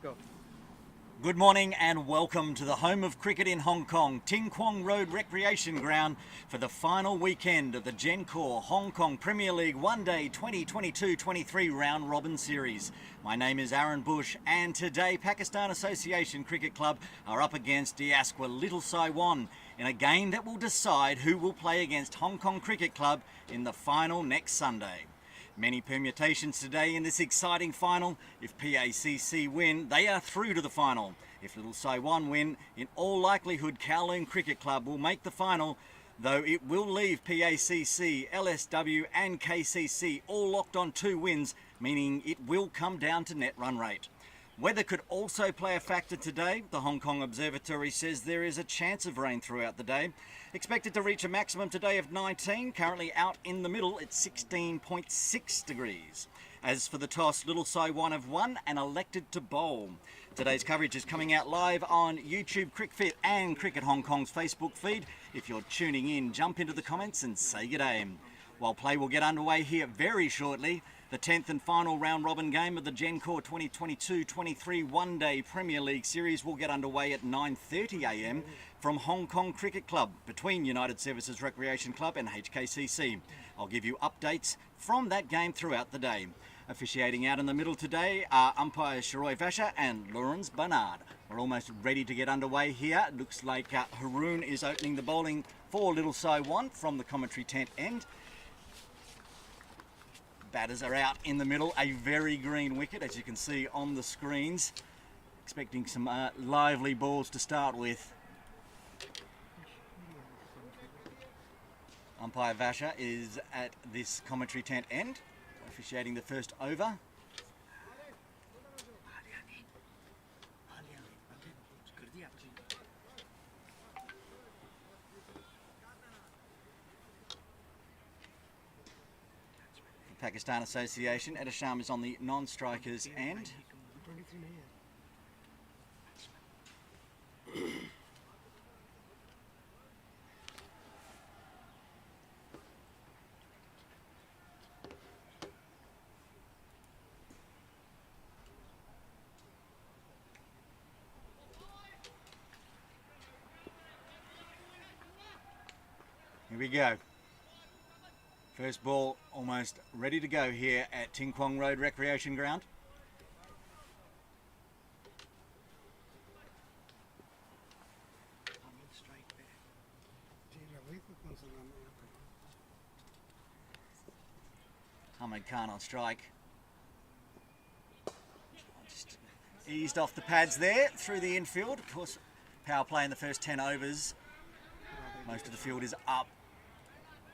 go. Good morning and welcome to the home of cricket in Hong Kong, Ting Kwong Road Recreation Ground for the final weekend of the Gencor Hong Kong Premier League One Day 2022-23 Round Robin Series. My name is Aaron Bush and today Pakistan Association Cricket Club are up against DLSW Little Saiwan in a game that will decide who will play against Hong Kong Cricket Club in the final next Sunday. Many permutations today in this exciting final. If PACC win, they are through to the final. If Little Saiwan win, in all likelihood Kowloon Cricket Club will make the final, though it will leave PACC, LSW and KCC all locked on 2 wins, meaning it will come down to net run rate. Weather could also play a factor today. The Hong Kong Observatory says there is a chance of rain throughout the day. Expected to reach a maximum today of 19, currently out in the middle at 16.6 degrees. As for the toss, Little Saiwan have won and elected to bowl. Today's coverage is coming out live on YouTube CricFit and Cricket Hong Kong's Facebook feed. If you're tuning in, jump into the comments and say good day. While play will get underway here very shortly, the 10th and final round robin game of the Gencor 2022-23 One Day Premier League Series will get underway at 9:30 a.m. from Hong Kong Cricket Club between United Services Recreation Club and HKCC. I'll give you updates from that game throughout the day. Officiating out in the middle today are umpires Shiroi Vasha and Lawrence Bernard. We're almost ready to get underway here. Looks like Haroon is opening the bowling for Little Saiwan from the commentary tent end. Batters are out in the middle, a very green wicket as you can see on the screens. Expecting some lively balls to start with. Umpire Vasha is at this commentary tent end, officiating the first over. Pakistan Association, Edisham is on the non-strikers end. Here we go. First ball almost ready to go here at Ting Kwong Road Recreation Ground. Ahmed Khan on strike. Just eased off the pads there through the infield. Of course, power play in the first 10 overs. Most of the field is up.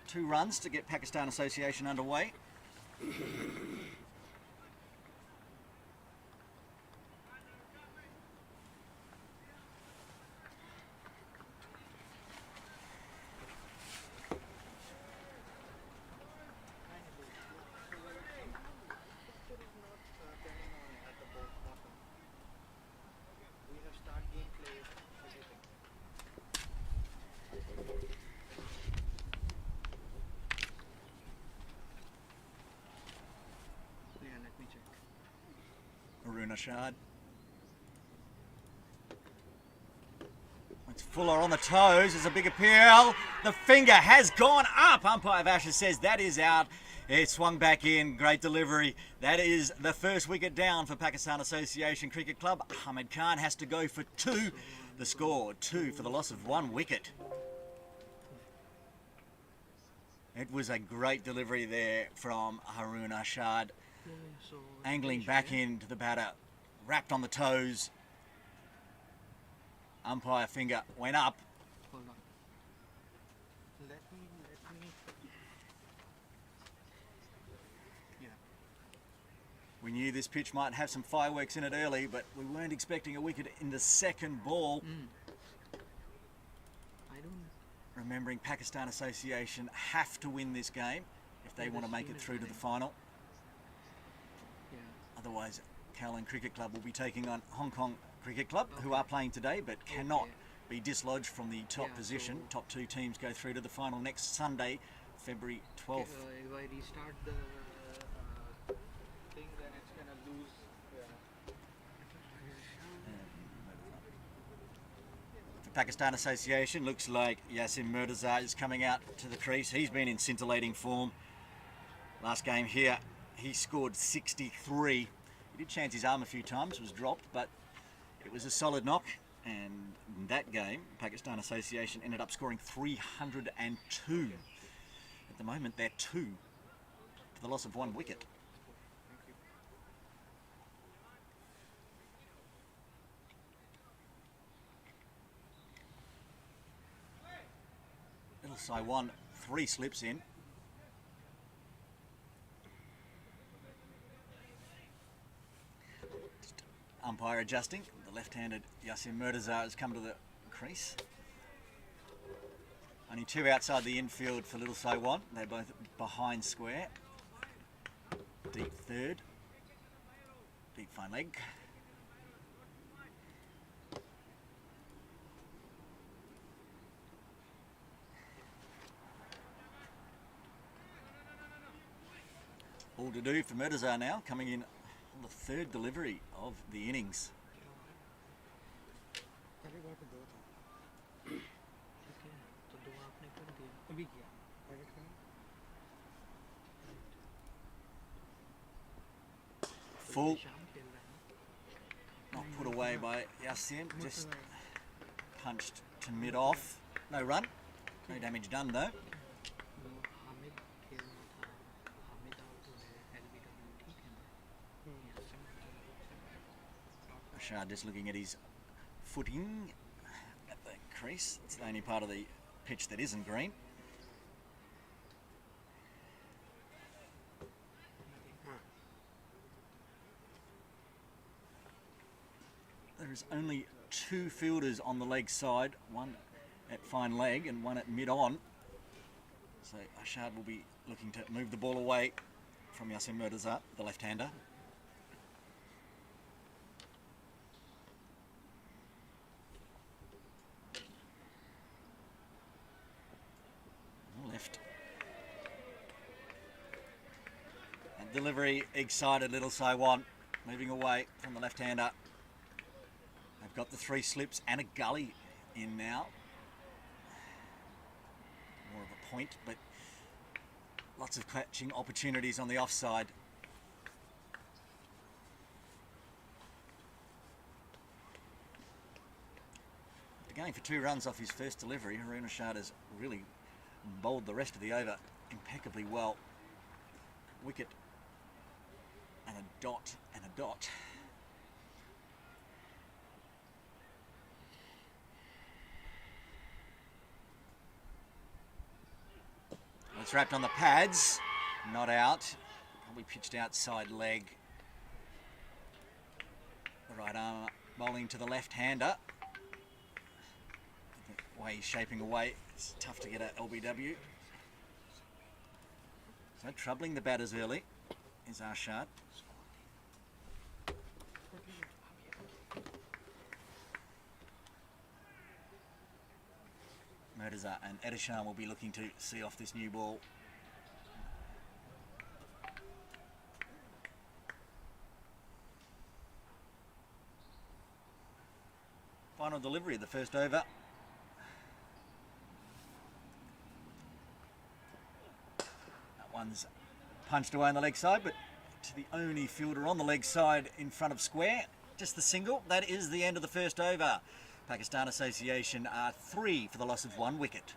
2 runs to get Pakistan Association underway. Shard. It's Fuller on the toes. There's a big appeal. The finger has gone up. Umpire Vasha says that is out. It swung back in. Great delivery. That is the first wicket down for Pakistan Association Cricket Club. Ahmed Khan has to go for 2. The score 2 for the loss of 1 wicket. It was a great delivery there from Haroon Ashad. Angling back into the batter. Wrapped on the toes. Umpire finger went up. Hold on. Let me. Yeah. We knew this pitch might have some fireworks in it early, but we weren't expecting a wicket in the second ball. Remembering Pakistan Association have to win this game if they want to make it through to the final. Otherwise, Kowloon Cricket Club will be taking on Hong Kong Cricket Club, who are playing today but cannot be dislodged from the top position. Top 2 teams go through to the final next Sunday, February 12th. If I restart the thing, then it's gonna lose. Pakistan Association. Looks like Yasin Murtaza is coming out to the crease. He's been in scintillating form. Last game here, he scored 63. He did chance his arm a few times, was dropped, but it was a solid knock. And in that game, Pakistan Association ended up scoring 302. At the moment, they're 2 for the loss of 1 wicket. Little Saiwan, 3 slips in. Umpire adjusting. The left-handed Yasin Murtaza has come to the crease. Only 2 outside the infield for Little Saiwan. They're both behind square. Deep third. Deep fine leg. All to do for Murtaza now, coming in on the 3rd delivery of the innings. पहले बार तो 2 था ठीक है तो 2 आपने कर दिया अभी किया पहले का Full, शाम खेल रहा है not put away by Yasin, just punched to mid-off. No run, no damage done though. वो हामिद खेलना था हामिद आउट है एलबीडब्ल्यू ठीक है ना Rashad just looking at his footing at the crease. It's the only part of the pitch that isn't green. There is only 2 fielders on the leg side, one at fine leg and one at mid-on. So Rashad will be looking to move the ball away from Yasin Murtaza, the left-hander. Left. And delivery, excited Little Saiwan, moving away from the left-hander. They've got the 3 slips and a gully in now. More of a point, but lots of catching opportunities on the offside. After going for 2 runs off his first delivery, Haroon Rashad has really bowled the rest of the over impeccably well. Wicket and a dot and a dot. It's wrapped on the pads, not out. Probably pitched outside leg. The right arm bowling to the left-hander. The way he's shaping away, it's tough to get a LBW. So troubling the batters early is Arshad. Murtaza and Edishan will be looking to see off this new ball. Final delivery of the first over. That one's punched away on the leg side, but to the only fielder on the leg side in front of square. Just the single. That is the end of the first over. Pakistan Association are 3 for the loss of 1 wicket.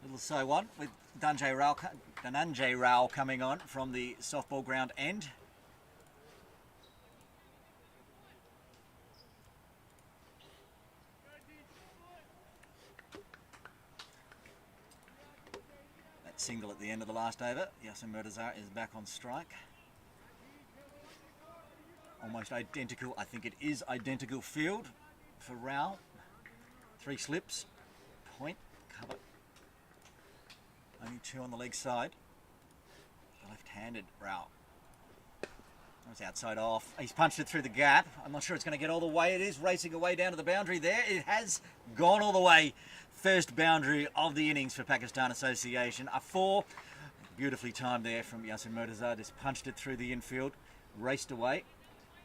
Little Saiwan with Dhananjay Rao coming on from the softball ground end. That single at the end of the last over. Yasin Murtaza is back on strike. almost identical. I think it is identical field for Rao. 3 slips, point, cover. Only 2 on the leg side. Left-handed Rao. It's outside off. He's punched it through the gap. I'm not sure it's going to get all the way. It is racing away down to the boundary there. It has gone all the way. First boundary of the innings for Pakistan Association. A 4. Beautifully timed there from Yasin Murtaza. Just punched it through the infield. Raced away.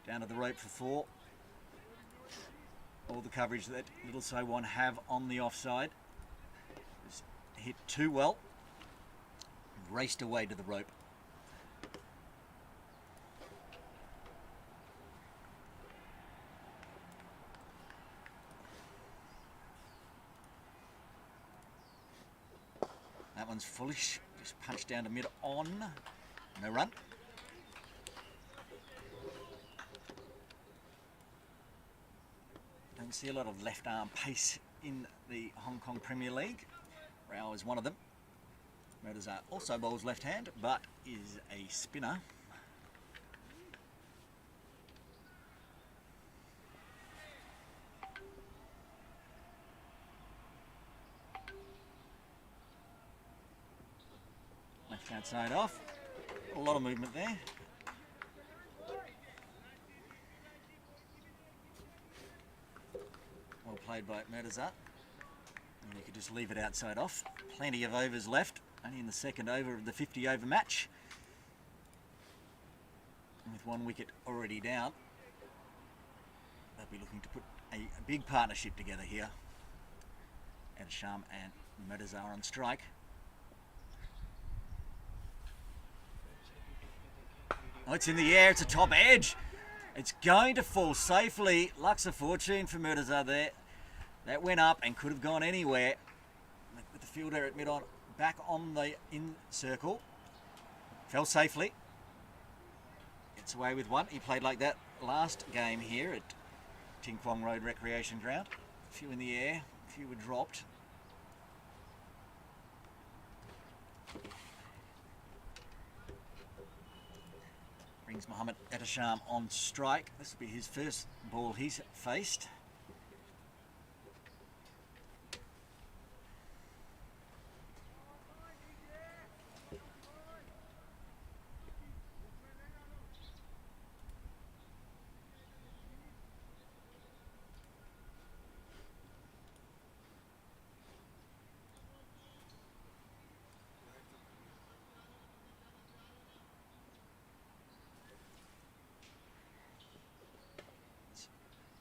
Down to the rope for 4. All the coverage that Little Saiwan have on the offside. Just hit too well. Raced away to the rope. That one's foolish. Just punched down to mid on. No run. Don't see a lot of left arm pace in the Hong Kong Premier League. Rao is one of them. Murtaza also bowls left hand, but is a spinner. Left hand side off. A lot of movement there. Well played by Murtaza. And you could just leave it outside off. Plenty of overs left. Only in the second over of the 50 over match. And with 1 wicket already down, they'll be looking to put a big partnership together here. Adesham and Murtaza are on strike. Oh, it's in the air. It's a top edge. It's going to fall safely. Luck's of fortune for Murtaza there. That went up and could have gone anywhere. With the fielder at mid-on, back on the in circle. Fell safely. Gets away with 1. He played like that last game here at Ting Kwong Road Recreation Ground. A few in the air, a few were dropped. Brings Mohammed Adesham on strike. This will be his first ball he's faced.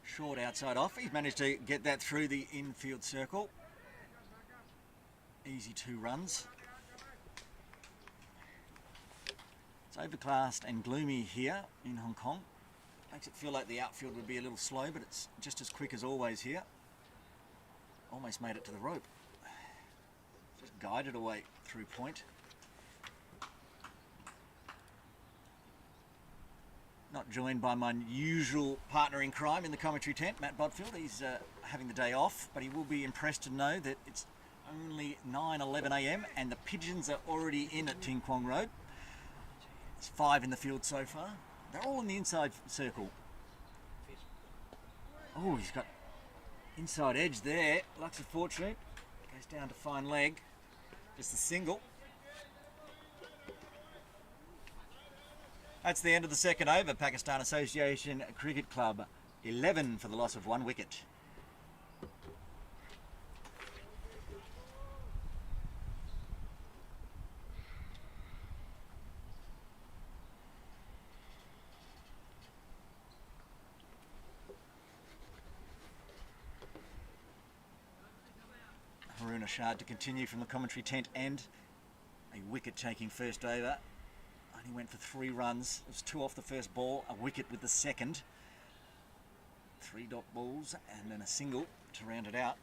Short outside off. He's managed to get that through the infield circle. Easy 2 runs. It's overcast and gloomy here in Hong Kong. Makes it feel like the outfield would be a little slow, but it's just as quick as always here. Almost made it to the rope. Just guided away through point. Not joined by my usual partner in crime in the commentary tent, Matt Bodfield. He's having the day off, but he will be impressed to know that it's only 9:11 a.m. and the pigeons are already in at Ting Kwong Road. There's 5 in the field so far. They're all in the inside circle. Oh, he's got inside edge there. Luck's of fortune. Goes down to fine leg. Just a single. That's the end of the second over. Pakistan Association Cricket Club 11 for the loss of 1 wicket. Harun Ashad to continue from the commentary tent end. A wicket taking first over. Only went for 3 runs. It was 2 off the first ball, a wicket with the second. 3 dot balls and then a single to round it out.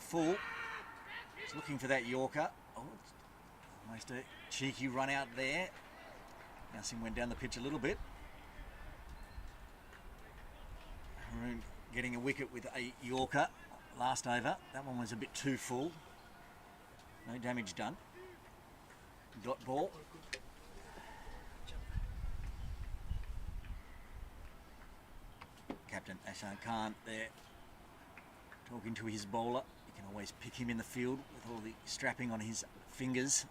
full. He's looking for that Yorker. Oh, it's almost a cheeky run out there. Now Sim went down the pitch a little bit. Haroon getting a wicket with a Yorker last over. That one was a bit too full. No damage done. Dot ball. Captain Ashan Khan there talking to his bowler. You can always pick him in the field with all the strapping on his fingers.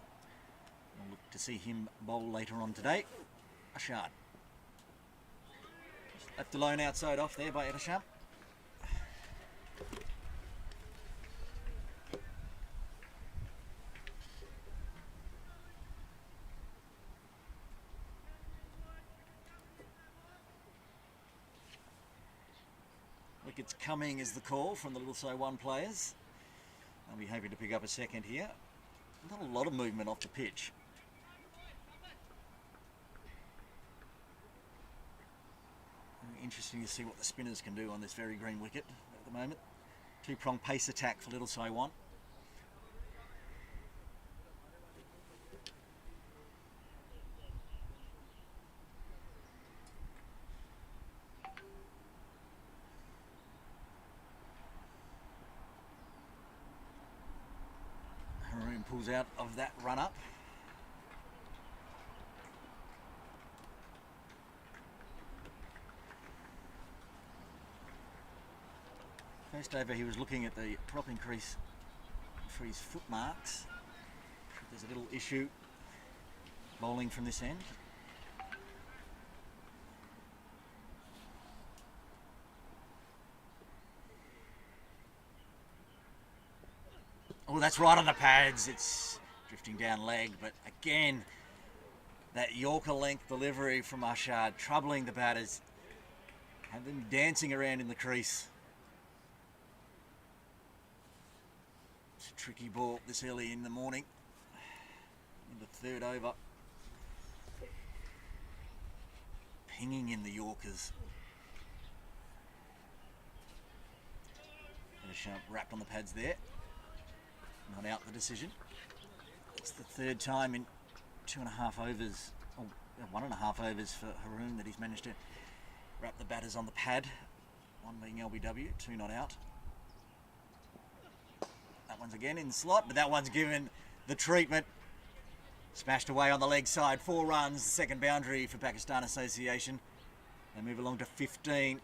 We'll look to see him bowl later on today. Ashad. Left alone outside off there by Edisham. Wickets coming is the call from the Little So 1 players. They'll be hoping to pick up a second here. Not a lot of movement off the pitch. Interesting to see what the spinners can do on this very green wicket at the moment. Two-prong pace attack for Little So 1. Haroon pulls out of that run-up. First over he was looking at the propping crease for his foot marks. There's a little issue bowling from this end. Oh, that's right on the pads. It's drifting down leg, but again, that Yorker length delivery from Ashad troubling the batters. Had them dancing around in the crease. It's a tricky ball this early in the morning. In the third over. Pinging in the Yorkers. And a sharp wrapped on the pads there. Not out the decision. It's the third time in 2.5 overs, or 1.5 overs for Haroon that he's managed to wrap the batters on the pad. One being LBW, two not out. That one's again in the slot, but that one's given the treatment. Smashed away on the leg side, 4 runs, second boundary for Pakistan Association. They move along to 15.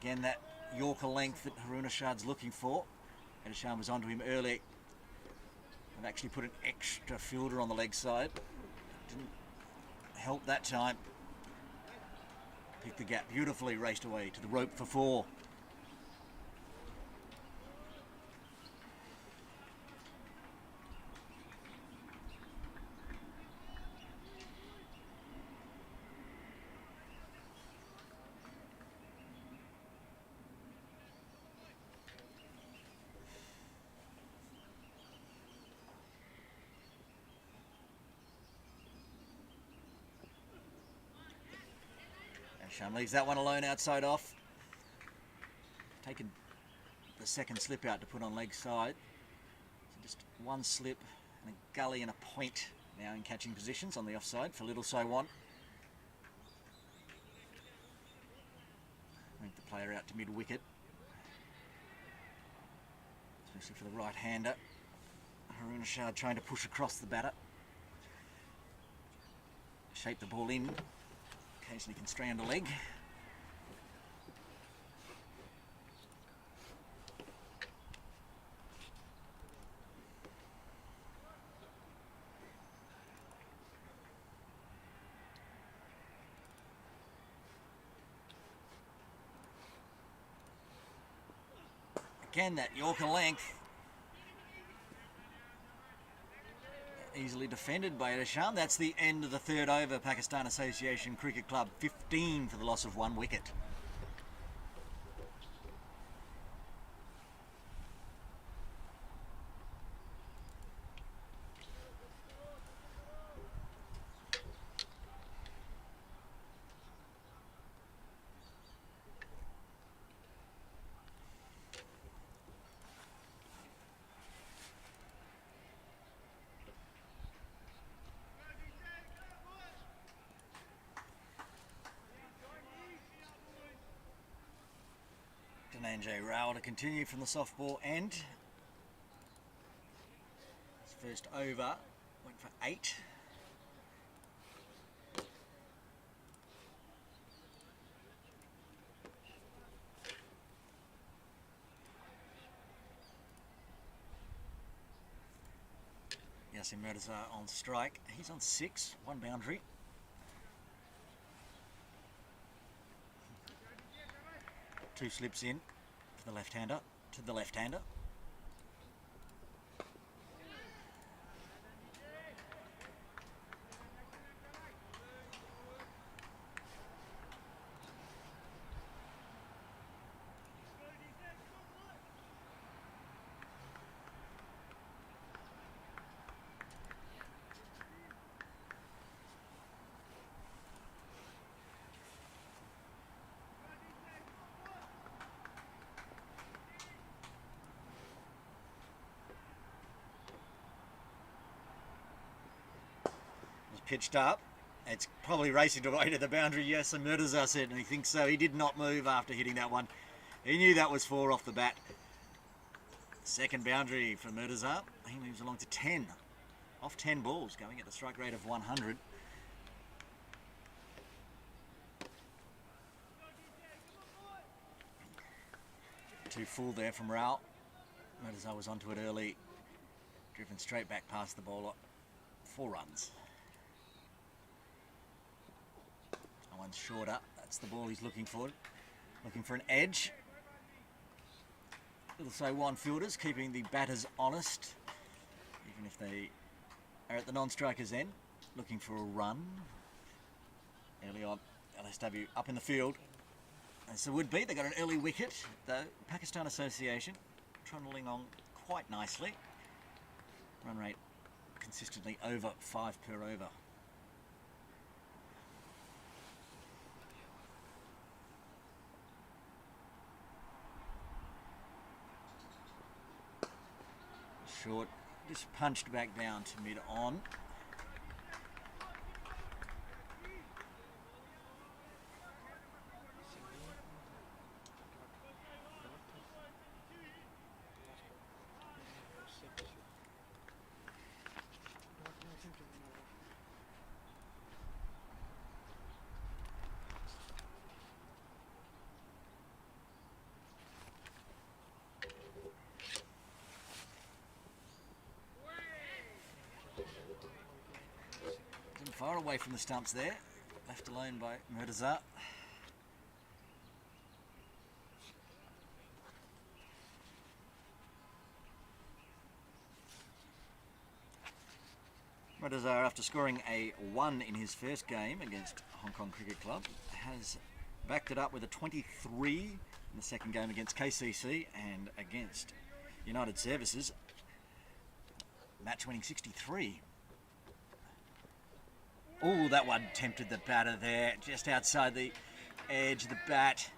Again, that Yorker length that Haroon Ashad's looking for. Edisham was onto him early. They've actually put an extra fielder on the leg side. Didn't help that time. Picked the gap beautifully, raced away to the rope for 4. Sham leaves that one alone outside off. Taken the second slip out to put on leg side. So just one slip and a gully and a point now in catching positions on the offside for Little So 1. Move the player out to mid-wicket. Especially for the right-hander. Haroon Ashad trying to push across the batter. Shape the ball in. Occasionally can strand a leg. Again, that Yorker length. Easily defended by Edisham. That's the end of the third over. Pakistan Association Cricket Club 15 for the loss of 1 wicket. Sanjay Rao to continue from the softball end. His first over went for 8. Yasin Murtaza on strike. He's on 6, 1 boundary. Two slips in for the left-hander, to the left-hander. Pitched up. It's probably racing away to the boundary. Yes, and Murtaza said, and he thinks so. He did not move after hitting that one. He knew that was 4 off the bat. Second boundary for Murtaza. He moves along to 10. Off 10 balls, going at the strike rate of 100. Too full there from Rao. Murtaza was onto it early. Driven straight back past the bowler. 4 runs. One's shorter. That's the ball he's looking for. Looking for an edge. Little say one fielders, keeping the batters honest, even if they are at the non-strikers end. Looking for a run. Early on, DLSW up in the field. As it would be, they got an early wicket. The Pakistan Association trundling on quite nicely. Run rate consistently over 5 per over. Short, just punched back down to mid-on. Far away from the stumps there, left alone by Murtaza. Murtaza, after scoring a 1 in his first game against Hong Kong Cricket Club, has backed it up with a 23 in the second game against KCC and against United Services, match-winning 63. Oh, that one tempted the batter there, just outside the edge of the bat.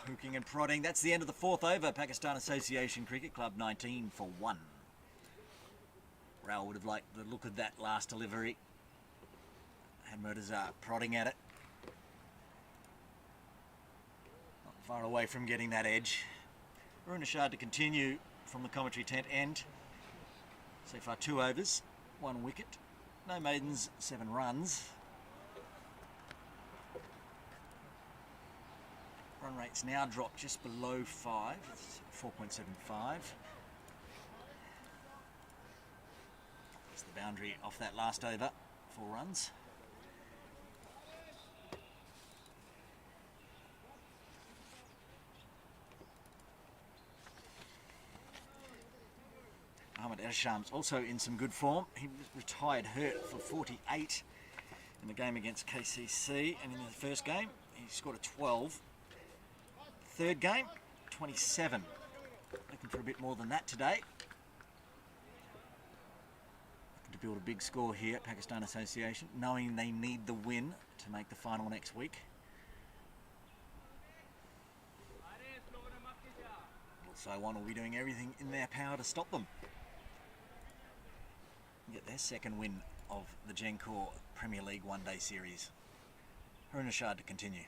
Poking and prodding. That's the end of the 4th over. Pakistan Association Cricket Club 19 for 1. Rao would have liked the look of that last delivery. Had Murtaza prodding at it. Not far away from getting that edge. Arunashad to continue from the commentary tent end. So far 2 overs, 1 wicket. No maidens, 7 runs. Run rate's now dropped just below 5, it's 4.75. That's the boundary off that last over, 4 runs. Ahmed Esham's also in some good form. He was retired hurt for 48 in the game against KCC, and in the first game he scored a 12. Third game, 27. Looking for a bit more than that today. Looking to build a big score here at Pakistan Association, knowing they need the win to make the final next week. Also, one will be doing everything in their power to stop them. Get their second win of the Gencor Premier League one-day series. Arunashad to continue.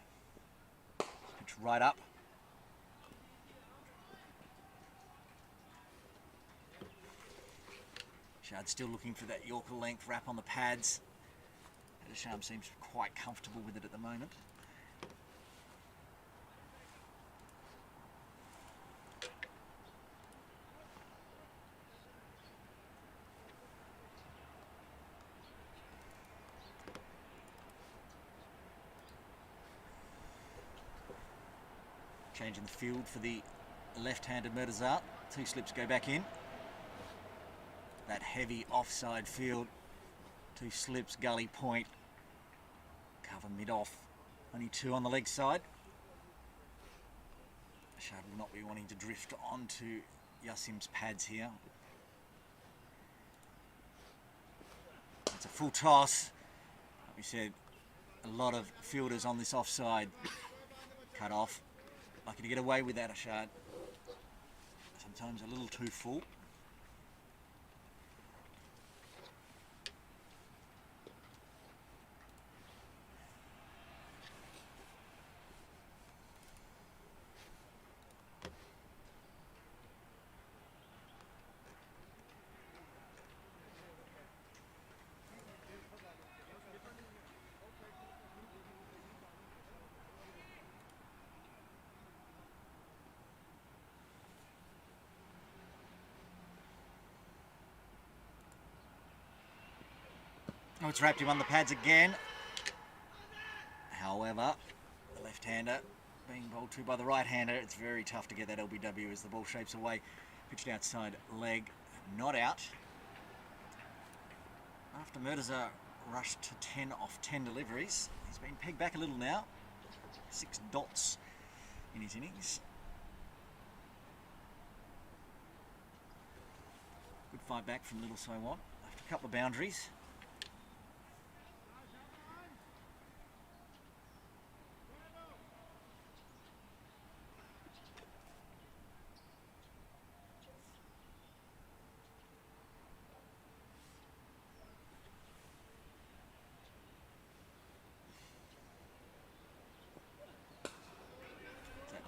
Pitch right up. Shard still looking for that Yorker length wrap on the pads. Etisham seems quite comfortable with it at the moment. Changing the field for the left-handed Murtazat. 2 slips go back in. That heavy offside field. 2 slips, gully point. Cover mid-off. Only 2 on the leg side. Shard will not be wanting to drift onto Yassim's pads here. It's a full toss. Like we said, a lot of fielders on this offside. Cut off. Lucky to get away with that, Shard. Sometimes a little too full. Oh, it's wrapped him on the pads again. However, the left-hander being bowled to by the right-hander, it's very tough to get that LBW as the ball shapes away. Pitched outside leg, not out. After Murtaza rushed to 10 off 10 deliveries, he's been pegged back a little now. 6 dots in his innings. Good fight back from Little Saiwan after a couple of boundaries.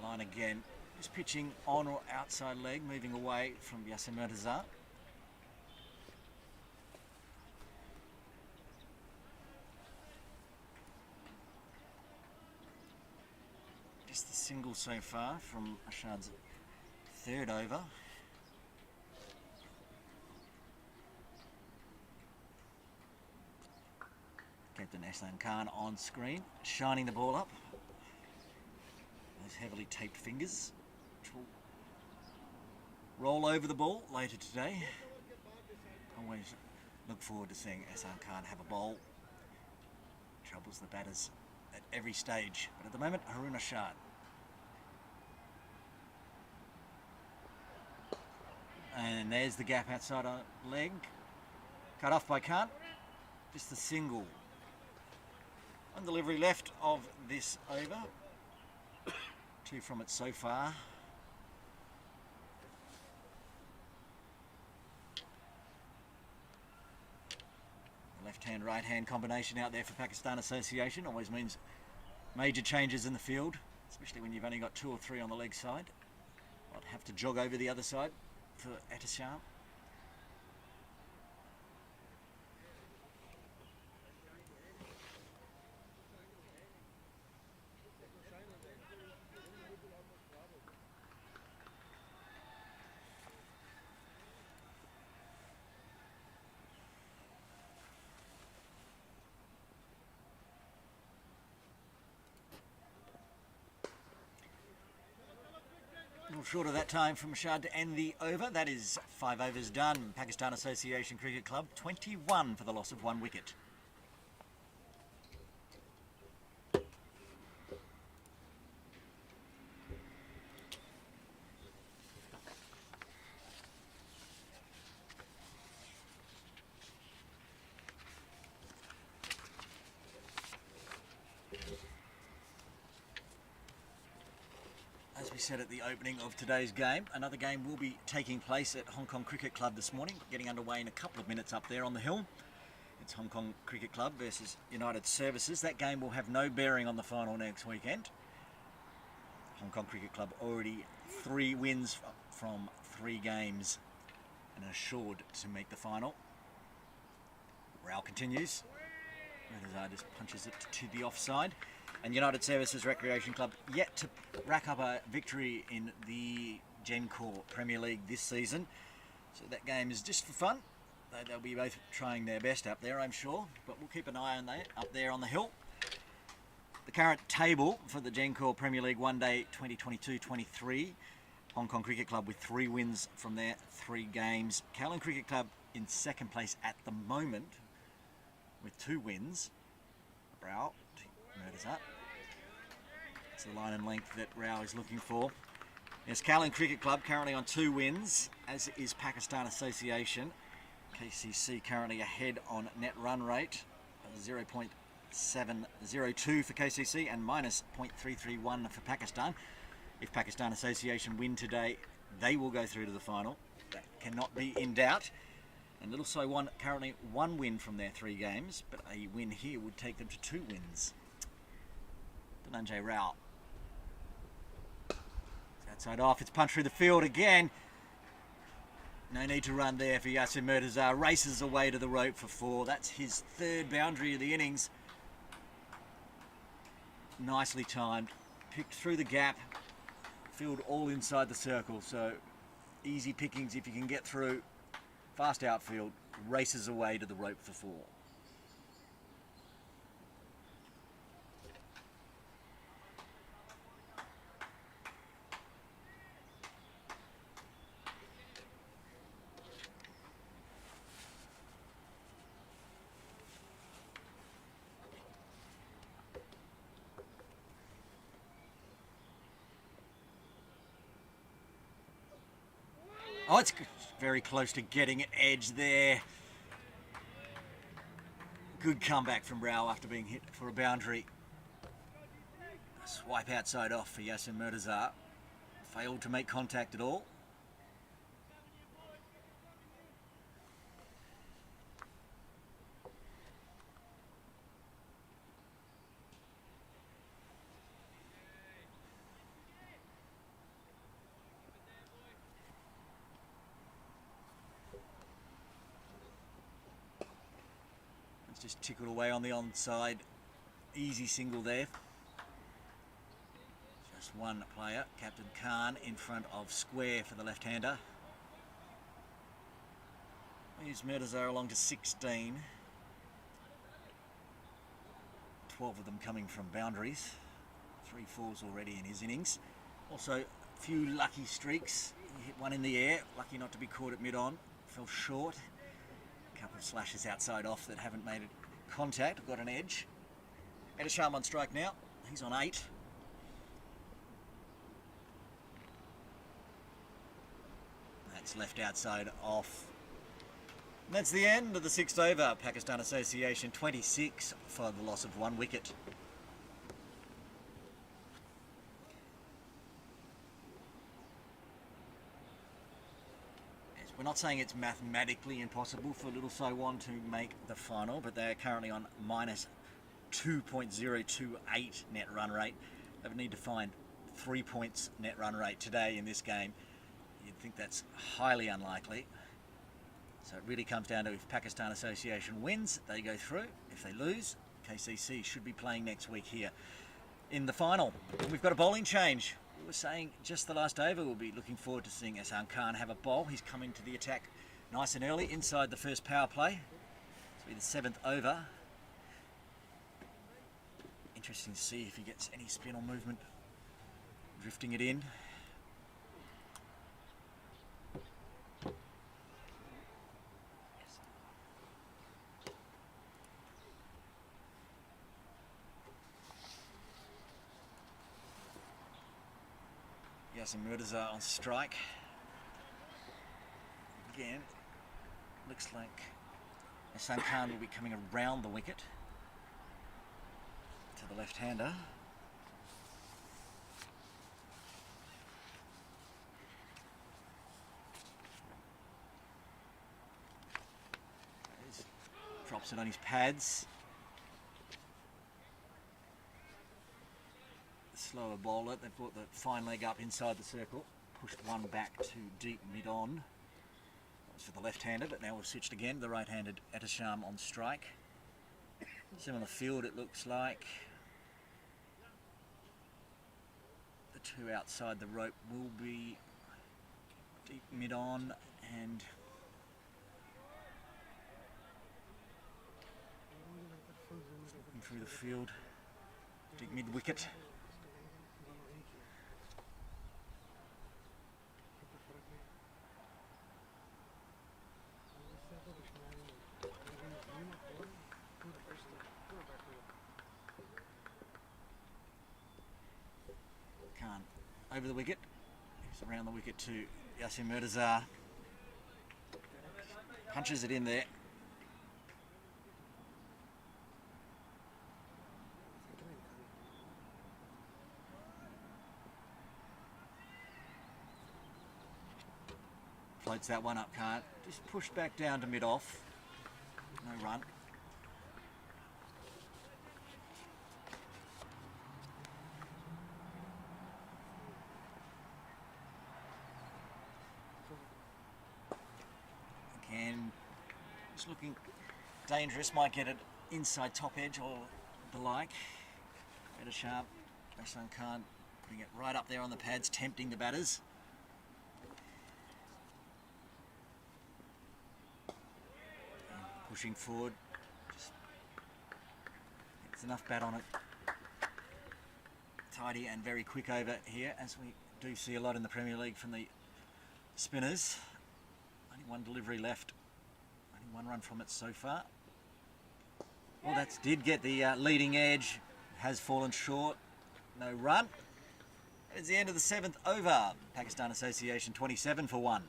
Line again, just pitching on or outside leg, moving away from Yassim Murtaza. Just the single so far from Ashad's 3rd over. Captain Aslan Khan on screen, shining the ball up. Those heavily taped fingers, which will roll over the ball later today. Always look forward to seeing Aslan Khan have a bowl. Troubles the batters at every stage, but at the moment, Harun Ashad. And there's the gap outside a leg. Cut off by Khan. Just the single. One delivery left of this over. 2 from it so far. The left-hand, right-hand combination out there for Pakistan Association always means major changes in the field, especially when you've only got 2 or 3 on the leg side. I'd have to jog over the other side for Etisham. Short of that time from Ashad to end the over. That is 5 overs done. Pakistan Association Cricket Club 21 for the loss of 1 wicket. As we said at the opening of today's game, another game will be taking place at Hong Kong Cricket Club this morning, getting underway in a couple of minutes up there on the hill. It's Hong Kong Cricket Club versus United Services. That game will have no bearing on the final next weekend. Hong Kong Cricket Club already 3 wins from 3 games and assured to make the final. Rao continues. Murtaza just punches it to the offside. And United Services Recreation Club yet to rack up a victory in the Gencor Premier League this season. So that game is just for fun. They'll be both trying their best up there, I'm sure. But we'll keep an eye on that up there on the hill. The current table for the Gencor Premier League One Day 2022-23. Hong Kong Cricket Club with 3 wins from their 3 games. Kowloon Cricket Club in second place at the moment with 2 wins. Rao murders up. It's the line and length that Rao is looking for. Yes, Kowloon Cricket Club currently on 2 wins, as is Pakistan Association. KCC currently ahead on net run rate, 0.702 for KCC and minus 0.331 for Pakistan. If Pakistan Association win today, they will go through to the final. That cannot be in doubt. And Little Saiwan currently 1 win from their 3 games, but a win here would take them to 2 wins. Dhananjay Rao. Outside off, it's punched through the field again. No need to run there for Yassin Murtaza. Races away to the rope for 4. That's his 3rd boundary of the innings. Nicely timed. Picked through the gap. Field all inside the circle. So easy pickings if you can get through. Fast outfield. Races away to the rope for 4. Oh, it's very close to getting an edge there. Good comeback from Rao after being hit for a boundary. A swipe outside off for Yassin Murtaza. Failed to make contact at all. Just tickled away on the onside. Easy single there. Just one player, Captain Khan, in front of square for the left-hander. Here's Murtaza along to 16. 12 of them coming from boundaries. 3 fours already in his innings. Also, a few lucky streaks. He hit one in the air, lucky not to be caught at mid-on. Fell short. Couple of slashes outside off that haven't made it contact. Got an edge. Ed Sharma on strike now. He's on 8. That's left outside off. And that's the end of the 6th over. Pakistan Association 26 for the loss of 1 wicket. We're not saying it's mathematically impossible for Little Saiwan to make the final, but they're currently on minus 2.028 net run rate. They would need to find 3 points net run rate today in this game. You'd think that's highly unlikely. So it really comes down to if Pakistan Association wins, they go through. If they lose, KCC should be playing next week here in the final. And we've got a bowling change. We were saying just the last over, we'll be looking forward to seeing Ahsan Khan have a bowl. He's coming to the attack nice and early inside the first power play. This will be the 7th over. Interesting to see if he gets any spin or movement, drifting it in. Yassin Murtaza on strike. Again, looks like Ahsan Khan will be coming around the wicket to the left-hander. Drops it on his pads. Slower bowler, they brought the fine leg up inside the circle, pushed one back to deep mid-on. was for the left-hander, but now we've switched again. The right-handed Etisham on strike. Similar field, it looks like. The two outside the rope will be deep mid-on and looking through the field. Deep mid-wicket. Khan over the wicket. He's around the wicket to Yasin Murtaza. Punches it in there. Floats that one up, Khan. Just pushed back down to mid-off. No run. Again, just looking dangerous. Might get it inside top edge or the like. Better sharp. Bashan Khan putting it right up there on the pads, tempting the batters. Pushing forward, just gets enough bat on it. Tidy and very quick over here, as we do see a lot in the Premier League from the spinners. Only one delivery left, only one run from it so far. Well, that did get the leading edge, has fallen short, no run. It's the end of the 7th over. Pakistan Association 27 for 1.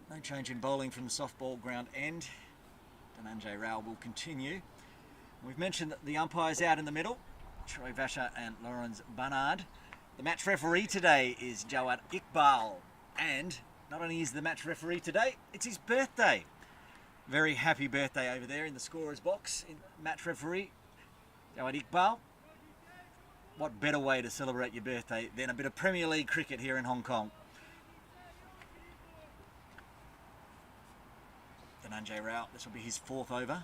No change in bowling from the softball ground end. Dhananjay Rao will continue. We've mentioned that the umpires out in the middle, Troy Vasher and Lawrence Barnard. The match referee today is Jawad Iqbal, and not only is the match referee today, it's his birthday. Very happy birthday over there in the scorer's box. Match referee Jawad Iqbal. What better way to celebrate your birthday than a bit of Premier League cricket here in Hong Kong? Dhananjay Rao, this will be his 4th over.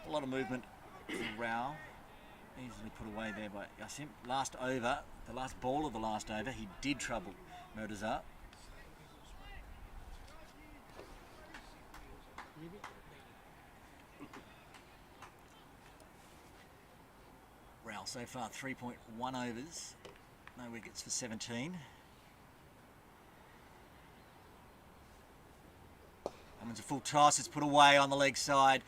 A lot of movement for Rao. Easily put away there by Yasim. Last over, the last ball of the last over, he did trouble Murtaza. Rao so far 3.1 overs. No wickets for 17. Comes a full toss, it's put away on the leg side.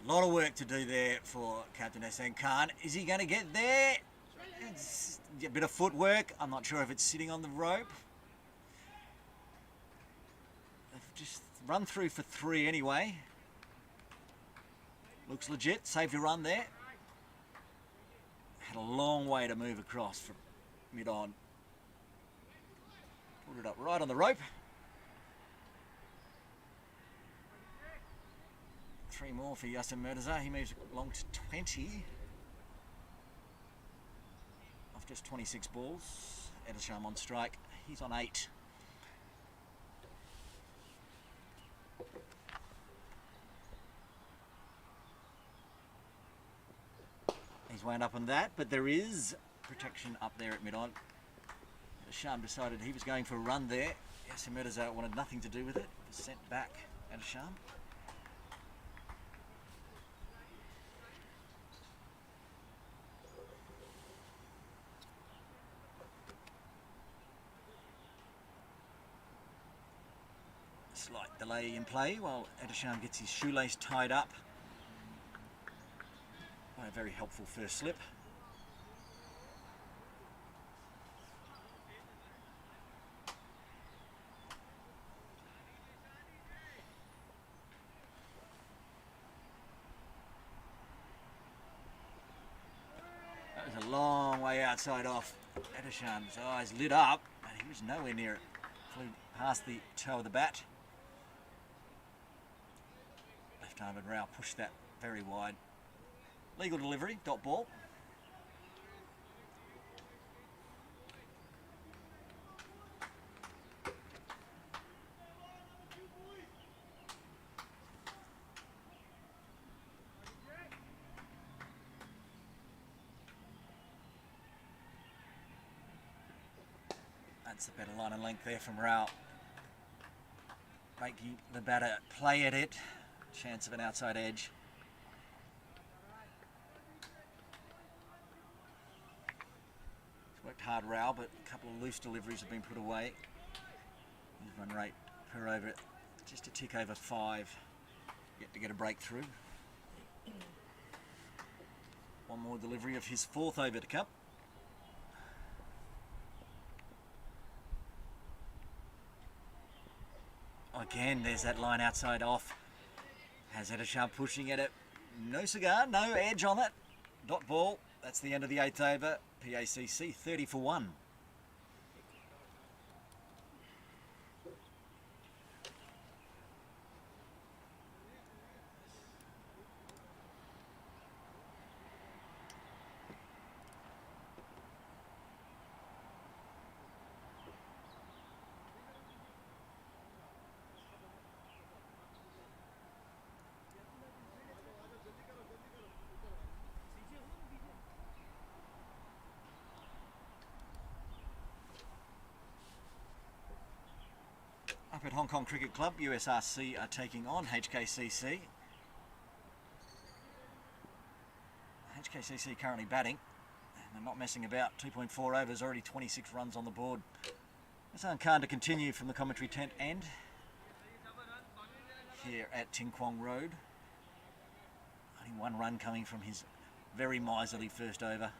A lot of work to do there for Captain Ehsan Khan. Is he going to get there? It's a bit of footwork. I'm not sure if it's sitting on the rope. They've just run through for 3 anyway. Looks legit. Saved a run there. Had a long way to move across from mid-on. Put it up right on the rope. 3 more for Yasin Murtaza. He moves along to 20. Off just 26 balls. Etisham on strike. He's on 8. He's wound up on that, but there is protection up there at mid-on. Etisham decided he was going for a run there. Yasin Murtaza wanted nothing to do with it. Was sent back Etisham. Slight delay in play while Etisham gets his shoelace tied up by a very helpful first slip. long way outside off. Edishan's eyes lit up, and he was nowhere near it. Flew past the toe of the bat. Left-armed Rao pushed that very wide. Legal delivery, dot ball. That's a better line and length there from Rao. Making the batter play at it. Chance of an outside edge. He's worked hard, Rao, but a couple of loose deliveries have been put away. His run rate per over just a tick over 5. Yet to get a breakthrough. One more delivery of his 4th over to come. Again, there's that line outside off. Has Edisham pushing at it. No cigar, no edge on it. Dot ball. That's the end of the 8th over. PACC 30 for 1. Up at Hong Kong Cricket Club, USRC are taking on HKCC. HKCC currently batting, and they're not messing about. 2.4 overs, already 26 runs on the board. Hassan Khan to continue from the commentary tent end here at Ting Kwong Road. Only 1 run coming from his very miserly first over,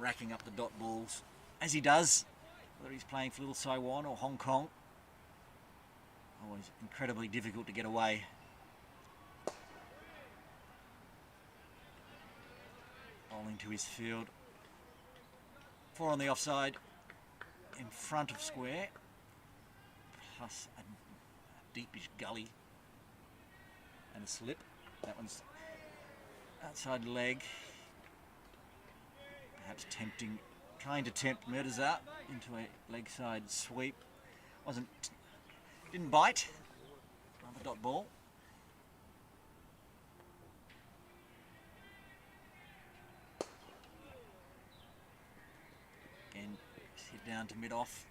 racking up the dot balls, as he does, whether he's playing for Little Taiwan or Hong Kong. Always incredibly difficult to get away. Bowling to his field. 4 on the offside, in front of square, plus a deepish gully and a slip. That one's outside leg. Perhaps tempting, trying to tempt Mirza into a leg side sweep. Didn't bite. Another dot ball. Again, hit down to mid-off.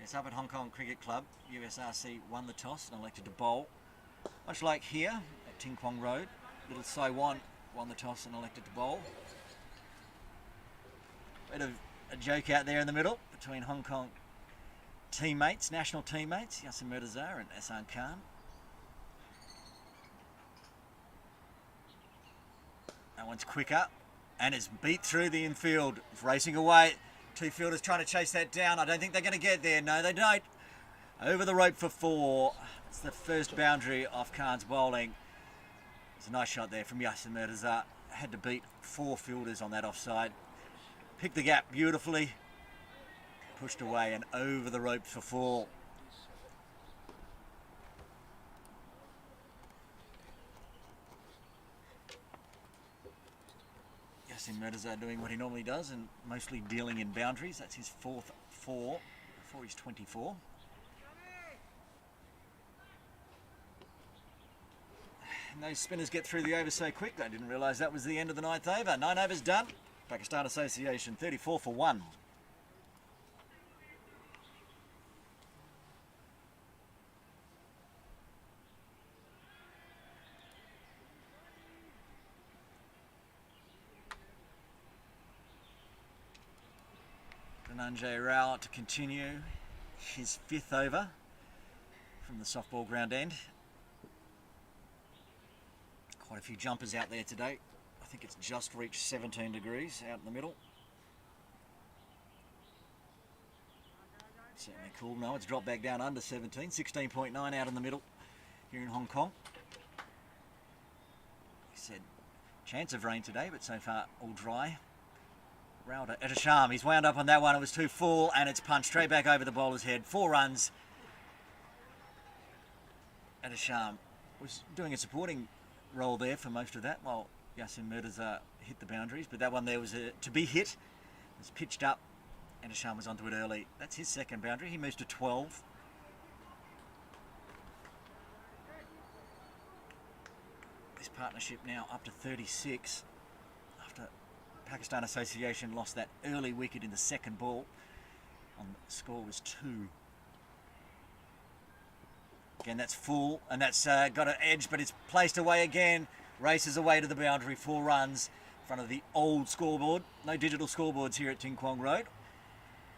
It's up at Hong Kong Cricket Club. USRC won the toss and elected to bowl. Much like here at Ting Kwong Road, Little Taiwan won the toss and elected to bowl. Bit of a joke out there in the middle between Hong Kong teammates, national teammates, Yasser Mirza and Hassan Khan. That one's quicker and it's beat through the infield. It's racing away. 2 fielders trying to chase that down. I don't think they're going to get there. No, they don't. Over the rope for 4. It's the first boundary of Khan's bowling. It's a nice shot there from Yasser Mirza. Had to beat 4 fielders on that offside. Picked the gap beautifully. Pushed away and over the rope for 4. Yasser Mirza doing what he normally does and mostly dealing in boundaries. That's his 4th 4 before he's 24. And those spinners get through the over so quick. They didn't realise that was the end of the 9th over. 9 overs done. Pakistan Association 34 for 1. Dhananjay Rao to continue his 5th over from the softball ground end. Quite a few jumpers out there today. I think it's just reached 17 degrees out in the middle. Certainly cool. No, it's dropped back down under 17. 16.9 out in the middle. here in Hong Kong. He said, chance of rain today, but so far all dry. Rowder Edisham, he's wound up on that one. It was too full, and it's punched straight back over the bowler's head. 4 runs. Edisham was doing a supporting role there for most of that, while Yasin Mirza hit the boundaries. But that one there was to be hit. It was pitched up. Edisham was onto it early. That's his second boundary. He moves to 12. This partnership now up to 36 after Pakistan Association lost that early wicket in the second ball. The score was 2. Again, that's full, and that's got an edge, but it's placed away again. Races away to the boundary, 4 runs in front of the old scoreboard. No digital scoreboards here at Ting Kwong Road.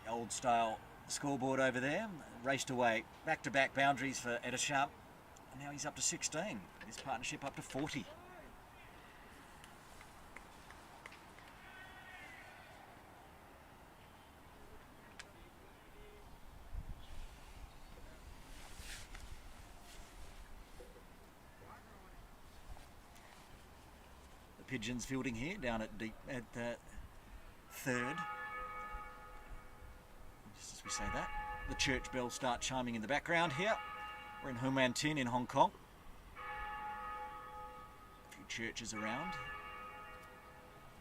The old style scoreboard over there. Raced away. Back-to-back boundaries for Edisham. And now he's up to 16. This partnership up to 40. Pigeons fielding here down at third. Just as we say that, the church bells start chiming in the background here. We're in Ho Man Tin in Hong Kong. A few churches around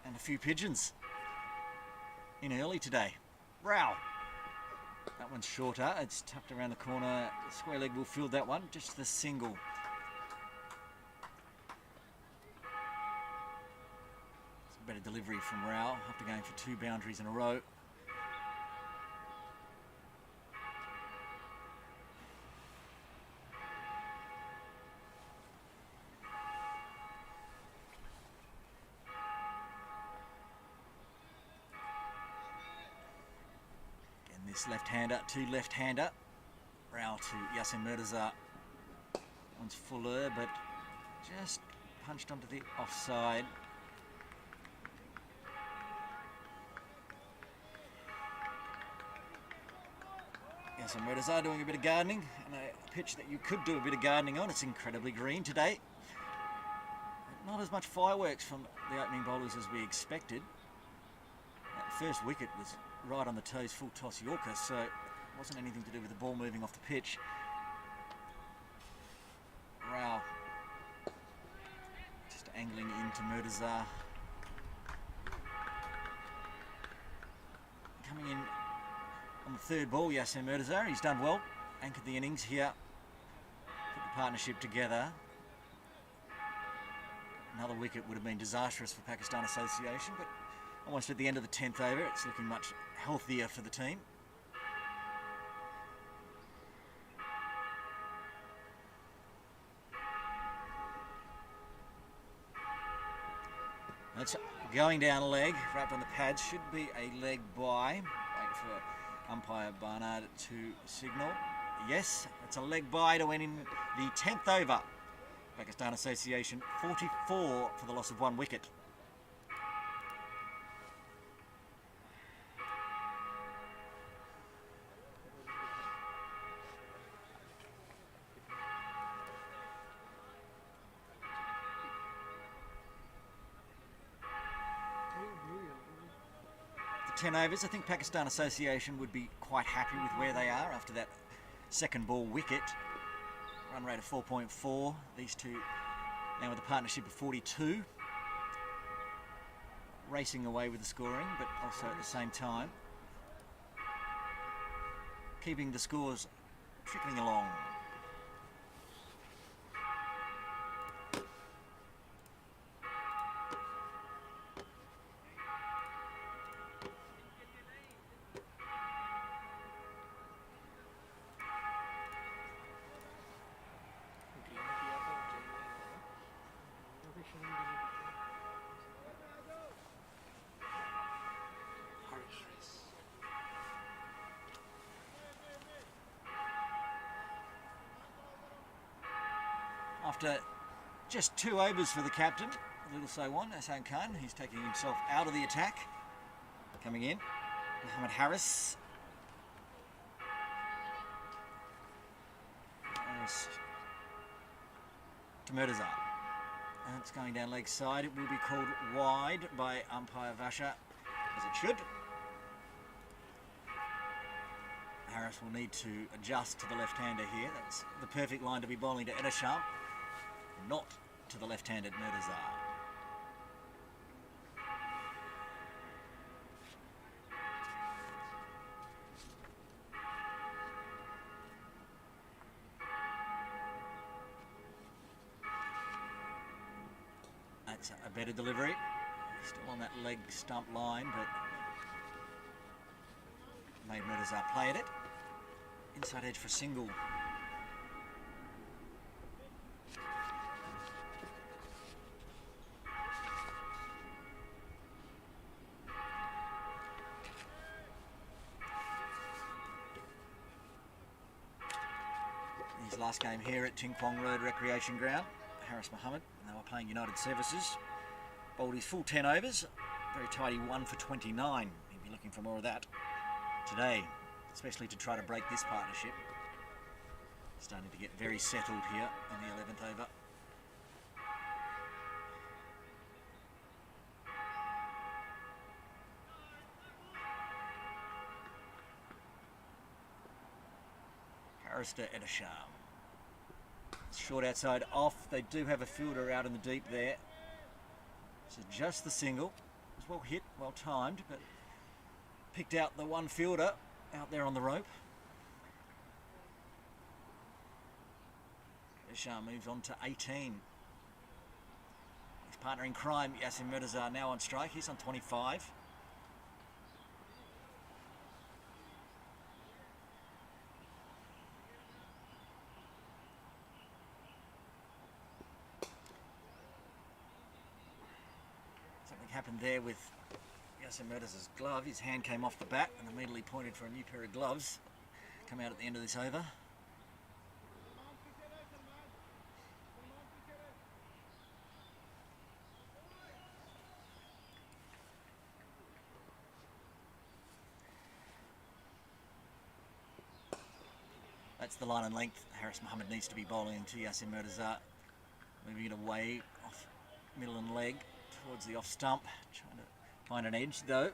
and a few pigeons in early today. Row. That one's shorter. It's tucked around the corner. Square leg will field that one. Just the single. Better delivery from Rao after going for 2 boundaries in a row. Again, this left-hander, 2 left-hander. Rao to Yasin Mirza. One's fuller, but just punched onto the offside. Yasin Mirza doing a bit of gardening, and a pitch that you could do a bit of gardening on. It's incredibly green today. Not as much fireworks from the opening bowlers as we expected. That first wicket was right on the toes, full toss Yorker, so it wasn't anything to do with the ball moving off the pitch. Rao just angling into Mirza. Coming in on the third ball, Yasin Mirza, he's done well. Anchored the innings here. Put the partnership together. Another wicket would have been disastrous for Pakistan Association, but almost at the end of the 10th over, it's looking much healthier for the team. That's going down a leg, wrapped on the pads. Should be a leg by. Wait for umpire Barnard to signal. Yes, it's a leg by to win in the 10th over. Pakistan Association 44 for the loss of 1 wicket. The 10 overs, I think Pakistan Association would be quite happy with where they are after that second ball wicket. Run rate of 4.4. These two now with a partnership of 42. Racing away with the scoring, but also at the same time keeping the scores trickling along. After just 2 overs for the captain, Little Saiwan, Hassan Khan, he's taking himself out of the attack. Coming in, Muhammad Harris. to Murtaza. And it's going down leg side. It will be called wide by umpire Vasha, as it should. Harris will need to adjust to the left-hander here. That's the perfect line to be bowling to Edisham, not to the left-handed Murtaza. That's a better delivery. Still on that leg stump line, but made Murtaza play at it. Inside edge for a single. His last game here at Ting Kwong Road Recreation Ground. Harris Mohammed, they were playing United Services. Bowled his full 10 overs. Very tidy 1 for 29. He'd be looking for more of that today, especially to try to break this partnership. Starting to get very settled here in the 11th over. Carrister Edisham. Short outside off. They do have a fielder out in the deep there. So just the single. It was well hit, well timed, but picked out the one fielder out there on the rope. Edisham moves on to 18. His partner in crime, Yasin Murtaza, now on strike. He's on 25. Happened there with Yasin Murtaza's glove. His hand came off the bat and immediately pointed for a new pair of gloves. Come out at the end of this over. That's the line and length. Harris Mohammed needs to be bowling to Yasin Murtaza. Moving it away off middle and leg towards the off stump, trying to find an edge though.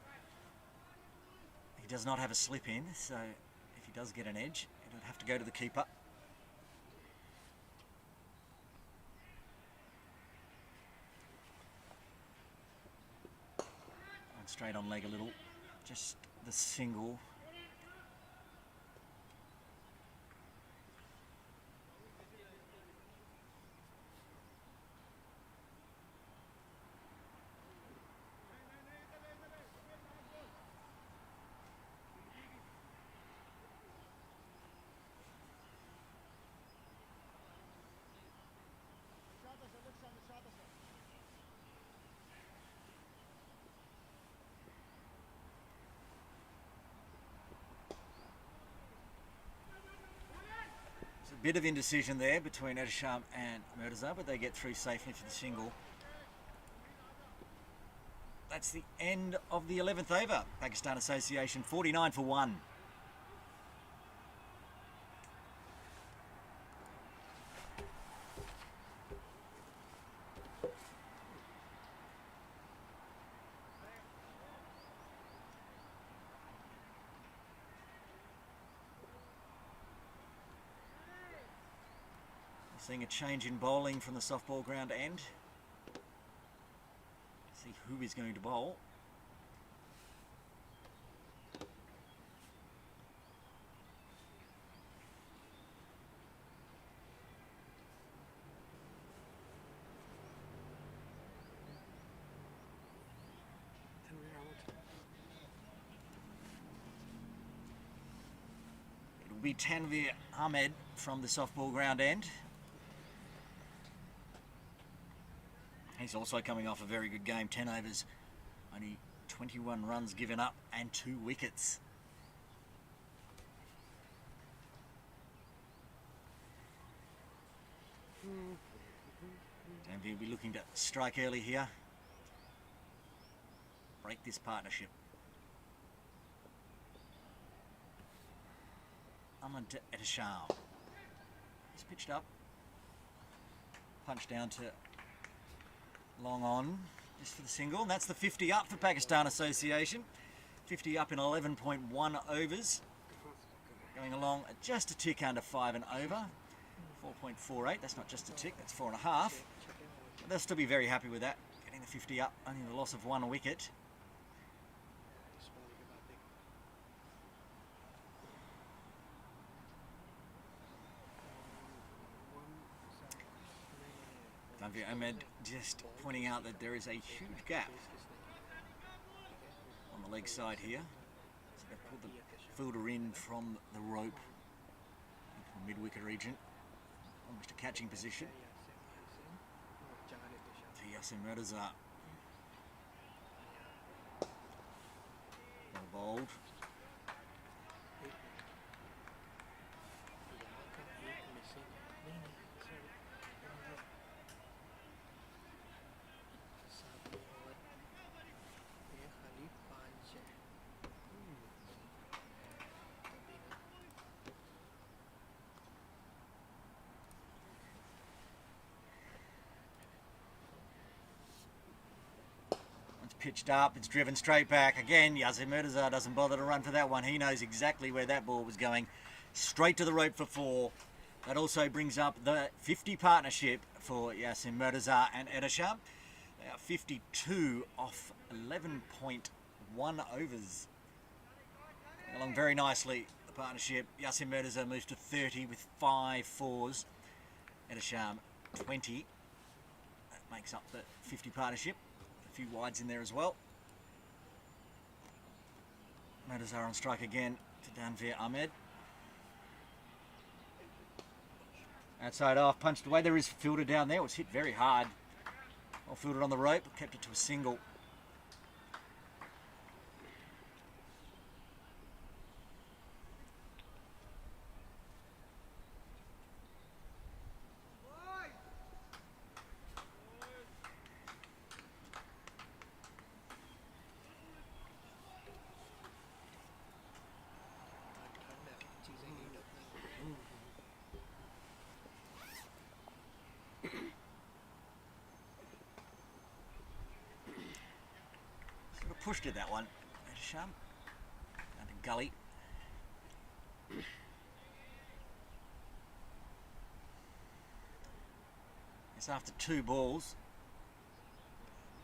He does not have a slip in, so if he does get an edge, it would have to go to the keeper. And straight on leg a little, just the single. Bit of indecision there between Edisham and Murtaza, but they get through safely for the single. That's the end of the 11th over. Pakistan Association 49 for 1. Seeing a change in bowling from the softball ground end. See who is going to bowl. It'll be Tanvir Ahmed from the softball ground end. He's also coming off a very good game, 10 overs, only 21 runs given up and 2 wickets. Tanvir will be looking to strike early here, break this partnership. Ahmed Edisham. He's pitched up. Punch down to long on, just for the single. And that's the 50 up for Pakistan Association. 50 up in 11.1 overs. Going along just a tick under 5 and over. 4.48, that's not just a tick, that's 4.5. But they'll still be very happy with that. Getting the 50 up, only the loss of 1 wicket. Ahmed just pointing out that there is a huge gap on the leg side here. So they pulled the fielder in from the rope into the mid-wicket region. Almost a catching position. To Yasin Mirza. Well bowled. Pitched up, it's driven straight back. Again, Yasin Mirza doesn't bother to run for that one. He knows exactly where that ball was going. Straight to the rope for 4. That also brings up the 50 partnership for Yasin Mirza and Edisham. They are 52 off 11.1 overs. Going along very nicely, the partnership. Yasin Mirza moves to 30 with 5 fours. Edisham 20. That makes up the 50 partnership. A few wides in there as well. Mirza on strike again to Danveer Ahmed. Outside off, punched away. There is a fielder down there. It was hit very hard. Well fielded on the rope, kept it to a single. Pushed it that one. Edisham. Down to Gully. It's after 2 balls.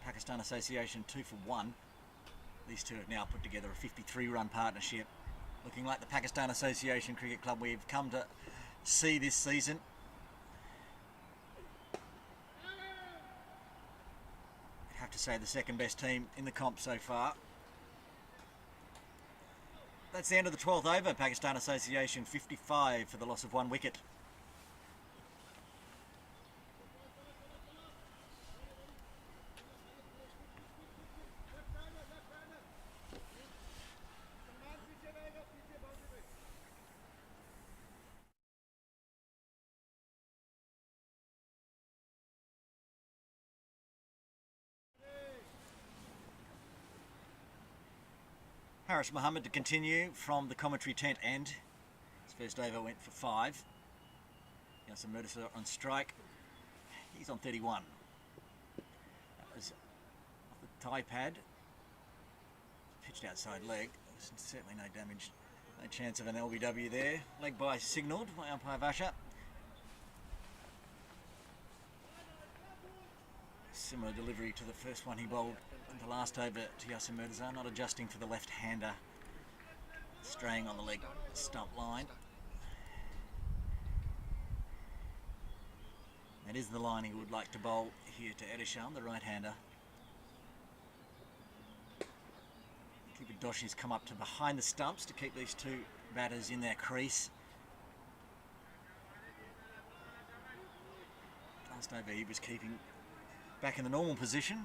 Pakistan Association 2 for 1. These two have now put together a 53-run partnership. Looking like the Pakistan Association Cricket Club we've come to see this season. Have to say the second best team in the comp so far. That's the end of the 12th over. Pakistan Association 55 for the loss of 1 wicket. Harish Mohammed to continue from the commentary tent end. His first over went for 5. Yasin Mirza on strike. He's on 31. That was off the tie pad. Pitched outside leg. There's certainly no damage. No chance of an LBW there. Leg by signalled by umpire Vasha. Similar delivery to the first one he bowled in the last over to Yasin Mirza, not adjusting for the left-hander, straying on the leg stump line. That is the line he would like to bowl here to Edisham, the right-hander. Keeper Doshi's come up to behind the stumps to keep these two batters in their crease. Last over he was keeping back in the normal position,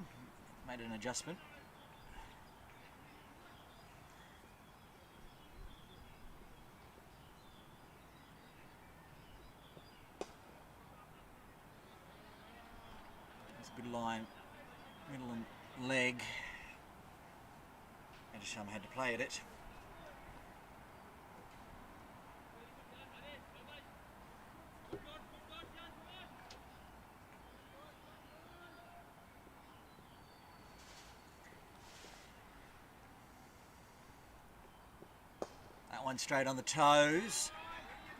made an adjustment. There's a good line, middle and leg. Edisham had to play at it. That one straight on the toes.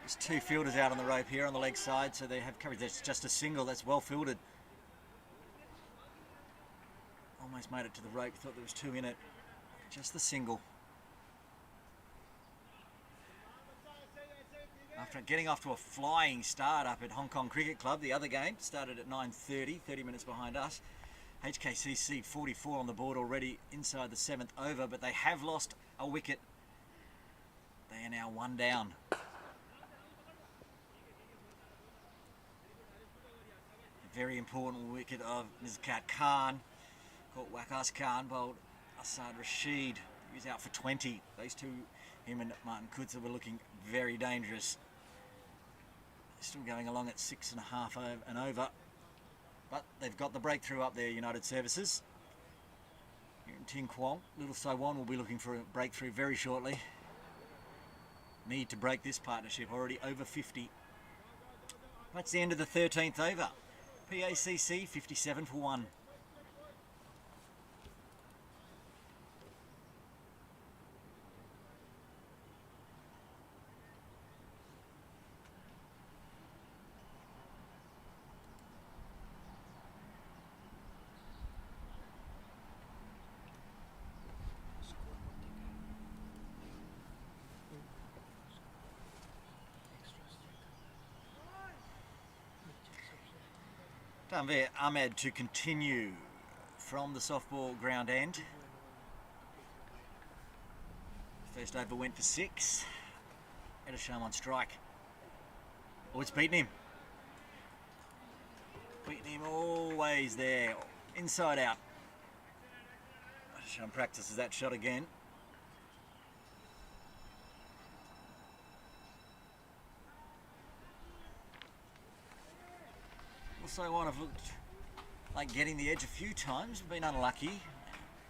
There's two fielders out on the rope here on the leg side, so they have coverage. That's just a single. That's well fielded. Almost made it to the rope. Thought there was two in it. Just the single. After getting off to a flying start up at Hong Kong Cricket Club, the other game started at 9:30, 30 minutes behind us. HKCC 44 on the board already inside the 7th over, but they have lost a wicket. They are now one down. Very important wicket of Mizkat Khan. Caught Waqas Khan, bowled Asad Rashid. He was out for 20. Those two, him and Martin Kutza, were looking very dangerous. Still going along at 6.5 and over. But they've got the breakthrough up there, United Services. Here in Ting Kwong, Little Saiwan will be looking for a breakthrough very shortly. Need to break this partnership, already over 50. That's the end of the 13th over. PACC 57 for 1. Tanvir Ahmed to continue from the softball ground end. First over went for 6. Edisham on strike. Oh, it's beaten him. Beaten him always there. Inside out. Edisham practices that shot again. Also one have looked like getting the edge a few times, been unlucky.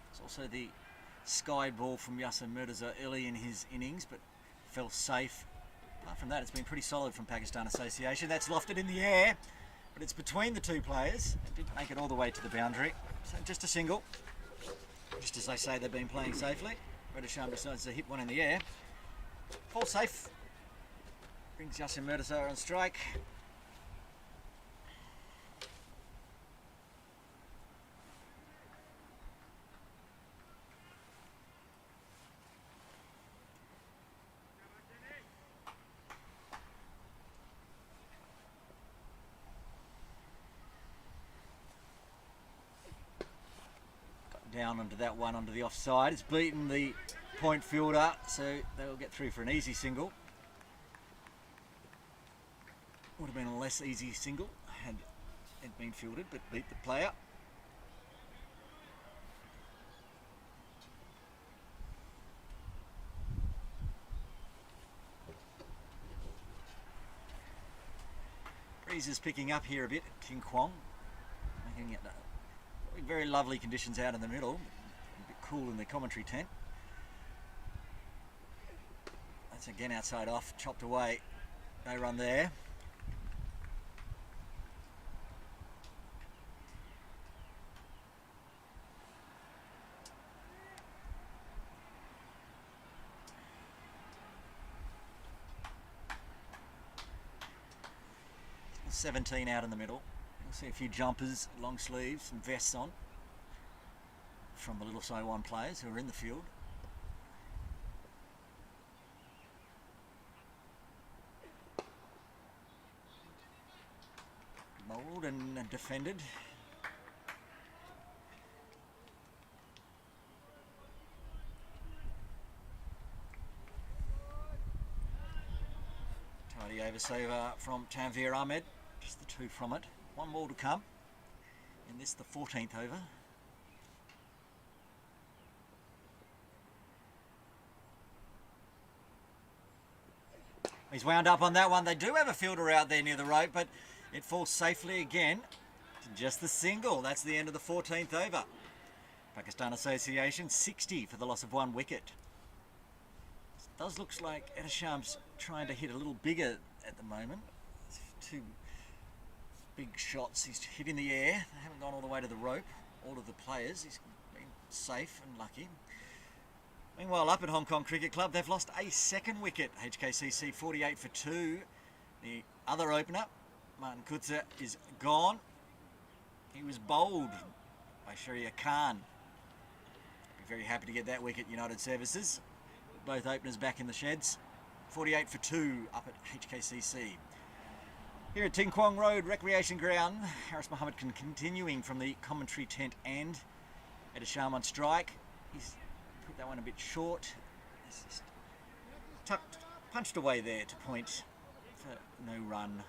It's also the sky ball from Yasser Murtaza early in his innings, but fell safe. Apart from that, it's been pretty solid from Pakistan Association. That's lofted in the air, but it's between the two players. It didn't make it all the way to the boundary. So just a single. Just as they say, they've been playing safely. Redisham decides to hit one in the air. Fall safe. Brings Yasser Murtaza on strike. Down onto that one, onto the offside. It's beaten the point fielder, so they'll get through for an easy single. Would have been a less easy single had it been fielded, but beat the player. Breeze is picking up here a bit at Ting Kwong, making it very lovely conditions out in the middle. A bit cool in the commentary tent. That's again outside off, chopped away. No run there. .17 out in the middle. You'll see a few jumpers, long sleeves, and vests on from the Little Saiwan players who are in the field. Bowled and defended. Tidy oversaver from Tanvir Ahmed. Just the two from it. One more to come in this, the 14th over. He's wound up on that one. They do have a fielder out there near the rope, but it falls safely again to just the single. That's the end of the 14th over. Pakistan Association 60 for the loss of one wicket. It does look like Edisham's trying to hit a little bigger at the moment. Two big shots. He's hit in the air. They haven't gone all the way to the rope. All of the players. He's been safe and lucky. Meanwhile, up at Hong Kong Cricket Club, they've lost a second wicket. HKCC 48 for 2. The other opener, Martin Kutzer, is gone. He was bowled by Sharia Khan. Be very happy to get that wicket, United Services. Both openers back in the sheds. 48 for 2 up at HKCC. Here at Ting Kwong Road Recreation Ground, Harris Mohammed continuing from the commentary tent and Ed Sham on strike. He's put that one a bit short. He's just punched away there to point for no run.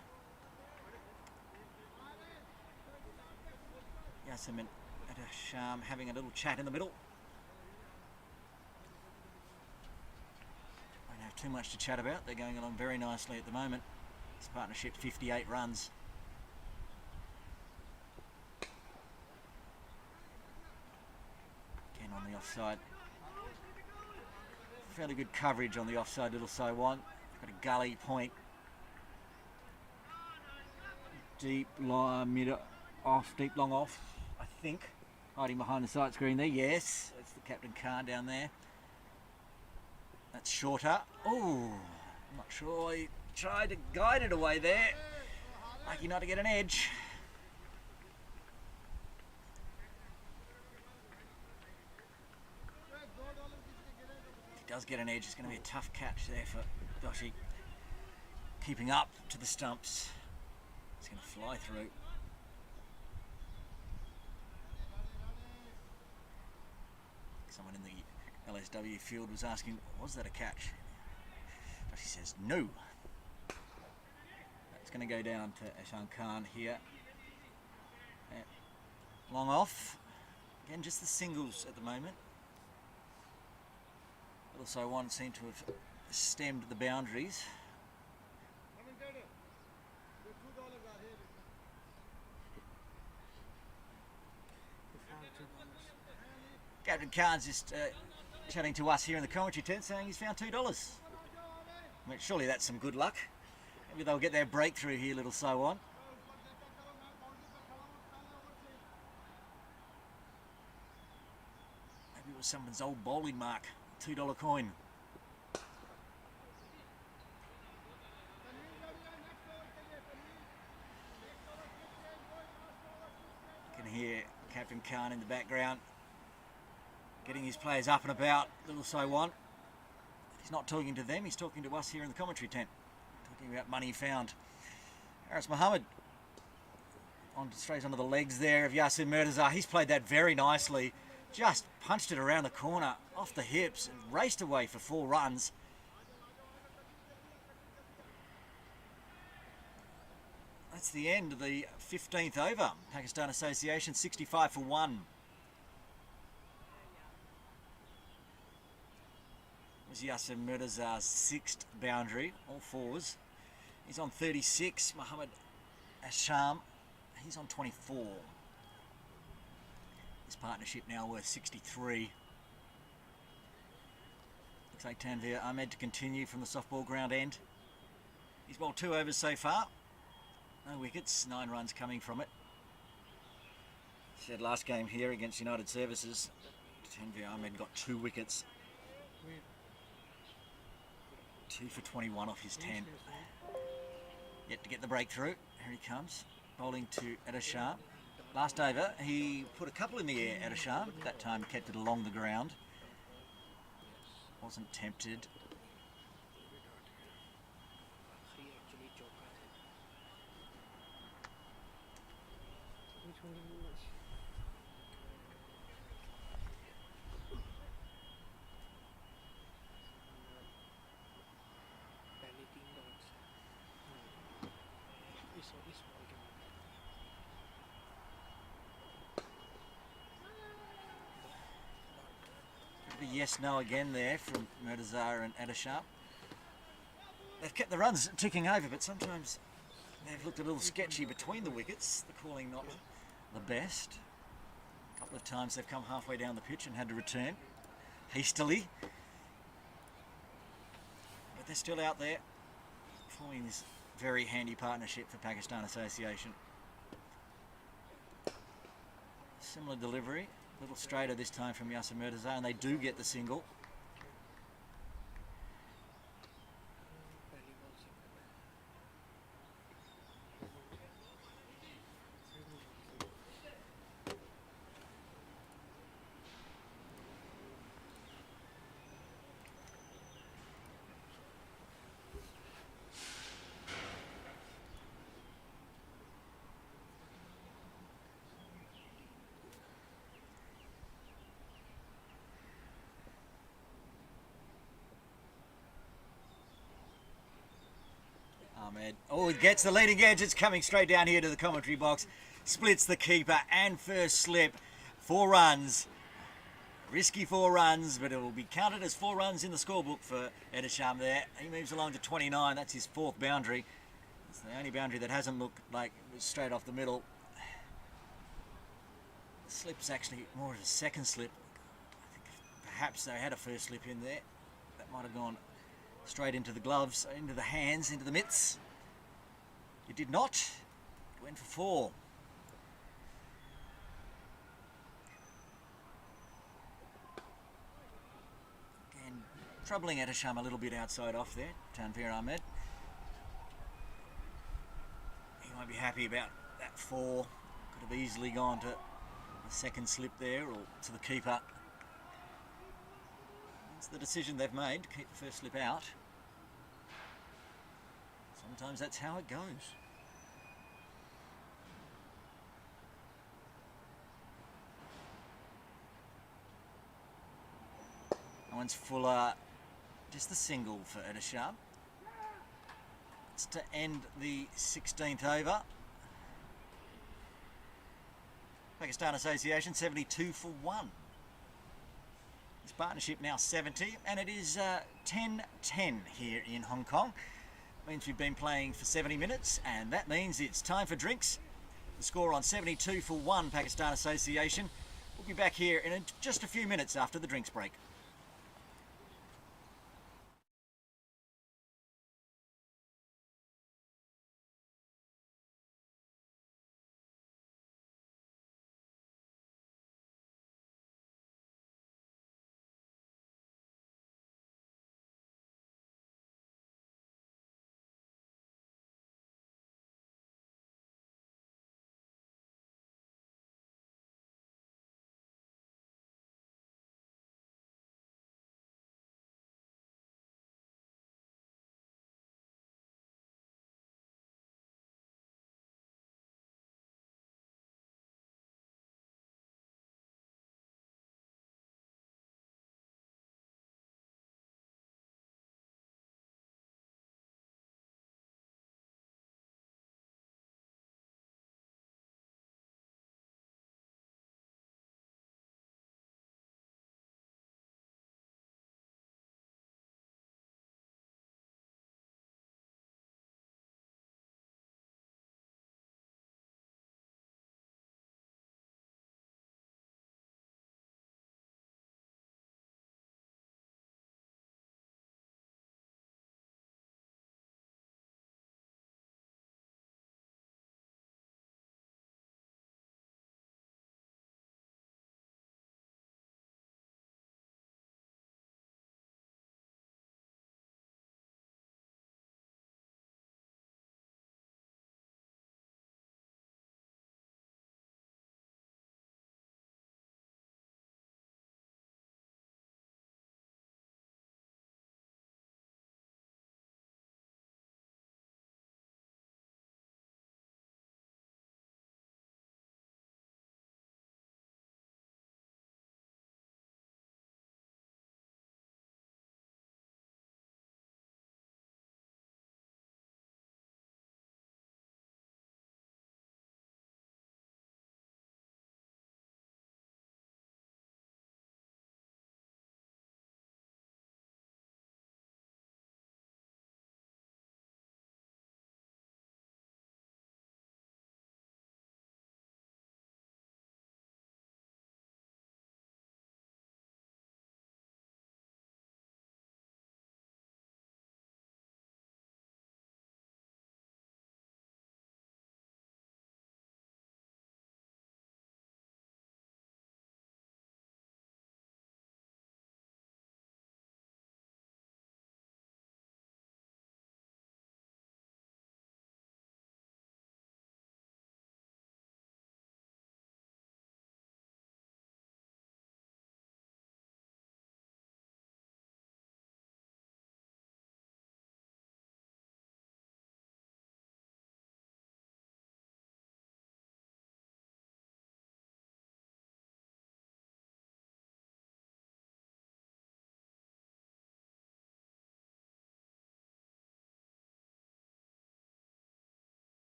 Yasim and Ed Sham having a little chat in the middle. Won't have too much to chat about. They're going along very nicely at the moment. This partnership 58 runs. Again on the offside. Fairly good coverage on the offside little so one. Got a gully point. Deep line, mid off, deep long off, I think. Hiding behind the sight screen there, yes. That's the Captain Khan down there. That's shorter. Oh, I'm not sure. He tried to guide it away there. Lucky not to get an edge. If he does get an edge, it's going to be a tough catch there for Doshi. Keeping up to the stumps. It's going to fly through. Someone in the LSW field was asking, was that a catch? Doshi says no. It's going to go down to Ashan Khan here. Long off. Again, just the singles at the moment. Also, one seemed to have stemmed the boundaries. Captain Khan's just chatting to us here in the commentary tent saying he's found $2. I mean, surely that's some good luck. Maybe they'll get their breakthrough here, little so on. Maybe it was someone's old bowling mark, $2 coin. You can hear Captain Khan in the background getting his players up and about, little so on. He's not talking to them, he's talking to us here in the commentary tent. Talking about money found. Harris Mohammed straight onto the legs there of Yasin Murtaza. He's played that very nicely. Just punched it around the corner, off the hips, and raced away for 4 runs. That's the end of the 15th over. Pakistan Association 65 for 1. Was Yasin Murtaza's 6th boundary, all 4s. He's on 36. Mohammed Asham, he's on 24. This partnership now worth 63. Looks like Tanvir Ahmed to continue from the softball ground end. He's bowled 2 overs so far. No wickets, 9 runs coming from it. Said last game here against United Services, Tanvir Ahmed got 2 wickets. 2 for 21 off his 10. Yet to get the breakthrough. Here he comes, bowling to Adasham. Last over, he put a couple in the air, Adasham. That time kept it along the ground. Wasn't tempted. Yes, no again there from Murtaza and Adasham. They've kept the runs ticking over, but sometimes they've looked a little sketchy between the wickets. The calling not the best. A couple of times they've come halfway down the pitch and had to return hastily. But they're still out there forming this very handy partnership for Pakistan Association. Similar delivery. A little straighter this time from Yasin Murtaza, and they do get the single. gets the leading edge. It's coming straight down here to the commentary box. Splits the keeper and first slip. 4 runs. Risky 4 runs, but it will be counted as 4 runs in the scorebook for Edisham there. He moves along to 29. That's his 4th boundary. It's the only boundary that hasn't looked like it was straight off the middle. The slip's actually more of a second slip. I think perhaps they had a first slip in there. That might have gone straight into the gloves, into the hands, into the mitts. It did not. It went for 4. Again, troubling Edisham a little bit outside off there, Tanveer Ahmed. He won't be happy about that 4. Could have easily gone to the second slip there or to the keeper. It's the decision they've made to keep the first slip out. Sometimes that's how it goes. That one's fuller. Just the single for Edisham. It's to end the 16th over. Pakistan Association 72 for 1. This partnership now 70, and it is 10-10 here in Hong Kong. Means we've been playing for 70 minutes, and that means it's time for drinks. The score on 72 for 1, Pakistan Association. We'll be back here in just a few minutes after the drinks break.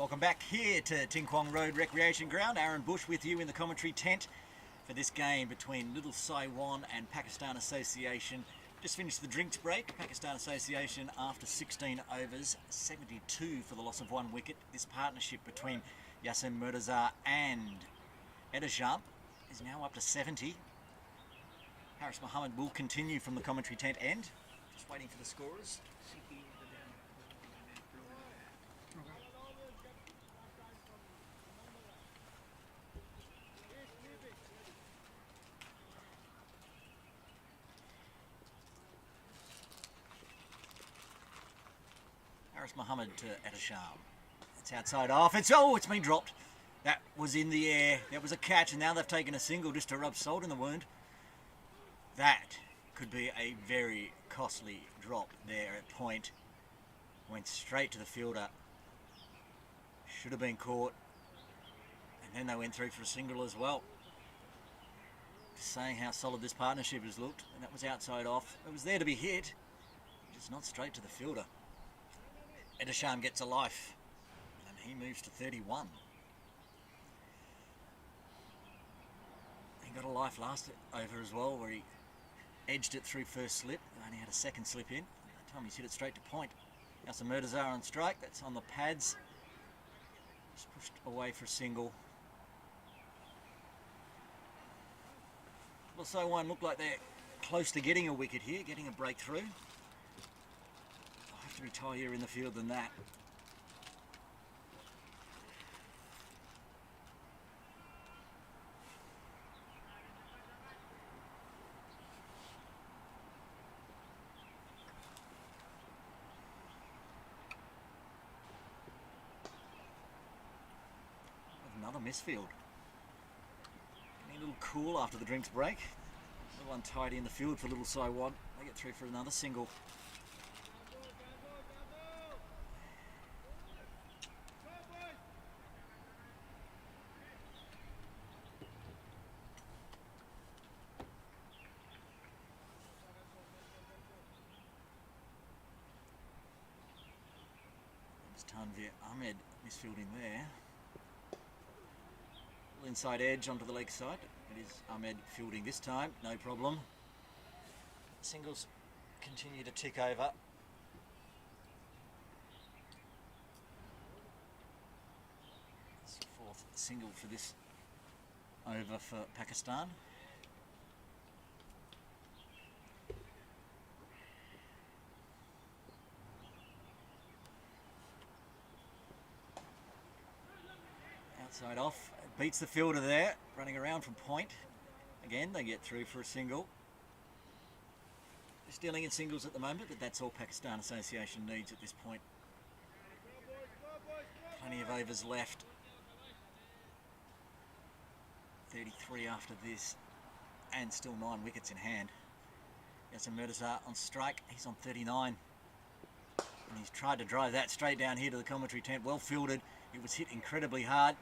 Welcome back here to Ting Kwong Road Recreation Ground. Aaron Bush with you in the commentary tent for this game between Little Saiwan and Pakistan Association. Just finished the drinks break. Pakistan Association after 16 overs, 72 for the loss of 1 wicket. This partnership between Yasin Murtaza and Edasham is now up to 70. Haris Mohammed will continue from the commentary tent end. Just waiting for the scorers. Haris Mohammed to Edasham. It's outside off. It's been dropped. That was in the air. That was a catch, and now they've taken a single just to rub salt in the wound. That could be a very costly drop there at point. Went straight to the fielder. Should have been caught. And then they went through for a single as well. Just saying how solid this partnership has looked. And that was outside off. It was there to be hit. Just not straight to the fielder. Edasham gets a life. And he moves to 31. He got a life last over as well, where he edged it through first slip. Only had a second slip in. That time he's hit it straight to point. Yasin Murtaza on strike. That's on the pads. Just pushed away for a single. Little Saiwan look like they're close to getting a wicket here, getting a breakthrough. I'll have to be tidier in the field than that. Another misfield. Getting a little cool after the drinks break. A little untidy in the field for Little Saiwan. They get through for another single. There's Tanvir Ahmed misfielding there. Inside edge onto the leg side. It is Ahmed fielding this time, no problem. Singles continue to tick over. It's the 4th single for this over for Pakistan. Outside off, beats the fielder there, running around from point. Again, they get through for a single. Just dealing in singles at the moment, but that's all Pakistan Association needs at this point. Plenty of overs left. 33 after this, and still 9 wickets in hand. Yasin Murtaza on strike, he's on 39. And he's tried to drive that straight down here to the commentary tent, well fielded. It was hit incredibly hard.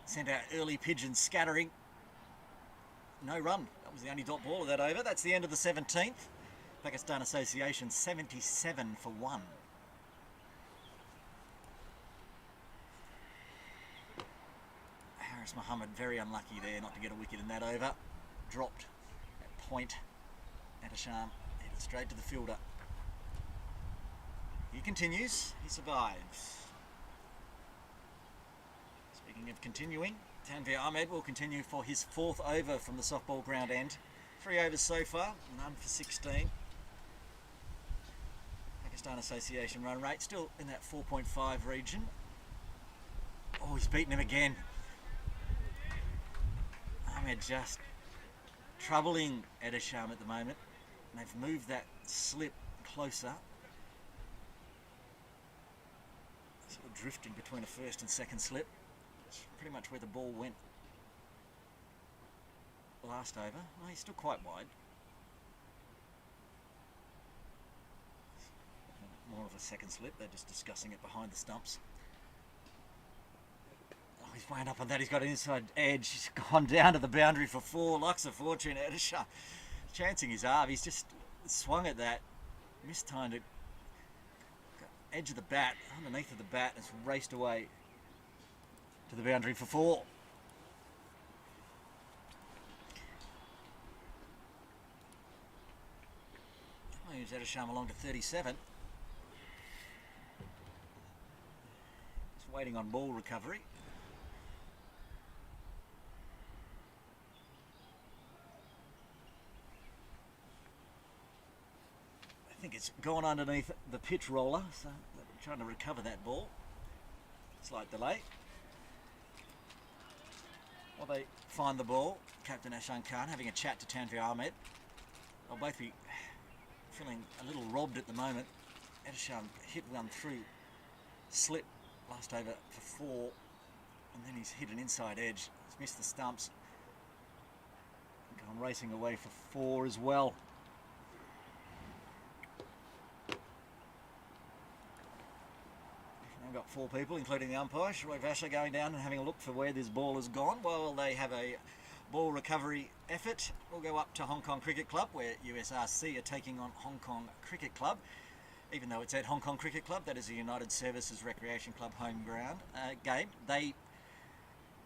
Sent out early pigeons scattering. No run. That was the only dot ball of that over. That's the end of the 17th. Pakistan Association 77 for 1. Haris Mohammed very unlucky there not to get a wicket in that over. Dropped at point. Edasham headed straight to the fielder. He continues. He survives. Speaking of continuing, Tanvir Ahmed will continue for his 4th over from the softball ground end. 3 overs so far, none for 16. Pakistan Association run rate still in that 4.5 region. Oh, he's beaten him again. Ahmed just troubling Edasham at the moment. And they've moved that slip closer. Sort of drifting between a first and second slip. Pretty much where the ball went last over. Well, he's still quite wide. More of a second slip. They're just discussing it behind the stumps. Oh, he's wound up on that. He's got an inside edge. He's gone down to the boundary for 4. Lucks of fortune. Edasham chancing his arm. He's just swung at that. Mistimed it. edge of the bat, underneath of the bat, has raced away to the boundary for 4. Moves Edisham along to 37. Just waiting on ball recovery. I think it's gone underneath the pitch roller, so they're trying to recover that ball. Slight delay. While they find the ball, Captain Ashan Khan having a chat to Tanvir Ahmed. They'll both be feeling a little robbed at the moment. Edisham hit one through, slip last over for 4, and then he's hit an inside edge. He's missed the stumps. Gone racing away for 4 as well. We've got 4 people, including the umpire, Shroy Vasher, going down and having a look for where this ball has gone. While they have a ball recovery effort, we'll go up to Hong Kong Cricket Club, where USRC are taking on Hong Kong Cricket Club. Even though it's at Hong Kong Cricket Club, that is a United Services Recreation Club home ground game. They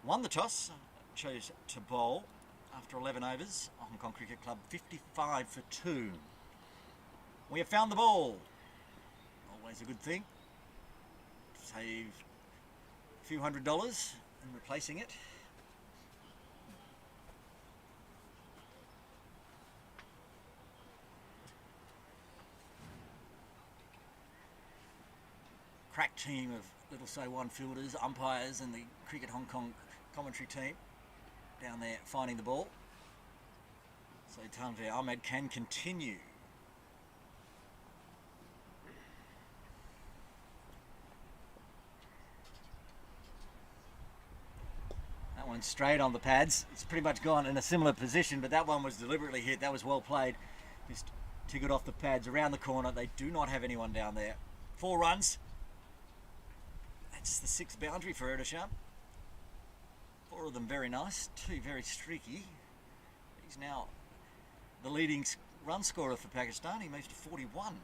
won the toss, chose to bowl after 11 overs. Hong Kong Cricket Club 55 for 2. We have found the ball. Always a good thing. Save a few $100 in replacing it. Crack team of Little So One fielders, umpires and the Cricket Hong Kong commentary team down there finding the ball. So Tanvir Ahmed can continue. That one's straight on the pads. It's pretty much gone in a similar position, but that one was deliberately hit. That was well played. Just took it off the pads around the corner. They do not have anyone down there. 4 runs. That's the 6th boundary for Edisham. 4 of them very nice, 2 very streaky. He's now the leading run scorer for Pakistan. He moves to 41.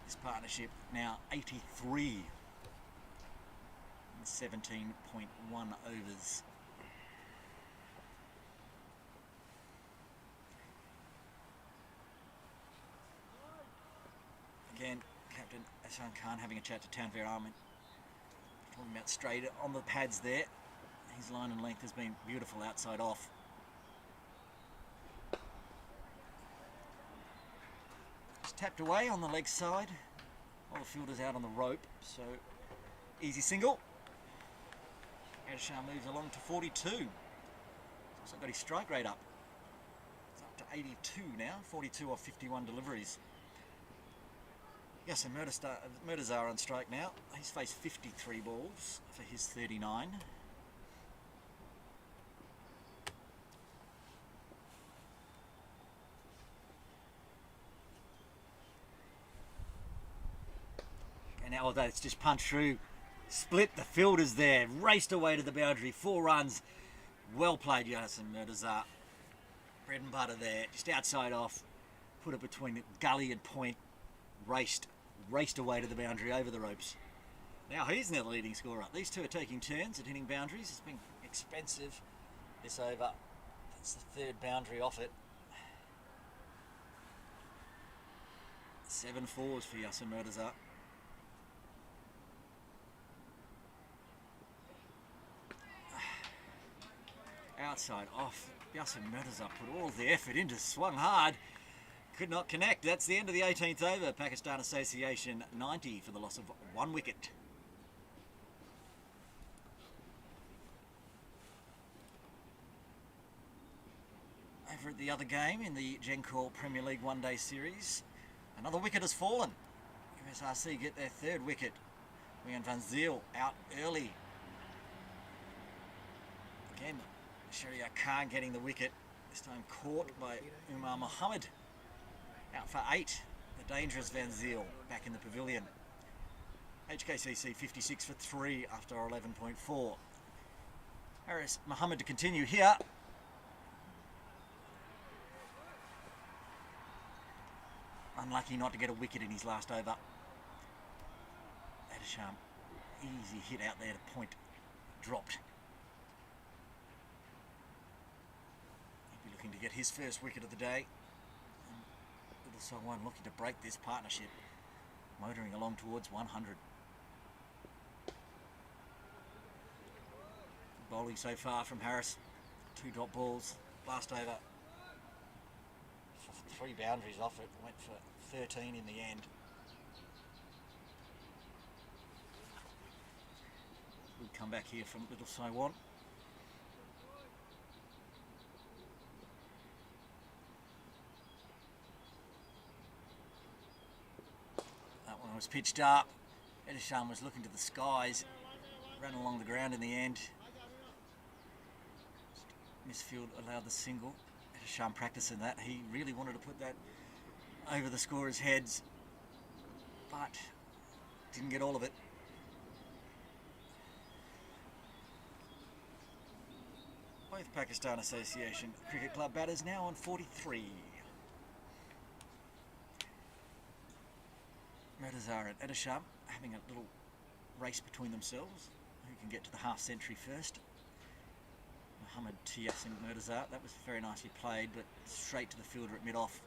This partnership now 83 in 17.1 overs. Again, Captain Ashan Khan having a chat to Tanvir Ahmed. Talking about straight on the pads there. His line and length has been beautiful outside off. It's tapped away on the leg side. All the fielders out on the rope, so easy single. Edisham moves along to 42. He's also got his strike rate up. It's up to 82 now, 42 off 51 deliveries. Yes, and Murdazar on strike now. He's faced 53 balls for his 39. And now that's just punched through, split the fielders there, raced away to the boundary, 4 runs. Well played, Yasin Murdazar. Bread and butter there, just outside off, put it between the gully and point, raced away to the boundary over the ropes. Now he's now the leading scorer. These two are taking turns at hitting boundaries. It's been expensive this over. That's the 3rd boundary off it. 7 fours for Yasin Murdazar. Outside off. Yasin Murdazar put all the effort into, swung hard. Could not connect. That's the end of the 18th over. Pakistan Association 90 for the loss of 1 wicket. Over at the other game in the Gencor Premier League one-day series, another wicket has fallen. USRC get their 3rd wicket. Wian van Zyl out early. Again, Sharia Khan getting the wicket. This time caught by Umar Mohammed. Out for 8, the dangerous Van Zyl back in the pavilion. HKCC 56 for 3 after 11.4. Harris Mohammed to continue here. unlucky not to get a wicket in his last over. Adesham, easy hit out there to point, dropped. He'll be looking to get his first wicket of the day. And Little Saiwan looking to break this partnership, motoring along towards 100. Bowling so far from Harris, 2 dot balls, last over. 3 boundaries off it, went for 13 in the end. We come back here from Little Saiwan. That one was pitched up. Adesham was looking to the skies, ran along the ground in the end. Misfield allowed the single. Adesham practicing that. He really wanted to put that over the scorer's heads, but didn't get all of it. Both Pakistan Association Cricket Club batters now on 43. Murdazar and Adesham having a little race between themselves. Who can get to the half century first? Mohammed Tiasin Murdazar, that was very nicely played, but straight to the fielder at mid-off.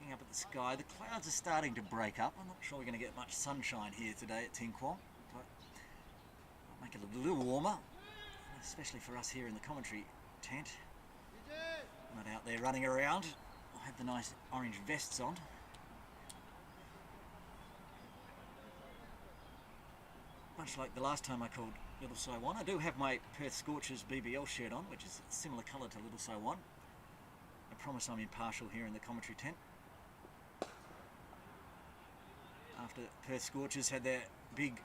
Looking up at the sky, the clouds are starting to break up. I'm not sure we're going to get much sunshine here today at Ting Kwong, but I'll make it a little warmer, especially for us here in the commentary tent. Not out there running around. I have the nice orange vests on. Much like the last time I called Little Saiwan, I do have my Perth Scorchers BBL shirt on, which is a similar colour to Little Saiwan. I promise I'm impartial here in the commentary tent. After Perth Scorchers had their big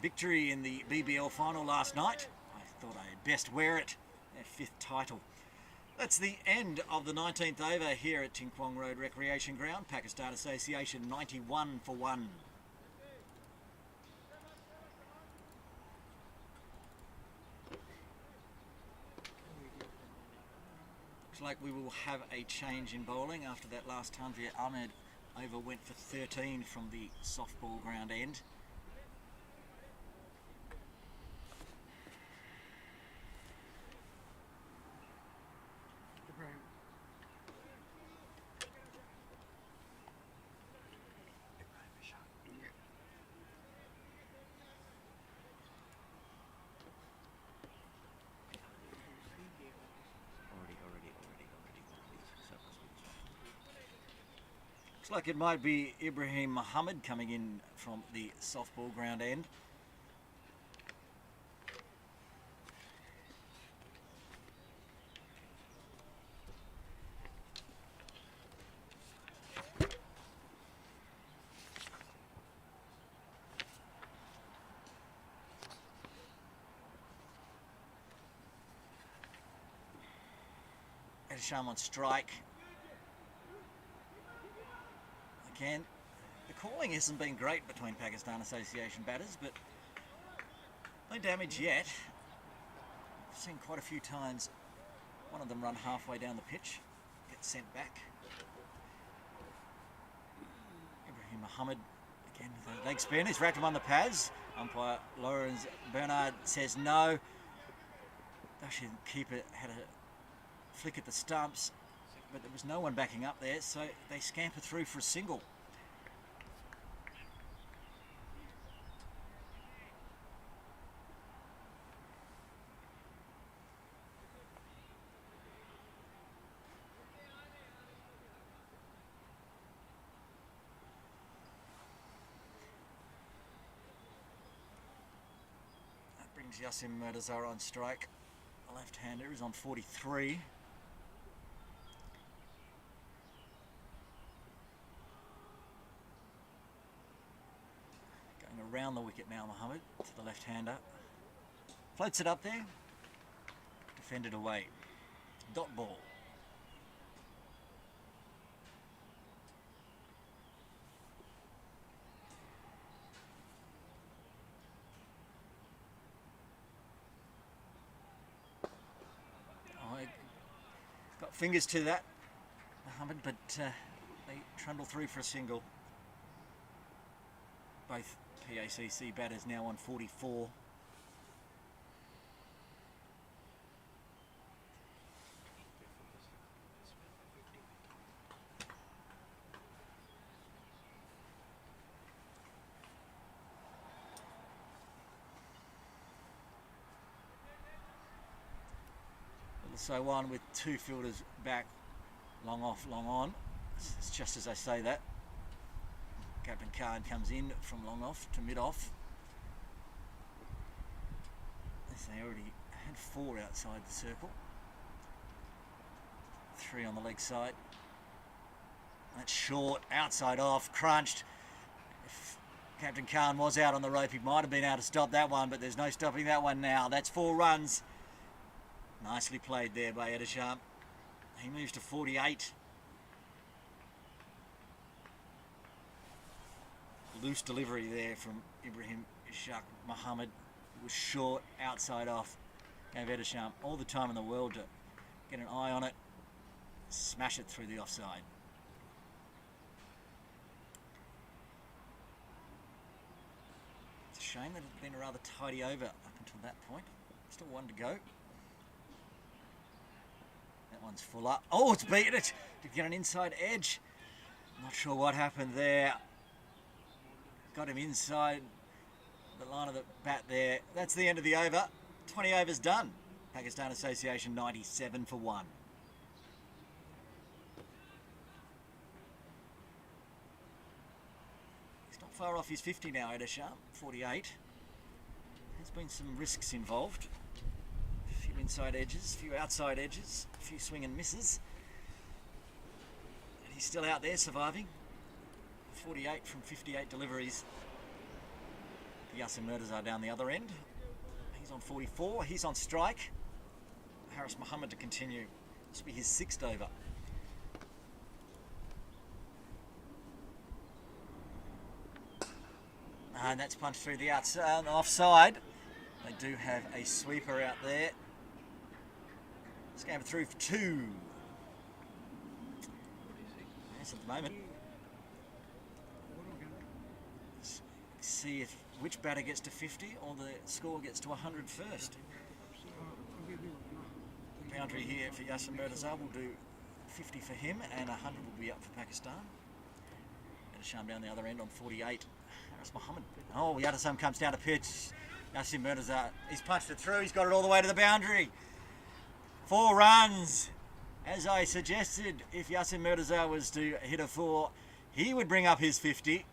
victory in the BBL final last night, I thought I'd best wear it, their 5th title. That's the end of the 19th over here at Ting Kwong Road Recreation Ground. Pakistan Association 91 for 1. Looks like we will have a change in bowling after that last Tanvir Ahmed over went for 13 from the softball ground end. Looks like it might be Ibrahim Muhammad coming in from the softball ground end. Adesham on strike. Again, the calling hasn't been great between Pakistan Association batters, but no damage yet. I've seen quite a few times one of them run halfway down the pitch, get sent back. Ibrahim Muhammad again with a leg spin. He's wrapped him on the pads. Umpire Lawrence Bernard says no. Actually, the keeper had a flick at the stumps, but there was no one backing up there, so they scamper through for a single. That brings Yasim Murdazar on strike. The left-hander is on 43. Around the wicket now, Muhammad to the left-hander. Floats it up there. Defended away. Dot ball. fingers to that, Muhammad, but they trundle through for a single. Both PACC batters now on 44. So one with two fielders back, long off, long on. It's just as I say that. Captain Khan comes in from long off to mid off. As they already had four outside the circle. Three on the leg side. That's short, outside off, crunched. If Captain Khan was out on the rope, he might have been able to stop that one, but there's no stopping that one now. That's 4 runs. Nicely played there by Edisham. He moves to 48. Loose delivery there from Ibrahim Ishaq Muhammad. It was short, outside off. Gave Edisham all the time in the world to get an eye on it. Smash it through the offside. It's a shame that it had been a rather tidy over up until that point. Still one to go. That one's full up. Oh, it's beaten it to get an inside edge. Not sure what happened there. Got him inside the line of the bat there. That's the end of the over. 20 overs done. Pakistan Association 97 for 1. He's not far off his 50 now, Edisham, 48. There's been some risks involved. A few inside edges, a few outside edges, a few swing and misses. And he's still out there surviving. 48 from 58 deliveries. Yassin Murtaza down the other end. He's on 44. He's on strike. Haris Muhammad to continue. This will be his 6th over. And that's punched through the outside, offside. They do have a sweeper out there. Scamper through for 2. Yes, at the moment. See if which batter gets to 50 or the score gets to 100 first. The boundary here for Yassin Murtaza will do 50 for him and 100 will be up for Pakistan. Edisham down the other end on 48. Haris Muhammad. Oh, Yadasam comes down to pitch. Yassin Murtaza, he's punched it through. He's got it all the way to the boundary. 4 runs. As I suggested, if Yassin Murtaza was to hit a 4, he would bring up his 50.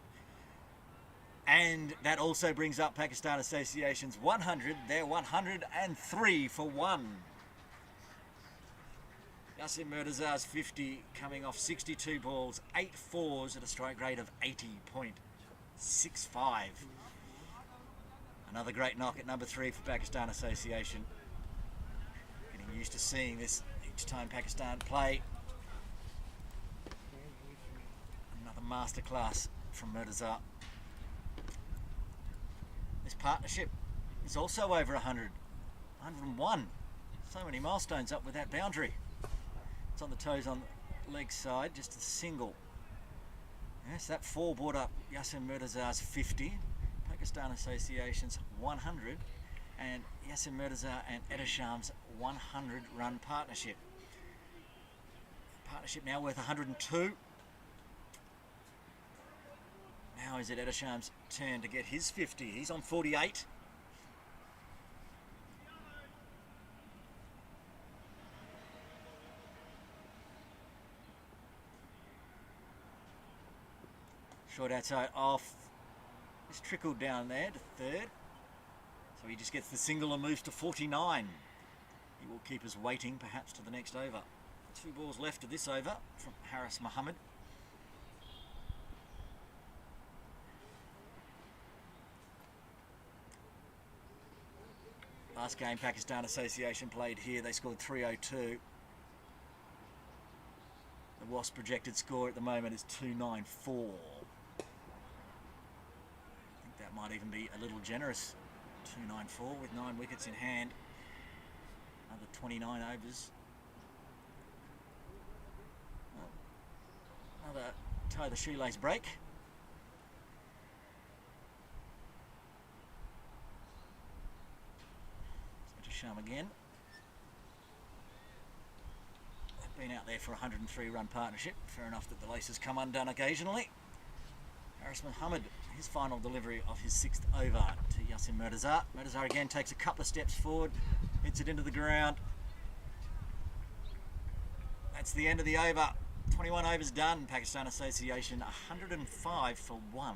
And that also brings up Pakistan Association's 100. They're 103 for 1. Yassin Murtaza's 50 coming off 62 balls, 8 fours at a strike rate of 80.65. Another great knock at number 3 for Pakistan Association. Getting used to seeing this each time Pakistan play. Another masterclass from Murtaza. This partnership is also over 100. 101. So many milestones up with that boundary. It's on the toes on the leg side, just a single. Yes, that 4 brought up Yassin Murtaza's 50. Pakistan Association's 100. And Yassin Murtaza and Edisham's 100 run partnership. Partnership now worth 102. Now is it Edisham's turn to get his 50. He's on 48. Short outside off. Just trickled down there to 3rd. So he just gets the single and moves to 49. He will keep us waiting perhaps to the next over. 2 balls left of this over from Haris Muhammad. Last game Pakistan Association played here, they scored 302. The Wasp projected score at the moment is 294. I think that might even be a little generous. 294 with 9 wickets in hand. Another 29 overs. Another tie the shoelace break. Sham again. They've been out there for a 103 run partnership. Fair enough that the laces come undone occasionally. Haris Mohammed, his final delivery of his 6th over to Yassin Murtaza. Murtaza again takes a couple of steps forward, hits it into the ground. That's the end of the over. 21 overs done. Pakistan Association 105 for 1.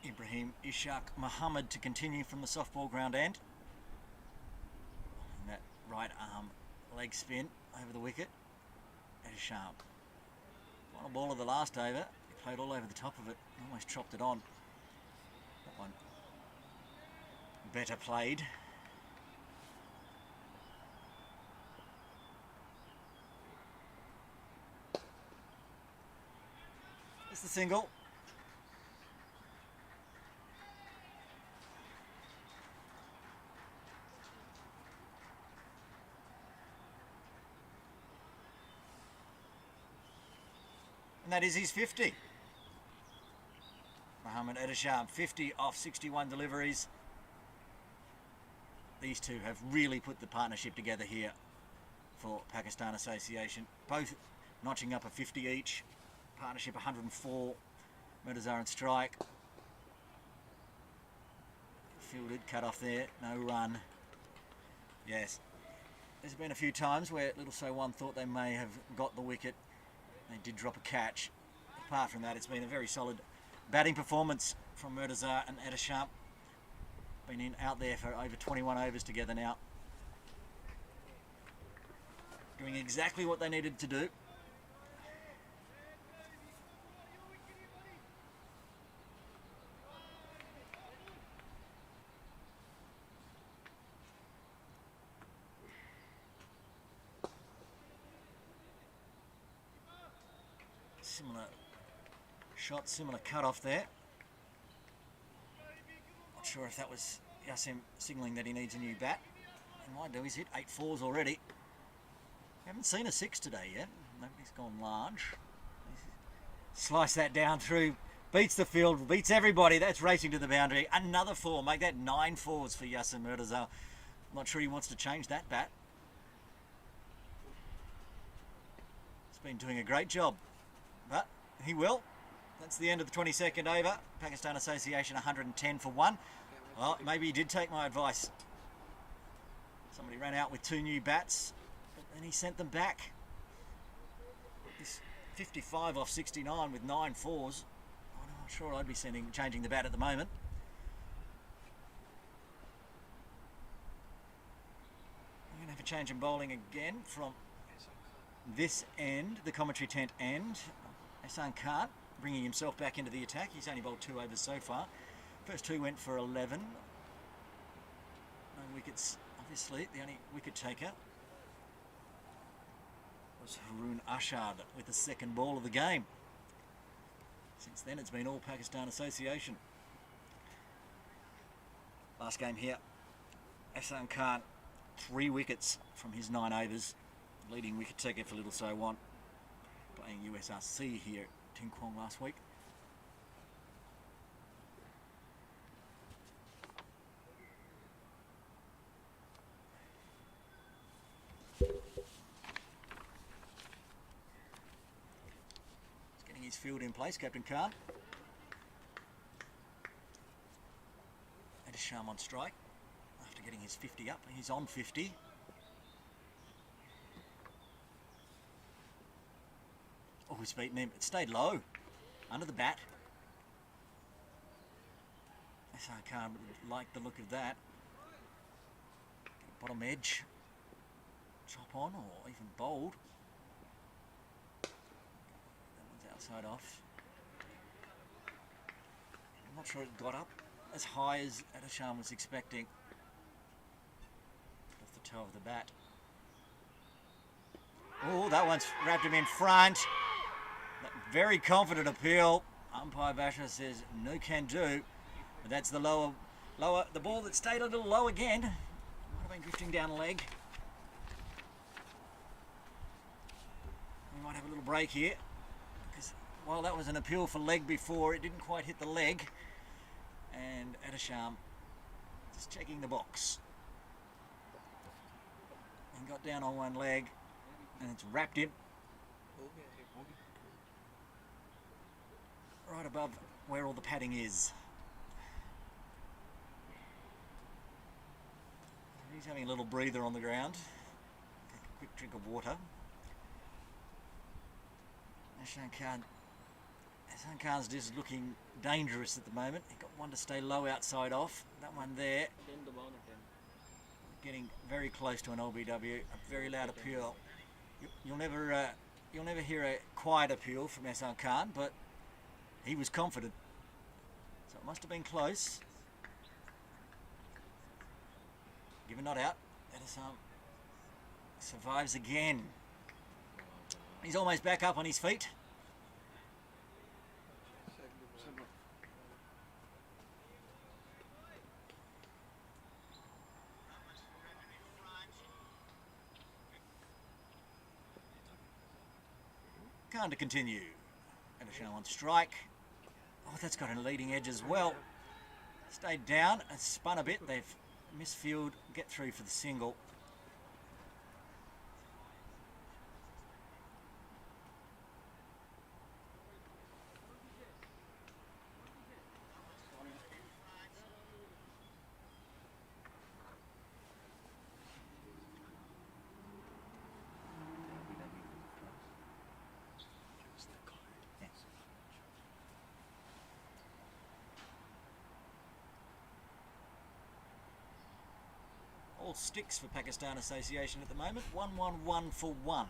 Ibrahim Ishaq Muhammad to continue from the softball ground end. And that right arm leg spin over the wicket. That is sharp. Final ball of the last over. He played all over the top of it. Almost chopped it on. That one better played. It's the single. And that is his 50. Mohammed Edasham, 50 off 61 deliveries. These two have really put the partnership together here for Pakistan Association. Both notching up a 50 each. Partnership 104. Murtaza and strike. Fielded, cut off there, no run. Yes. There's been a few times where Little So One thought they may have got the wicket. They did drop a catch. Apart from that, it's been a very solid batting performance from Murtaza and Edasham. Been out there for over 21 overs together now. Doing exactly what they needed to do. Similar shot, similar cut off there. Not sure if that was Yassim signalling that he needs a new bat. He might do. He's hit 8 fours already. We haven't seen a 6 today yet. Nobody's gone large. Slice that down through. Beats the field, beats everybody. That's racing to the boundary. Another 4. Make that 9 fours for Yassim Murtaza. Not sure he wants to change that bat. He's been doing a great job. But he will. That's the end of the 22nd over. Pakistan Association 110 for 1. Well, maybe he did take my advice. Somebody ran out with 2 new bats, but then he sent them back. This 55 off 69 with 9 fours. I'm not sure I'd be changing the bat at the moment. We're going to have a change in bowling again from this end, the commentary tent end. Hassan Khan bringing himself back into the attack. He's only bowled 2 overs so far. First 2 went for 11. No wickets, obviously. The only wicket taker was Haroon Ashad with the second ball of the game. Since then, it's been all Pakistan Association. Last game here, Hassan Khan, 3 wickets from his 9 overs. Leading wicket taker for Little So One. Playing USRC here at Ting Kwong last week. He's getting his field in place, Captain Khan. Edasham on strike after getting his 50 up. He's on 50. Oh, he's beaten him. It stayed low, under the bat. I can't like the look of that. Bottom edge. chop on or even bowled. That one's outside off. I'm not sure it got up as high as Adesham was expecting. Off the toe of the bat. Oh, that one's wrapped him in front. That very confident appeal. Umpire Basher says no can do. But that's the lower, the ball that stayed a little low again. Might have been drifting down leg. We might have a little break here. Because while that was an appeal for leg before, it didn't quite hit the leg. And Adesham just checking the box. And got down on one leg. And it's wrapped him right above where all the padding is. He's having a little breather on the ground. Take a quick drink of water. Hassan Khan's just looking dangerous at the moment. He got one to stay low outside off. That one there. Getting very close to an LBW. A very loud appeal. You'll never hear a quiet appeal from Hassan Khan, but he was confident. So it must have been close. Given not out. Adesham survives again. He's almost back up on his feet. Khan to continue. Adesham on strike. Oh, that's got a leading edge as well. Stayed down and spun a bit. They've misfield, get through for the single. All sticks for Pakistan Association at the moment. 1-1-1 for 1.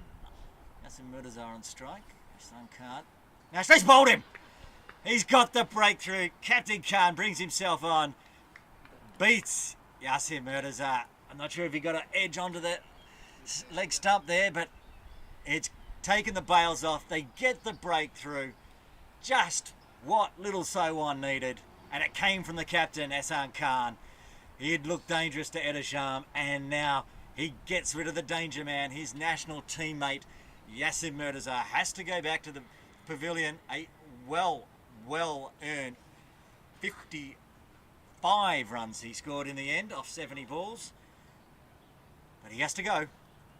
Nassim Murtaza on strike. Hassan Khan. Now Street's bowled him. He's got the breakthrough. Captain Khan brings himself on. Beats Yasir Murtaza. I'm not sure if he got an edge onto the leg stump there, but it's taken the bails off. They get the breakthrough. Just what little Sowan needed. And it came from the captain, Hassan Khan. He'd looked dangerous to Adesham, and now he gets rid of the danger man. His national teammate, Yasir Murtaza, has to go back to the pavilion. A well-earned 55 runs he scored in the end off 70 balls. But he has to go.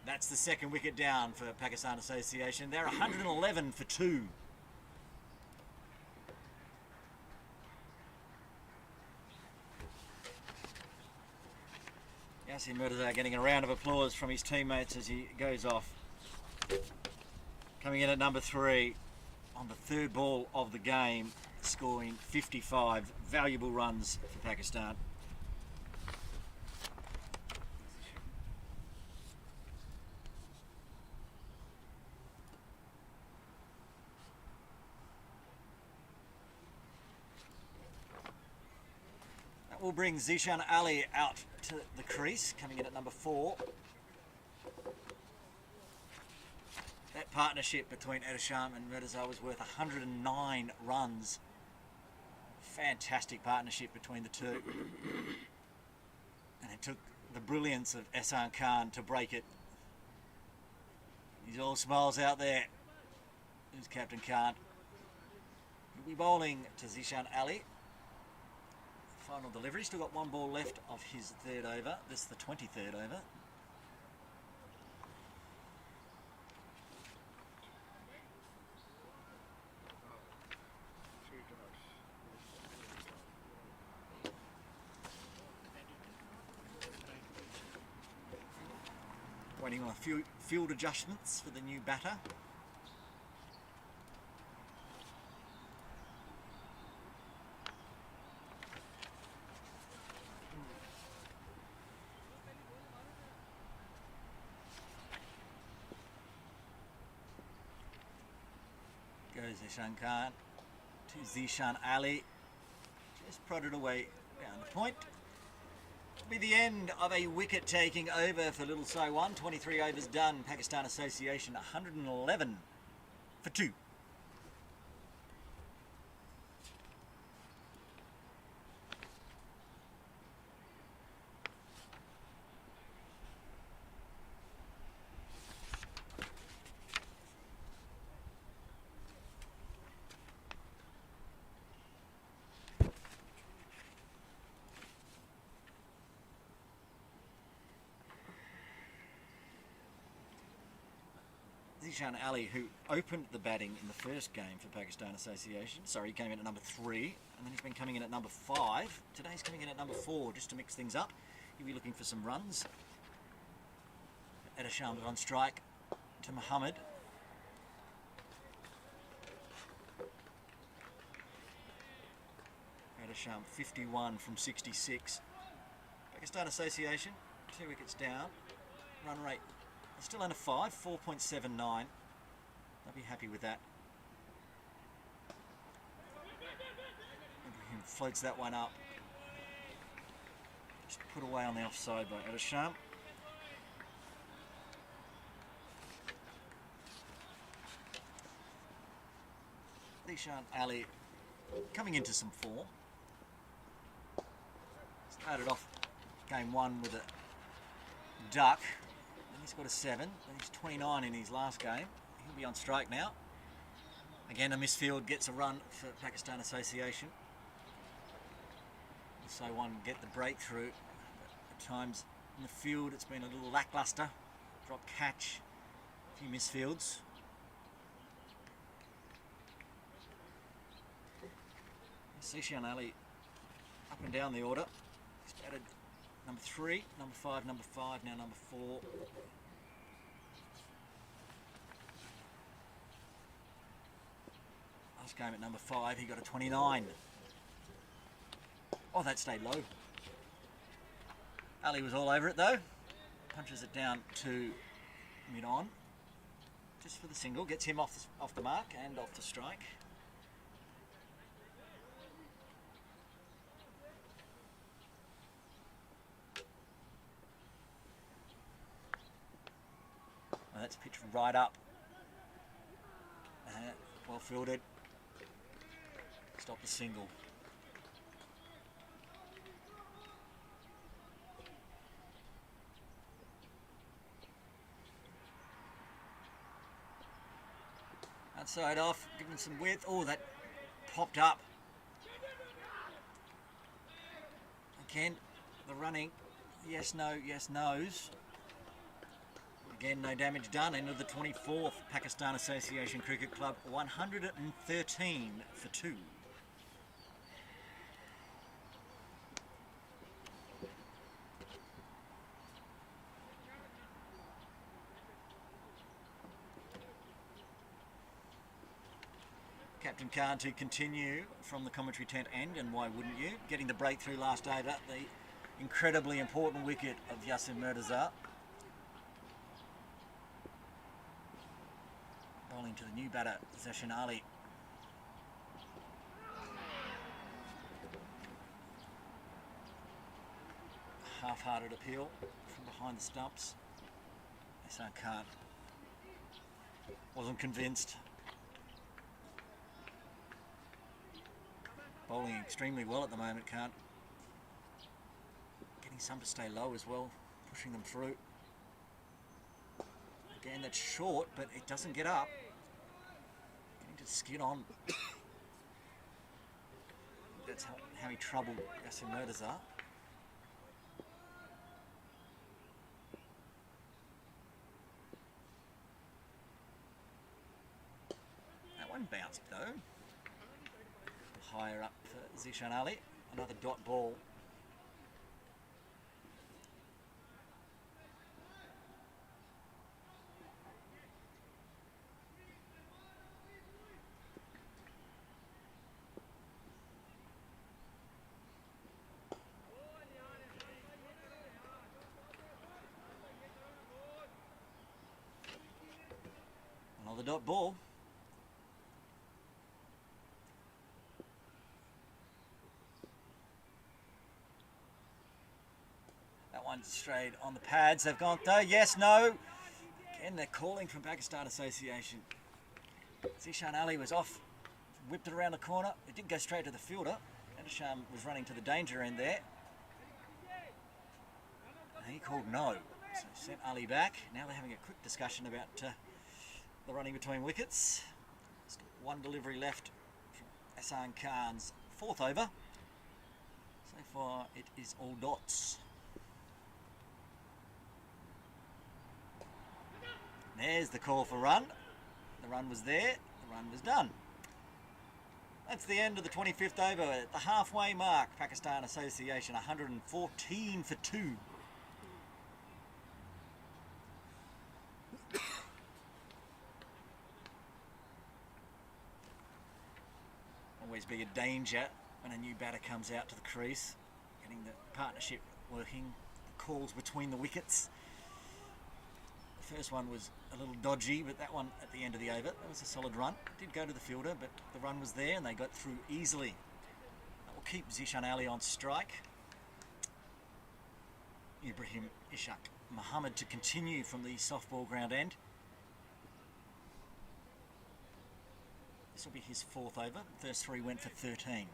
That's the second wicket down for Pakistan Association. They're 111 for 2. Yasir Murtaza getting a round of applause from his teammates as he goes off. Coming in at number 3 on the third ball of the game, scoring 55 valuable runs for Pakistan. That will bring Zishan Ali out to the crease, coming in at number 4. That partnership between Adesham and Murtaza was worth 109 runs. Fantastic partnership between the two. And it took the brilliance of Hassan Khan to break it. He's all smiles out there. There's Captain Khan. He'll be bowling to Zishan Ali. Final delivery. Still got one ball left of his third over. This is the 23rd over. Waiting on a few field adjustments for the new batter. Zishan Khan to Zishan Ali. Just prodded away down the point. It'll be the end of a wicket taking over for Little Saiwan. 23 overs done. Pakistan Association 111 for 2. Zishan Ali, who opened the batting in the first game for Pakistan Association. Sorry, he came in at number 3, and then he's been coming in at number 5. Today he's coming in at number 4, just to mix things up. He'll be looking for some runs. Edasham on strike to Muhammad. Edasham 51 from 66. Pakistan Association, 2 wickets down. Run rate still under 5, 4.79. They'll be happy with that. Ibrahim floats that one up. Just put away on the offside by Edasham. Zishan Ali coming into some form. Started off game 1 with a duck. He's got a 7, and he's 29 in his last game. He'll be on strike now. Again, a misfield gets a run for Pakistan Association. So one get the breakthrough. At times in the field it's been a little lackluster. Drop catch, a few misfields. Zishan Ali up and down the order. He's batted number 3, number 5, number 5, now number 4. Last game at number 5, he got a 29. Oh, that stayed low. Ali was all over it though. Punches it down to mid-on. Just for the single, gets him off the mark and off the strike. That's pitched right up. Well fielded. Stop the single. Outside off, giving some width. Oh, that popped up. Again, the running. Yes, no, yes, no's. Again, no damage done. End of the 24th Pakistan Association Cricket Club, 113 for 2. Captain Khan to continue from the commentary tent end, and why wouldn't you? Getting the breakthrough last over, the incredibly important wicket of Yasir Mirza. Bowling to the new batter, Zishan Ali. Half-hearted appeal from behind the stumps. Hassan Khan wasn't convinced. Bowling extremely well at the moment, Khan. Getting some to stay low as well, pushing them through. Again, that's short, but it doesn't get up. Getting to skid on. That's how he troubled Yasir Mirza. That one bounced though. Higher up for Zishan Ali. Another dot ball. Another dot ball. One straight on the pads. They've gone though. Yes, no. Again, they're calling from Pakistan Association. Zishan Ali was off, whipped it around the corner. It did go straight to the fielder. Adisham was running to the danger end there. And he called no. So sent Ali back. Now they're having a quick discussion about the running between wickets. Just one delivery left from Ahsan Khan's fourth over. So far it is all dots. There's the call for run. The run was there, the run was done. That's the end of the 25th over at the halfway mark. Pakistan Association 114 for 2. Always be a danger when a new batter comes out to the crease. Getting the partnership working, the calls between the wickets. The first one was a little dodgy, but that one at the end of the over, that was a solid run. It did go to the fielder, but the run was there and they got through easily. That will keep Zishan Ali on strike. Ibrahim Ishaq Muhammad to continue from the softball ground end. This will be his fourth over. The first three went for 13.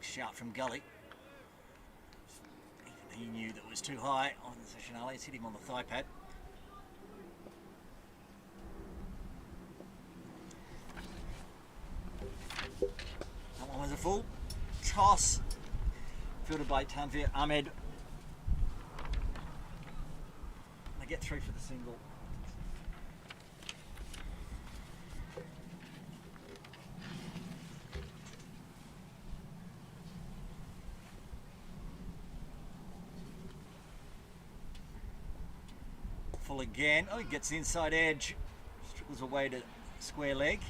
Shout from Gully. He knew that it was too high on Zishan Ali. It's hit him on the thigh pad. That one was a full toss. Fielded by Tanvir Ahmed. They get through for the single. Full again. Oh, he gets the inside edge. Struggles away to square leg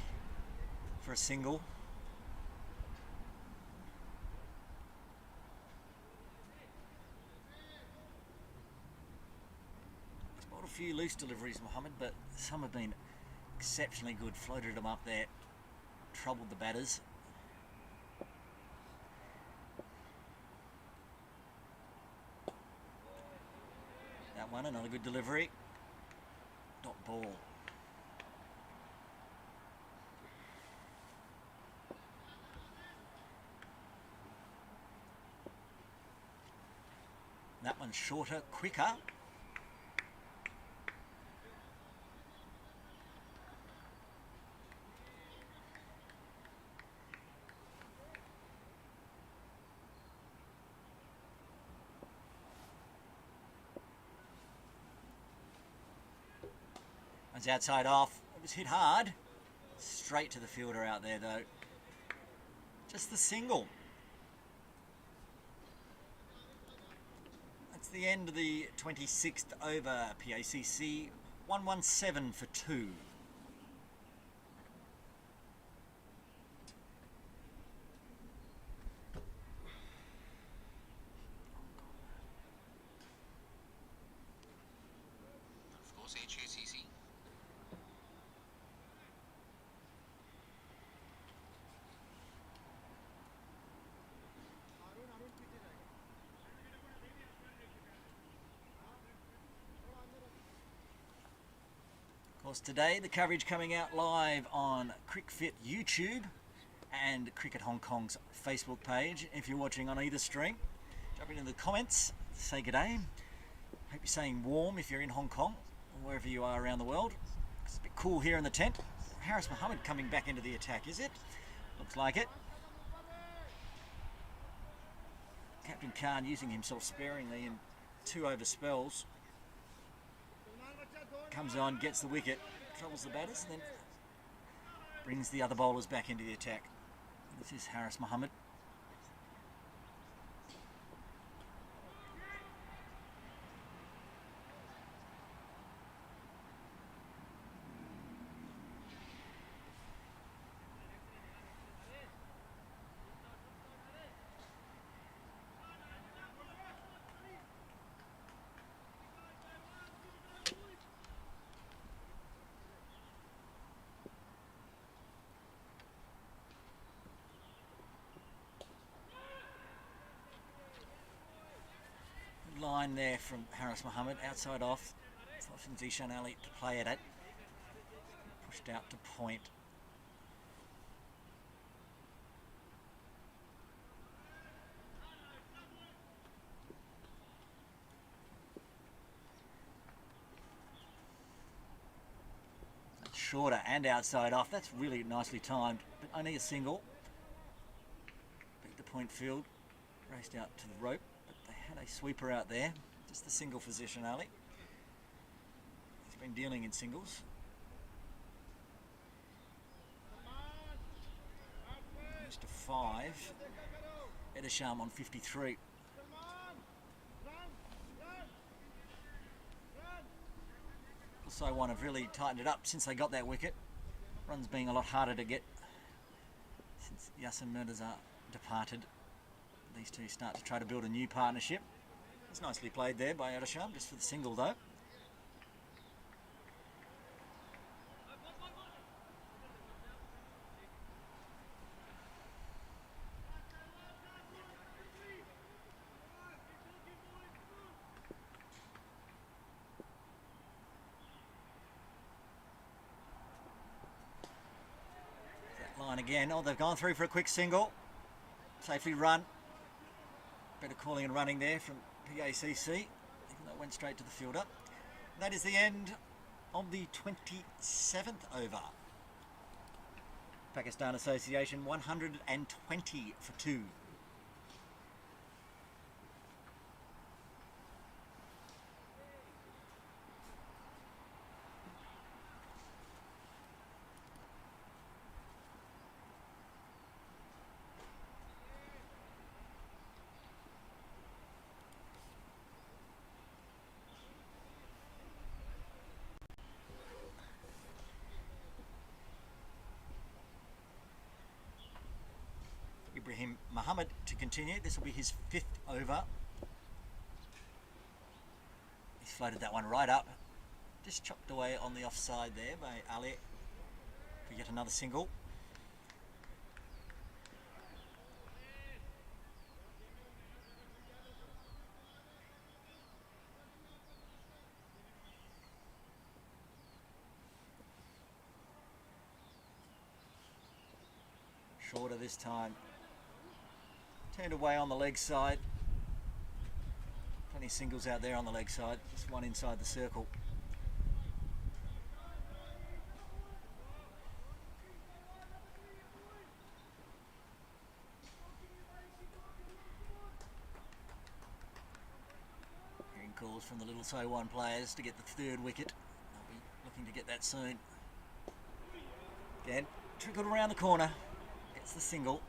for a single. He's bought a few loose deliveries, Mohammed, but some have been exceptionally good. Floated them up there, troubled the batters. That one, another good delivery. Dot ball. That one's shorter, quicker. One's outside off. It was hit hard. Straight to the fielder out there though. Just the single. That's the end of the 26th over. PACC 117 for 2. Of course, HACC. Of course, today the coverage coming out live on CricFit YouTube and Cricket Hong Kong's Facebook page. If you're watching on either stream, jump into the comments, say good day. Hope you're staying warm if you're in Hong Kong or wherever you are around the world. It's a bit cool here in the tent. Haris Mohammed coming back into the attack, is it? Looks like it. Captain Khan using himself sparingly in 2 over spells. Comes on, gets the wicket, troubles the batters, and then brings the other bowlers back into the attack. This is Haris Mohammed. line there from Haris Mohammed, outside off. From Zishan Ali to play it at. Pushed out to point. Shorter and outside off. That's really nicely timed, but only a single. Beat the point field. Raced out to the rope, but they had a sweeper out there. Just the single for Zishan Ali. He's been dealing in singles. Just a 5. Edisham on 53. Also one have really tightened it up since they got that wicket. Runs being a lot harder to get since Yasin Mirza departed. These two start to try to build a new partnership. It's nicely played there by Edisham, just for the single though. Line again. Oh, they've gone through for a quick single. Safely run. Better calling and running there from PACC. Even though it went straight to the fielder. That is the end of the 27th over. Pakistan Association 120 for 2. Ibrahim Mohammed to continue. This will be his 5th over. He's floated that one right up. Just chopped away on the offside there by Ali for yet another single. Shorter this time. Turned away on the leg side. Plenty of singles out there on the leg side. Just one inside the circle. Hearing calls from the Little So1 players to get the 3rd wicket. They'll be looking to get that soon. Again, trickled around the corner. Gets the single.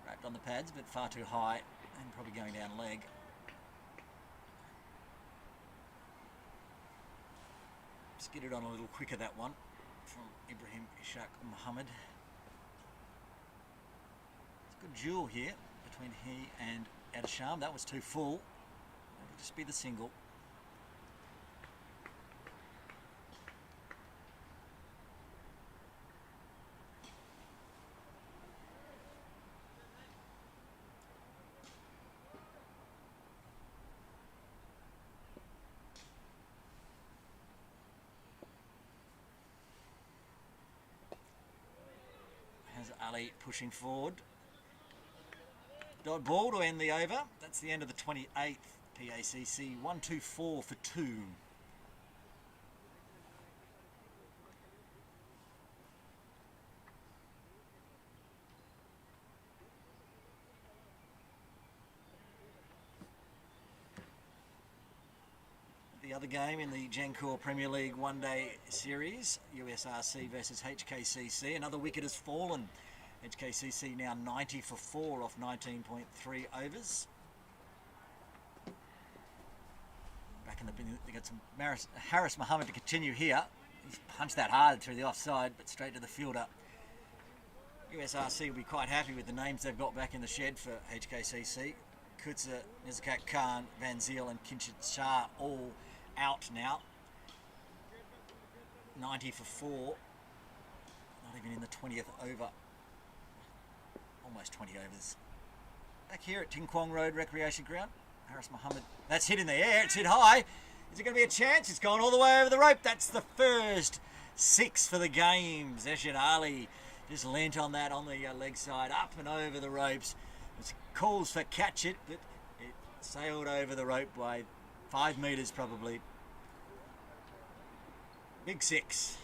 Wrapped on the pads, but far too high and probably going down leg. Skidded on a little quicker, that one from Ibrahim Ishaq Mohammed. It's a good duel here between he and Edisham. That was too full. It'll just be the single. Ali pushing forward. Dot ball to end the over. That's the end of the 28th. PACC 124 for 2. The other game in the Gencor Premier League one-day series, USRC versus HKCC. Another wicket has fallen. HKCC now 90 for 4 off 19.3 overs. Back in the bin, they got some Haris Mohammed to continue here. He's punched that hard through the offside, but straight to the fielder. USRC will be quite happy with the names they've got back in the shed for HKCC. Kutza, Nizakat Khan, Van Ziel and Kinshit Shah all out now. 90 for 4. Not even in the 20th over. Almost 20 overs. Back here at Ting Kwong Road Recreation Ground. Haris Mohammed. That's hit in the air. It's hit high. Is it going to be a chance? It's gone all the way over the rope. That's the first 6 for the game. Zeshan Ali just leant on that on the leg side, up and over the ropes. It calls for catch it, but it sailed over the rope by 5 metres probably. Big 6.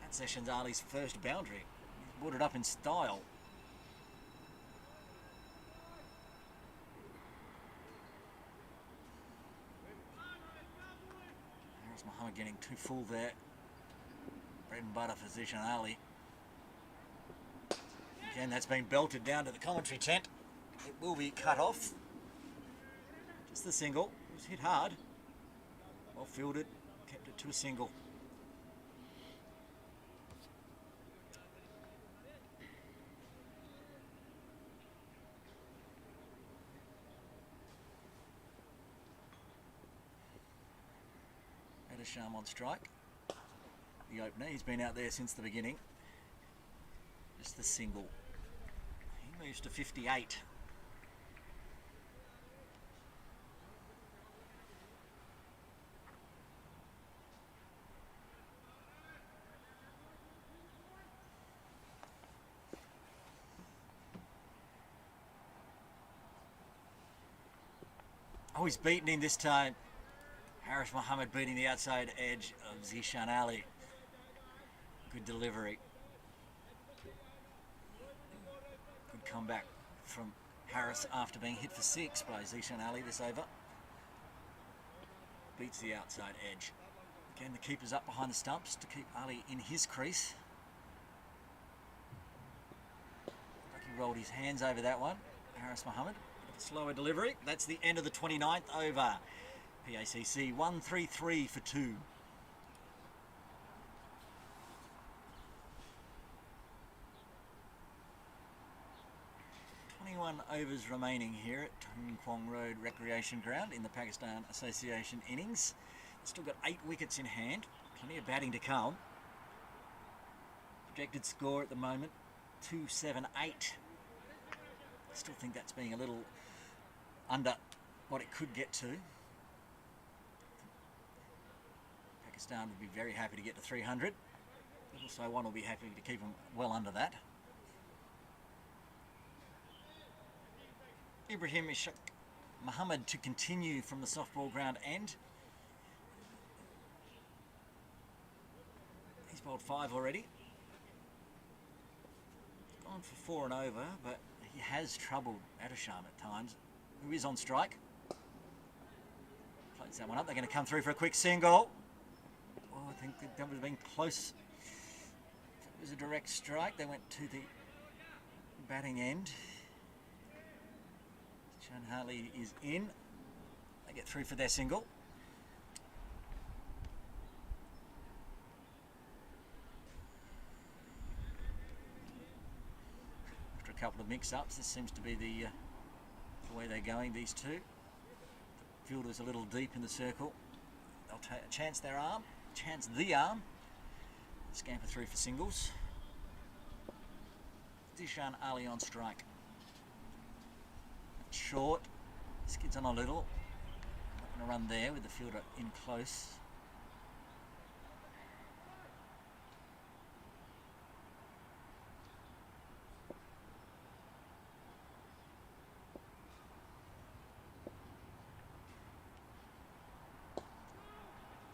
That's Zeshan Ali's first boundary. He's brought it up in style. Haris Mohammed getting too full there. Bread and butter for Zeshan Ali. Again, that's been belted down to the commentary tent. It will be cut off. Just the single. It was hit hard. Well fielded. Kept it to a single. Adesham on strike. The opener. He's been out there since the beginning. Just the single. He moves to 58. Oh, he's beaten him this time. Haris Mohammed beating the outside edge of Zeshan Ali. Good delivery. Good comeback from Haris after being hit for 6 by Zeshan Ali this over. Beats the outside edge. Again, the keeper's up behind the stumps to keep Ali in his crease. Like he rolled his hands over that one. Haris Mohammed. Slower delivery. That's the end of the 29th over. PACC 133 for 2. 21 overs remaining here at Ting Kwong Road Recreation Ground in the Pakistan Association innings. Still got 8 wickets in hand. Plenty of batting to come. Projected score at the moment 278. Still think that's being a little under what it could get to. Pakistan would be very happy to get to 300. Also, one will be happy to keep them well under that. Ibrahim Ishaq Muhammad to continue from the softball ground end. He's bowled 5 already. Gone for 4 and over, but he has troubled Adesham at times, who is on strike. Floats that one up. They're going to come through for a quick single. Oh, I think that would have been close. If it was a direct strike, they went to the batting end. Sean Hartley is in. They get through for their single. After a couple of mix-ups, this seems to be the way they're going, these two. The fielder's a little deep in the circle. They'll chance their arm, chance the arm. Scamper through for singles. Zeshan Ali on strike. Short, skids on a little. Not going to run there with the fielder in close.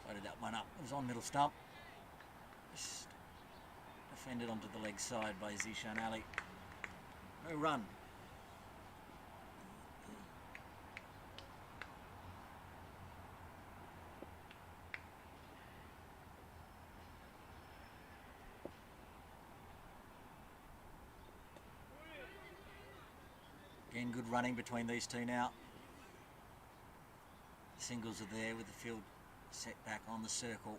Loaded that one up. It was on middle stump. Just defended onto the leg side by Zeshan Ali. No run. Again, good running between these two now. The singles are there with the field set back on the circle.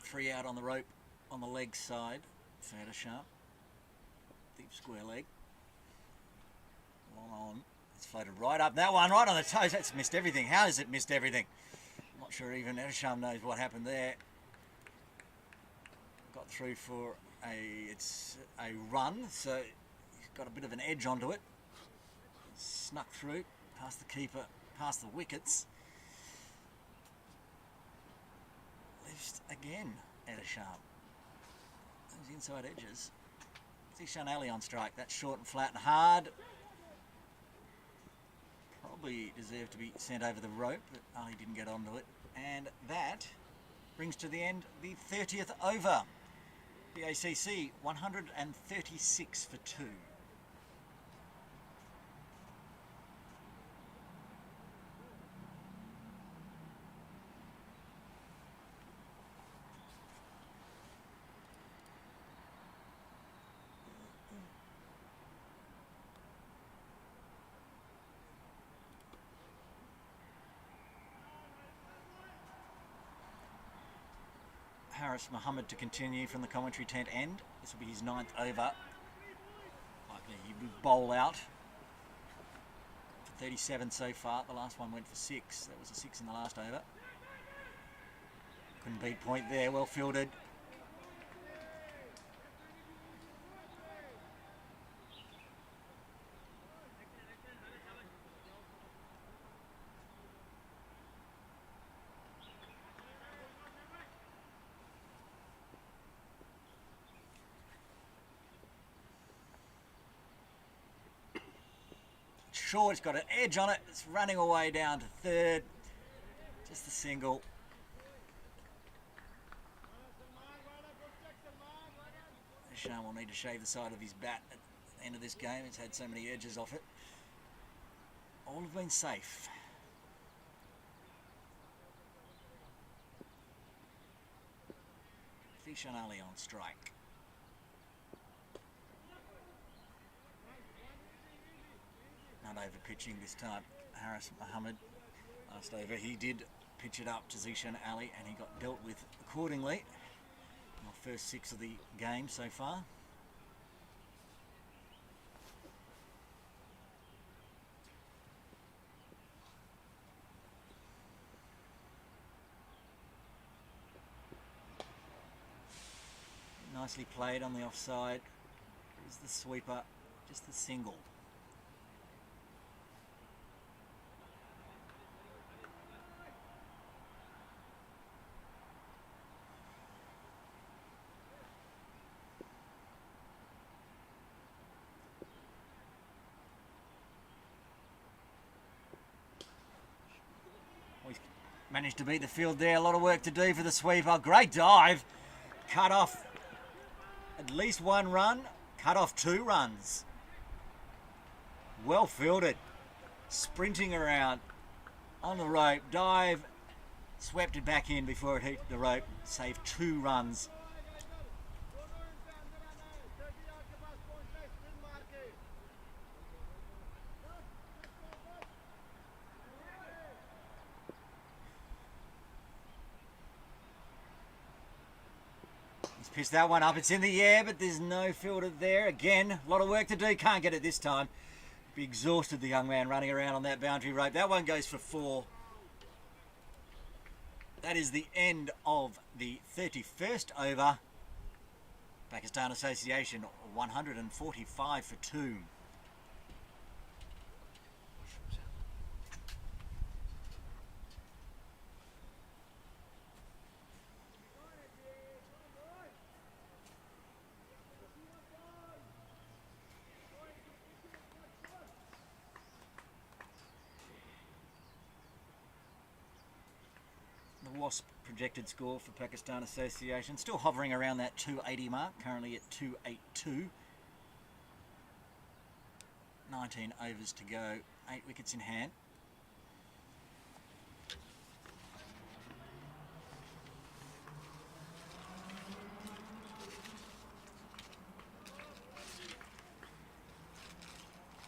3 out on the rope on the leg side. Fair sharp. Deep square leg. Long on. It's floated right up. That one right on the toes. That's missed everything. How has it missed everything? I'm not sure even Edersham knows what happened there. Got through for a run, so he's got a bit of an edge onto it. Snuck through, past the keeper, past the wickets. Lifts again, Edersham. Those inside edges. Zishan Ali on strike. That's short and flat and hard. Probably deserved to be sent over the rope, but Ali didn't get onto it. And that brings to the end the 30th over. PACC 136 for 2. Harris Mohammed to continue from the commentary tent end. This will be his 9th over. Likely he will bowl out for 37 so far. The last one went for 6. That was a 6 in the last over. Couldn't beat point there. Well fielded. Short, it's got an edge on it. It's running away down to 3rd. Just the single. Sean will need to shave the side of his bat at the end of this game. It's had so many edges off it. All have been safe. Zishan Ali on strike. Not over pitching this time. Harris Mohammed last over, he did pitch it up to Zishan Ali and he got dealt with accordingly. The first 6 of the game so far. Nicely played on the offside. Here's the sweeper, just the single. Managed to beat the field there. A lot of work to do for the sweeper. Great dive. Cut off at least 1 run. Cut off 2 runs. Well fielded. Sprinting around on the rope. Dive. Swept it back in before it hit the rope. Saved 2 runs. Pitch that one up, it's in the air, but there's no fielder there. Again, a lot of work to do, can't get it this time. Be exhausted, the young man running around on that boundary rope. That one goes for 4. That is the end of the 31st over. Pakistan Association 145 for 2. Wasp projected score for Pakistan Association, still hovering around that 280 mark, currently at 282. 19 overs to go, 8 wickets in hand.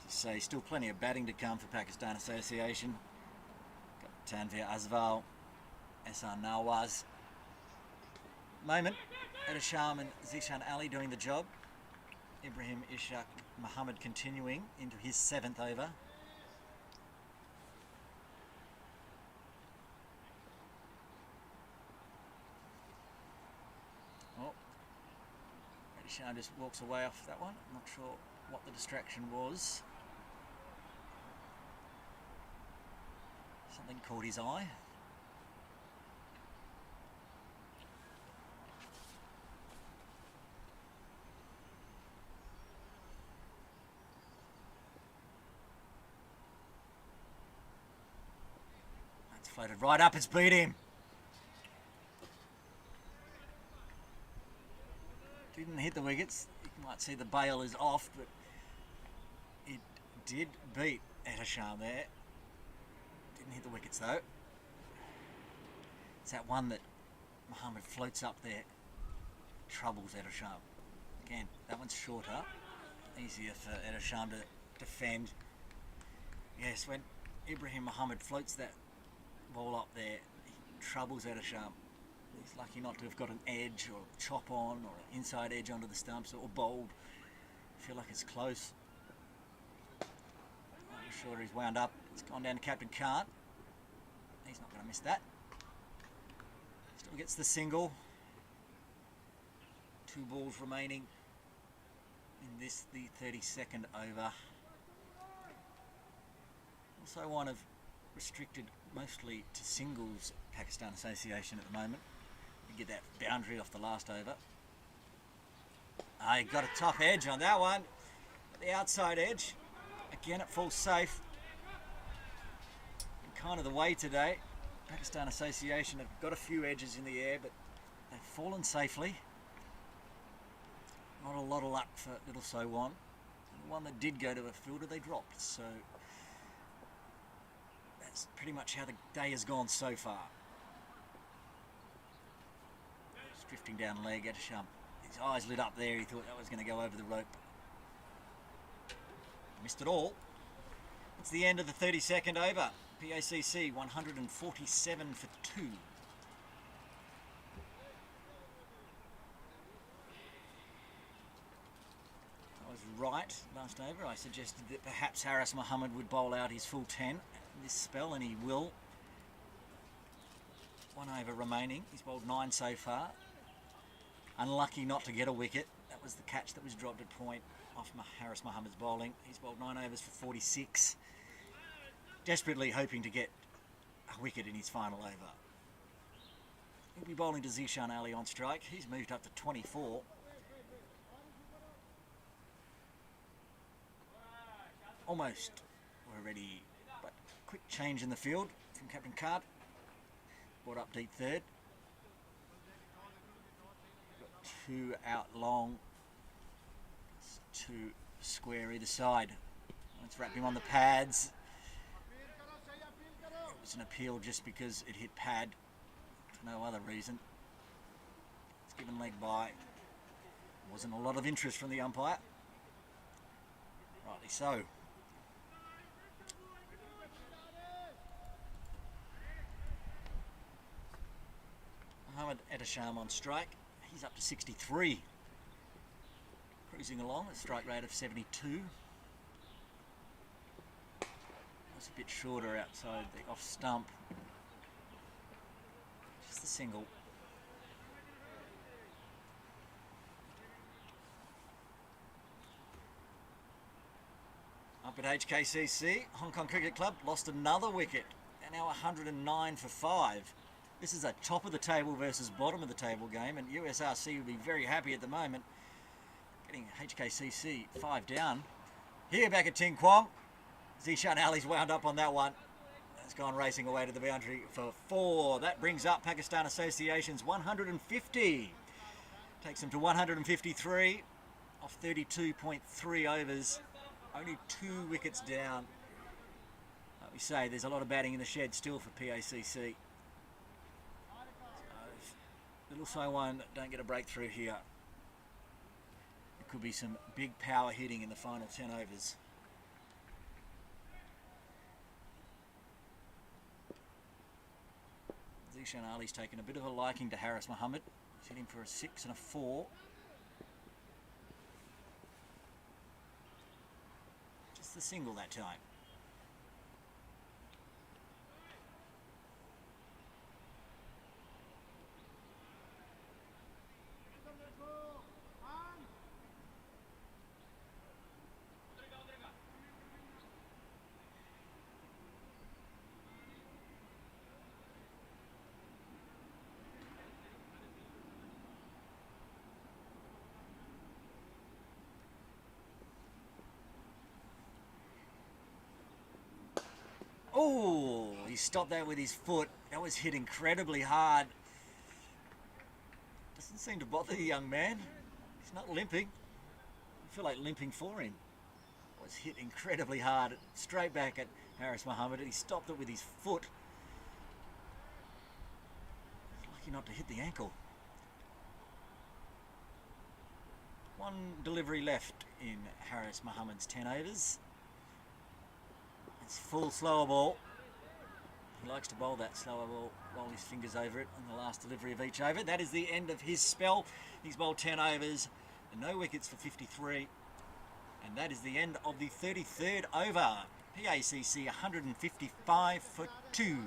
So still plenty of batting to come for Pakistan Association. Got Tanvir Asval, SR Nawaz, moment, Edasham and Zishan Ali doing the job. Ibrahim Ishaq Muhammad continuing into his 7th over. Oh, Edasham just walks away off that one. I'm not sure what the distraction was. Something caught his eye. That's floated right up, it's beat him. Didn't hit the wickets. You might see the bail is off, but it did beat Edasham there. Didn't hit the wickets though. It's that one that Muhammad floats up there, troubles Edasham. Again, that one's shorter, easier for Edasham to defend. Yes, when Ibrahim Muhammad floats that ball up there, he troubles Edasham. He's lucky not to have got an edge or a chop on or an inside edge onto the stumps or bowled. I feel like it's close. Shorter, he's wound up. It's gone down to Captain Kant. He's not going to miss that. Still gets the single. 2 balls remaining in this, the 32nd over. Also one of restricted mostly to singles Pakistan Association at the moment. You get that boundary off the last over. He got a top edge on that one. The outside edge. Again, it falls safe. And kind of the way today. Pakistan Association have got a few edges in the air, but they've fallen safely. Not a lot of luck for little So-Wan. The one that did go to a fielder, they dropped. So that's pretty much how the day has gone so far. Just drifting down leg at a shump. His eyes lit up there. He thought that was going to go over the rope. Missed it all. It's the end of the 32nd over. PACC 147 for 2. I was right last over. I suggested that perhaps Haris Muhammad would bowl out his full 10 in this spell, and he will. 1 over remaining. He's bowled 9 so far. Unlucky not to get a wicket. That was the catch that was dropped at point off Haris Muhammad's bowling. He's bowled 9 overs for 46. Desperately hoping to get a wicket in his final over. He'll be bowling to Zishan Ali on strike. He's moved up to 24. Almost we're ready, but quick change in the field from Captain Card. Brought up deep third. Got 2 out long. 2 square either side. Let's wrap him on the pads. It was an appeal just because it hit pad. For no other reason. It's given leg by. Wasn't a lot of interest from the umpire. Rightly so. Mohammed Edasham on strike. He's up to 63. Cruising along, a strike rate of 72. That's a bit shorter outside the off stump. Just the single. Up at HKCC, Hong Kong Cricket Club lost another wicket. They're now 109 for 5. This is a top of the table versus bottom of the table game, and USRC would be very happy at the moment. Getting HKCC 5 down. Here back at Ting Kwong. Zishan Ali's wound up on that one. It's gone racing away to the boundary for 4. That brings up Pakistan Association's 150. Takes them to 153 off 32.3 overs. Only 2 wickets down. Like we say, there's a lot of batting in the shed still for PACC. So if little So-Wan don't get a breakthrough here, there could be some big power hitting in the final 10 overs. Zishan Ali's taken a bit of a liking to Haris Muhammad. He's hitting for a 6 and a 4. Just the single that time. Oh, he stopped that with his foot. That was hit incredibly hard. Doesn't seem to bother the young man. He's not limping. I feel like limping for him. Was hit incredibly hard, straight back at Haris Mohammed. He stopped it with his foot. Lucky not to hit the ankle. One delivery left in Haris Mohammed's 10 overs. It's full slower ball. He likes to bowl that slower ball, roll his fingers over it on the last delivery of each over. That is the end of his spell. He's bowled 10 overs and no wickets for 53. And that is the end of the 33rd over. PACC 155 for 2. Looks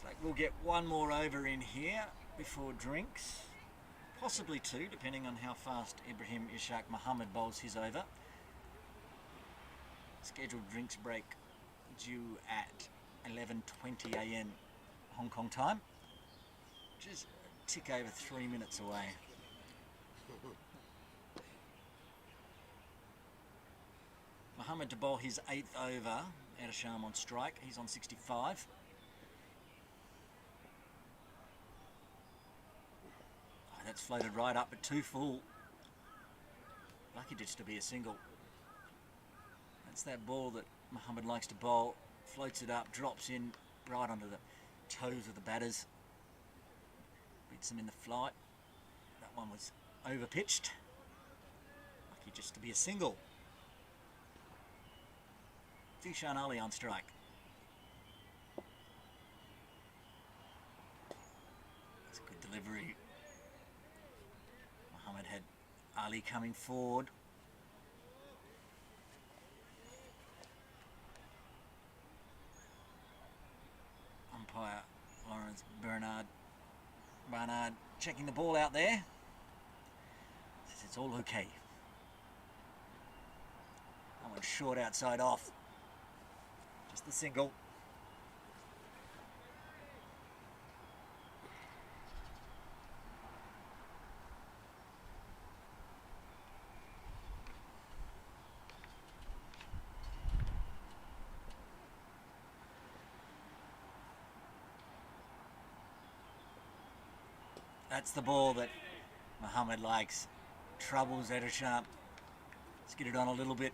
like we'll get one more over in here before drinks. Possibly 2, depending on how fast Ibrahim Ishaq Mohammed bowls his over. Scheduled drinks break due at 11:20 a.m. Hong Kong time. Just a tick over 3 minutes away. Mohammed to bowl his 8th over. Adesham on strike. He's on 65. That's floated right up at 2 full. Lucky just to be a single. That's that ball that Mohammed likes to bowl. Floats it up, drops in right onto the toes of the batters. Beats them in the flight. That one was over pitched. Lucky just to be a single. Zishan Ali on strike. That's a good delivery. Mohammed had Ali coming forward. Umpire Lawrence Barnard checking the ball out there. Says it's all okay. That one's short outside off. Just the single. That's the ball that Mohammed likes. Troubles Adesham. Let's get it on a little bit.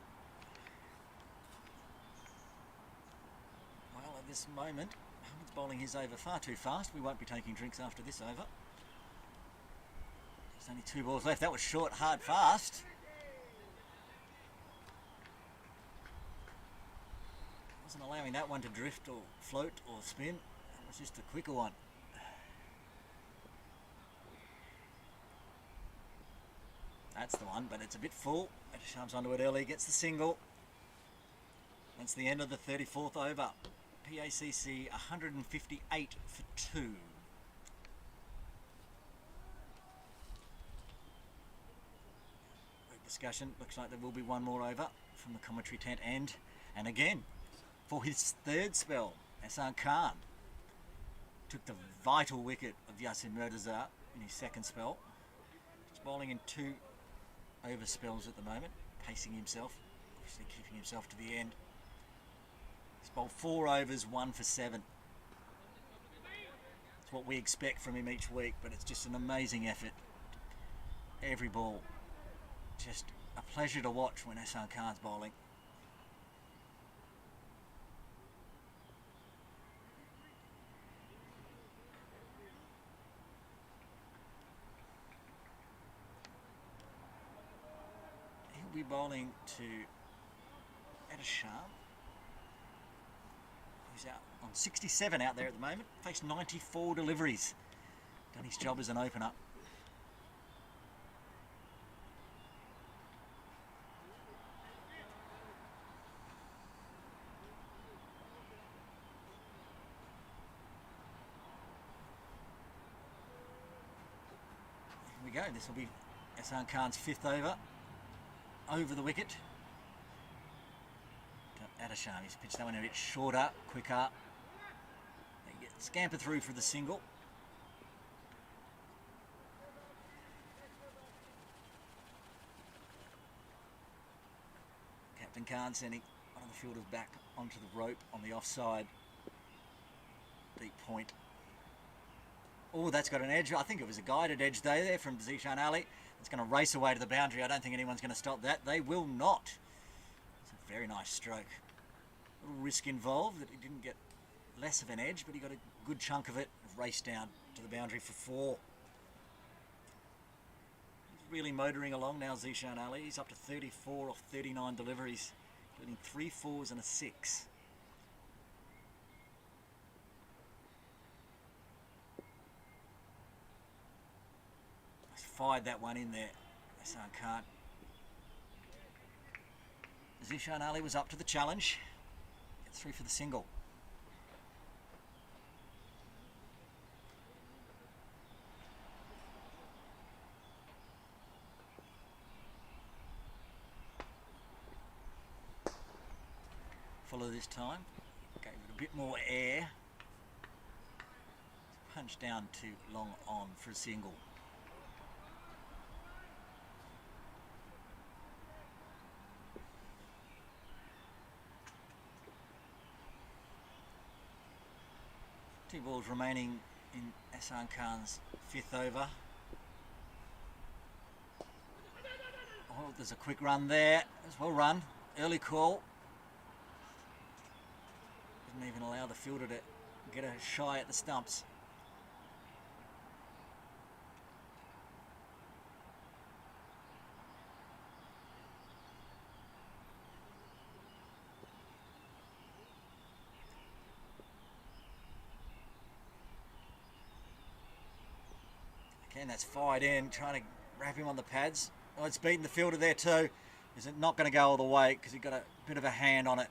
Well, at this moment, Mohammed's bowling his over far too fast. We won't be taking drinks after this over. There's only 2 balls left. That was short, hard, fast. Wasn't allowing that one to drift or float or spin. It was just a quicker one. That's the one, but it's a bit full. Adesham's onto it early, gets the single. That's the end of the 34th over. PACC 158 for 2. Great discussion. Looks like there will be one more over from the commentary tent end. And again, for his 3rd spell, Hassan Khan took the vital wicket of Yasir Murtaza in his 2nd spell. He's bowling in 2 over spells at the moment, pacing himself, obviously keeping himself to the end. He's bowled 4 overs, 1 for 7. It's what we expect from him each week, but it's just an amazing effort. Every ball, just a pleasure to watch when Hassan Khan's bowling. Be bowling to Adesham. He's out on 67 out there at the moment. Faced 94 deliveries. Done his job as an opener. Here we go. This will be Ehsan Khan's 5th over the wicket. Adeshami's pitched that one a bit shorter, quicker. They get scamper through for the single. Captain Khan sending one of the fielders back onto the rope on the offside. Deep point. Oh, that's got an edge. I think it was a guided edge there from Zishan Ali. It's going to race away to the boundary. I don't think anyone's going to stop that. They will not. It's a very nice stroke. A little risk involved that he didn't get less of an edge, but he got a good chunk of it. Raced down to the boundary for 4. He's really motoring along now, Zishan Ali. He's up to 34 off 39 deliveries, including 3 4s and a 6. He's fired that one in there. Ehsan Khan. Zishan Ali was up to the challenge. Gets through for the single. Fuller this time. Gave it a bit more air. Punched down too long on for a single. Two balls remaining in Ehsan Khan's 5th over. Oh, there's a quick run there. As well run. Early call. Didn't even allow the fielder to get a shy at the stumps. Again, that's fired in, trying to wrap him on the pads. Oh, it's beaten the fielder there too. Is it not going to go all the way because he got a bit of a hand on it?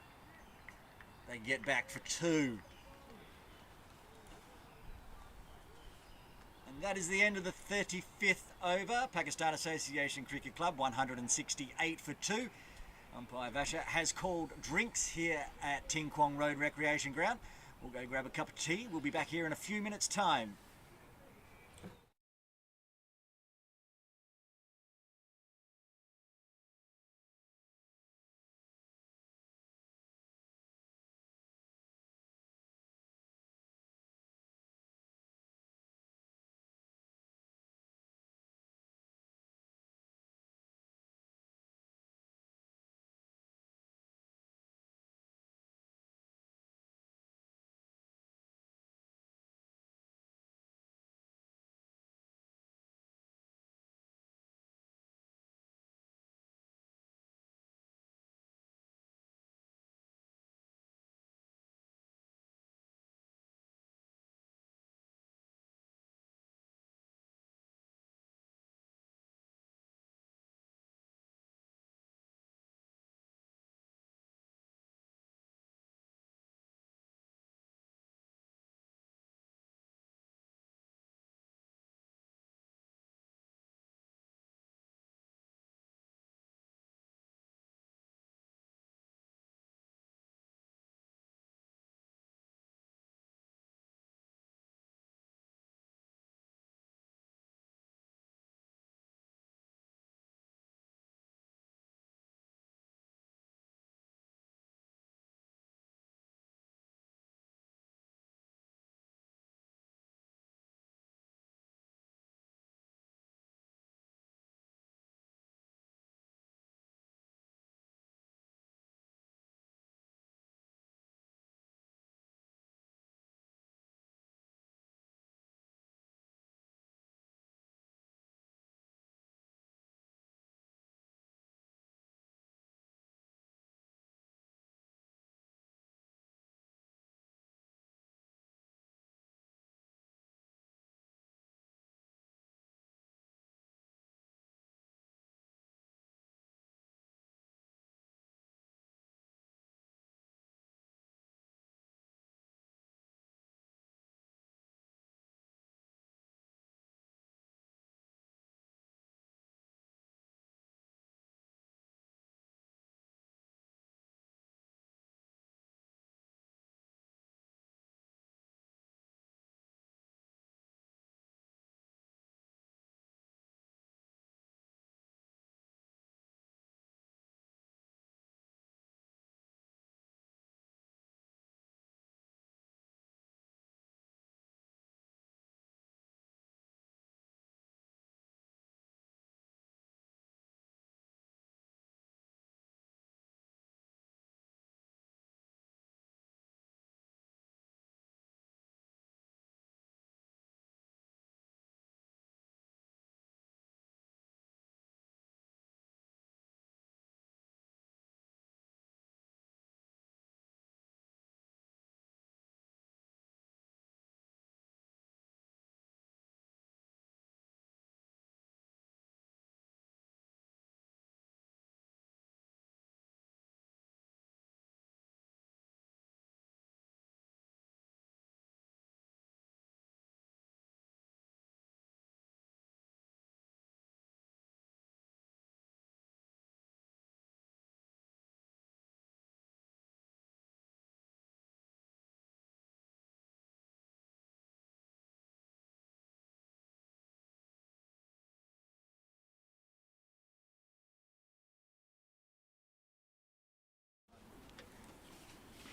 They get back for 2. And that is the end of the 35th over. Pakistan Association Cricket Club, 168 for 2. Umpire Vasha has called drinks here at Ting Kwong Road Recreation Ground. We'll go grab a cup of tea. We'll be back here in a few minutes' time.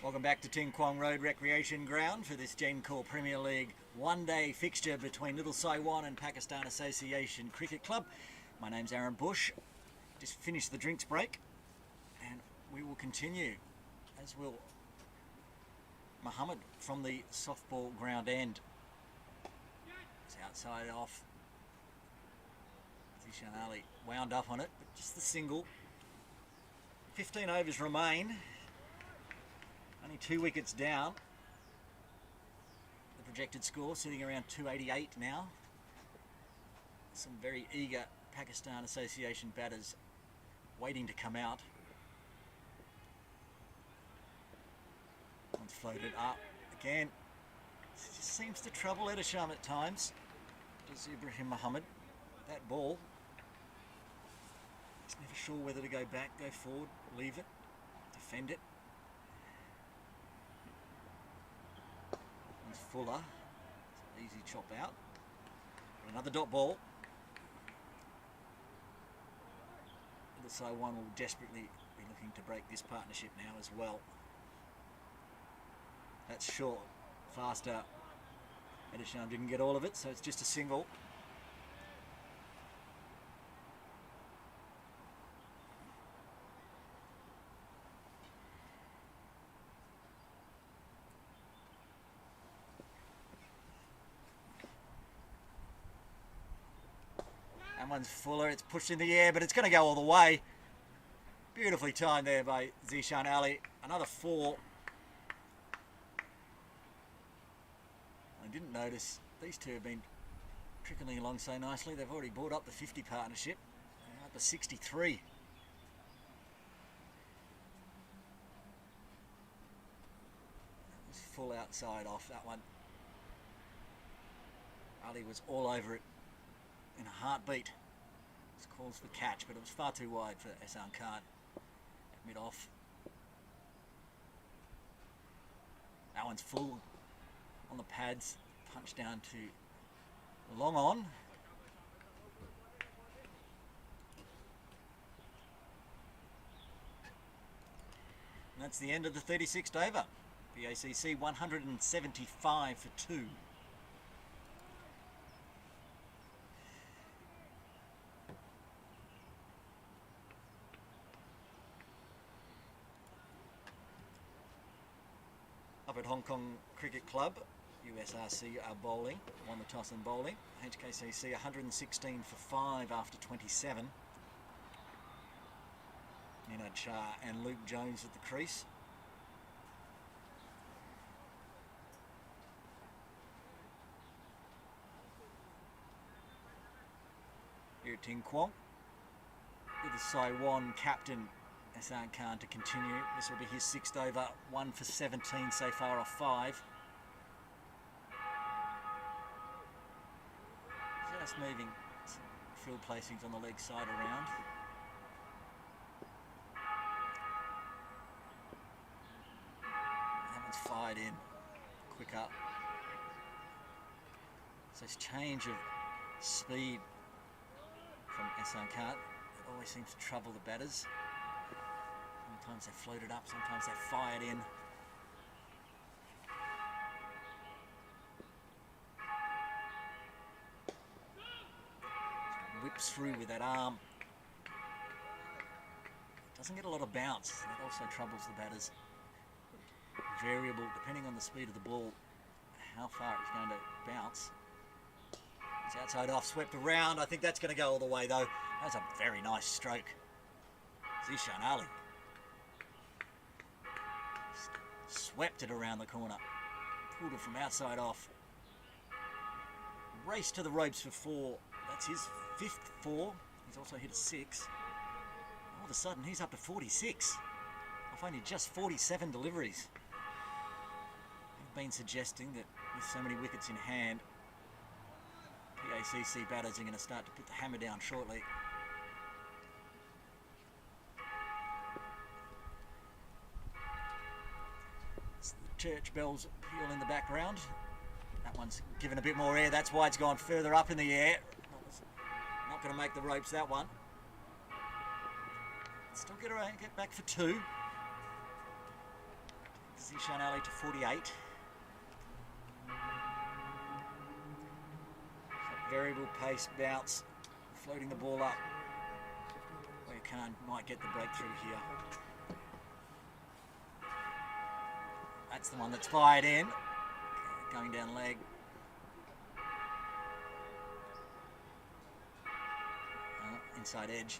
Welcome back to Ting Kwong Road Recreation Ground for this Gencor Premier League one-day fixture between Little Saiwan and Pakistan Association Cricket Club. My name's Aaron Bush. Just finished the drinks break and we will continue, as will Mohammed from the softball ground end. It's outside off. Zishan Ali wound up on it, but just the single. 15 overs remain. Only 2 wickets down. The projected score sitting around 288 now. Some very eager Pakistan Association batters waiting to come out. One's floated up again. It just seems to trouble Edisham at times. Does Ibrahim Mohammed. That ball. He's never sure whether to go back, go forward, leave it, defend it. Fuller, easy chop out. Another dot ball. The Saiwan will desperately be looking to break this partnership now as well. That's short, faster. Edisham didn't get all of it, so it's just a single. That one's fuller, it's pushed in the air, but it's going to go all the way. Beautifully timed there by Zishan Ali. Another 4. I didn't notice these two have been trickling along so nicely. They've already brought up the 50 partnership. They're up to 63. That was full outside off, that one. Ali was all over it in a heartbeat. This calls for catch, but it was far too wide for Ehsan Khan. Mid off. That one's full on the pads. Punch down to long on. And that's the end of the 36th over. PACC 175 for 2. Up at Hong Kong Cricket Club, USRC are bowling, won the toss and bowling. HKCC 116 for 5 after 27. Nina Shah and Luke Jones at the crease. Here at Ting Kwong, with the Saiwan captain Ehsan Khan to continue. This will be his 6th over, 1 for 17 so far off 5. Just moving some field placings on the leg side around. That one's fired in, quick up. So this change of speed from Ehsan Khan, it always seems to trouble the batters. Sometimes they're floated up, sometimes they're fired in. Whips through with that arm. Doesn't get a lot of bounce. That also troubles the batters. Variable, depending on the speed of the ball, how far it's going to bounce. It's outside off, swept around. I think that's going to go all the way though. That's a very nice stroke. Zishan Ali. Swept it around the corner. Pulled it from outside off. Raced to the ropes for 4. That's his 5th 4. He's also hit a 6. All of a sudden he's up to 46. Off only just 47 deliveries. I've been suggesting that with so many wickets in hand, PACC batters are going to start to put the hammer down shortly. Church bells peal in the background. That one's given a bit more air, that's why it's gone further up in the air. Not going to make the ropes, that one. Still get back for 2. Zishan Ali to 48. Variable pace bounce, floating the ball up. Where Khan might get the breakthrough here. That's the one that's fired in. Going down leg. Inside edge.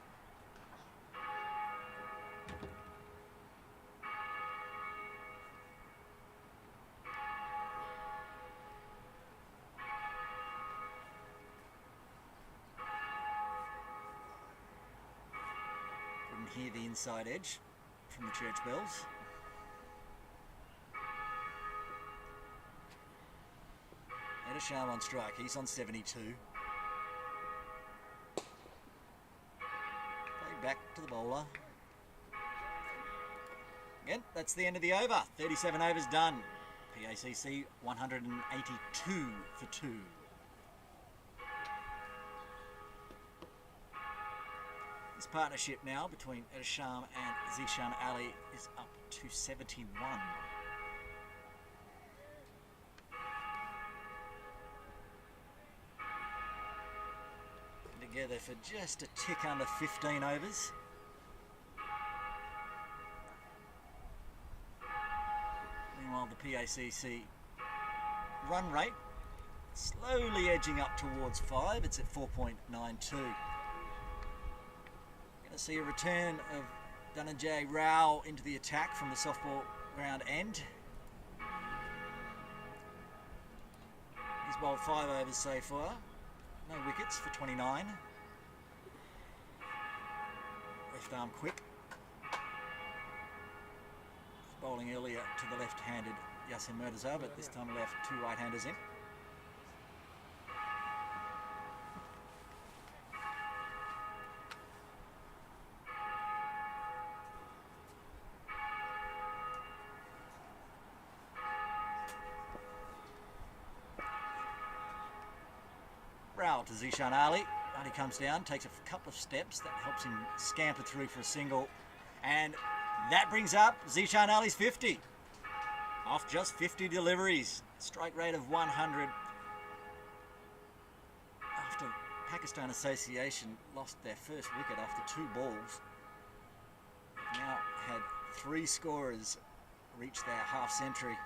Couldn't hear the inside edge from the church bells. Edisham on strike, he's on 72. Back to the bowler. Again, that's the end of the over. 37 overs done. PACC 182 for 2. This partnership now between Edisham and Zishan Ali is up to 71. Together for just a tick under 15 overs. Meanwhile, the PACC run rate slowly edging up towards 5. It's at 4.92. Going to see a return of Dhananjay Rao into the attack from the softball ground end. He's bowled 5 overs so far. No wickets for 29. Left arm quick. Bowling earlier to the left-handed Yasin Murtaza, but this time left 2 right-handers in. Rao to Zishan Ali. Ali comes down, takes a couple of steps. That helps him scamper through for a single. And that brings up Zishan Ali's 50. Off just 50 deliveries. Strike rate of 100. After Pakistan Association lost their first wicket after 2 balls. They've now had 3 scorers reach their half century.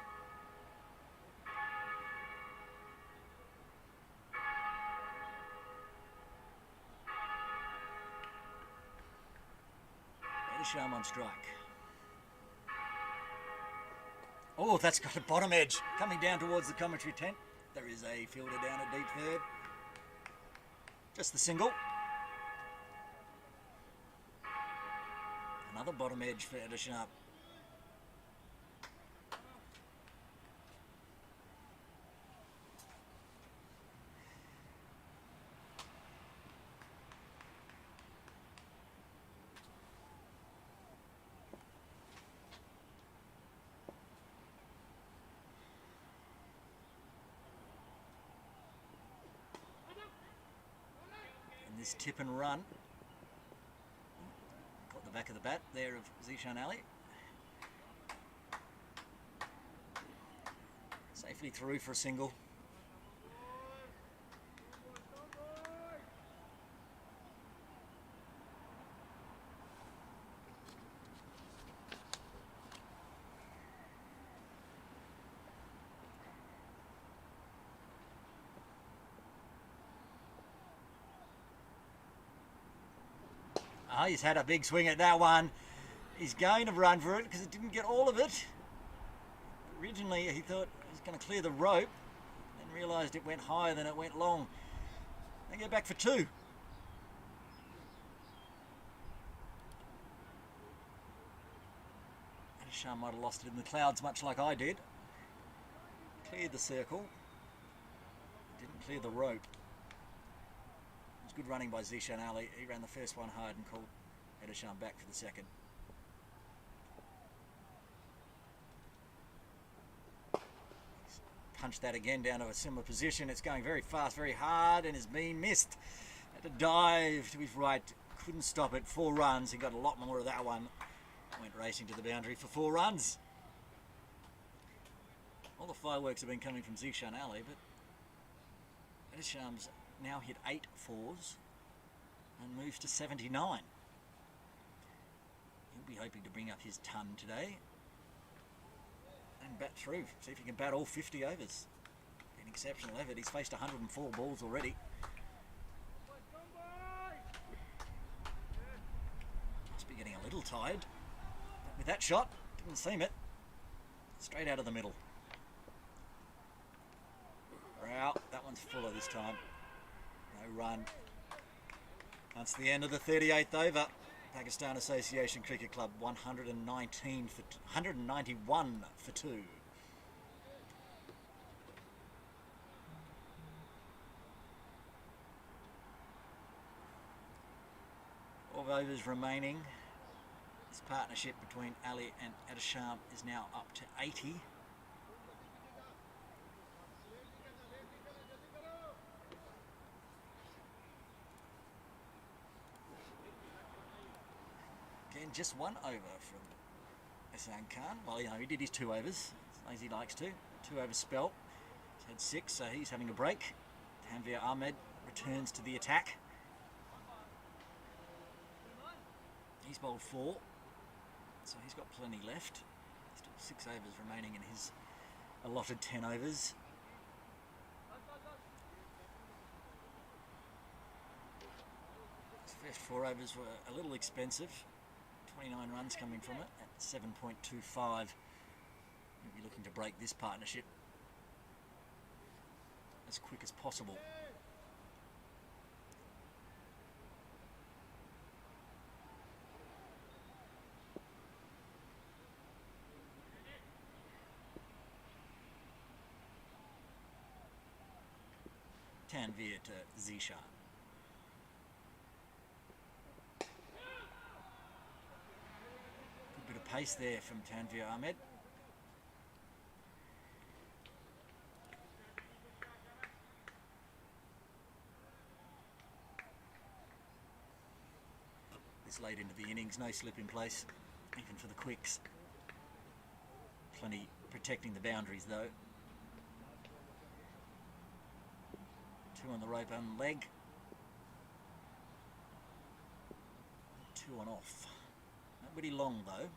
Edisham on strike. Oh, that's got a bottom edge. Coming down towards the commentary tent. There is a fielder down at deep third. Just the single. Another bottom edge for Edisham. This tip and run. Got the back of the bat there of Zishan Ali. Safely through for a single. Oh, he's had a big swing at that one. He's going to run for it because it didn't get all of it. Originally, he thought he was going to clear the rope, then realised it went higher than it went long. They go back for 2. Edisham might have lost it in the clouds, much like I did. Cleared the circle. Didn't clear the rope. Good running by Zishan Ali. He ran the first one hard and called Edisham back for the second. He's punched that again down to a similar position. It's going very fast, very hard, and has been missed. Had to dive to his right. Couldn't stop it. 4 runs. He got a lot more of that one. Went racing to the boundary for 4 runs. All the fireworks have been coming from Zishan Ali, but Edisham's now hit 8 fours and moves to 79. He'll be hoping to bring up his ton today and bat through. See if he can bat all 50 overs. An exceptional effort. He's faced 104 balls already. Must be getting a little tired. But with that shot, didn't seem it. Straight out of the middle. Rao, that one's fuller this time. No run. That's the end of the 38th over. Pakistan Association Cricket Club 191 for 2. Of overs remaining. This partnership between Ali and Edisham is now up to 80. Again, just 1 over from Hassan Khan. Well, you know, he did his 2 overs, as he likes to. 2 over spell. He's had 6, so he's having a break. Tanvir Ahmed returns to the attack. He's bowled 4, so he's got plenty left. Still 6 overs remaining in his allotted 10 overs. His first 4 overs were a little expensive. 29 runs coming from it at 7.25. He'll be looking to break this partnership as quick as possible. Tanvir to Zishan. Good bit of pace there from Tanvir Ahmed. This late into the innings, no slip in place, even for the quicks. Plenty protecting the boundaries though. 2 on the rope on leg. 2 on off. Not really long though.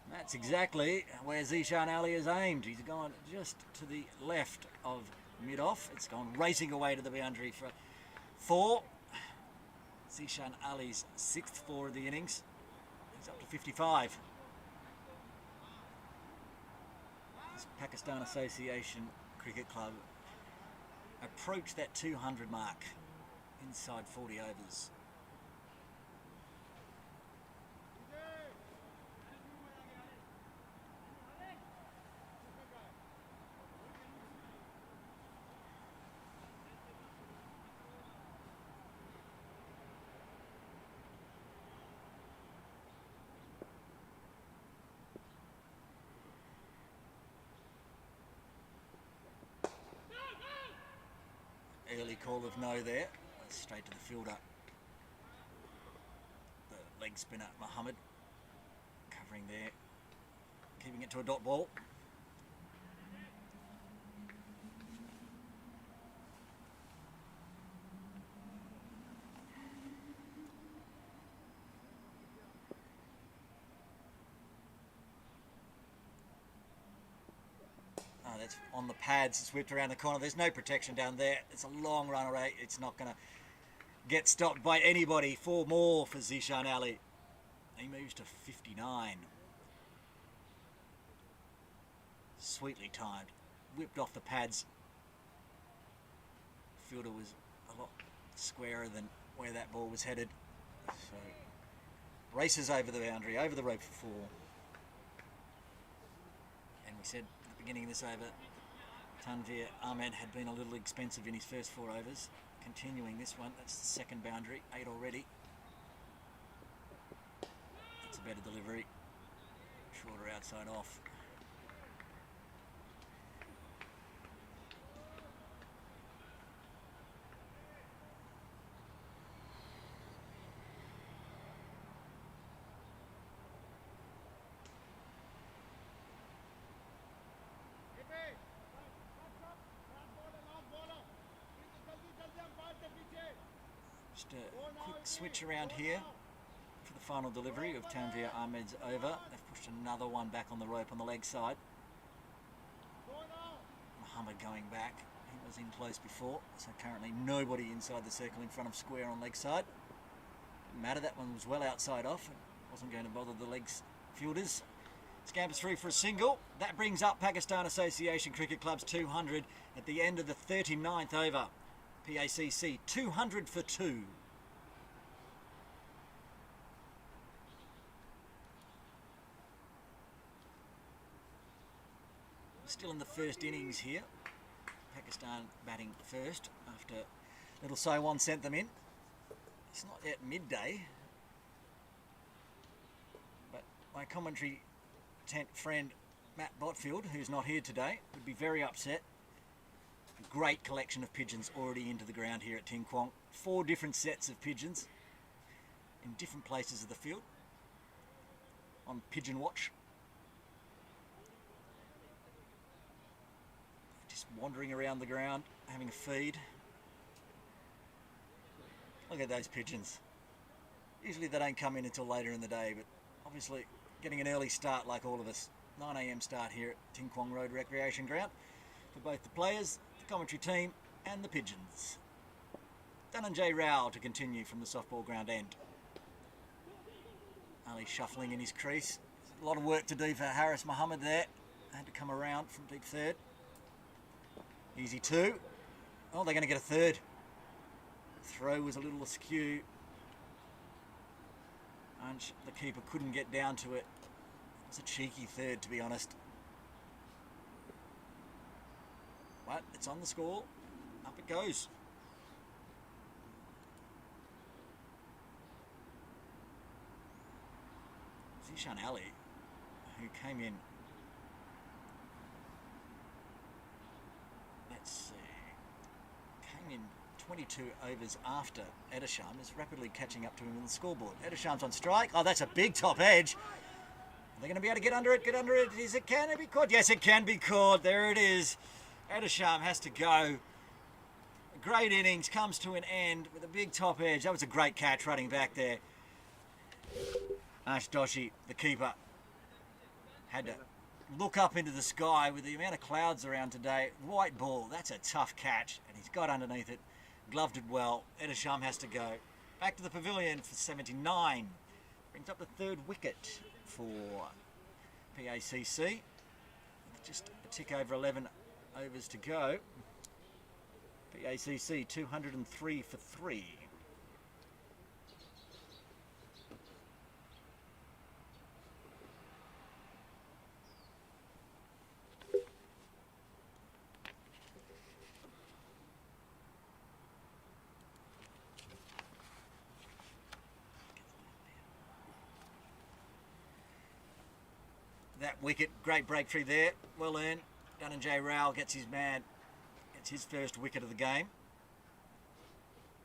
That's exactly where Zishan Ali has aimed. He's gone just to the left of mid-off. It's gone racing away to the boundary for 4. Zishan Ali's 6th 4 of the innings. He's up to 55. This Pakistan Association Cricket Club approach that 200 mark inside 40 overs. Early call of no there. Straight to the fielder. The leg spinner Mohammed covering there, keeping it to a dot ball. That's on the pads. It's whipped around the corner. There's no protection down there. It's a long run away. It's not going to get stopped by anybody. 4 more for Zishan Ali. He moves to 59. Sweetly timed. Whipped off the pads. Fielder was a lot squarer than where that ball was headed. So races over the boundary, over the rope for 4. And we said beginning of this over, Tanvir Ahmed had been a little expensive in his first 4 overs. Continuing this one, that's the 2nd boundary, 8 already. That's a better delivery. Shorter outside off. quick switch around here for the final delivery of Tanvir Ahmed's over. They've pushed another one back on the rope on the leg side. Muhammad going back. He was in close before, so currently nobody inside the circle in front of square on leg side. Didn't matter, that one was well outside off. It wasn't going to bother the legs fielders. Scampers through for a single. That brings up Pakistan Association Cricket Club's 200 at the end of the 39th over. PACC 200 for 2. Still in the first innings here. Pakistan batting first after little Saiwan sent them in. It's not yet midday, but my commentary tent friend Matt Botfield, who's not here today, would be very upset. A great collection of pigeons already into the ground here at Ting Kwong. 4 different sets of pigeons in different places of the field on pigeon watch. Just wandering around the ground, having a feed. Look at those pigeons. Usually they don't come in until later in the day, but obviously getting an early start like all of us. 9 AM start here at Ting Kwong Road Recreation Ground for both the players, the commentary team and the pigeons. Dhananjay Rao to continue from the softball ground end. Ali shuffling in his crease. A lot of work to do for Haris Muhammad there. Had to come around from deep third. Easy 2. Oh, they're going to get a third. Throw was a little askew. Ansh, the keeper, couldn't get down to it. It's a cheeky third, to be honest. But it's on the score. Up it goes. Zishan Ali, who came in, let's see, came in 22 overs after Edisham, is rapidly catching up to him on the scoreboard. Edisham's on strike. Oh, that's a big top edge. Are they going to be able to get under it? Get under it? Can it be caught? Yes, it can be caught. There it is. Edisham has to go. A great innings comes to an end with a big top edge. That was a great catch running back there. Ash Doshi, the keeper, had to look up into the sky with the amount of clouds around today. White ball, that's a tough catch, and he's got underneath it. Gloved it well. Edisham has to go. Back to the pavilion for 79. Brings up the third wicket for PACC. Just a tick over 11 overs to go. PACC 203 for 3. That wicket, great breakthrough there, well earned. Dhananjay Rao gets his first wicket of the game.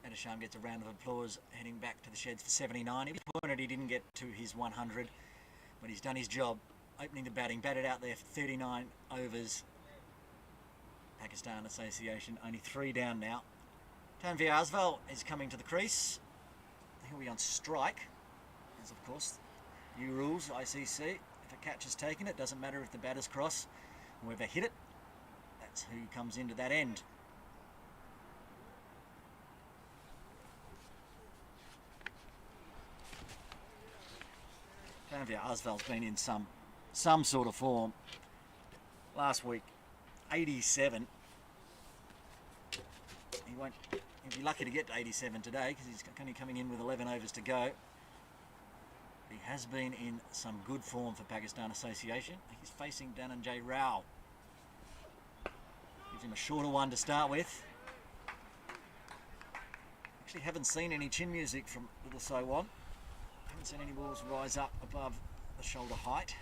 Edisham gets a round of applause, heading back to the sheds for 79. He was disappointed he didn't get to his 100, but he's done his job, opening the batting, batted out there for 39 overs. Pakistan Association only 3 down now. Tanvir Asval is coming to the crease. He'll be on strike, as of course new rules ICC. If a catch is taken, it doesn't matter if the batters cross. Whoever hit it, that's who comes into that end. Tanvir Asval's been in some sort of form. Last week, 87. He'll be lucky to get to 87 today because he's only coming in with 11 overs to go. He has been in some good form for Pakistan Association. He's facing Dhananjay Rao. Gives him a shorter one to start with. Actually haven't seen any chin music from Little Saiwan. Haven't seen any balls rise up above the shoulder height.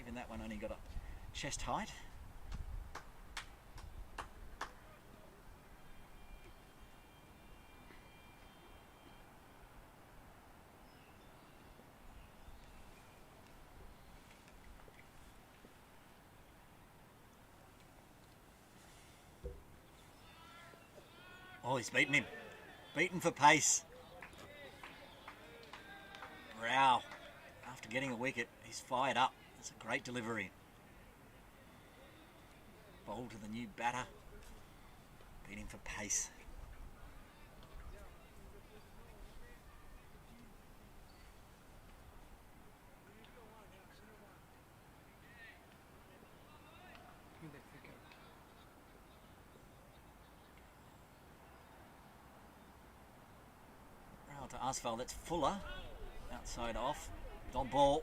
Even that one only got a chest height. Oh, he's beaten him. Beaten for pace. Rao, after getting a wicket, he's fired up. It's a great delivery. Bowl to the new batter. Beating for pace. Give me that free out. Rao to Asphalt, that's Fuller. Outside off. Dot ball.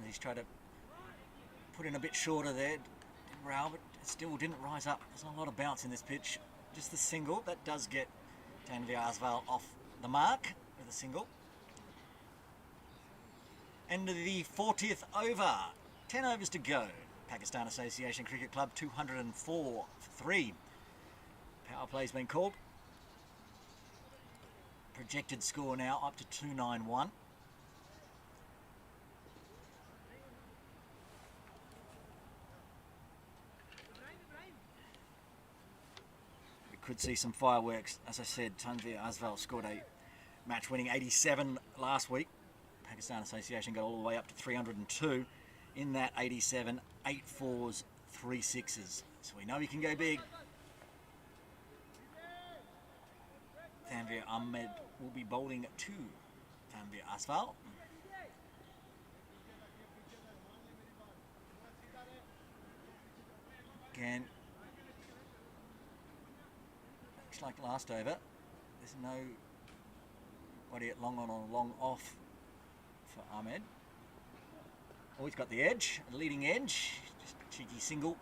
He's tried to put in a bit shorter there, Rao, but it still didn't rise up. There's not a lot of bounce in this pitch. Just the single, that does get Tanvir Asval off the mark with a single. End of the 40th over. 10 overs to go. Pakistan Association Cricket Club 204 for 3. Power play's been called. Projected score now up to 291. Could see some fireworks. As I said, Tanvir Asval scored a match-winning 87 last week. Pakistan Association got all the way up to 302 in that 87, 8 fours, 3 sixes. So we know he can go big. Tanvir Ahmed will be bowling to Tanvir Asval. Again, like last over, there's nobody at long on or long off for Ahmed. Oh, he's got the edge, a leading edge, just a cheeky single.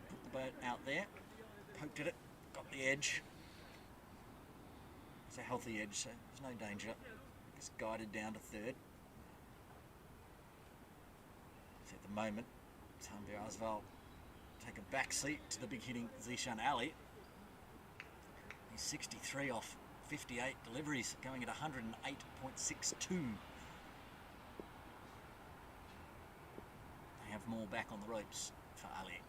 Put the boat out there, poked at it, got the edge. It's a healthy edge, so there's no danger. Just guided down to third. So at the moment, Tanvir Asval take a back seat to the big hitting Zishan Ali. He's 63 off 58 deliveries, going at 108.62. They have more back on the ropes for Ali.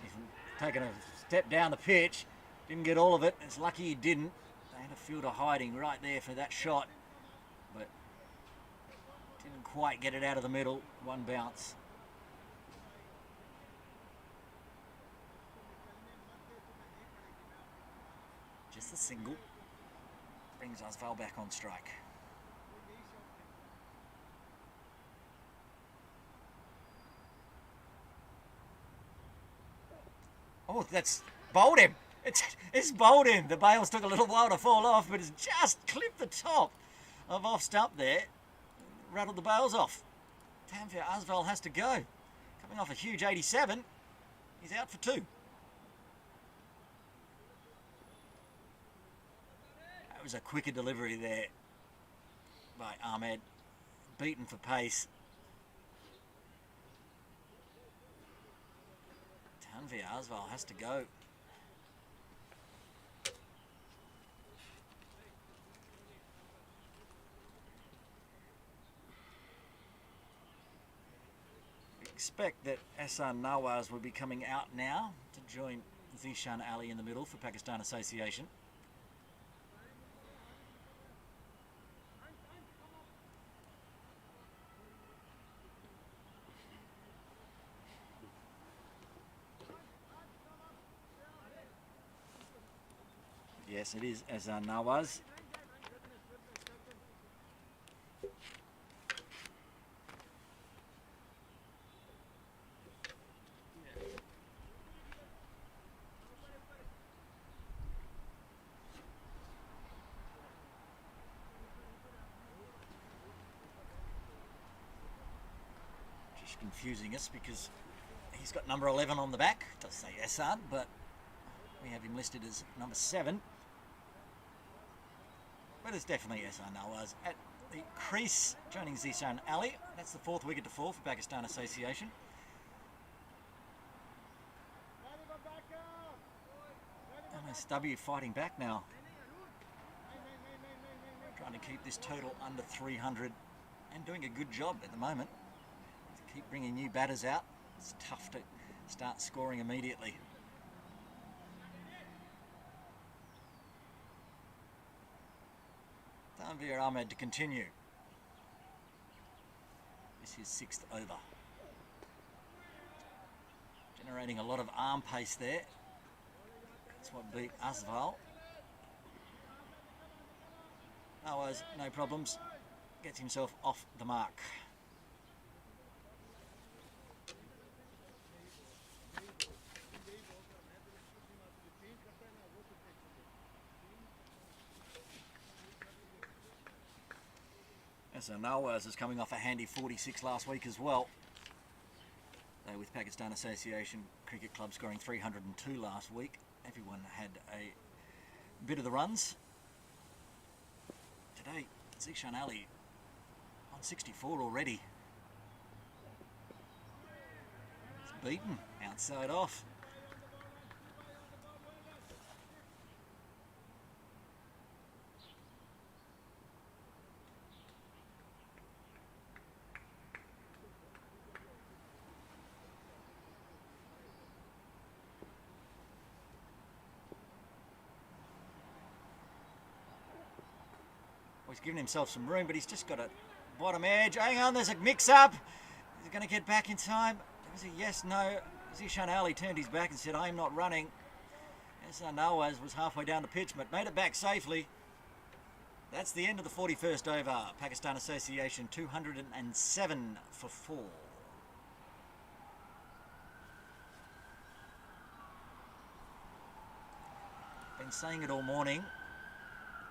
He's taken a step down the pitch, didn't get all of it. It's lucky he didn't. They had a fielder hiding right there for that shot, but didn't quite get it out of the middle. One bounce. Just the single brings Asval back on strike. Oh, that's bowled him. It's bowled him. The bails took a little while to fall off, but it's just clipped the top of off stump there. Rattled the bails off. Tanvir Asval has to go. Coming off a huge 87. He's out for 2. It was a quicker delivery there by Ahmed, beaten for pace. Tanvir Asval has to go. We expect that Ehsan Nawaz will be coming out now to join Zishan Ali in the middle for Pakistan Association. Yes, it is Ehsan Nawaz. Just confusing us because he's got number 11 on the back. It does say Ehsan, but we have him listed as number 7. But it's definitely Ehsan Nawaz at the crease, joining Zishan Ali. That's the 4th wicket to fall for Pakistan Association. LSW fighting back now, trying to keep this total under 300 and doing a good job at the moment. To keep bringing new batters out, it's tough to start scoring immediately. Tanvir Ahmed to continue. This is 6th over. Generating a lot of arm pace there. That's what beat Asval. Otherwise, no problems. Gets himself off the mark. So Nawaz is coming off a handy 46 last week as well. Though with Pakistan Association Cricket Club scoring 302 last week, everyone had a bit of the runs. Today, Zishan Ali on 64 already. It's beaten, outside off. He's given himself some room, but he's just got a bottom edge. Hang on, there's a mix-up. Is he going to get back in time? It was a yes, no. Zishan Ali turned his back and said, I'm not running. Hassan Nawaz was halfway down the pitch, but made it back safely. That's the end of the 41st over. Pakistan Association 207 for 4. Been saying it all morning.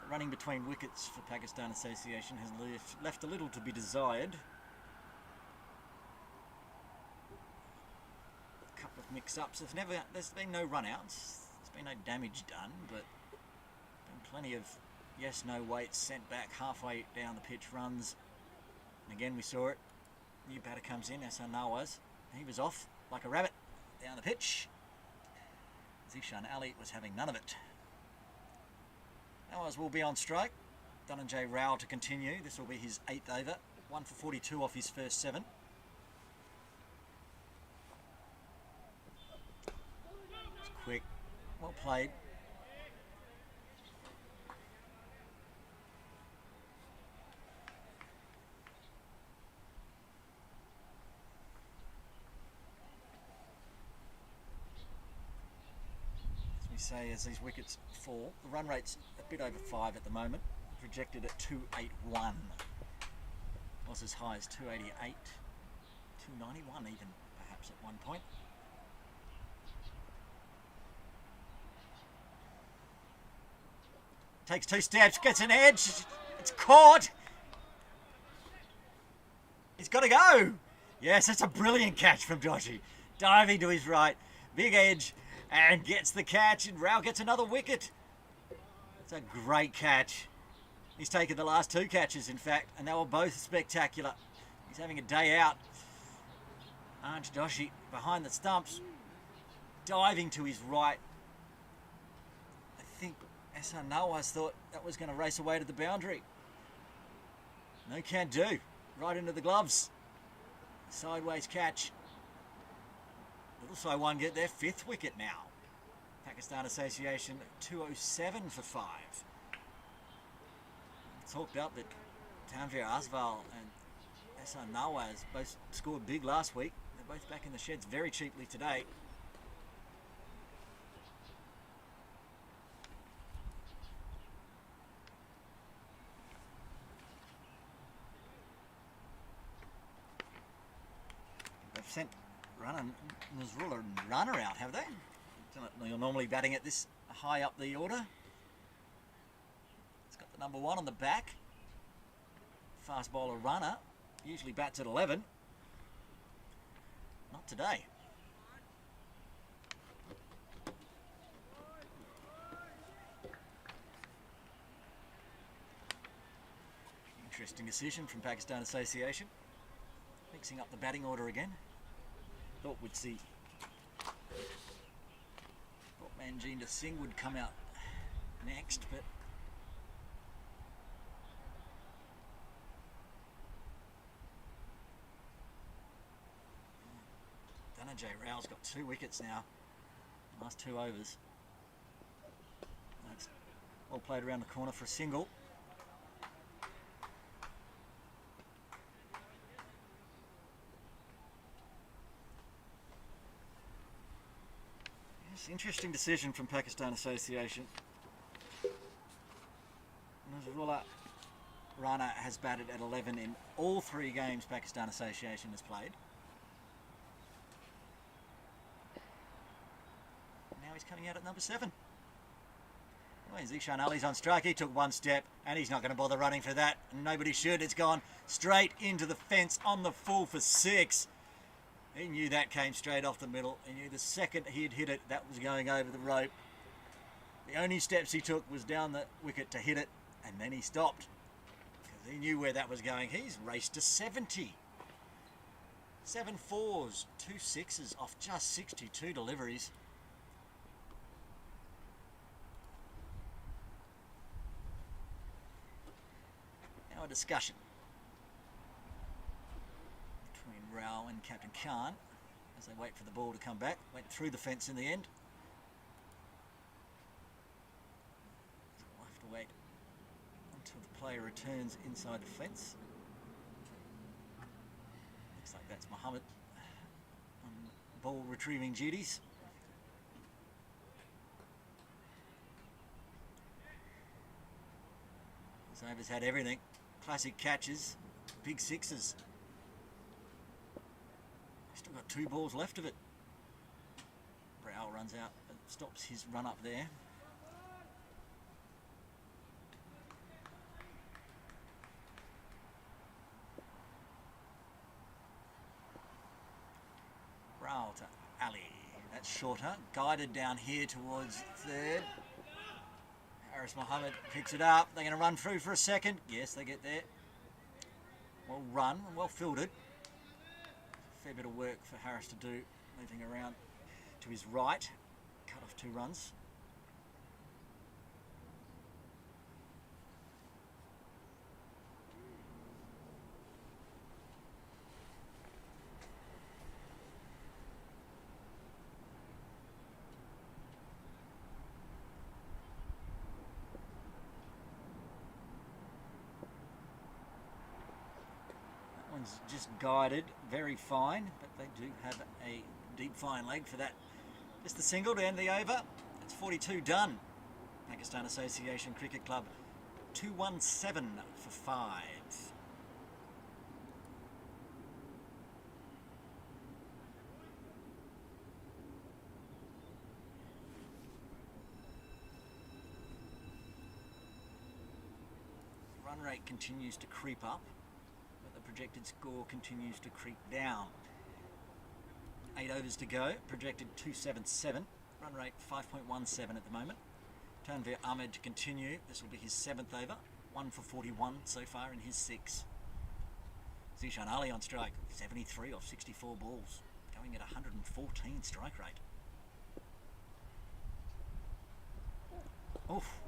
Running between wickets for Pakistan Association has left a little to be desired. A couple of mix-ups. There's been no run-outs. There's been no damage done, but been plenty of yes-no weights sent back halfway down the pitch runs. And again, we saw it. New batter comes in, Hassan Nawaz. He was off like a rabbit down the pitch. Zishan Ali was having none of it. Nawaz will be on strike. Dhananjay Rao to continue. This will be his 8th over. 1 for 42 off his first 7. It's quick. Well played. Say as these wickets fall, the run rate's a bit over 5 at the moment, projected at 281. Was as high as 288, 291 even perhaps at one point. Takes 2 steps, gets an edge, it's caught. He's got to go. Yes, that's a brilliant catch from Joshi. Diving to his right, big edge, and gets the catch, and Rao gets another wicket. It's a great catch. He's taken the last 2 catches, in fact, and they were both spectacular. He's having a day out. Anj Joshi behind the stumps, diving to his right. I think Hassan Nawaz thought that was going to race away to the boundary. No can do. Right into the gloves. Sideways catch. Little one get their 5th wicket now. Pakistan Association 207 for 5. Talked up that Tanvir Asval and Hassan Nawaz both scored big last week. They're both back in the sheds very cheaply today. They've sent Nazrullah and Rana out, have they? You're normally batting at this high up the order. It's got the number 1 on the back. Fast bowler Rana usually bats at 11. Not today. Interesting Interesting decision from Pakistan Association. Mixing up the batting order again. Thought we'd see... Thought Manjinder Singh would come out next, but... Dhananjay Rao's got 2 wickets now. Last 2 overs. That's well played around the corner for a single. Yes, interesting decision from Pakistan Association. Nazrullah Rana has batted at 11 in all 3 games Pakistan Association has played. Now he's coming out at number 7. Well, Zishan Ali's on strike. He took 1 step and he's not going to bother running for that. Nobody should. It's gone straight into the fence on the full for 6. He knew that came straight off the middle. He knew the second he'd hit it, that was going over the rope. The only steps he took was down the wicket to hit it, and then he stopped because he knew where that was going. He's raced to 70. 7 4s, 2 6s off just 62 deliveries. Now a discussion between Rao and Captain Khan as they wait for the ball to come back. Went through the fence in the end. So we'll have to wait until the player returns inside the fence. Looks like that's Mohammed on ball retrieving duties. This over's had everything. Classic catches, big 6s. Still got 2 balls left of it. Rao runs out and stops his run up there. Rao to Ali. That's shorter. Guided down here towards 3rd. Haris Mohammed picks it up. They're going to run through for a second. Yes, they get there. Well run, well fielded. Fair bit of work for Harris to do, moving around to his right. Cut off 2 runs. Just guided, very fine, but they do have a deep fine leg for that. Just the single to end the over. It's 42 done. Pakistan Association Cricket Club 217 for 5. Run rate continues to creep up. Projected score continues to creep down. 8 overs to go, projected 277, run rate 5.17 at the moment. Tanvir Ahmed to continue. This will be his 7th over, 1 for 41 so far in his 6. Zishan Ali on strike, 73 off 64 balls, going at 114 strike rate. Oof,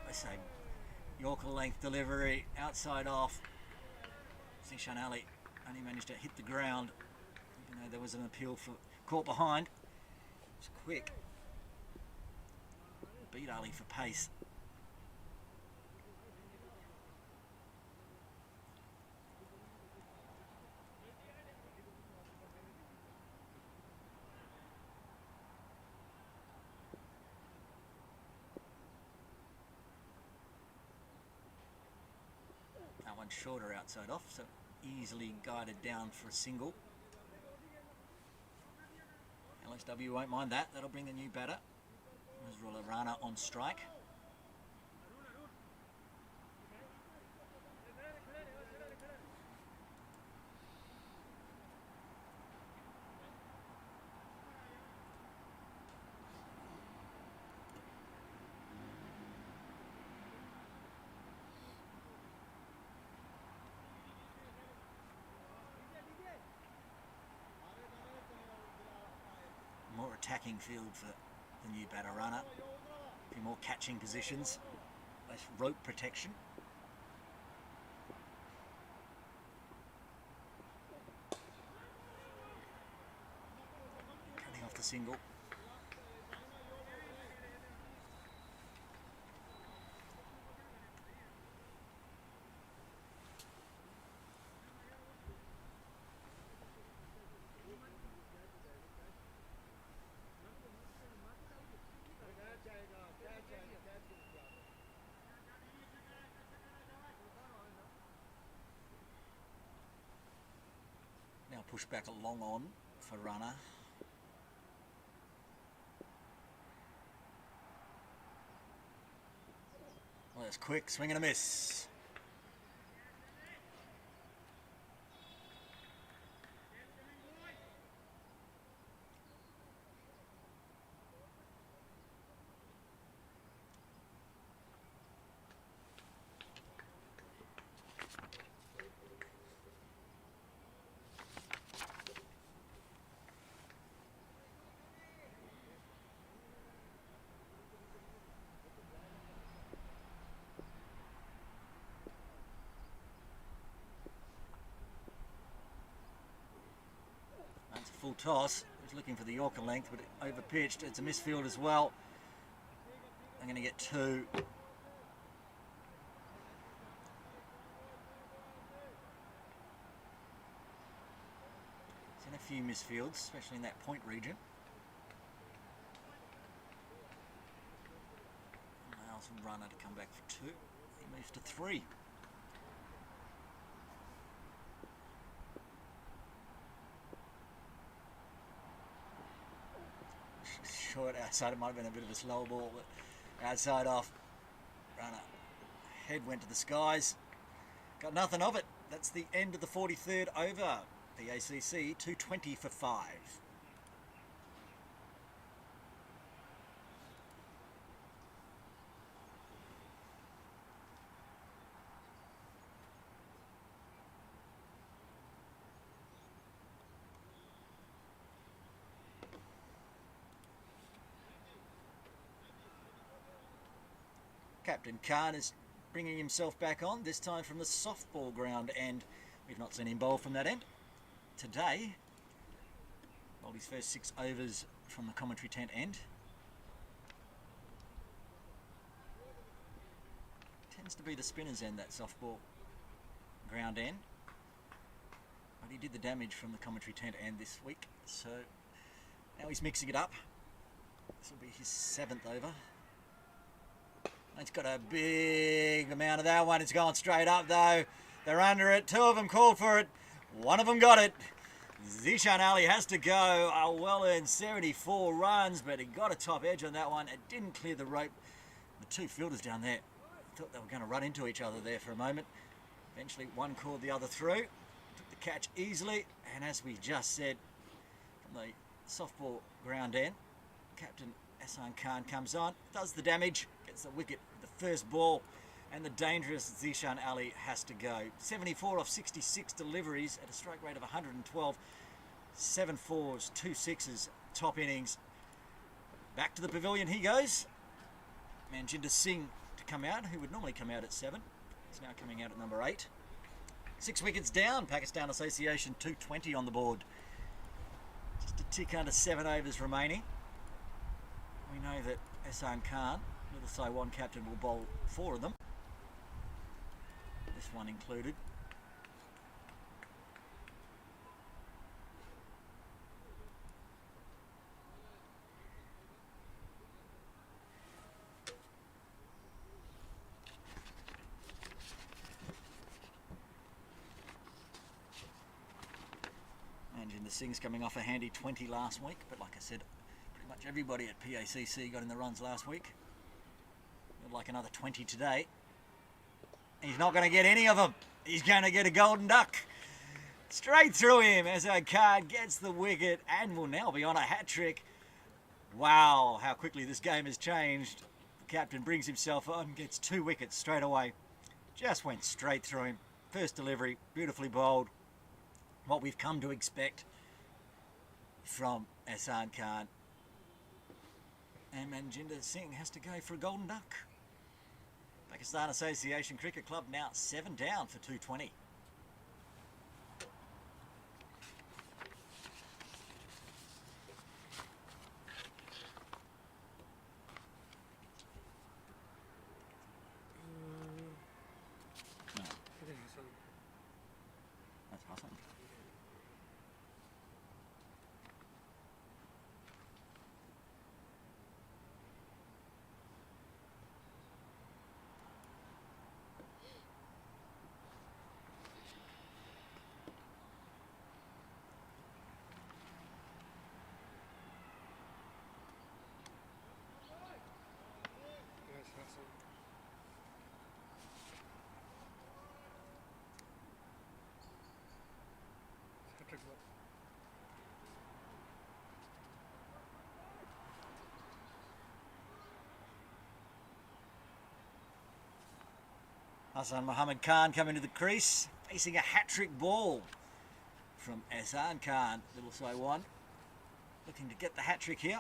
let's say Yorker length delivery, outside off. Zishan Ali only managed to hit the ground, even though there was an appeal for caught behind. It was quick. Beat Ali for pace. That one shorter outside off, so easily guided down for a single. DLSW won't mind that. That'll bring the new batter. Nazrullah Rana on strike. attacking field for the new batter runner. A few more catching positions, less rope protection. Cutting off the single. Now push back a long on for runner. Well, that's quick, swing and a miss. That's a full toss. He was looking for the Yorker length, but it overpitched. It's a misfield as well. I'm going to get 2. He's in a few misfields, especially in that point region. Allows a runner to come back for 2. He moves to 3. Short outside, it might have been a bit of a slow ball, but outside off. Runner head went to the skies. Got nothing of it. That's the end of the 43rd over. The ACC 220 for 5. Captain Khan is bringing himself back on, this time from the softball ground, and we've not seen him bowl from that end today. Bowled his first 6 overs from the commentary tent end. Tends to be the spinner's end, that softball ground end. But he did the damage from the commentary tent end this week, so now he's mixing it up. This will be his 7th over. It's got a big amount of that one. It's going straight up though. They're under it. 2 of them called for it. 1 of them got it. Zishan Ali has to go. A well-earned 74 runs, but he got a top edge on that one. It didn't clear the rope. The 2 fielders down there thought they were going to run into each other there for a moment. Eventually one called the other through. Took the catch easily. And as we just said, from the softball ground end, Captain Hassan Khan comes on, does the damage, gets the wicket with the first ball, and the dangerous Zishan Ali has to go. 74 off 66 deliveries at a strike rate of 112, 7 4s, 2 6s, top innings. Back to the pavilion he goes. Manjinder Singh to come out, who would normally come out at 7. He's now coming out at number 8. 6 wickets down, Pakistan Association 220 on the board. Just a tick under 7 overs remaining. We know that Hassan Khan, Little Saiwan captain, will bowl 4 of them. This one included. Manjinder Singh's coming off a handy 20 last week, but like I said, pretty much everybody at PACC got in the runs last week. Would like another 20 today. He's not going to get any of them. He's going to get a golden duck. Straight through him as our card gets the wicket and will now be on a hat-trick. Wow, how quickly this game has changed. The captain brings himself on, gets 2 wickets straight away. Just went straight through him. First delivery, beautifully bowled. What we've come to expect from Hassan Khan. And Manjinder Singh has to go for a golden duck. Pakistan Association Cricket Club now 7 down for 220. No, I think Hassan. that's Hassan. Yes, Hassan. Hat-trick ball. Hassan Muhammad Khan coming to the crease, facing a hat-trick ball from Ehsan Khan. Little Saiwan looking to get the hat-trick here.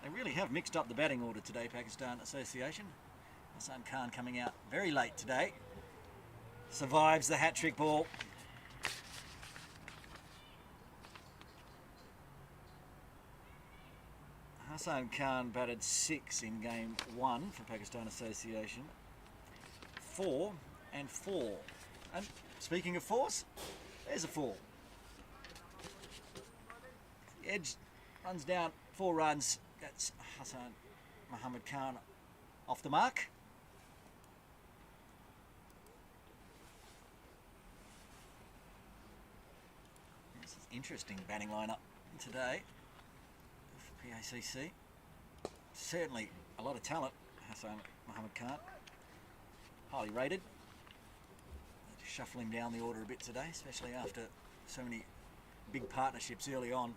They really have mixed up the batting order today, Pakistan Association. Ehsan Khan coming out very late today. Survives the hat-trick ball. Hassan Khan batted 6 in game 1 for Pakistan Association. 4 and 4. And speaking of 4s, there's a 4. The edge runs down 4 runs. That's Hassan Muhammad Khan off the mark. This is interesting batting lineup today for PACC. Certainly a lot of talent, Hassan Muhammad Khan. Highly rated. Just shuffle him down the order a bit today, especially after so many big partnerships early on.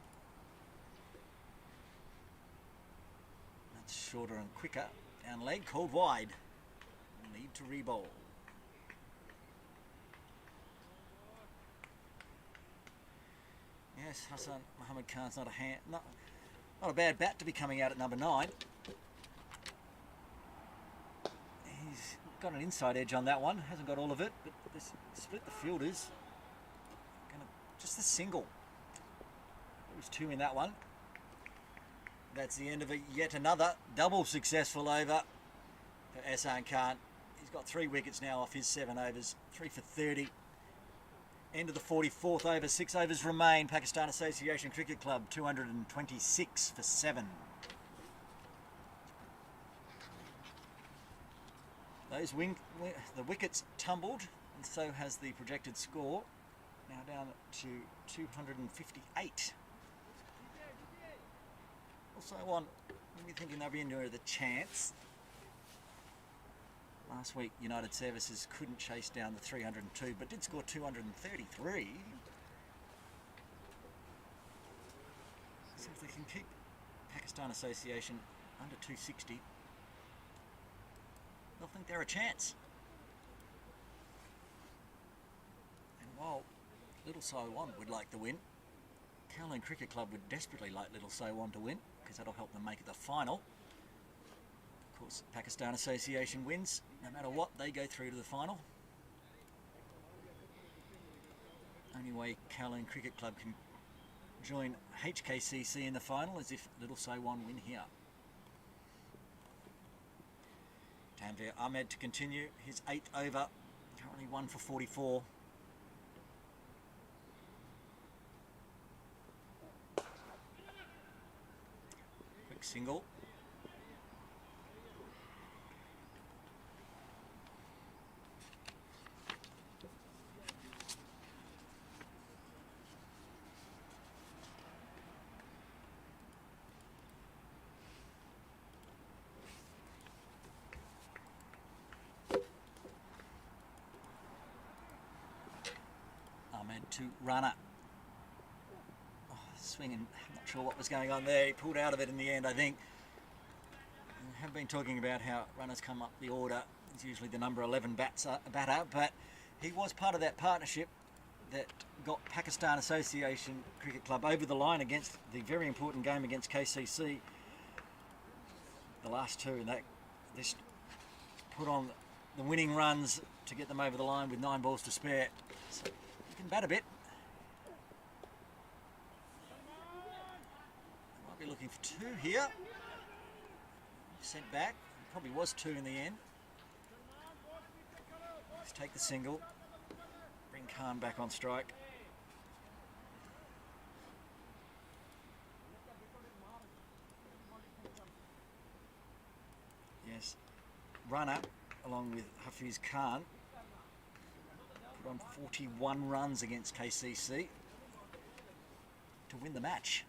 That's shorter and quicker. Down leg, called wide. Need to re-bowl. Yes, Hassan Muhammad Khan's not a bad bat to be coming out at number 9. He's got an inside edge on that one. Hasn't got all of it, but this split the fielders. Just a single. There was 2 in that one. That's the end of yet another double successful over for Ehsan Khan. He's got 3 wickets now off his 7 overs, 3 for 30. End of the 44th over, 6 overs remain. Pakistan Association Cricket Club 226 for 7. The wickets tumbled, and so has the projected score. Now down to 258. Also on, maybe thinking they'll be into the chance. Last week, United Services couldn't chase down the 302, but did score 233. So if they can keep Pakistan Association under 260, they'll think they're a chance. And while Little Saiwan would like the win, Kowloon Cricket Club would desperately like Little Saiwan to win, because that'll help them make it the final. Of course, Pakistan Association wins. No matter what, they go through to the final. Only way Kowloon Cricket Club can join HKCC in the final is if Little Saiwan win here. Tanvir Ahmed to continue his 8th over, currently 1 for 44. Quick single. Ahmed to runner. Oh, swinging, I'm not sure what was going on there. He pulled out of it in the end, I think. I have been talking about how runners come up the order. He's usually the number 11 batter, but he was part of that partnership that got Pakistan Association Cricket Club over the line against the very important game against KCC the last two, and this put on the winning runs to get them over the line with 9 balls to spare. So you can bat a bit. Might be looking for 2 here. Sent back. Probably was 2 in the end. Let's take the single. Bring Khan back on strike. Yes, runner along with Hafiz Khan put on 41 runs against KCC to win the match.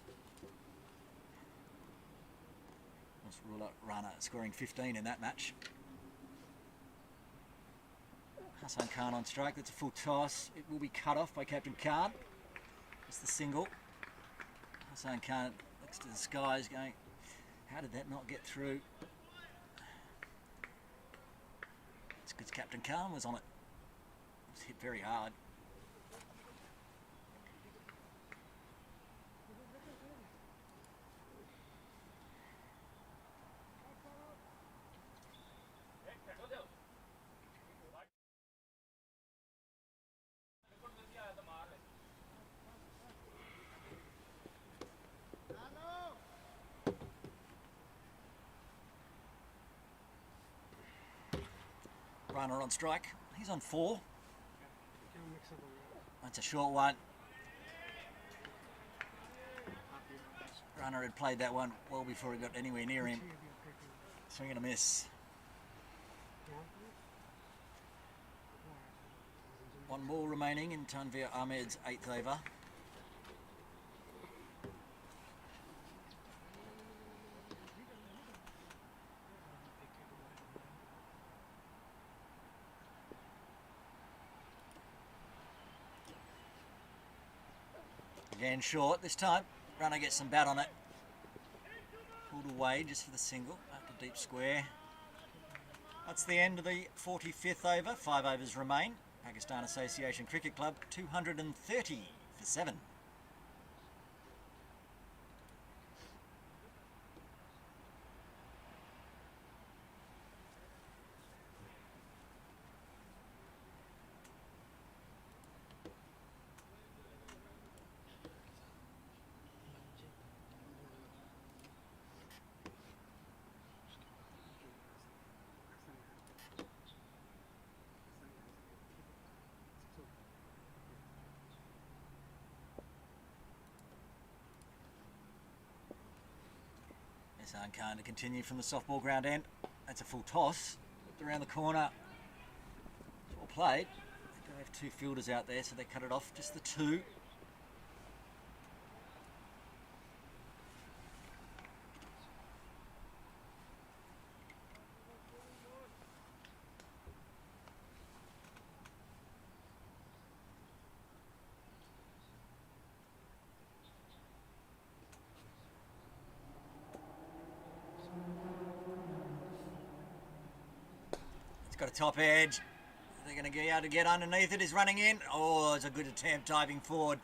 Ruler runner scoring 15 in that match. Hassan Khan on strike. That's a full toss. It will be cut off by Captain Khan. It's the single. Hassan Khan looks to the skies going, how did that not get through? It's because Captain Khan was on it. It was hit very hard. Runner on strike. He's on 4. That's a short one. Runner had played that one well before he got anywhere near him. Swing and a miss. 1 ball remaining in Tanvir Ahmed's 8th over. Again short this time. Runner gets some bat on it. Pulled away just for the single. Back to deep square. That's the end of the 45th over. 5 overs remain. Pakistan Association Cricket Club 230 for 7. Hassan Khan to continue from the softball ground end. That's a full toss. Looked around the corner. It's well played. They do have 2 fielders out there, so they cut it off. Just the 2. It's got a top edge. They're going to be able to get underneath it. Is running in. Oh, it's a good attempt diving forward.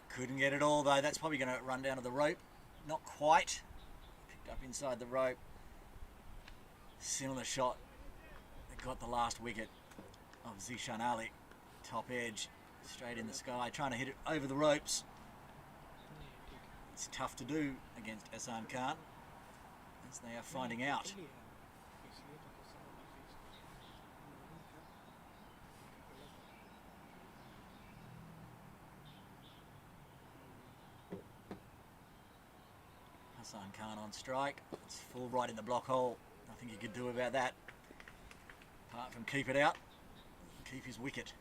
Couldn't get it all though. That's probably going to run down to the rope. Not quite. Picked up inside the rope. Similar shot that got the last wicket of Zishan Ali. Top edge. Straight in the sky. Trying to hit it over the ropes. It's tough to do against Hassan Khan, as they are finding out. Hassan Khan on strike. It's full right in the block hole. Nothing you could do about that, apart from keep it out, keep his wicket.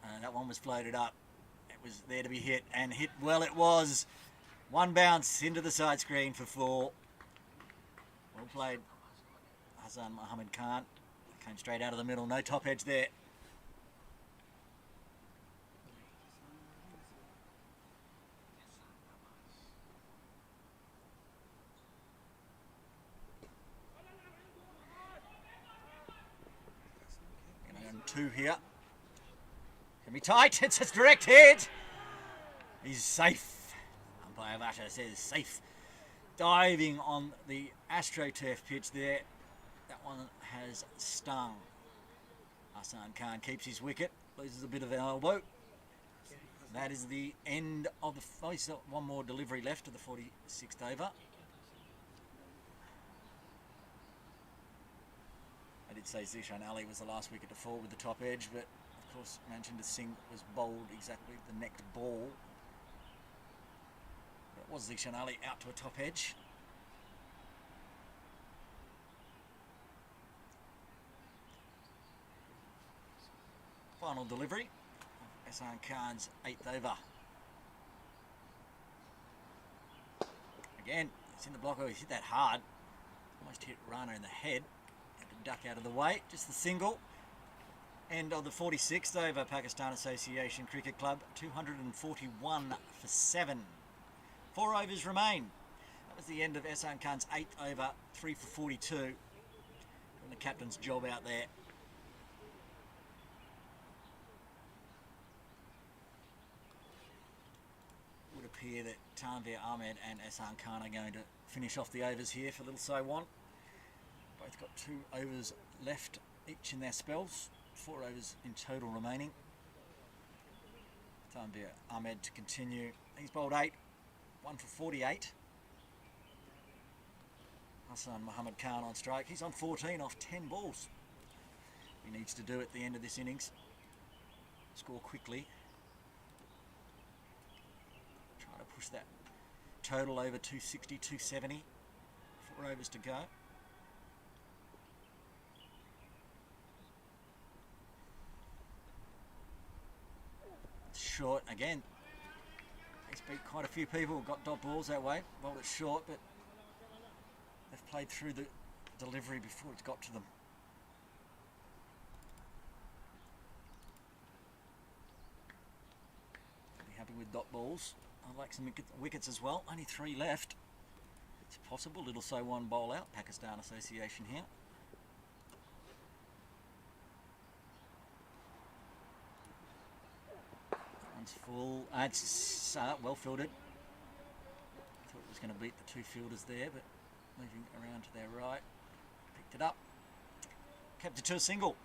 And that one was floated up. It was there to be hit, and hit well it was. 1 bounce into the side screen for 4. Well played, Hassan Mohammed Khan. Came straight out of the middle, no top edge there. 2 here. Can be tight. It's a direct hit. He's safe. Umpire Vata says safe. Diving on the AstroTurf pitch there. That one has stung. Hassan Khan keeps his wicket. Loses a bit of an elbow. That is the end of the... Oh, he's got one more delivery left of the 46th over. I did say Zishan Ali was the last wicket to fall with the top edge, but of course Manjinder Singh was bowled exactly the next ball. But it was Zishan Ali out to a top edge. Final delivery of Hassan Khan's 8th over. Again, it's in the block. Oh, he hit that hard. Almost hit Rana in the head. Had to duck out of the way. Just the single. End of the 46th over. Pakistan Association Cricket Club. 241 for 7. 4 overs remain. That was the end of Hassan Khan's 8th over. 3 for 42. Doing the captain's job out there. Would appear that Tanveer Ahmed and Hassan Khan are going to finish off the overs here for Little Saiwan. Both got 2 overs left each in their spells. 4 overs in total remaining. Tanveer Ahmed to continue. He's bowled 8. 1 for 48. Hassan Muhammad Khan on strike. He's on 14 off 10 balls. He needs to do at the end of this innings. Score quickly. Trying to push that total over 260, 270. 4 overs to go. Short again. He's beat quite a few people, got dot balls that way. Bowled it short, but they've played through the delivery before it's got to them. Be happy with dot balls. I like some wickets as well. Only 3 left. It's possible. Little Saiwan bowl out. Pakistan Association here. Full. It's well fielded. Thought it was going to beat the 2 fielders there, but moving around to their right, picked it up, kept it to a single.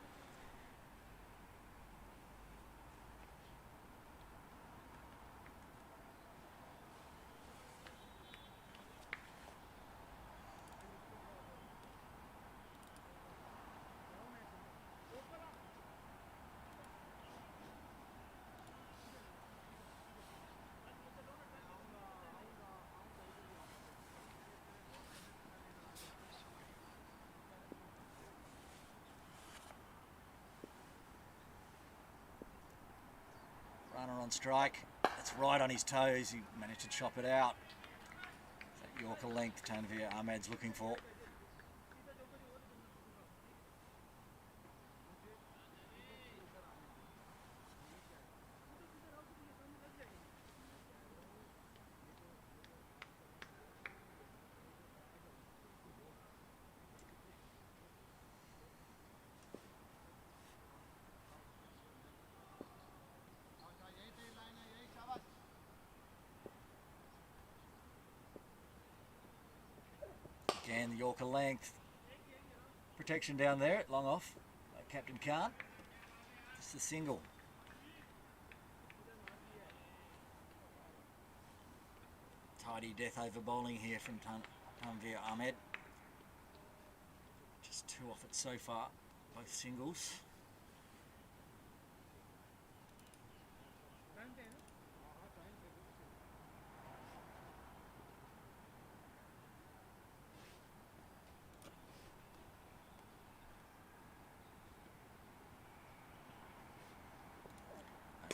Runner on strike. That's right on his toes. He managed to chop it out. That Yorker length Tanveer Ahmed's looking for. Again, the Yorker length. Protection down there at long off by Captain Khan. Just a single. Tidy death over bowling here from Tanveer Ahmed. Just 2 off it so far, both singles.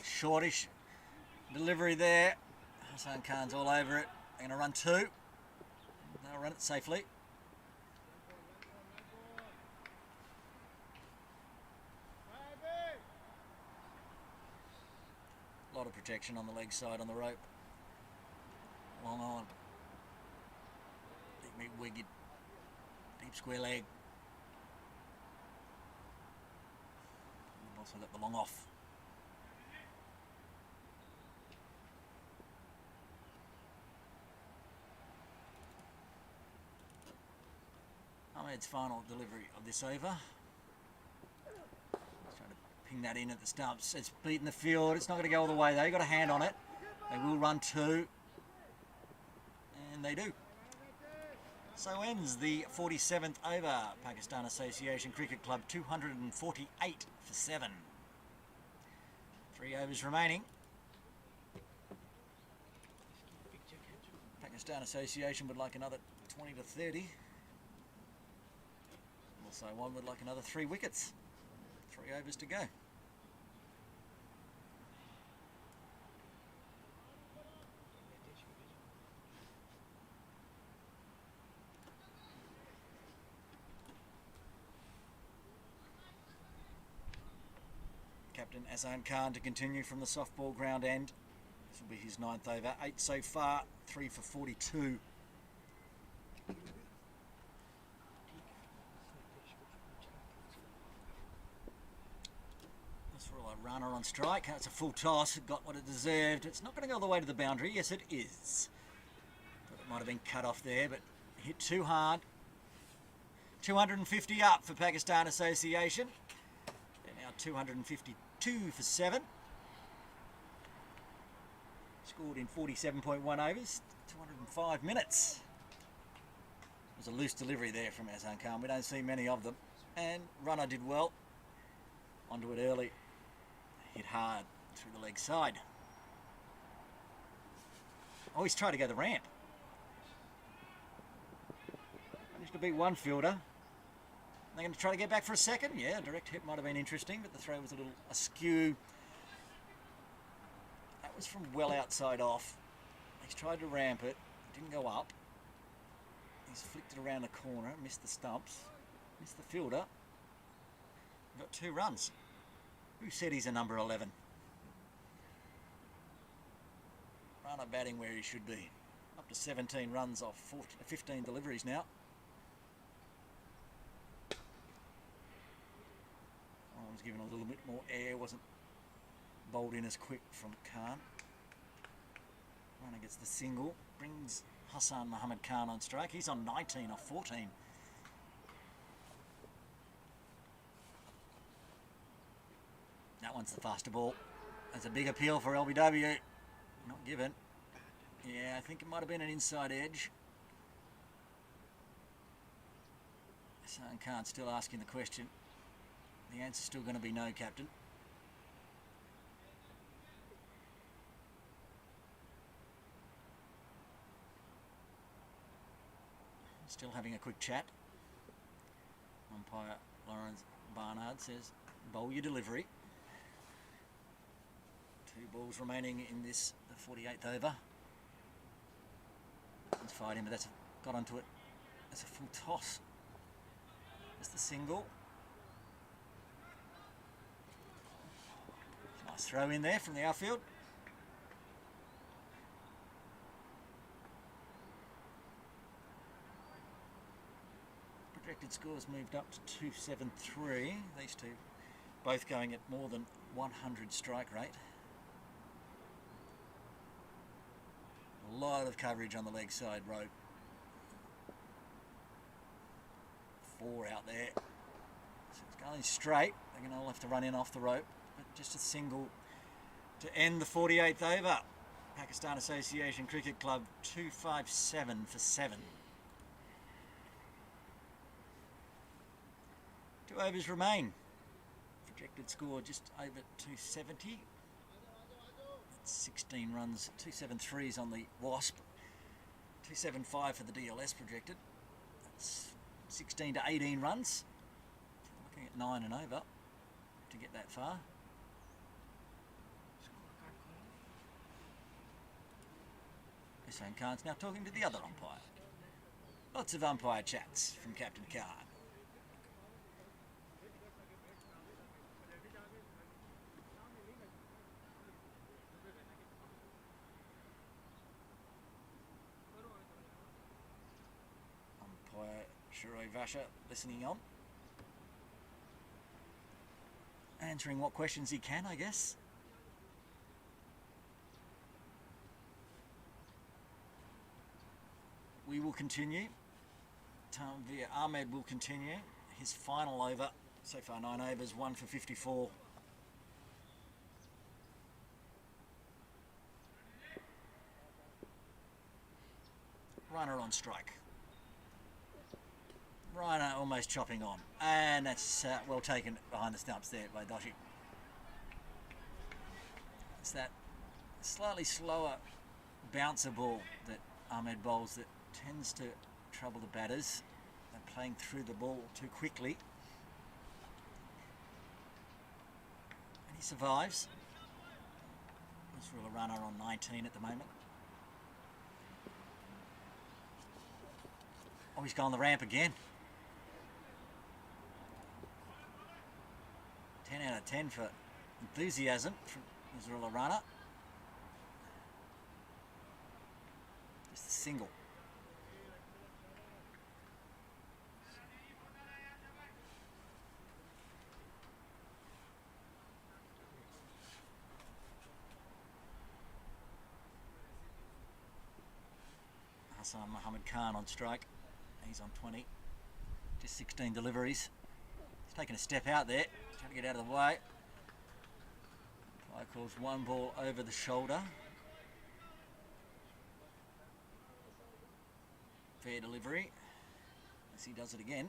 Shortish delivery there. Hassan Khan's all over it. They're going to run 2. They'll run it safely. A lot of protection on the leg side on the rope. Long on. Deep meat wigged. Deep square leg. Also got the long off. Ahmed's final delivery of this over. He's trying to ping that in at the stumps. It's beaten the field. It's not going to go all the way though. You've got a hand on it. They will run two. And they do. So ends the 47th over. Pakistan Association Cricket Club 248 for 7. 3 overs remaining. Pakistan Association would like another 20 to 30. Also one would like another 3 wickets. 3 overs to go. Captain Azan Khan to continue from the softball ground end. This will be his 9th over. 8 so far, 3 for 42. That's for a runner on strike. That's a full toss. It got what it deserved. It's not going to go all the way to the boundary. Yes, it is. Thought it might have been cut off there, but hit too hard. 250 up for Pakistan Association. They're now 252 for 7. Scored in 47.1 overs, 205 minutes. It was a loose delivery there from Azan Khan. We don't see many of them. And runner did well. Onto it early. Hit hard through the leg side. Oh, he's tried to go the ramp. Managed to beat one fielder. They're going to try to get back for a second. Yeah, direct hit might have been interesting, but the throw was a little askew. That was from well outside off. He's tried to ramp it. Didn't go up. He's flicked it around the corner. Missed the stumps. Missed the fielder. Got 2 runs. Who said he's a number 11? Runner batting where he should be. Up to 17 runs off 15 deliveries now. I was given a little bit more air, wasn't bowled in as quick from Khan. Runner gets the single, brings Hassan Muhammad Khan on strike. He's on 19 off 14. That one's the faster ball. That's a big appeal for LBW. Not given. Yeah, I think it might have been an inside edge. Hassan Khan still asking the question. The answer's still going to be no, Captain. Still having a quick chat. Umpire Lawrence Barnard says, bowl your delivery. 2 balls remaining in this, the 48th over. He's fired him, but that's got onto it. That's a full toss. That's the single. Nice throw in there from the outfield. Projected scores moved up to 273. These two both going at more than 100 strike rate. A lot of coverage on the leg side rope. 4 out there. So it's going straight. They're going to all have to run in off the rope. But just a single to end the 48th over. Pakistan Association Cricket Club 257 for 7. 2 overs remain. Projected score just over 270. That's 16 runs, 273s on the Wasp. 275 for the DLS projected. That's 16 to 18 runs. Looking at 9 and over to get that far. Hassan Khan's now talking to the other umpire. Lots of umpire chats from Captain Khan. Umpire Shiroi Vasha listening on. answering what questions he can, I guess. We will continue. Tanvir Ahmed will continue. His final over, so far 9 overs, 1 for 54. Runner on strike. Runner almost chopping on. And that's well taken behind the stumps there by Doshi. It's that slightly slower bouncer ball that Ahmed bowls that tends to trouble the batters. They're playing through the ball too quickly. And he survives. He's a runner on 19 at the moment. Oh, he's gone the ramp again. 10 out of 10 for enthusiasm from Israel Rana. Just a single. Hassan Mohammed Khan on strike. He's on 20. Just 16 deliveries. He's taken a step out there. Trying to get out of the way. Umpire calls one ball over the shoulder. Fair delivery. As he does it again.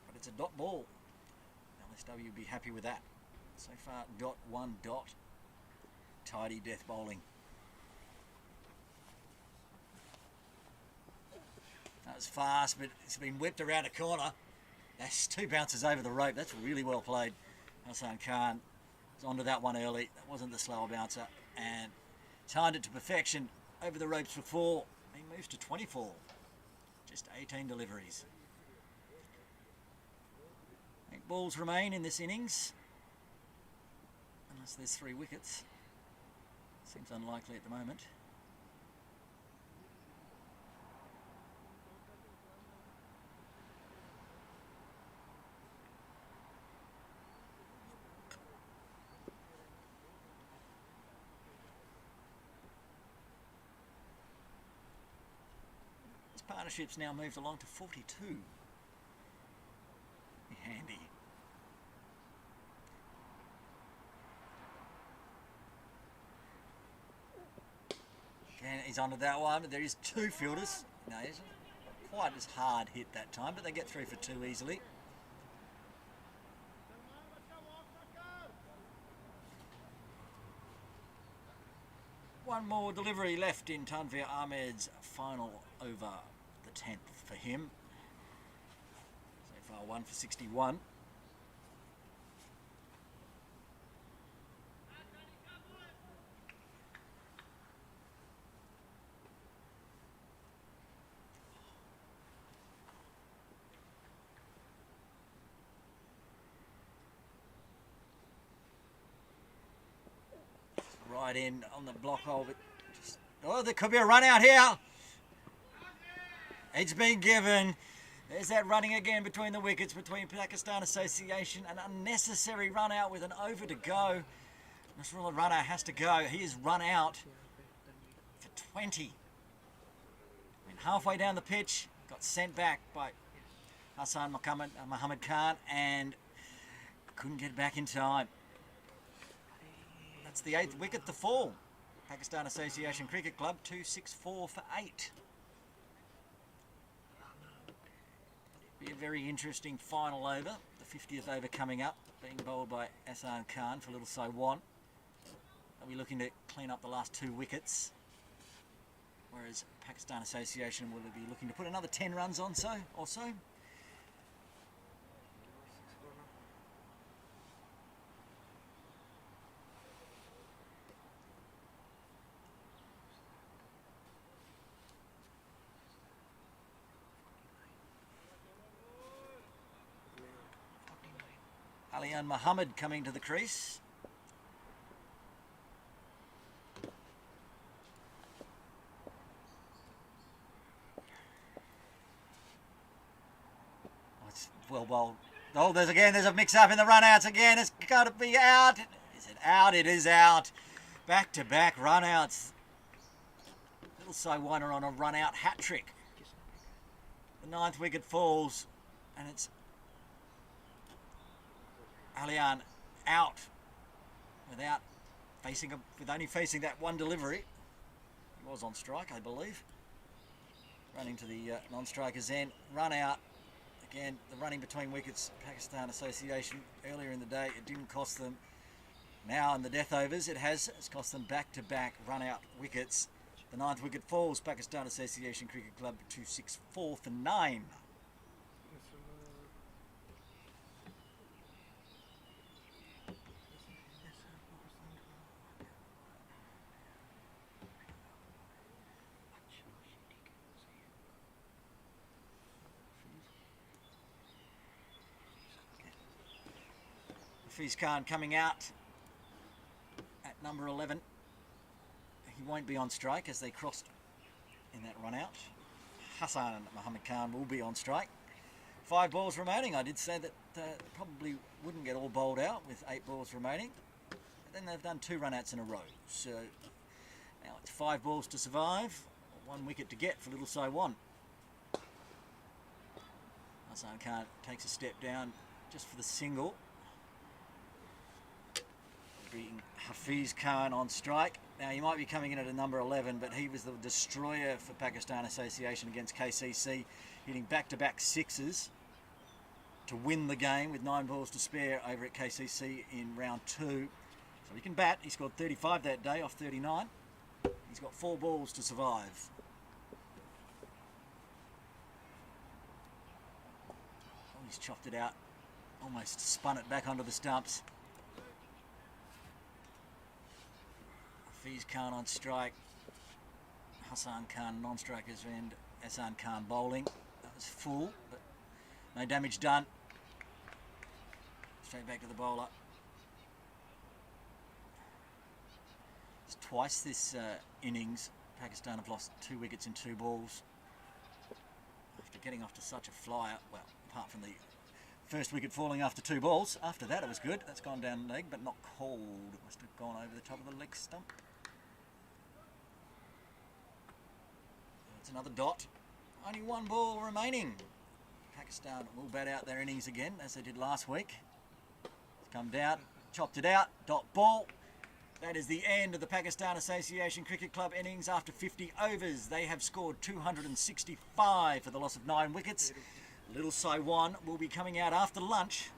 But it's a dot ball. DLSW would be happy with that. So far, dot, 1 dot. Tidy death bowling. That was fast, but it's been whipped around a corner. That's 2 bounces over the rope. That's really well played. Hassan Khan was onto that one early. That wasn't the slower bouncer. And timed it to perfection over the ropes for 4. He moves to 24. Just 18 deliveries. I think balls remain in this innings. Unless there's 3 wickets. Seems unlikely at the moment. This partnership's now moved along to 42. Be handy. And he's onto that one, but there is 2 fielders. No, it's not quite as hard hit that time, but they get through for 2 easily. One more delivery left in Tanvir Ahmed's final over, the 10th for him. So far 1 for 61. Right in on the block hole, but just, oh, there could be a run out here. It's been given. There's that running again between the wickets, between Pakistan Association. An unnecessary run out with an over to go. Nasrullah Runner has to go. He is run out for 20. I mean, halfway down the pitch, got sent back by Hassan Mohammed Khan and couldn't get back in time. That's the 8th wicket to fall. Pakistan Association Cricket Club, 264 for 8. Be a very interesting final over. The 50th over coming up, being bowled by Hassan Khan for Little Saiwan. They'll be looking to clean up the last 2 wickets. Whereas Pakistan Association will be looking to put another 10 runs on or so. Alian Muhammad coming to the crease. well bowled. Oh, there's a mix-up in the run-outs again. It's got to be out. Is it out? It is out. Back-to-back run-outs. Little Saiwana on a run-out hat-trick. The 9th wicket falls, and it's Alian out with only facing that one delivery. He was on strike, I believe. Running to the non-striker's end, run out. Again, the running between wickets, Pakistan Association, earlier in the day, it didn't cost them. Now in the death overs, it's cost them back-to-back run-out wickets. The 9th wicket falls, Pakistan Association Cricket Club 264 for 9. Hafiz Khan coming out at number 11. He won't be on strike as they crossed in that run out. Hassan Muhammad Khan will be on strike. 5 balls remaining. I did say that probably wouldn't get all bowled out with 8 balls remaining. But then they've done 2 run outs in a row. So now it's 5 balls to survive, 1 wicket to get for Little Saiwan. Hassan Khan takes a step down just for the single. Being Hafiz Khan on strike. Now he might be coming in at a number 11, but he was the destroyer for Pakistan Association against KCC, hitting back-to-back sixes to win the game with 9 balls to spare over at KCC in round 2. So he can bat. He scored 35 that day off 39. He's got 4 balls to survive. Oh, he's chopped it out. Almost spun it back onto the stumps. Hafiz Khan on strike. Hassan Khan non-strikers end. Hassan Khan bowling. That was full, but no damage done. Straight back to the bowler. It's twice this innings, Pakistan have lost 2 wickets in 2 balls. After getting off to such a flyer, well, apart from the first wicket falling after 2 balls. After that it was good. That's gone down leg, but not cold. It must have gone over the top of the leg stump. It's another dot. Only 1 ball remaining. Pakistan will bat out their innings again, as they did last week. It's come down, chopped it out, dot ball. That is the end of the Pakistan Association Cricket Club innings after 50 overs. They have scored 265 for the loss of 9 wickets. Little Saiwan will be coming out after lunch,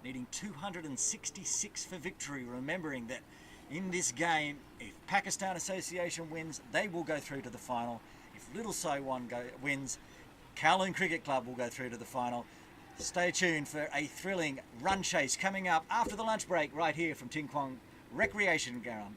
needing 266 for victory. Remembering that in this game, if Pakistan Association wins, they will go through to the final. If Little Saiwan wins, Kowloon Cricket Club will go through to the final. Stay tuned for a thrilling run chase coming up after the lunch break right here from Ting Kwong Recreation Ground.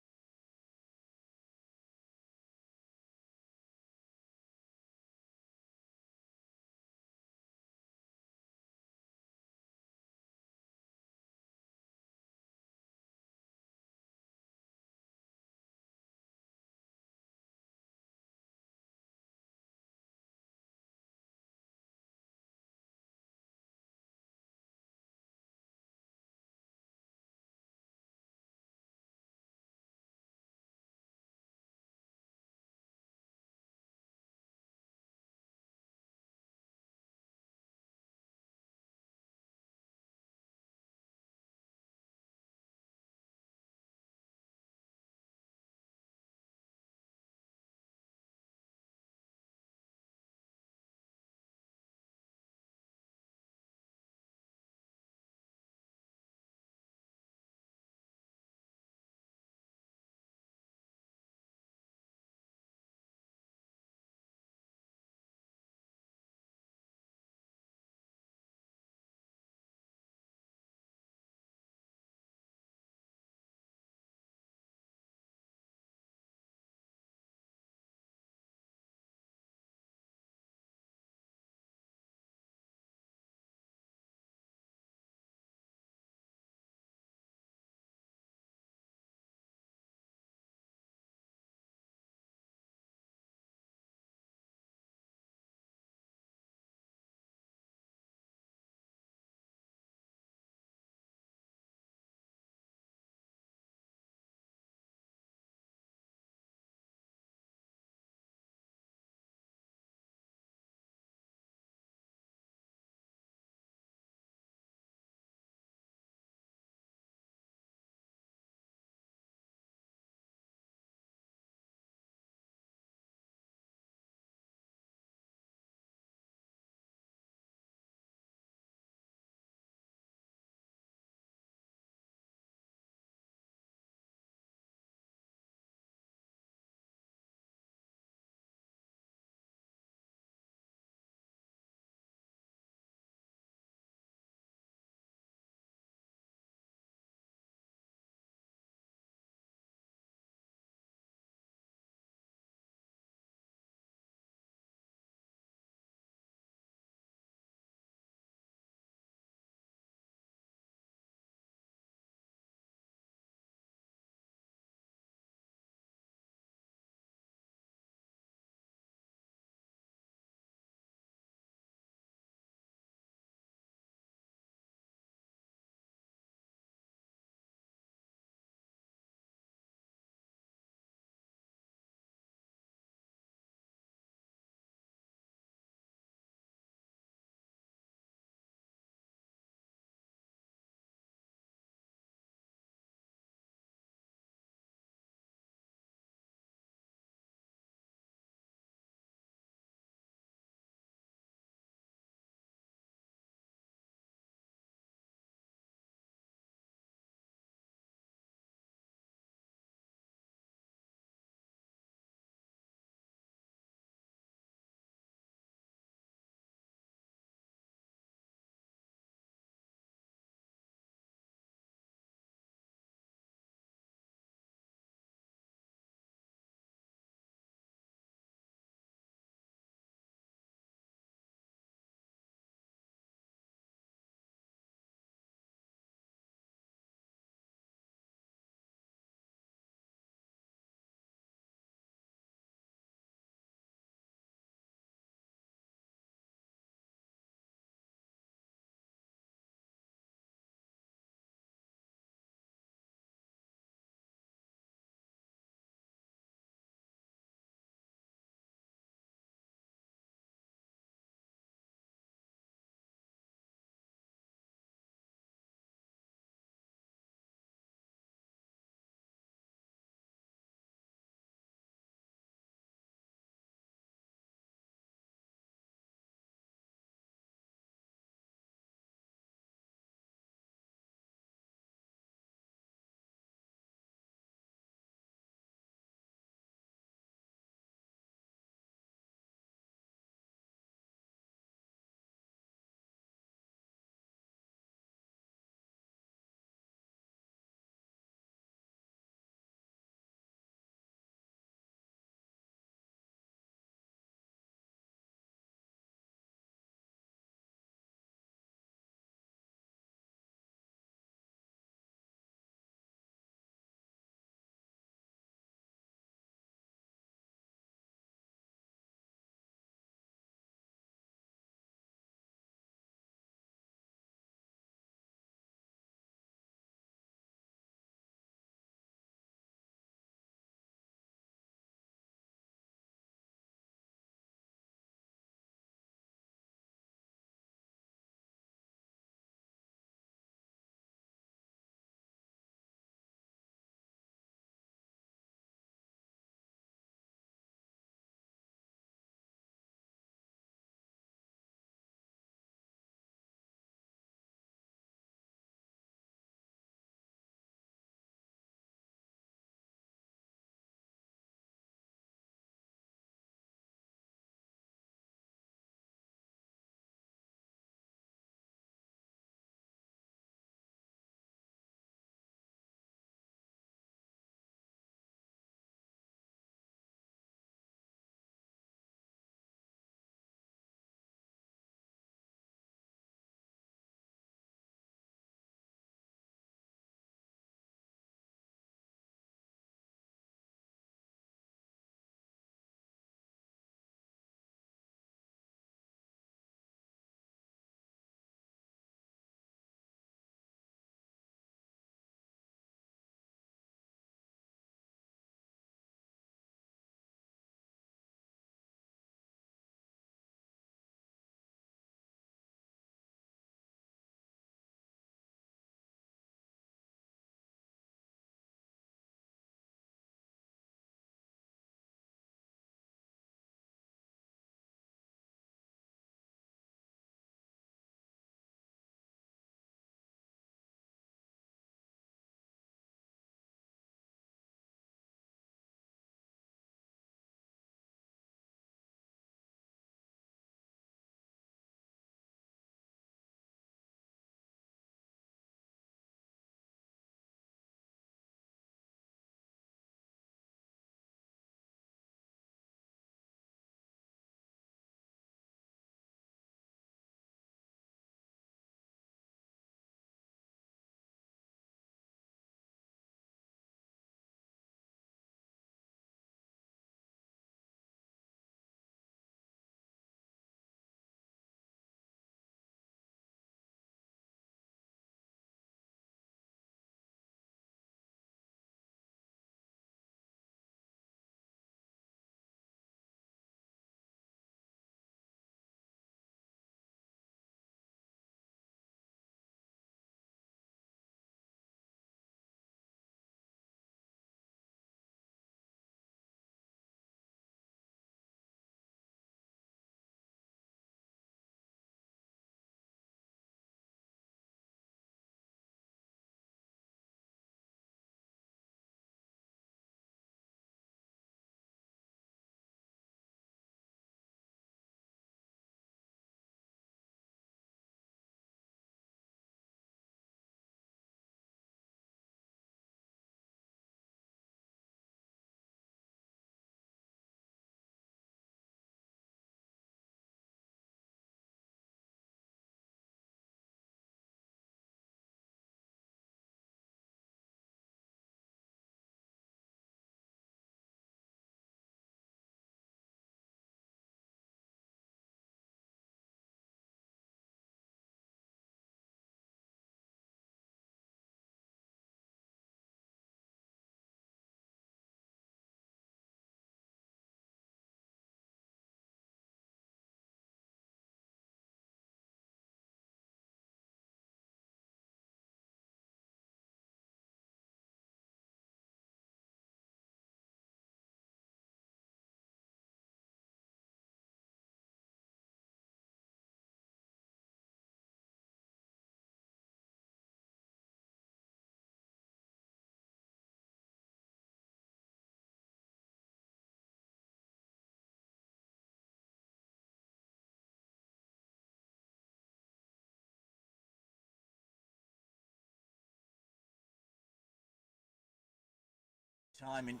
Time in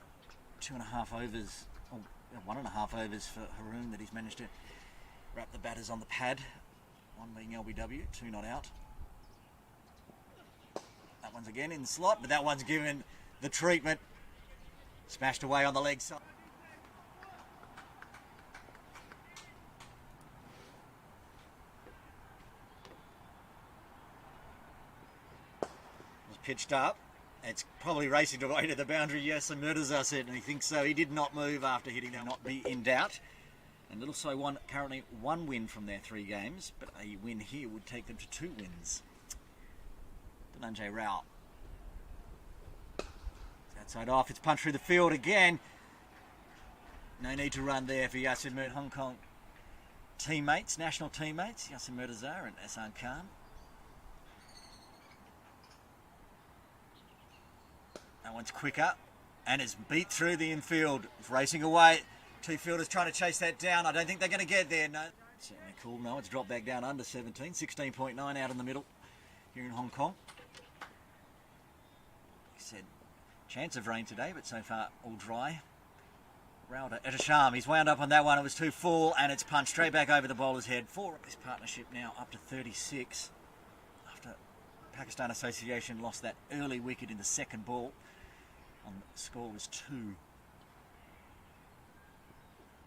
2.5 overs, or 1.5 overs for Haroon that he's managed to wrap the batters on the pad. One being LBW, 2 not out. That one's again in the slot, but that one's given the treatment. Smashed away on the leg side. Was pitched up. It's probably racing away to the boundary. Yes, and Murtaza said, and he thinks so. He did not move after hitting that. Not be in doubt. And Little So One currently 1 win from their 3 games, but a win here would take them to 2 wins. Dhananjay Rao. Outside off, it's punched through the field again. No need to run there for Yasir Murtaza. Hong Kong teammates, national teammates, Yasir Murtaza and Ahsan Khan. That one's quicker and it's beat through the infield. It's racing away. 2 fielders trying to chase that down. I don't think they're going to get there. No. Certainly cool. No, it's dropped back down under 17. 16.9 out in the middle here in Hong Kong. He said, chance of rain today, but so far all dry. Rowder Etasham, he's wound up on that one. It was too full and it's punched straight back over the bowler's head. 4 of this partnership now up to 36 after Pakistan Association lost that early wicket in the second ball. The score was 2.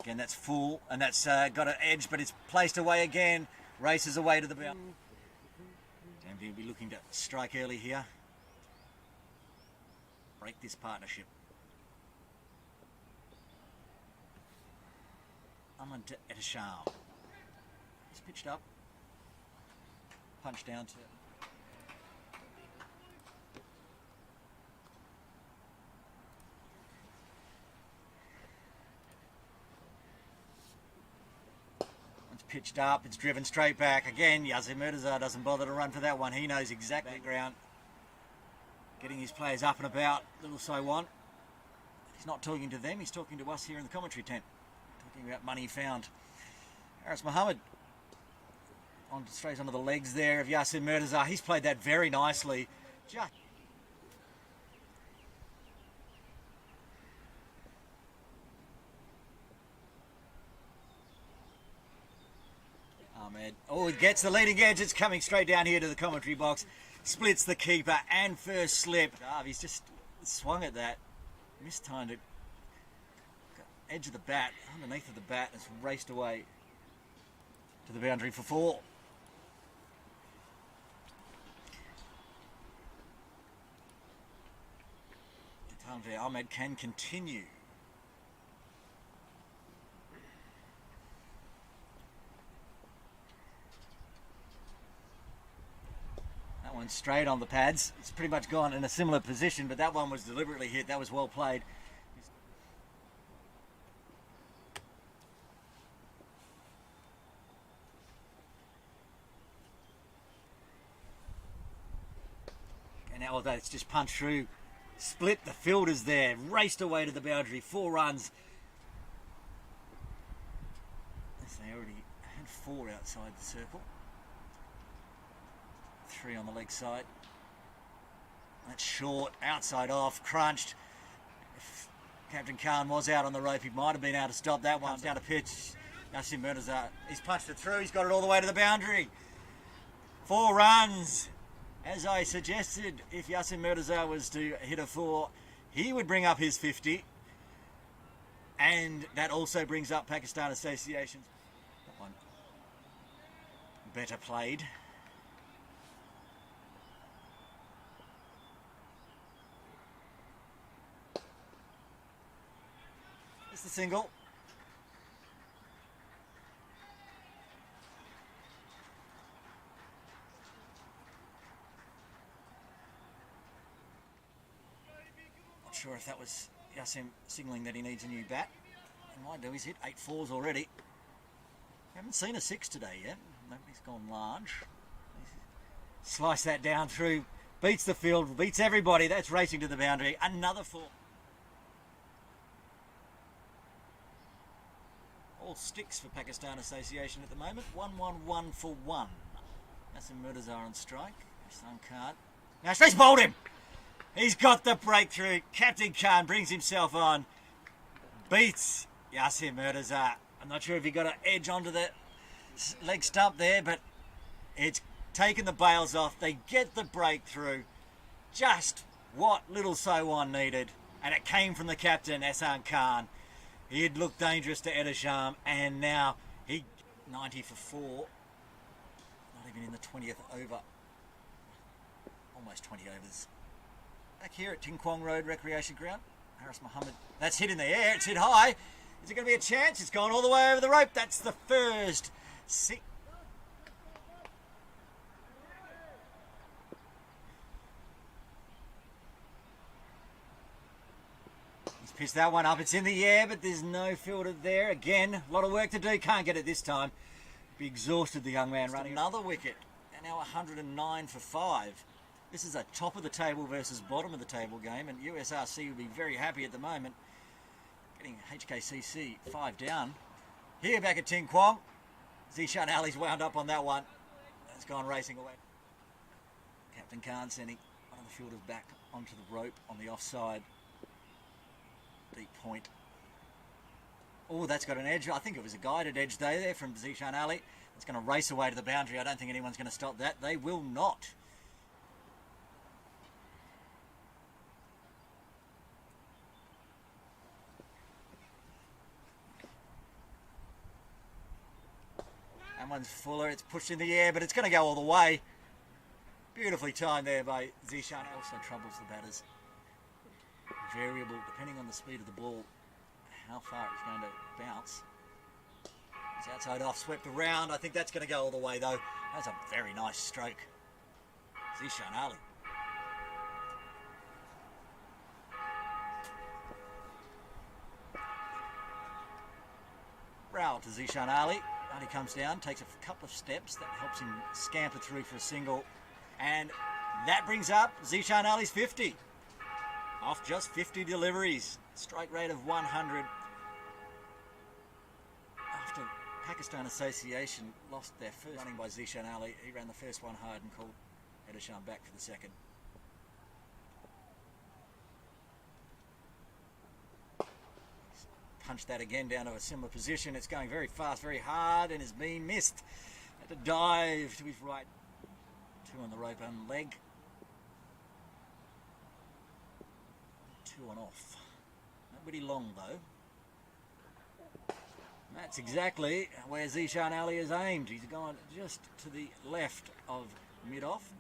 Again, that's full, and that's got an edge, but it's placed away again. Races away to the boundary. Danby will be looking to strike early here. Break this partnership. Ahmad Etasham. He's pitched up. Punched down to... pitched up, it's driven straight back. Again, Yasir Murtaza doesn't bother to run for that one. He knows exactly ground. Getting his players up and about, Little So One. He's not talking to them, he's talking to us here in the commentary tent. Talking about money found. Haris Mohammed straight onto the legs there of Yasir Murtaza. He's played that very nicely. Just Ahmed. Oh, it gets the leading edge. It's coming straight down here to the commentary box. Splits the keeper and first slip. He's just swung at that. Mistimed it. Edge of the bat, underneath of the bat, has raced away to the boundary for 4. Tanvir Ahmed can continue. One straight on the pads. It's pretty much gone in a similar position, but that one was deliberately hit. That was well played. And now although it's just punched through, split the fielders there, raced away to the boundary. 4 runs. They already had 4 outside the circle. 3 on the leg side. That's short, outside off, crunched. If Captain Khan was out on the rope, he might have been able to stop that one. Down to pitch. Yasir Murtaza, he's punched it through, he's got it all the way to the boundary. 4 runs. As I suggested, if Yasir Murtaza was to hit a 4, he would bring up his 50. And that also brings up Pakistan Association's. That one better played. It's the single. Not sure if that was Yasim signalling that he needs a new bat. He might do. He's hit 8 4s already. Haven't seen a 6 today yet. Nobody's gone large. Slice that down through. Beats the field. Beats everybody. That's racing to the boundary. Another 4. All sticks for Pakistan Association at the moment. 1-1-1 for 1. Yasir Murtaza on strike. Ahsan Khan. Now Street's bowled him. He's got the breakthrough. Captain Khan brings himself on. Beats Yasir Murtaza. I'm not sure if he got an edge onto the leg stump there, but it's taken the bails off. They get the breakthrough. Just what little So-Wan needed. And it came from the captain, Hassan Khan. He had looked dangerous to Edisham, and now he 90 for 4. Not even in the 20th over. Almost 20 overs. Back here at Ting Kwong Road Recreation Ground. Harris Mohammed. That's hit in the air. It's hit high. Is it going to be a chance? It's gone all the way over the rope. That's the first. He's pissed that one up. It's in the air, but there's no fielder there. Again, a lot of work to do. Can't get it this time. Be exhausted, the young man running. Another wicket. And now 109 for 5. This is a top of the table versus bottom of the table game, and USRC will be very happy at the moment. Getting HKCC 5 down. Here back at Ting Kwong. Zishan Ali's wound up on that one. It's gone racing away. Captain Khan sending one of the fielders back onto the rope on the offside. Deep point. Oh, that's got an edge. I think it was a guided edge there from Zishan Ali. It's going to race away to the boundary. I don't think anyone's going to stop that. They will not. That one's fuller. It's pushed in the air, but it's going to go all the way. Beautifully timed there by Zishan. Also troubles the batters. Variable, depending on the speed of the ball, how far it's going to bounce. It's outside off, swept around. I think that's going to go all the way, though. That's a very nice stroke. Zishan Ali. Row to Zishan Ali. Ali comes down, takes a couple of steps. That helps him scamper through for a single. And that brings up Zishan Ali's 50. Off just 50 deliveries. Strike rate of 100. After Pakistan Association lost their first running by Zishan Ali, he ran the first one hard and called Edisham back for the second. Punched that again down to a similar position. It's going very fast, very hard, and has been missed. Had to dive to his right. 2 on the rope and leg. 2 on off. Not really long though. That's exactly where Zishan Ali has aimed. He's gone just to the left of mid-off.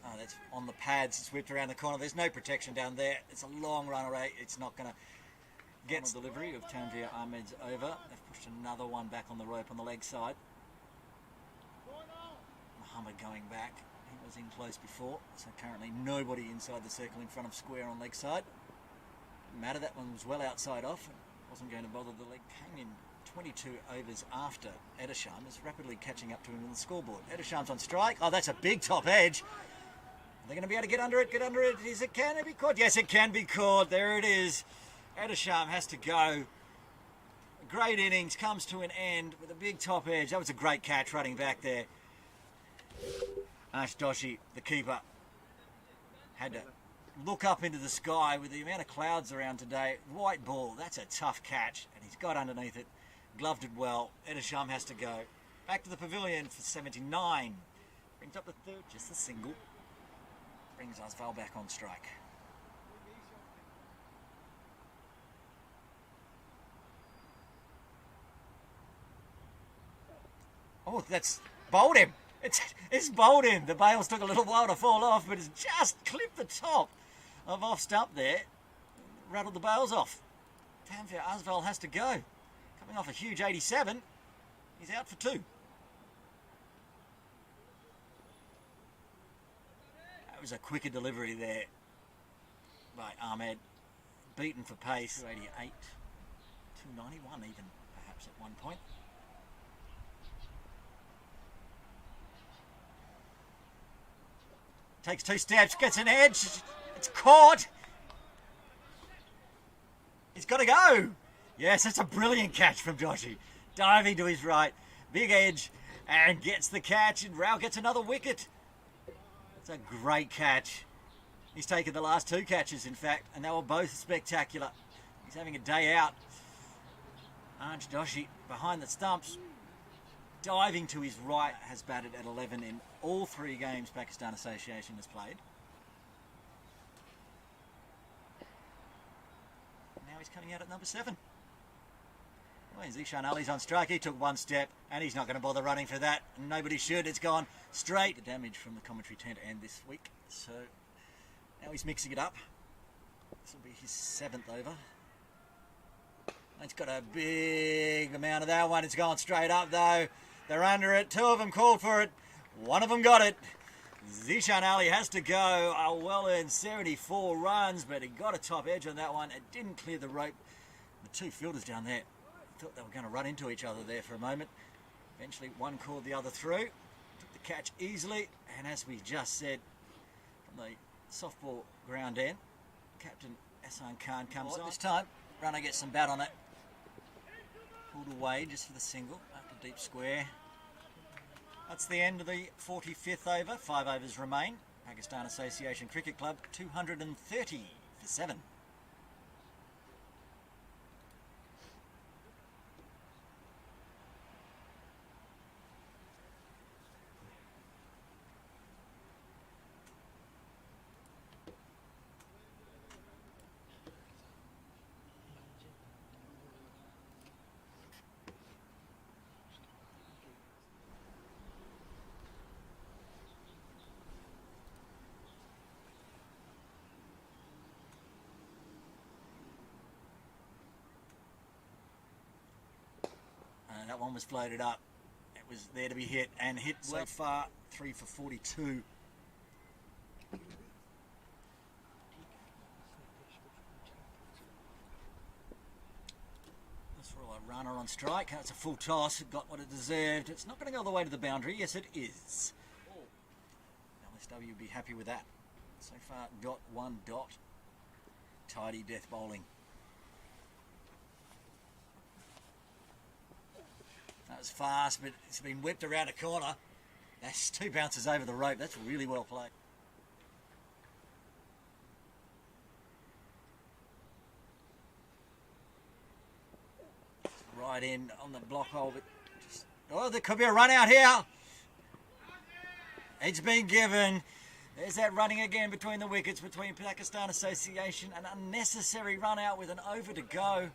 Oh, that's on the pads. It's whipped around the corner. There's no protection down there. It's a long run away. It's not going to get the delivery of Tanvir Ahmed's over. They've pushed another one back on the rope on the leg side. Muhammad going back. He was in close before, so currently nobody inside the circle in front of square on leg side. Didn't matter, that one was well outside off. Wasn't going to bother the leg. Came in 22 overs after Edisham is rapidly catching up to him on the scoreboard. Edisham's on strike. Oh, that's a big top edge. Are they going to be able to get under it? Get under it. Can it be caught? Yes, it can be caught. There it is. Edisham has to go. A great innings comes to an end with a big top edge. That was a great catch running back there. Ash Doshi, the keeper, had to look up into the sky with the amount of clouds around today. White ball, that's a tough catch, and he's got underneath it. Gloved it well. Edisham has to go. Back to the pavilion for 79. Brings up the third, just a single. Brings Asval back on strike. Oh, that's bowled him. It's bowled him. The bails took a little while to fall off, but it's just clipped the top of off stump there. Rattled the bails off. Tanvir Asval has to go. Coming off a huge 87. He's out for 2. That was a quicker delivery there by Ahmed. Beaten for pace. 288. 291 even, perhaps at one point. Takes 2 steps, gets an edge. It's caught. He's got to go. Yes, it's a brilliant catch from Joshy. Diving to his right, big edge, and gets the catch, and Rao gets another wicket. It's a great catch. He's taken the last two catches, in fact, and they were both spectacular. He's having a day out. Anj Doshi behind the stumps, diving to his right, has batted at 11 in all 3 games Pakistan Association has played. Now he's coming out at number 7. Well, Zishan Ali's on strike. He took 1 step, and he's not going to bother running for that. Nobody should. It's gone straight. The damage from the commentary tent end this week. So now he's mixing it up. This will be his 7th over. He's got a big amount of that one. It's gone straight up, though. They're under it. 2 of them called for it. 1 of them got it. Zishan Ali has to go. A well-earned 74 runs, but he got a top edge on that one. It didn't clear the rope. The 2 fielders down there thought they were going to run into each other there for a moment. Eventually, one called the other through. Took the catch easily, and as we just said, from the softball ground end, Captain Ahsan Khan comes on. This time, runner gets some bat on it. Pulled away just for the single after deep square. That's the end of the 45th over. 5 overs remain. Pakistan Association Cricket Club 230 for 7. That one was floated up. It was there to be hit, and hit so far 3 for 42. That's for a runner on strike. It's a full toss. It got what it deserved. It's not going to go all the way to the boundary. Yes, it is. DLSW would be happy with that. So far, got 1 dot. Tidy death bowling. That was fast, but it's been whipped around a corner. That's 2 bounces over the rope. That's really well played. Right in on the block hole, but just, oh, there could be a run out here. It's been given. There's that running again between the wickets, between Pakistan Association. An unnecessary run out with an over to go.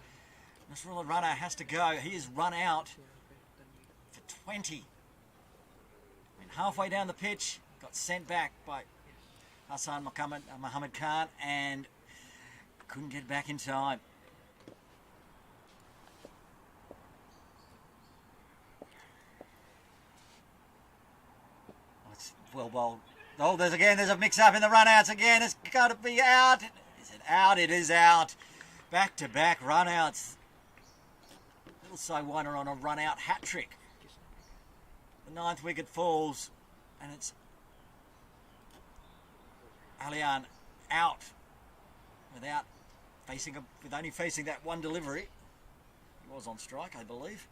Nasrullah runner has to go. He is run out for 20. Halfway down the pitch, got sent back by Hassan Muhammad Khan and couldn't get back in time. Oh, it's well bowled. Oh, there's a mix-up in the run-outs again. It's got to be out. Is it out? It is out. Back-to-back run-outs. Little Saiwana on a run-out hat-trick. The 9th wicket falls, and it's Alian out without with only facing that one delivery. He was on strike, I believe.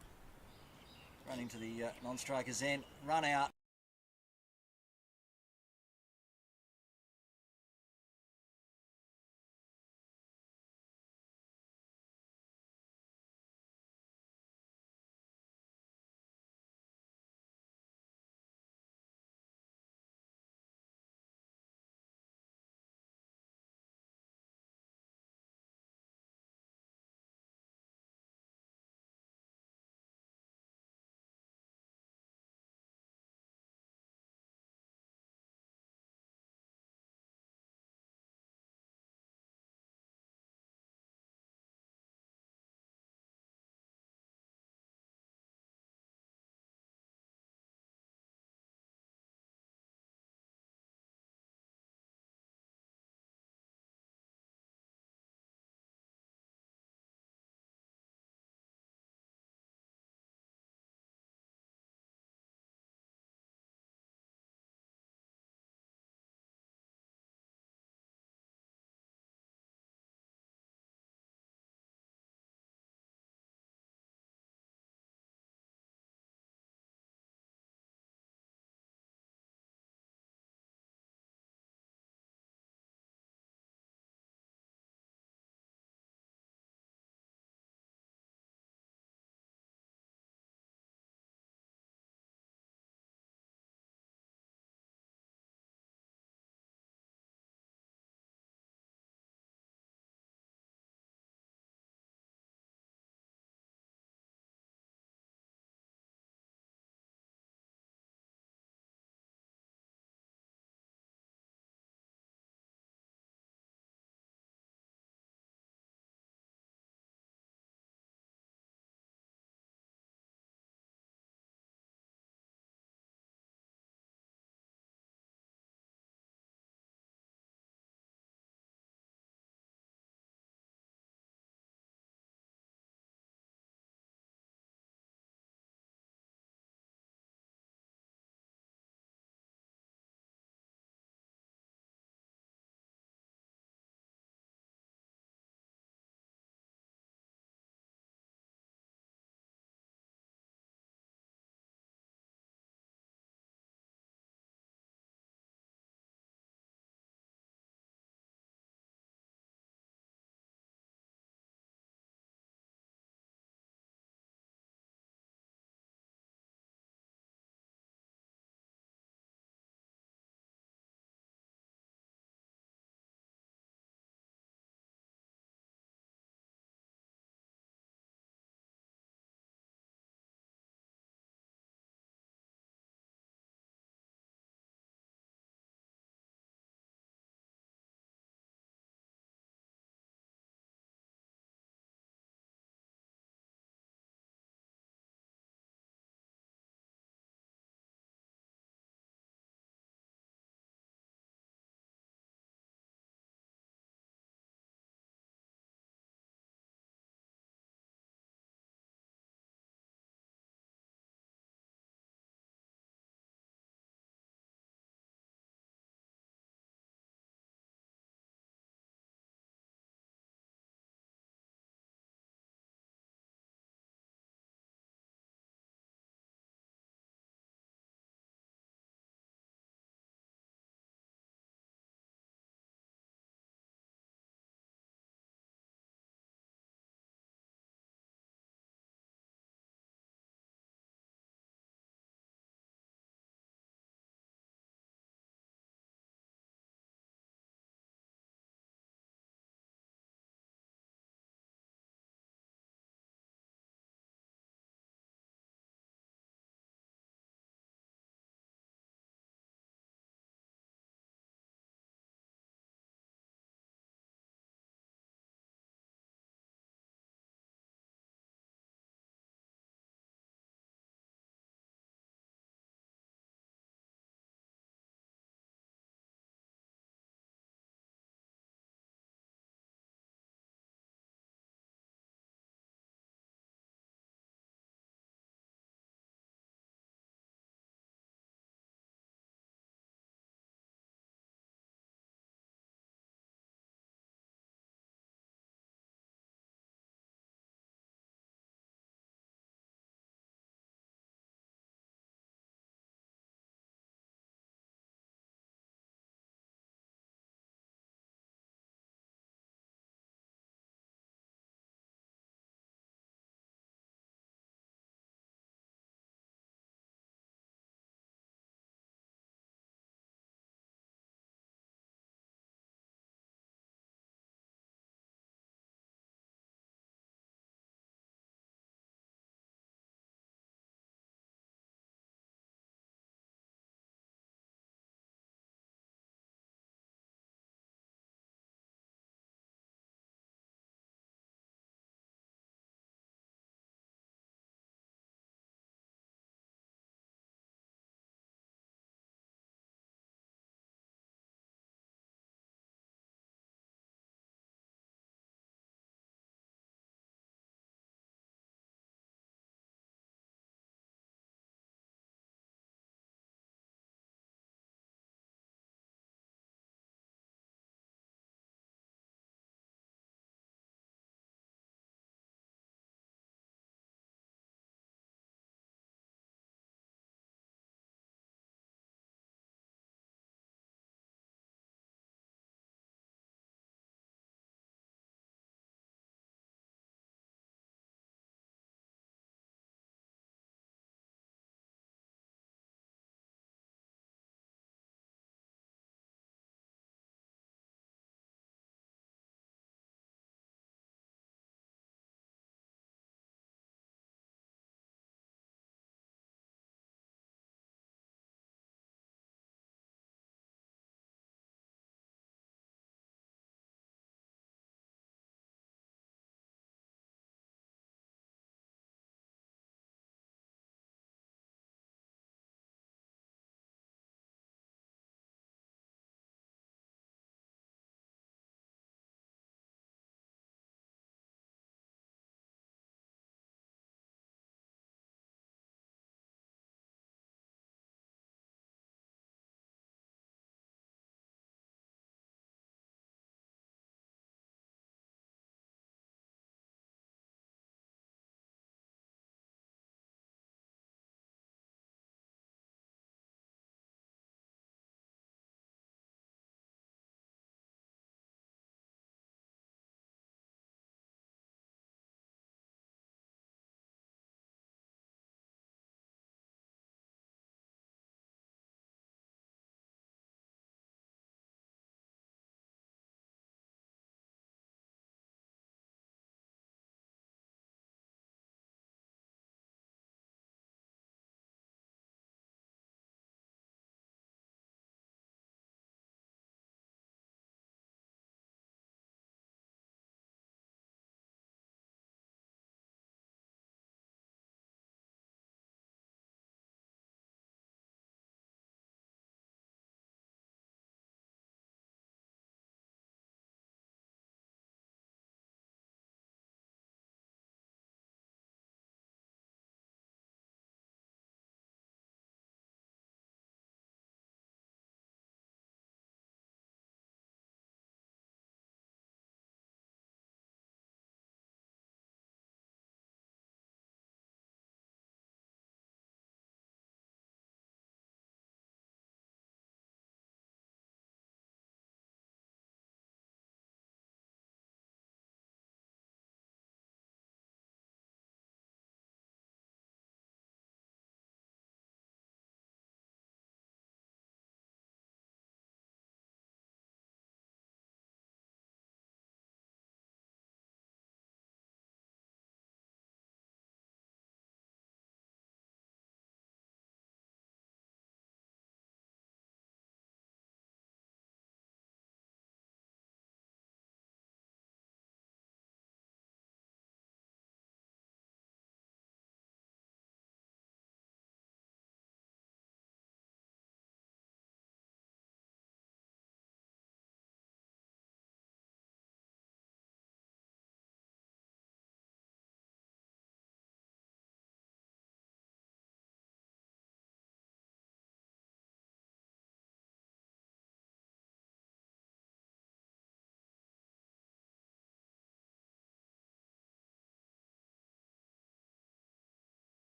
Running to the non-striker's end, run out.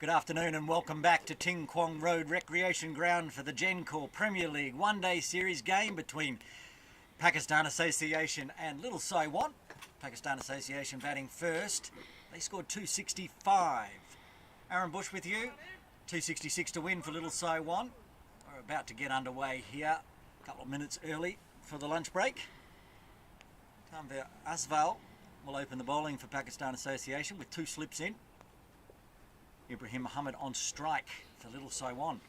Good afternoon and welcome back to Ting Kwong Road Recreation Ground for the Gencor Premier League one-day series game between Pakistan Association and Little Saiwan. Pakistan Association batting first. They scored 265. Aaron Bush with you. 266 to win for Little Saiwan. We're about to get underway here. A couple of minutes early for the lunch break. Tanvir Asval will open the bowling for Pakistan Association with 2 slips in. Ibrahim Muhammad on strike for Little Saiwan.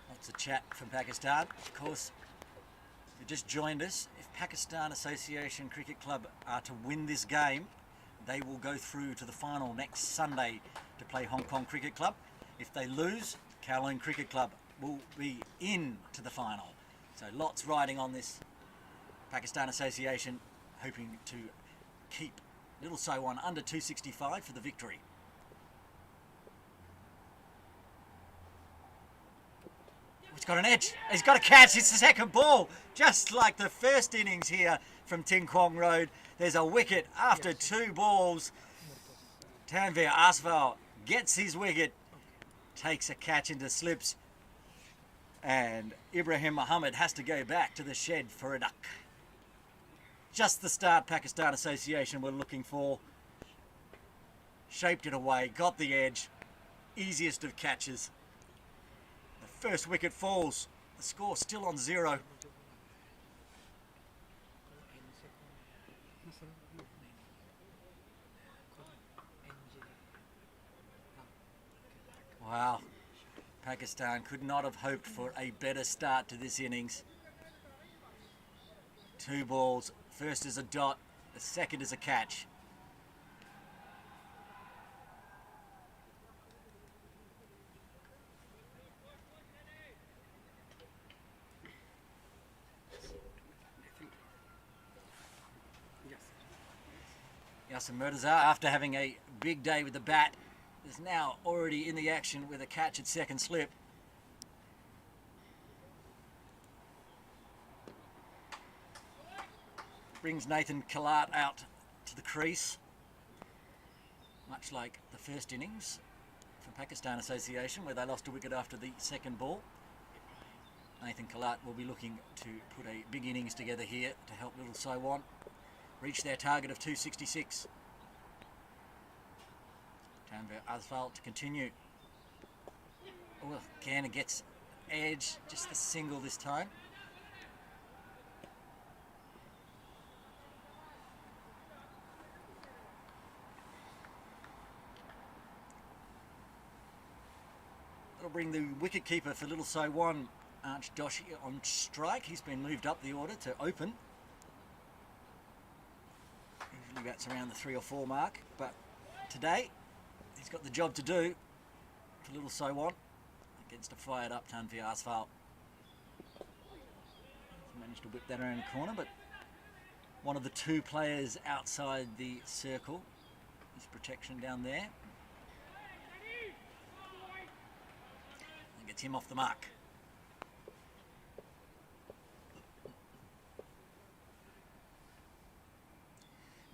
Lots of chat from Pakistan. Of course, if you just joined us, if Pakistan Association Cricket Club are to win this game, they will go through to the final next Sunday to play Hong Kong Cricket Club. If they lose, Kowloon Cricket Club will be in to the final. So lots riding on this. Pakistan Association hoping to keep Little Saiwan under 265 for the victory. He's got an edge. He's got a catch. It's the second ball. Just like the first innings here from Ting Kwong Road. There's a wicket after 2 balls. Tanvir Asval gets his wicket, takes a catch into slips, and Ibrahim Muhammad has to go back to the shed for a duck. Just the start Pakistan Association were looking for. Shaped it away, got the edge. Easiest of catches. The first wicket falls. The score still on 0. Wow. Pakistan could not have hoped for a better start to this innings. 2 balls. First is a dot, the second is a catch. Yasser Murtaza, after having a big day with the bat, is now already in the action with a catch at second slip. Brings Nathan Kalat out to the crease, much like the first innings for Pakistan Association, where they lost a wicket after the second ball. Nathan Kalat will be looking to put a big innings together here to help Little Saiwan reach their target of 266. Tanvir Asval to continue. Oh, Ganna gets edge, just the single this time. That'll bring the wicketkeeper for Little Saiwan, Arch Doshi, on strike. He's been moved up the order to open. Usually bats around the 3 or 4 mark, but today he's got the job to do for Little Saiwan against a fired up Tanvir Asval. He's managed to whip that around the corner, but one of the 2 players outside the circle is protection down there. Gets him off the mark.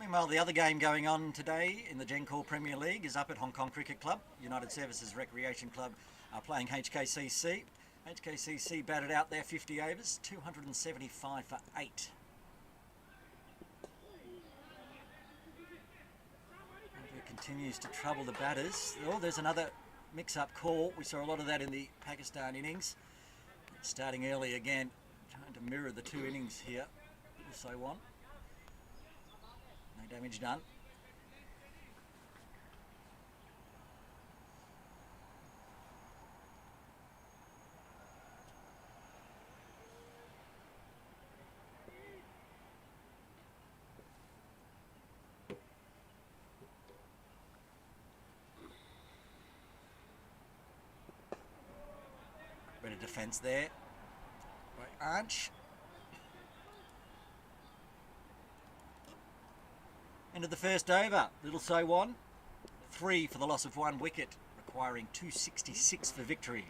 Meanwhile, the other game going on today in the Gencor Premier League is up at Hong Kong Cricket Club. United Services Recreation Club are playing HKCC. HKCC batted out their 50 overs, 275 for 8. And it continues to trouble the batters. Oh, there's another mix-up call. We saw a lot of that in the Pakistan innings. Starting early again, trying to mirror the 2 innings here. So on. No damage done. Bit of defence there by Arch. End of the first over. Little Saiwan, 3 for the loss of 1 wicket, requiring 266 for victory.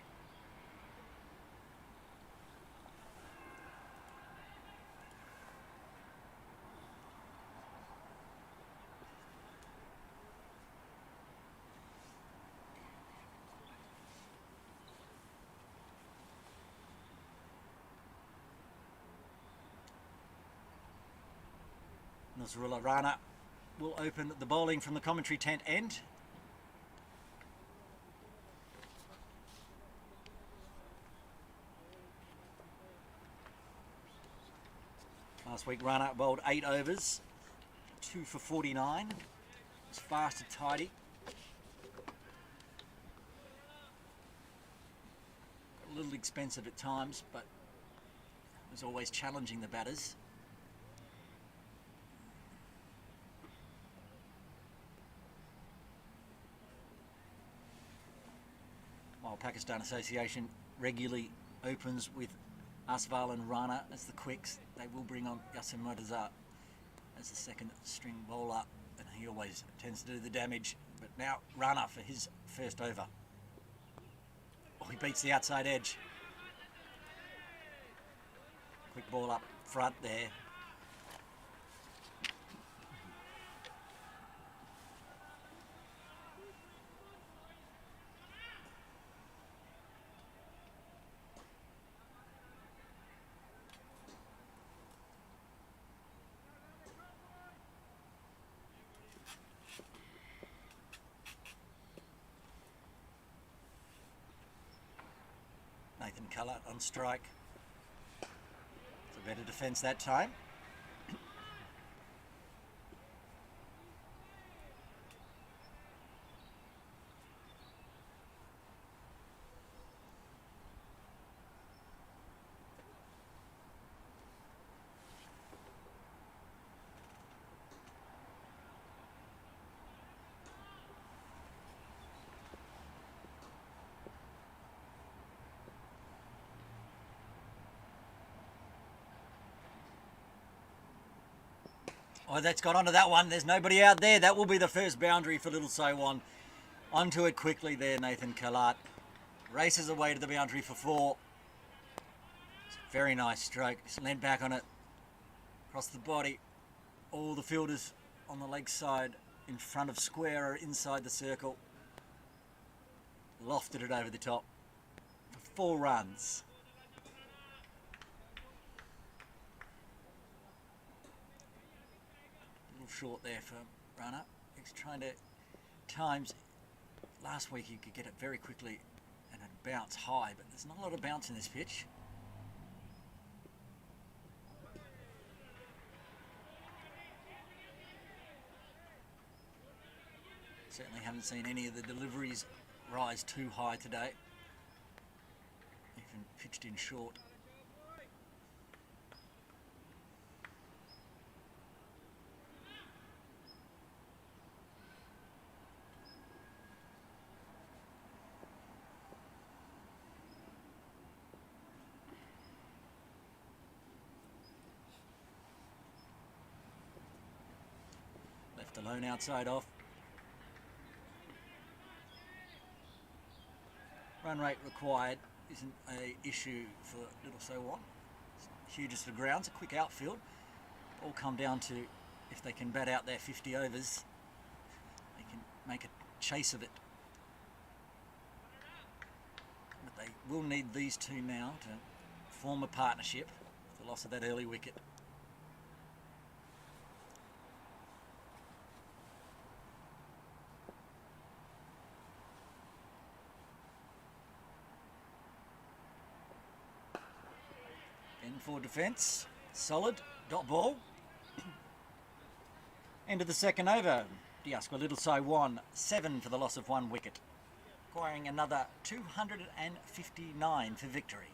Nasrullah Rana will open the bowling from the commentary tent end. Last week Rana bowled 8 overs, 2 for 49. It was fast and tidy. A little expensive at times, but was always challenging the batters. While Pakistan Association regularly opens with Asval and Rana as the quicks, they will bring on Yasser Murtaza as the second string bowler, and he always tends to do the damage. But now Rana for his first over. Oh, he beats the outside edge. Quick ball up front there. Nathan Cullert on strike. It's a better defence that time. Oh, that's got onto that one. There's nobody out there. That will be the first boundary for Little Saiwan. Onto it quickly there, Nathan Cullert. Races away to the boundary for 4. It's a very nice stroke. Just leant back on it. Across the body. All the fielders on the leg side in front of square are inside the circle. Lofted it over the top for 4 runs. Short there for Runner. He's trying to times. Last week he could get it very quickly and it bounce high, but there's not a lot of bounce in this pitch. Certainly haven't seen any of the deliveries rise too high today. Even pitched in short. Alone outside off. Run rate required isn't an issue for Little Saiwan. Hughes to grounds, a quick outfield. All come down to if they can bat out their 50 overs, they can make a chase of it. But they will need these two now to form a partnership with the loss of that early wicket. For defence, solid, dot ball. End of the second over. Diasqua Little Saiwan, 7 for the loss of 1 wicket. Acquiring another 259 for victory.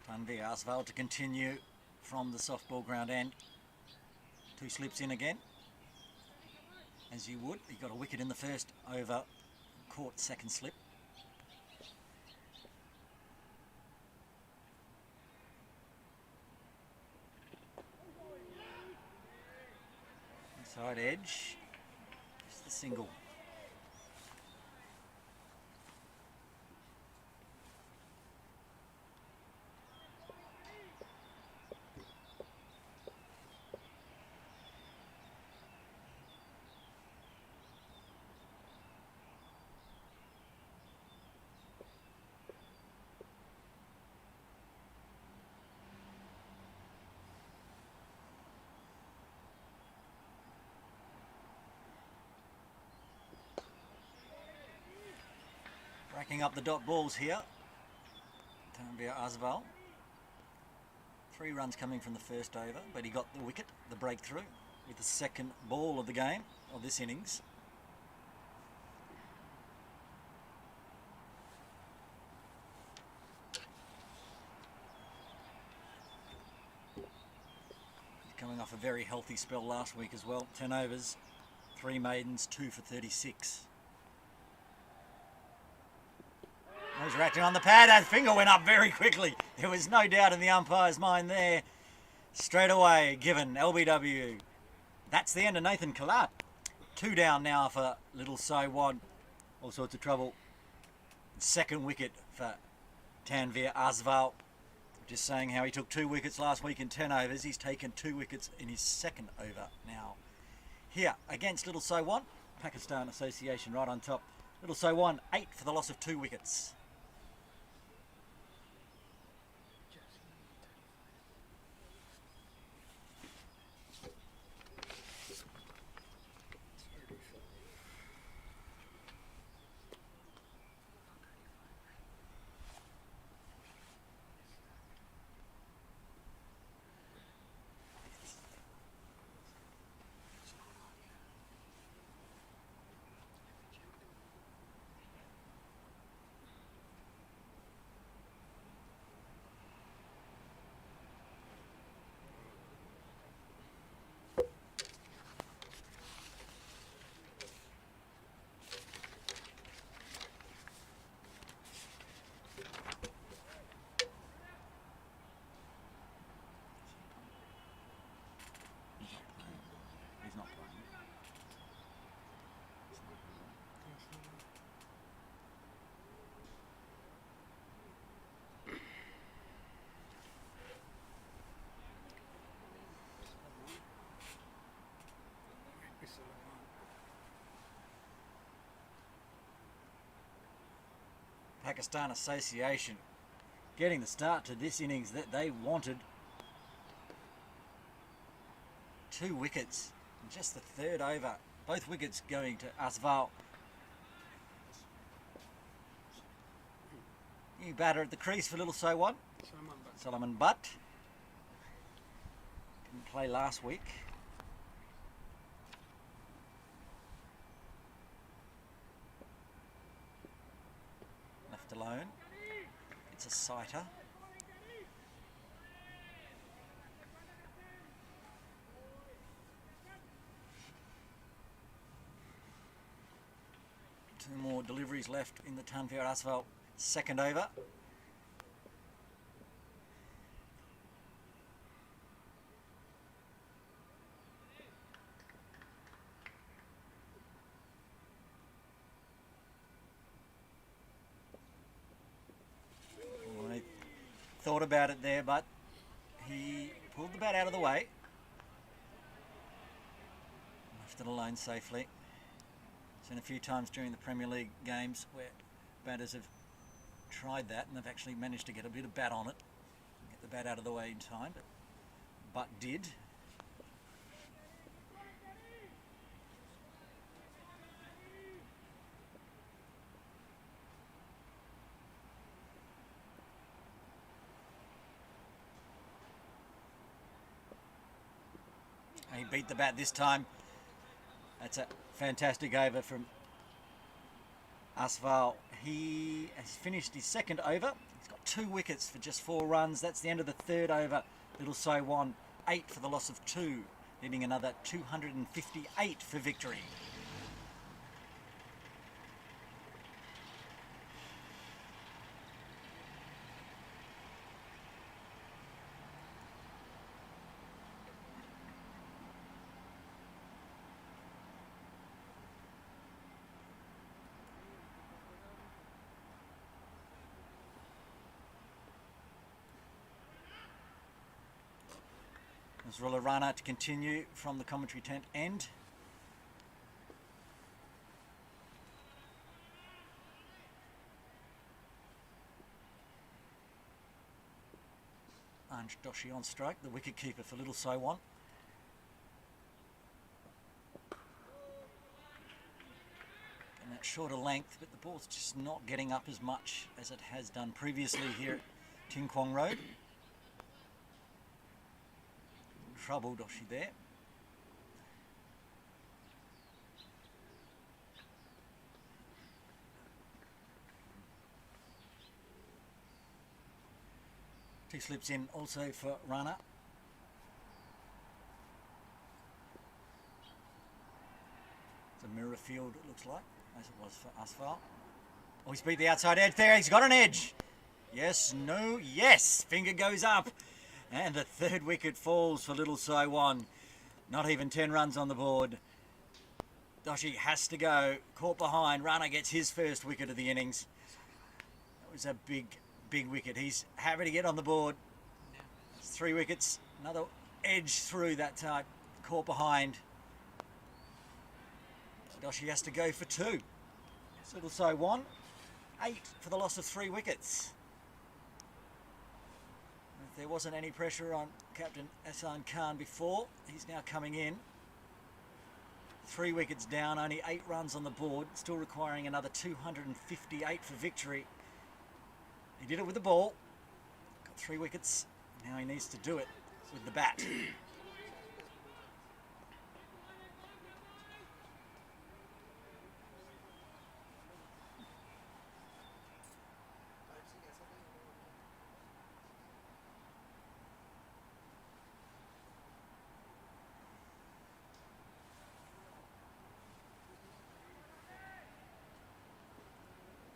Tanvi Asval to continue from the softball ground end. 2 slips in again, as you would. He got a wicket in the first over, caught second slip. Side edge. Just the single. Racking up the dot balls here. Tanvir Asval. 3 runs coming from the first over, but he got the wicket, the breakthrough, with the second ball of the game, of this innings. Coming off a very healthy spell last week as well. 10 overs, 3 maidens, 2 for 36. Those are acting on the pad. That finger went up very quickly. There was no doubt in the umpire's mind there. Straight away given LBW. That's the end of Nathan Kalat. 2 down now for little Saiwan. All sorts of trouble. Second wicket for Tanvir Asval. Just saying how he took 2 wickets last week in 10 overs. He's taken 2 wickets in his second over now. Here against little Saiwan. Pakistan Association right on top. Little Saiwan 8 for the loss of 2 wickets. He's not playing. Pakistan Association getting the start to this innings that they wanted. 2 wickets in just the third over. Both wickets going to Asval. New batter at the crease for little Saiwan. Solomon Butt. Didn't play last week. Left alone. It's a sighter. Two more deliveries left in the Tanvir Asval second over. Well, he thought about it there, but he pulled the bat out of the way. Left it alone safely. Seen a few times during the Premier League games where batters have tried that and they've actually managed to get a bit of bat on it, get the bat out of the way in time, but did. He beat the bat this time. That's a fantastic over from Asval. He has finished his second over. He's got 2 wickets for just 4 runs. That's the end of the third over. Little Saiwan 8 for the loss of 2, needing another 258 for victory. Nasrullah Rana to continue from the commentary tent end. Anj Doshi on strike, the wicket keeper for Little Saiwan. And that shorter length, but the ball's just not getting up as much as it has done previously here at Ting Kwong Road. Trouble Doshi there. Two slips in also for Rana. It's a mirror field, it looks like, as it was for Asfal. Oh, he's beat the outside edge there. He's got an edge. Yes, no, yes. Finger goes up. And the third wicket falls for Little Saiwan. Not even 10 runs on the board. Doshi has to go. Caught behind. Rana gets his first wicket of the innings. That was a big wicket. He's happy to get on the board. It's 3 wickets. Another edge through that time. Caught behind. Doshi has to go for 2. Little Saiwan, 8 for the loss of 3 wickets. If there wasn't any pressure on Captain Ahsan Khan before, he's now coming in. 3 wickets down, only 8 runs on the board, still requiring another 258 for victory. He did it with the ball, got 3 wickets, now he needs to do it with the bat.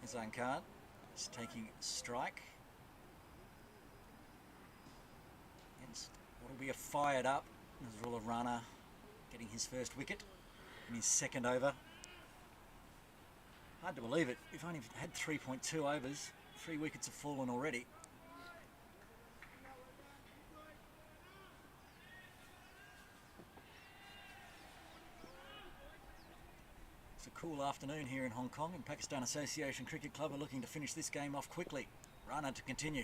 Ahsan Khan is taking strike against what will be a fired up Nasrullah Rana, getting his first wicket in his second over. Hard to believe it, we've only had 3.2 overs, 3 wickets have fallen already. It's a cool afternoon here in Hong Kong, and Pakistan Association Cricket Club are looking to finish this game off quickly. Rana to continue.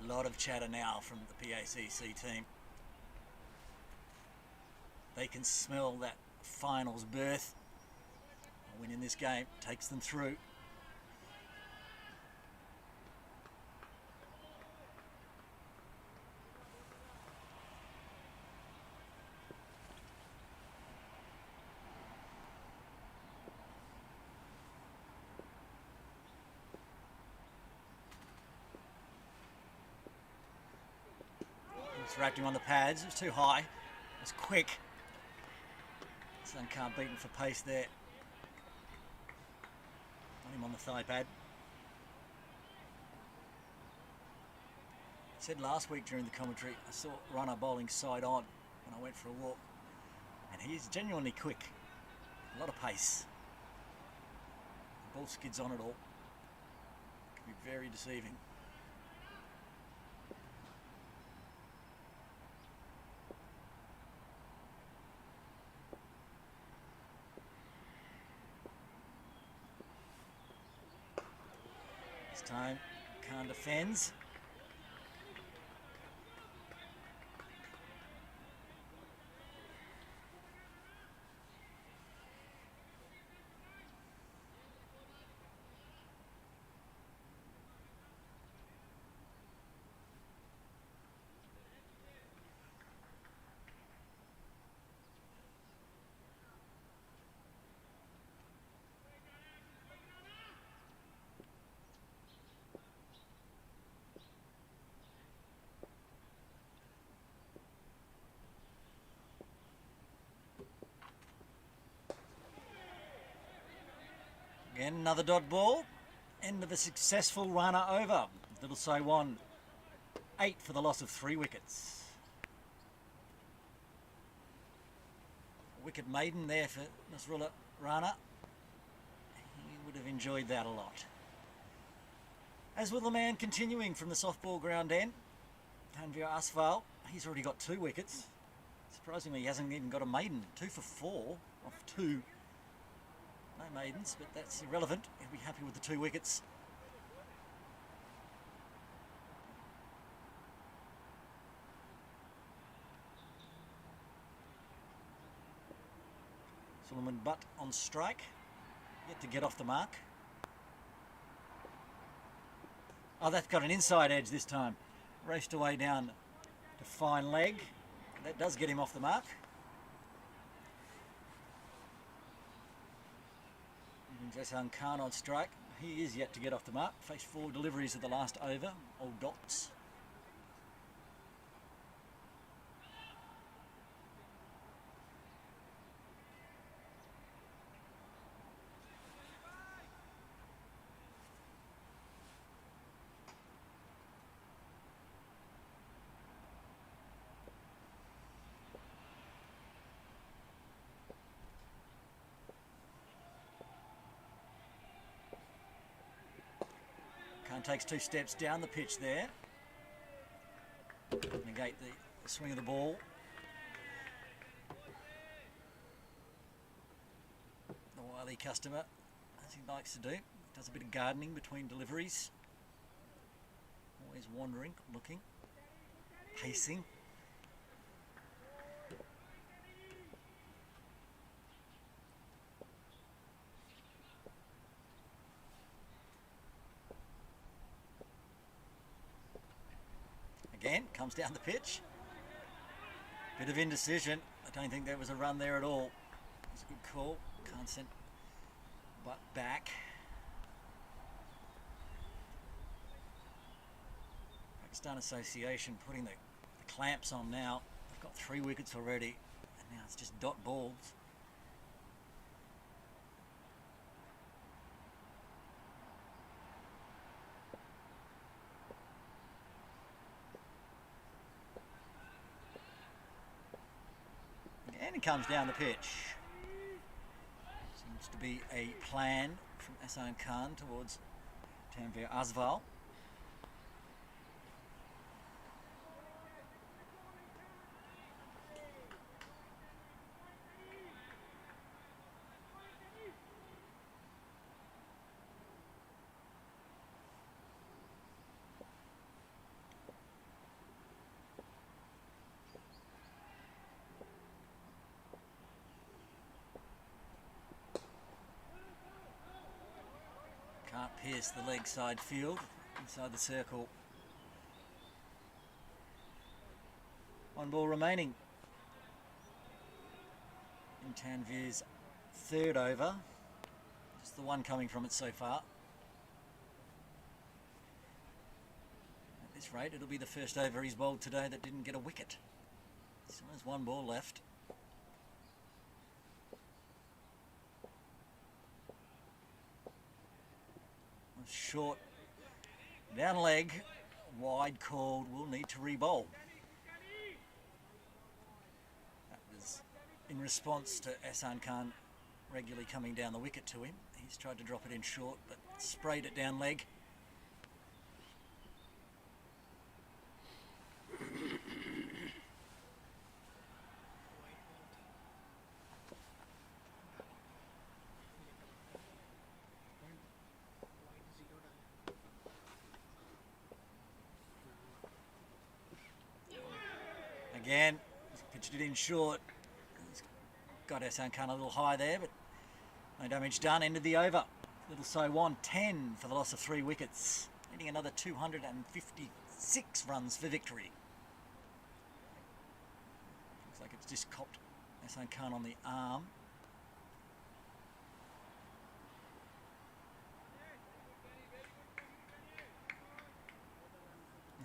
A lot of chatter now from the PACC team. They can smell that finals berth. A win in this game takes them through. Wrapped him on the pads, it was too high, it was quick. Ahsan Khan beaten for pace there. Got him on the thigh pad. I said last week during the commentary, I saw Rana bowling side on when I went for a walk, and he's genuinely quick, a lot of pace. The ball skids on it all, it can be very deceiving. This time, Khan defends. Again, another dot ball. End of a successful Rana over. Little Saiwan, 8 for the loss of 3 wickets. Wicket maiden there for Nasrullah Rana. He would have enjoyed that a lot. As will the man continuing from the softball ground end, Tanvir Asval. He's already got 2 wickets. Surprisingly, he hasn't even got a maiden. 2 for 4 off 2. No maidens, but that's irrelevant. He'll be happy with the 2 wickets. Suleiman Butt on strike. Yet to get off the mark. Oh, that's got an inside edge this time. Raced away down to fine leg. That does get him off the mark. Ehsan Khan on strike. He is yet to get off the mark. Faced 4 deliveries of the last over. All dots. Khan takes 2 steps down the pitch there. Negate the swing of the ball. The wily customer, as he likes to do, does a bit of gardening between deliveries. Always wandering, looking, pacing. Again, comes down the pitch. Bit of indecision. I don't think there was a run there at all. It was a good call. Can't send but back. Pakistan Association putting the clamps on now. They've got 3 wickets already, and now it's just dot balls. And he comes down the pitch. Seems to be a plan from Ehsan Khan towards Tanvir Asval. Can't pierce the leg side field inside the circle. 1 ball remaining in Tanvir's 3rd over. Just the one coming from it so far. At this rate, it'll be the first over he's bowled today that didn't get a wicket. Still has 1 ball left. Short down leg, wide called, will need to re-bowl. That was in response to Ehsan Khan regularly coming down the wicket to him. He's tried to drop it in short, but sprayed it down leg. Again, pitched it in short. He's got Ehsan Khan a little high there, but no damage done. Ended the over. Little so won 10 for the loss of 3 wickets. Needing another 256 runs for victory. Looks like it's just copped Ehsan Khan on the arm.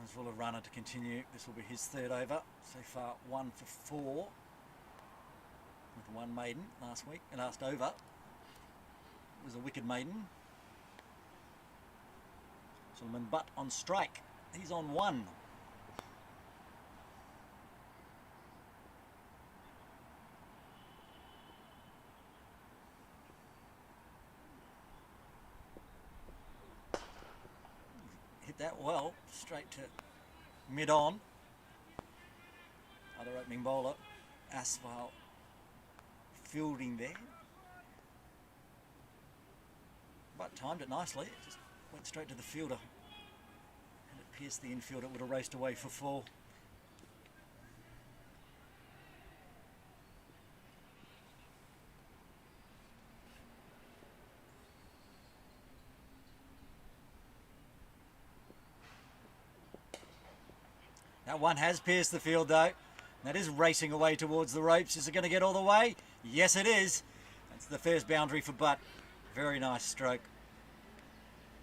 As well a runner to continue. This will be his 3rd over. So far 1 for 4. With 1 maiden last over. It was a wicket maiden. Suleiman Butt on strike. He's on 1. that well, straight to mid-on. Other opening bowler, Asphalt, fielding there. But timed it nicely, it just went straight to the fielder. And it pierced the infield, it would have raced away for 4. That one has pierced the field though. That is racing away towards the ropes. Is it going to get all the way? Yes, it is. That's the first boundary for Butt. Very nice stroke.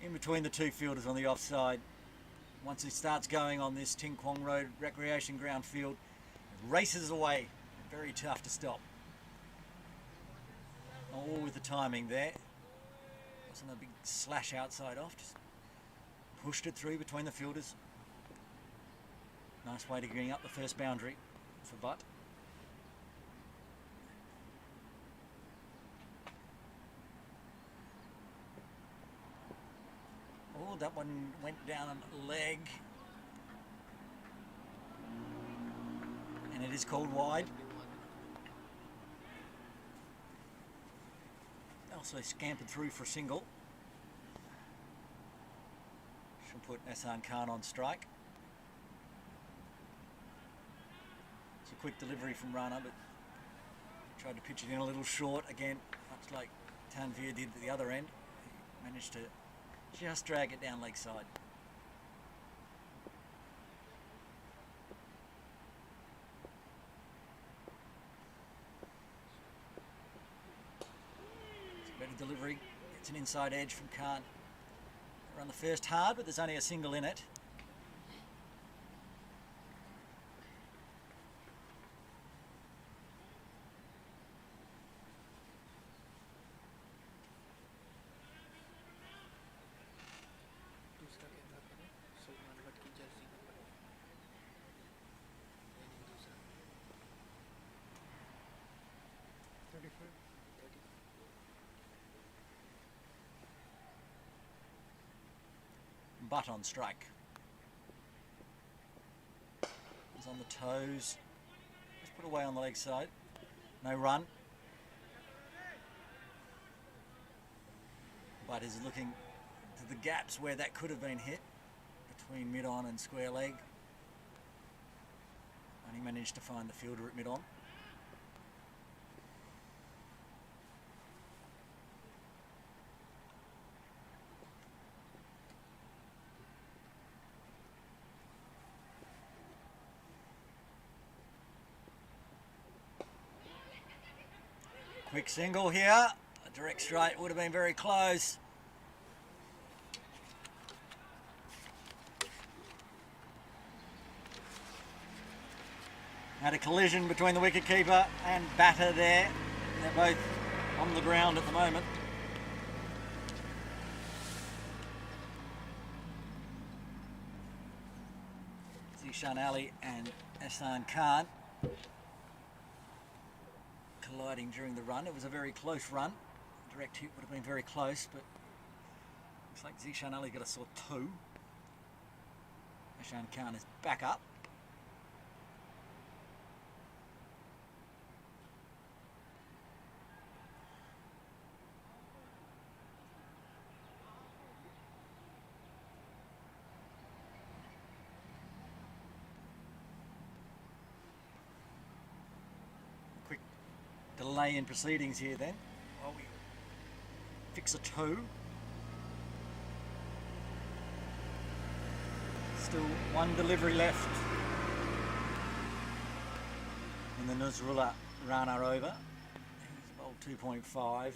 In between the two fielders on the offside. Once he starts going on this Ting Kwong Road Recreation Ground field, it races away. Very tough to stop. All with the timing there. Wasn't a big slash outside off. Just pushed it through between the fielders. Nice way to bring up the first boundary for Butt. Oh, that one went down a leg. And it is called wide. Also scampered through for a single. Should put Hassan Khan on strike. It's a quick delivery from Rana, but tried to pitch it in a little short again, much like Tanvir did at the other end. He managed to just drag it down leg side. It's a better delivery. It's an inside edge from Khan. Run the first hard, but there's only a single in it. दूसरा camera करें सलमान भट्ट की Jersey number है दूसरा 35 Butt on strike. He's on the toes. Just put away on the leg side. No run. Butt is looking to the gaps where that could have been hit between mid-on and square leg. And he managed to find the fielder at mid-on. Quick single here. A direct straight would have been very close. Had a collision between the wicketkeeper and batter there. They're both on the ground at the moment. Zishan Ali and Hassan Khan colliding during the run. It was a very close run. Direct hit would have been very close, but looks like Zishan Ali got a sore toe. Hassan Khan is back up. Quick delay in proceedings here then, while we fix a toe. Still one delivery left in the Nuzrullah Rana over. He's bowled 2.5.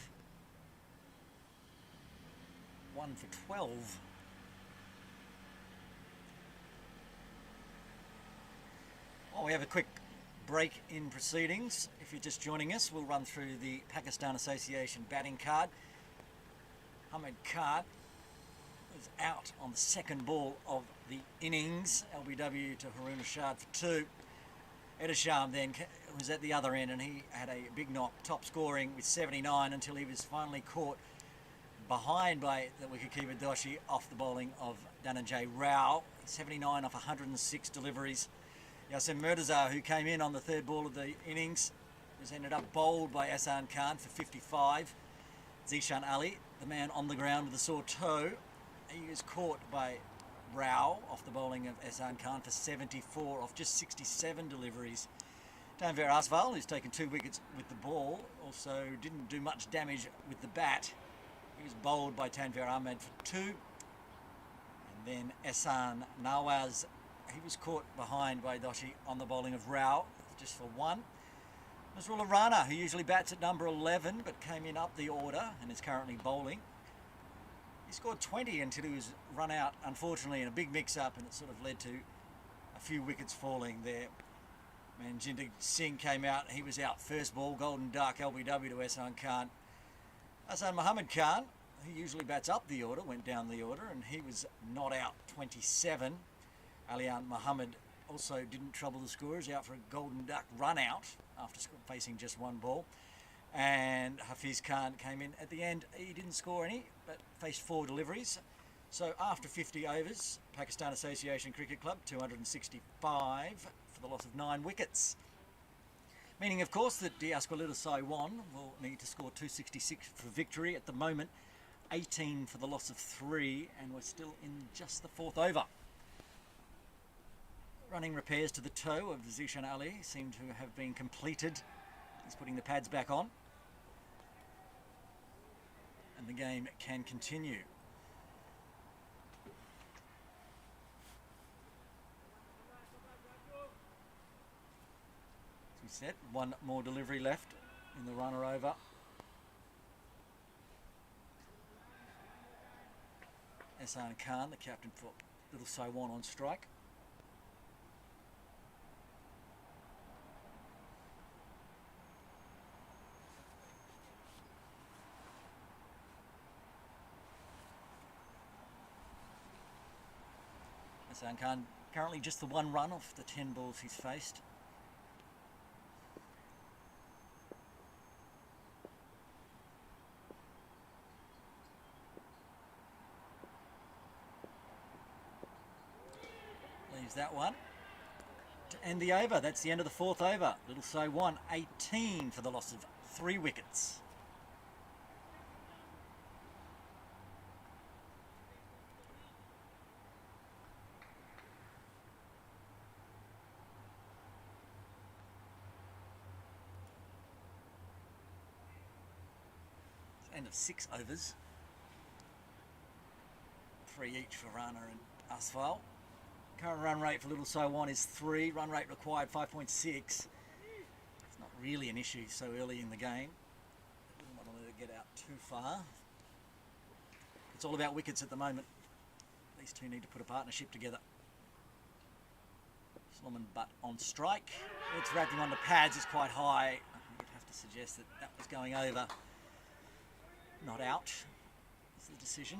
1 for 12. Well, we have a quick break in proceedings. If you're just joining us, we'll run through the Pakistan Association batting card. Ahmed Khan was out on the second ball of the innings. LBW to Haroon Rashad for 2. Edisham then was at the other end and he had a big knock, top scoring with 79 until he was finally caught behind by the wicketkeeper Doshi off the bowling of Dhananjay Rao. 79 off 106 deliveries. Yasin Murtaza, who came in on the third ball of the innings, was ended up bowled by Ahsan Khan for 55. Zishan Ali, the man on the ground with a sore toe, he was caught by Rao off the bowling of Ahsan Khan for 74 off just 67 deliveries. Tanvir Asval, who's taken 2 wickets with the ball, also didn't do much damage with the bat. He was bowled by Tanvir Ahmed for 2. And then Ehsan Nawaz, he was caught behind by Doshi on the bowling of Rao, just for 1. Nazrullah Rana, who usually bats at number 11, but came in up the order and is currently bowling. He scored 20 until he was run out, unfortunately, in a big mix-up, and it sort of led to a few wickets falling there. Manjinder Singh came out, he was out first ball, golden duck, LBW to Ehsan Khan. Hassan Muhammad Khan, who usually bats up the order, went down the order, and he was not out, 27. Alian Muhammad also didn't trouble the scorers, out for a golden duck run out after facing just 1 ball. And Hafiz Khan came in at the end. He didn't score any, but faced 4 deliveries. So after 50 overs, Pakistan Association Cricket Club, 265 for the loss of 9 wickets. Meaning, of course, that Diasqualita Saiwan will need to score 266 for victory. At the moment, 18 for the loss of 3, and we're still in just the 4th over. Running repairs to the toe of Zishan Ali seem to have been completed. He's putting the pads back on. And the game can continue. As we said, 1 more delivery left in the runner over. Ehsan Khan, the captain for Little Saiwan, on strike. Ehsan Khan currently just the 1 run off the 10 balls he's faced. Leaves that one to end the over. That's the end of the 4th over. Little Saiwan, 18 for the loss of 3 wickets. End of 6 overs. 3 each for Rana and Asfal. Current run rate for Little Saiwan is 3. Run rate required 5.6. It's not really an issue so early in the game. Wouldn't want to let it get out too far. It's all about wickets at the moment. These two need to put a partnership together. Solomon Butt on strike. It's wrapped him on the pads. It's quite high. You'd have to suggest that that was going over. Not out is the decision.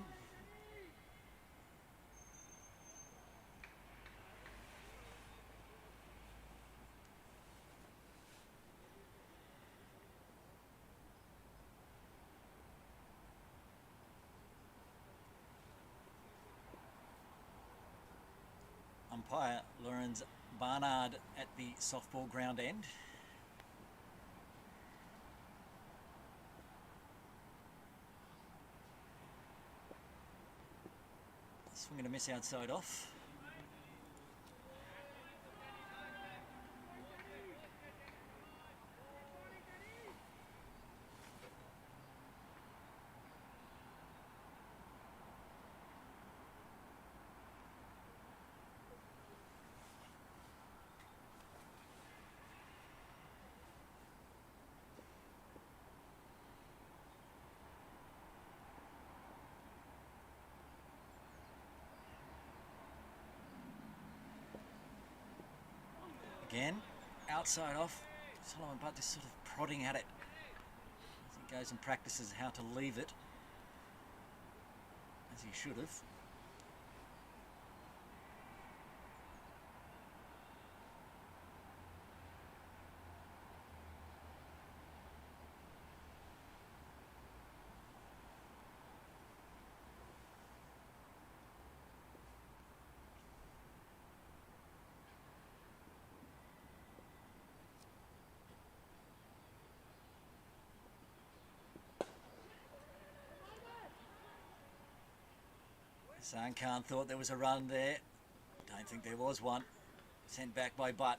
Umpire Lorenz Barnard at the softball ground end. Swing and a miss outside off. Again, outside off. Solomon Butt just sort of prodding at it as he goes and practices how to leave it, as he should have. Hassan Khan thought there was a run there. Don't think there was one. Sent back by Butt.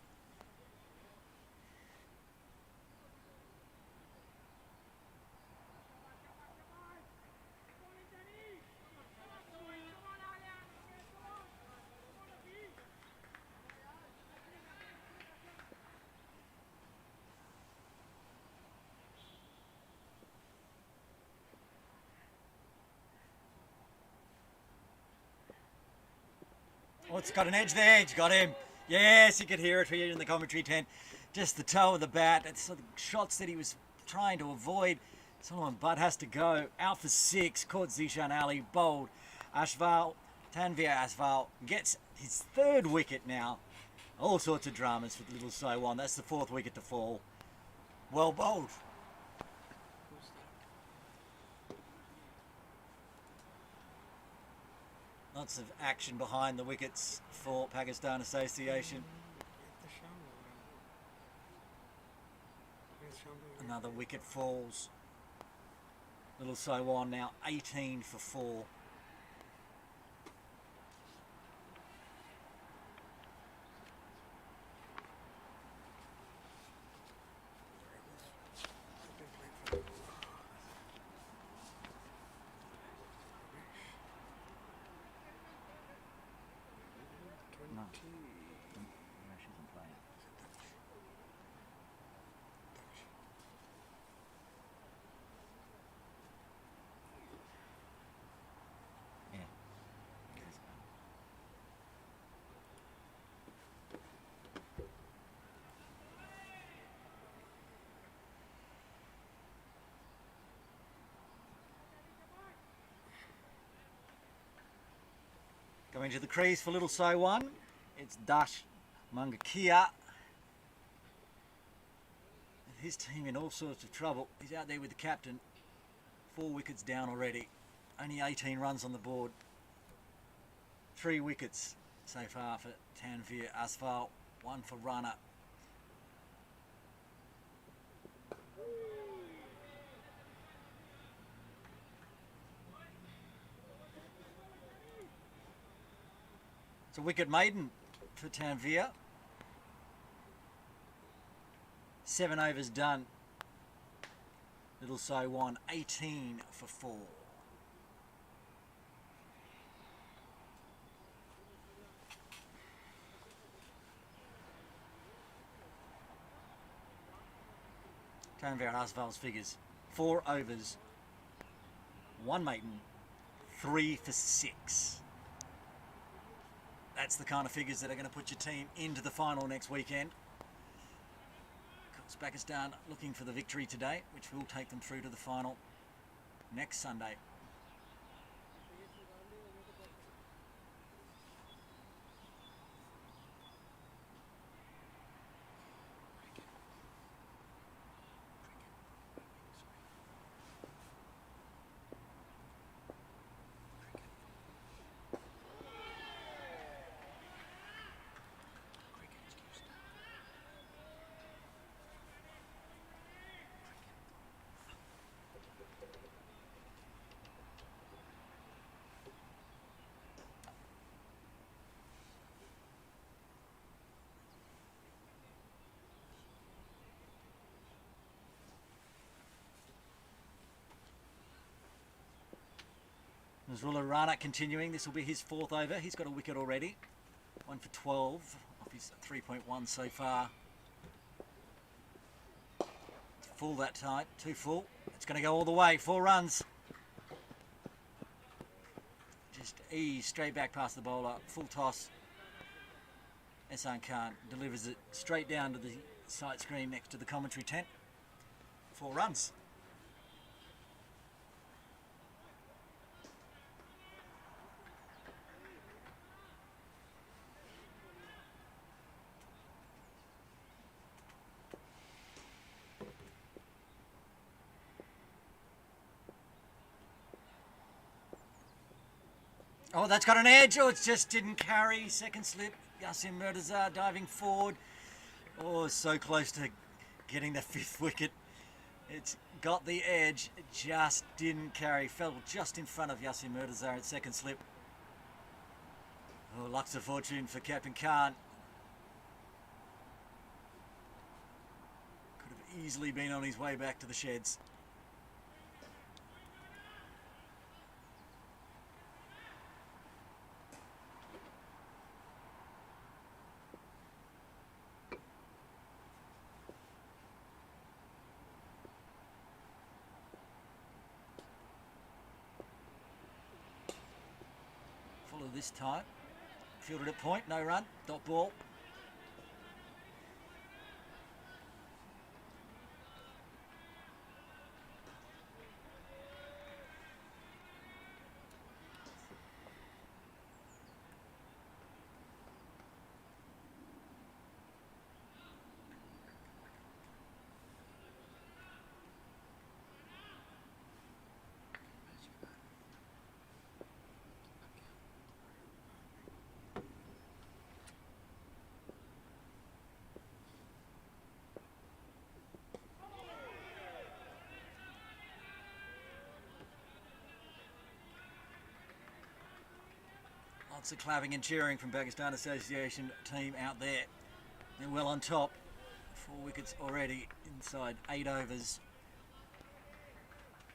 Oh, it's got an edge there. It's got him. Yes, you could hear it here in the commentary tent. Just the toe of the bat. It's sort of shots that he was trying to avoid. Solomon Butt has to go. Out for 6. Caught Zishan Ali. Bowled. Ashval, Tanvir Ashval gets his 3rd wicket now. All sorts of dramas for little So1. That's the 4th wicket to fall. Well bowled. Who's that? Lots of action behind the wickets for Pakistan Association. Another wicket falls. Little So1 now 18 for 4. Going to the crease for little So1. It's Dash Mangakia. His team in all sorts of trouble. He's out there with the captain. 4 wickets down already. Only 18 runs on the board. 3 wickets so far for Tanvir Asphal. 1 for Rana. It's a wicket maiden for Tanvir. 7 overs done. Little So1, 18 for 4. Tanvir Asval's figures. 4 overs, 1 maiden, 3 for 6. That's the kind of figures that are going to put your team into the final next weekend. Of course, Pakistan looking for the victory today, which will take them through to the final next Sunday. Nazrullah Rana continuing. This will be his 4th over. He's got a wicket already. 1 for 12 off his 3.1 so far. It's full that time. 2 full. It's going to go all the way. 4 runs. Just ease straight back past the bowler. Full toss. Hassan Khan delivers it straight down to the sight screen next to the commentary tent. 4 runs. Oh, that's got an edge. Oh, it just didn't carry. Second slip. Yasin Murtaza diving forward. Oh, so close to getting the 5th wicket. It's got the edge. It just didn't carry. Fell just in front of Yasin Murtaza at second slip. Oh, Lux of Fortune for Captain Khan. Could have easily been on his way back to the sheds. Follow this time. Fielded at point, no run, dot ball. Lots of clapping and cheering from Pakistan Association team out there. They're well on top. 4 wickets already inside 8 overs.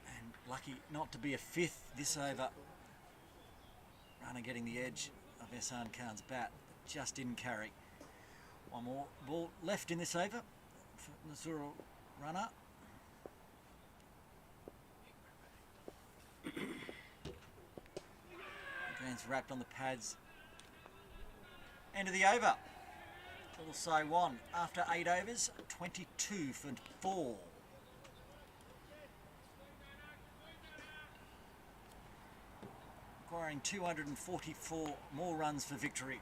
And lucky not to be a 5th this over. Runner getting the edge of Ehsan Khan's bat. Just didn't carry. One more ball left in this over for Nazrul runner. Green's wrapped on the pads. End of the over. Little Saiwan after 8 overs, 22 for 4. Requiring 244 more runs for victory.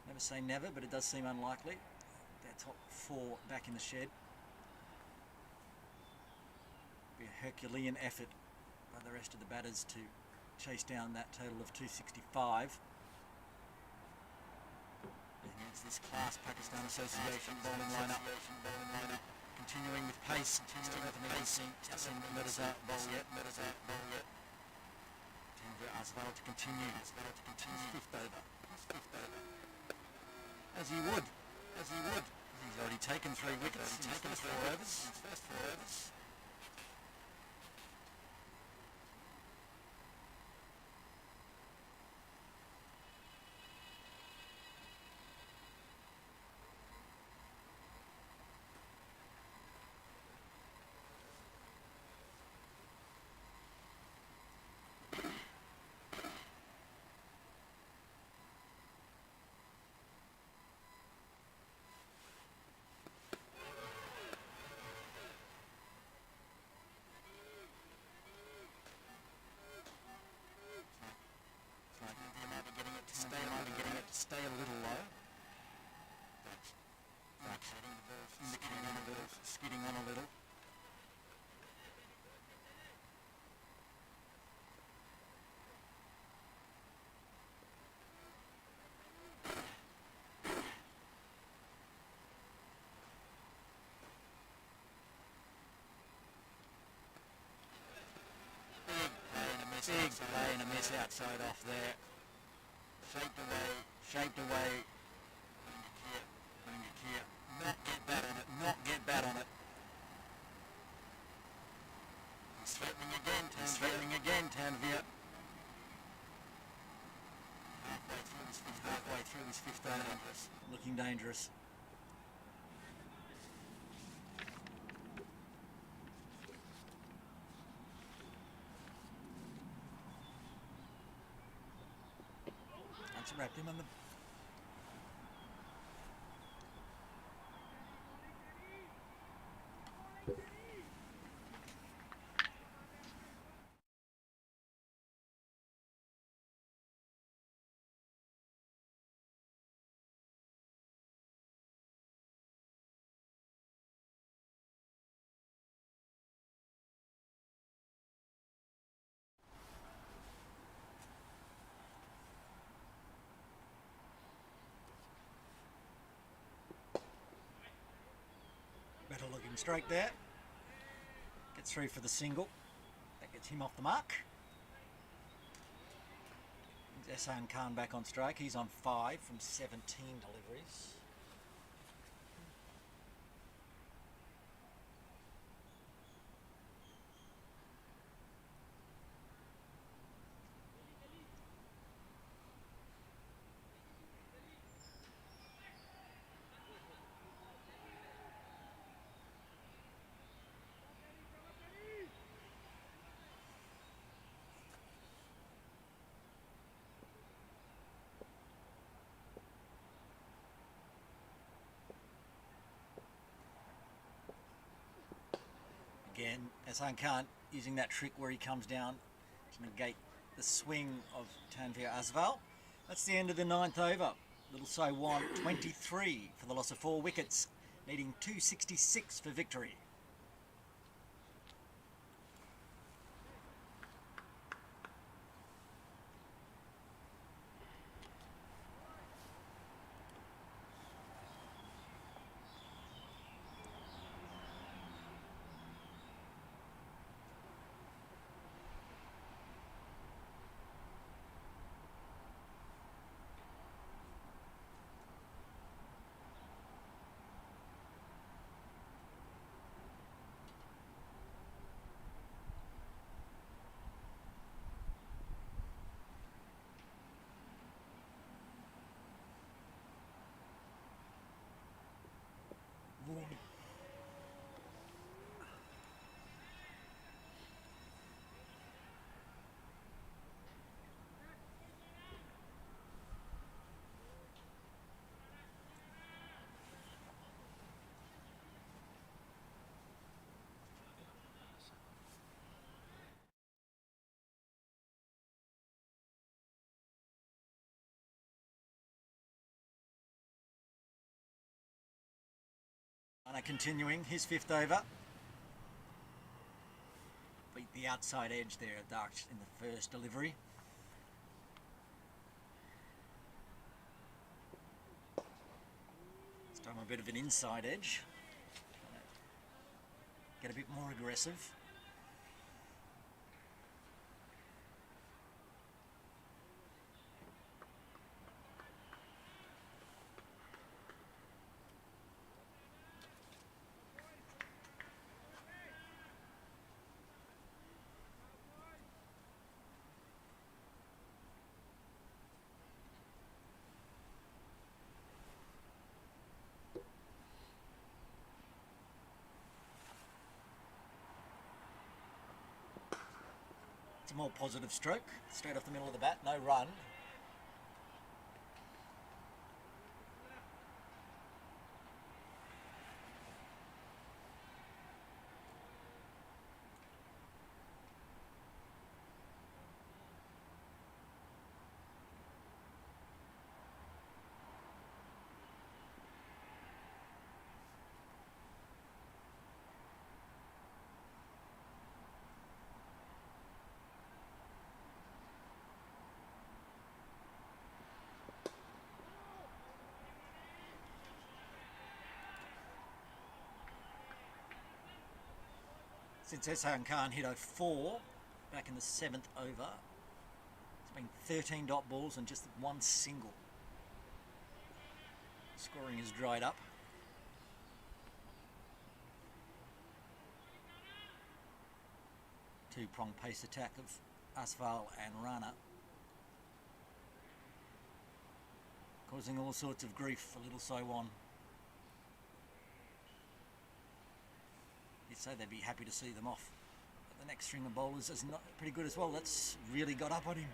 Never say never, but it does seem unlikely. Their top 4 back in the shed. Be a Herculean effort by the rest of the batters to chase down that total of 265. Against this class Pakistan Association bowling lineup. Continuing with pace. Tassim Mirza bowl yet. Tanvir Asval to continue. His 5th over. As he would. He's already taken 3 wickets in his first 4 overs. Stay a little low. That's indicating a bit of skidding on a little. Big play and a miss outside off there. Shaped away. Not get bat on it. He's threatening again, Tanvir. Halfway through his 5th over. Looking dangerous. That's wrapped him on the... Better looking straight there. Gets through for the single. That gets him off the mark. Ehsan Khan back on strike. He's on 5 from 17 deliveries. Again, Ehsan Khan using that trick where he comes down to negate the swing of Tanvir Asval. That's the end of the 9th over. Little So 1, 23 for the loss of 4 wickets, needing 266 for victory. Continuing his 5th over. Beat the outside edge there, Dark in the first delivery. This time a bit of an inside edge. Get a bit more aggressive. A more positive stroke, straight off the middle of the bat, no run. Since Ehsan Khan hit a 4 back in the 7th over, it's been 13 dot balls and just 1 single. Scoring has dried up. Two-prong pace attack of Asval and Rana, causing all sorts of grief for little Saiwan. You'd say they'd be happy to see them off. But the next string of bowlers is not pretty good as well. That's really got up on him.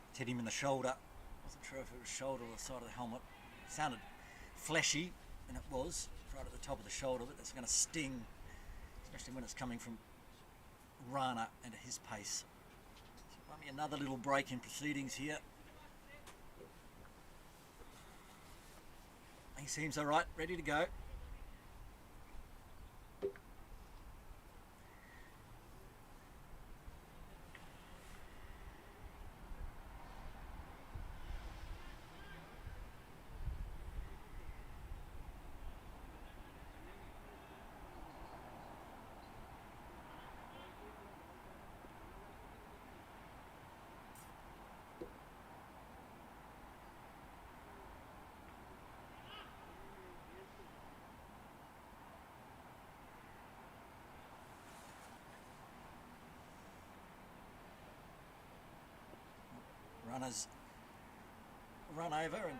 It's hit him in the shoulder. Wasn't sure if it was shoulder or the side of the helmet. It sounded fleshy, and it was right at the top of the shoulder, but that's going to sting, especially when it's coming from Rana and at his pace. Might be another little break in proceedings here. He seems all right, ready to go. was run over and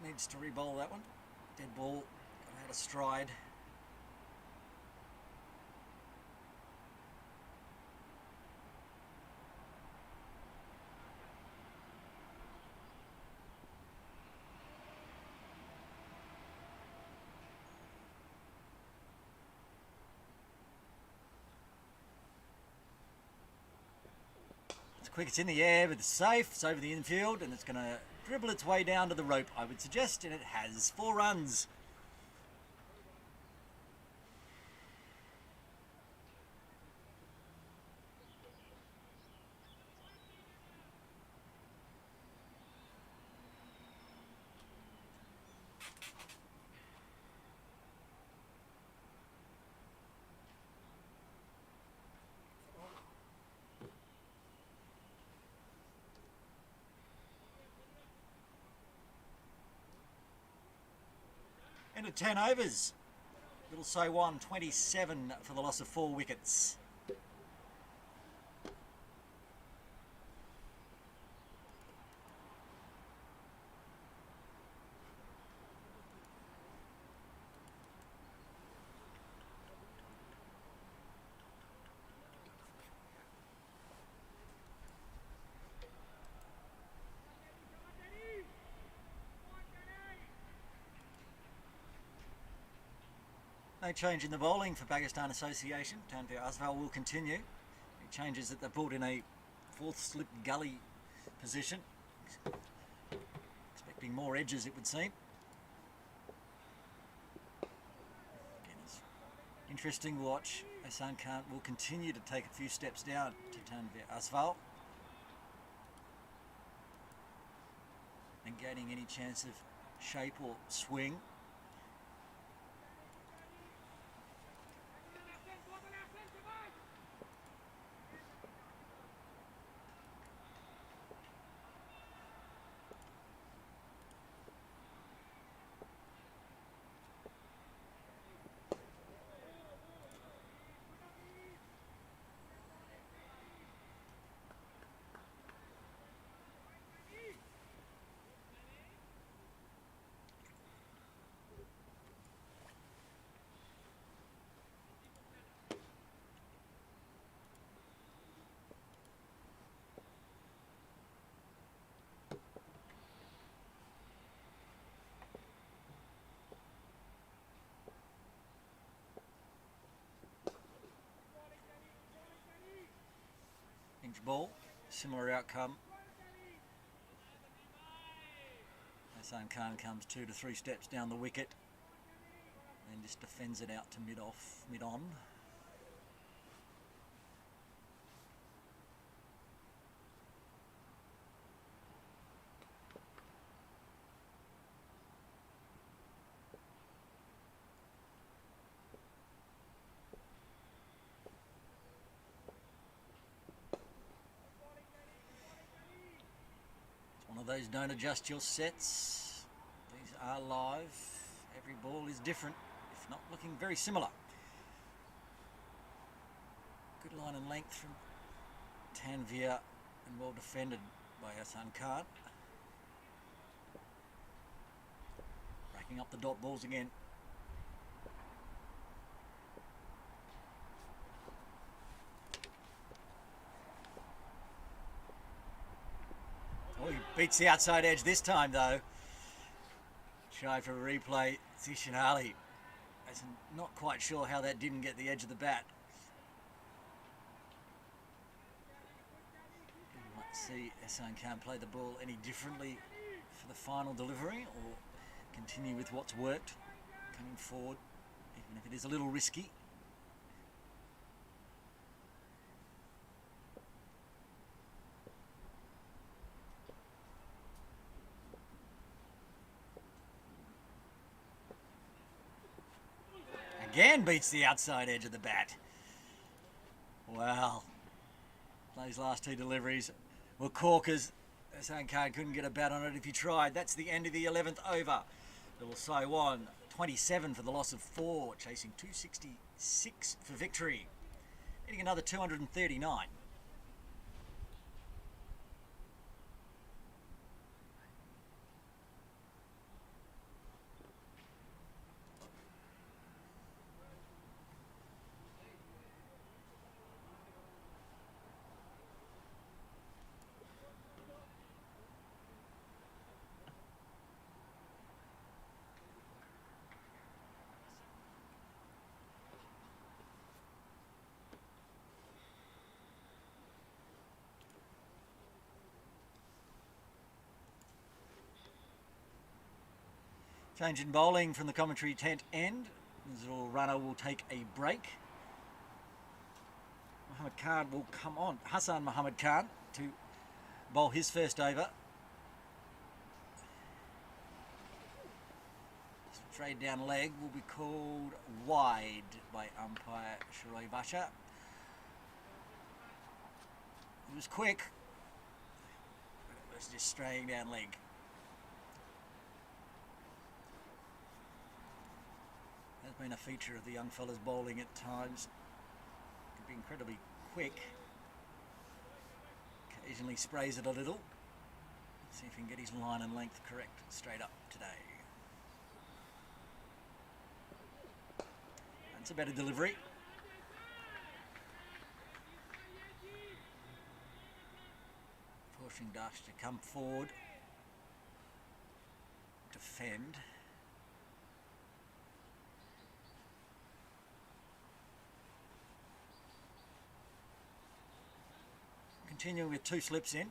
needs to re-bowl that one. Dead ball, out of stride. Quick, it's in the air, but it's safe. It's over the infield, and it's going to dribble its way down to the rope, I would suggest, and it has 4 runs. Into 10 overs. Little So 1, 27 for the loss of 4 wickets. No change in the bowling for Pakistan Association. Tanvir Asval will continue. He changes that they're pulled in a 4th slip gully position. Expecting more edges, it would seem. Again, it's interesting watch. Ahsan Khan will continue to take a few steps down to Tanvir Asval. And gaining any chance of shape or swing. Ball, similar outcome. Ahsan Khan comes 2 to 3 steps down the wicket and just defends it out to mid-off, mid-on. Those don't adjust your sets. These are live. Every ball is different, if not looking very similar. Good line and length from Tanvir and well defended by Ahsan Khan. Racking up the dot balls again. Oh, he beats the outside edge this time, though. Try for a replay. Zishan Ali. Not quite sure how that didn't get the edge of the bat. Let's see Ahsan Khan play the ball any differently for the final delivery, or continue with what's worked coming forward, even if it is a little risky. Again beats the outside edge of the bat. Wow. Those last 2 deliveries were corkers. Ahsan Khan couldn't get a bat on it if he tried. That's the end of the 11th over. Little So 1, 27 for the loss of 4, chasing 266 for victory. Hitting another 239. Change in bowling from the commentary tent end. This little runner will take a break. Muhammad Khan will come on. Hassan Muhammad Khan to bowl his first over. Straight down leg will be called wide by umpire Shiroy Basha. It was quick, but it was just straying down leg. That's been a feature of the young fella's bowling at times. Could be incredibly quick. Occasionally sprays it a little. Let's see if he can get his line and length correct straight up today. That's a better delivery. Forcing Dash to come forward, defend. Continuing with 2 slips in.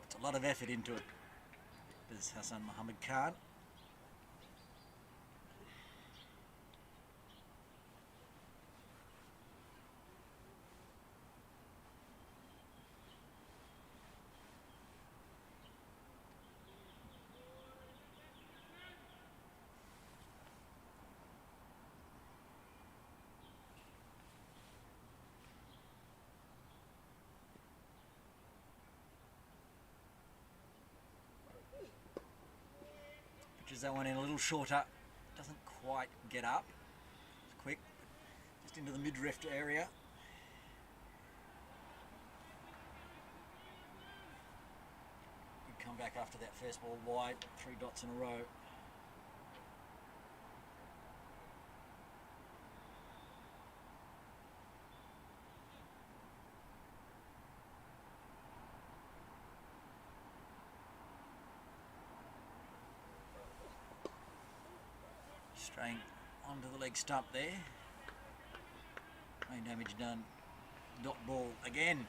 It's a lot of effort into it. There's Hassan Muhammad Khan. Pitches that one in a little shorter. Doesn't quite get up. It's quick, but just into the midriff area. Good comeback after that first ball wide. 3 dots in a row. Straying onto the leg stump there. No damage done. Dot ball again.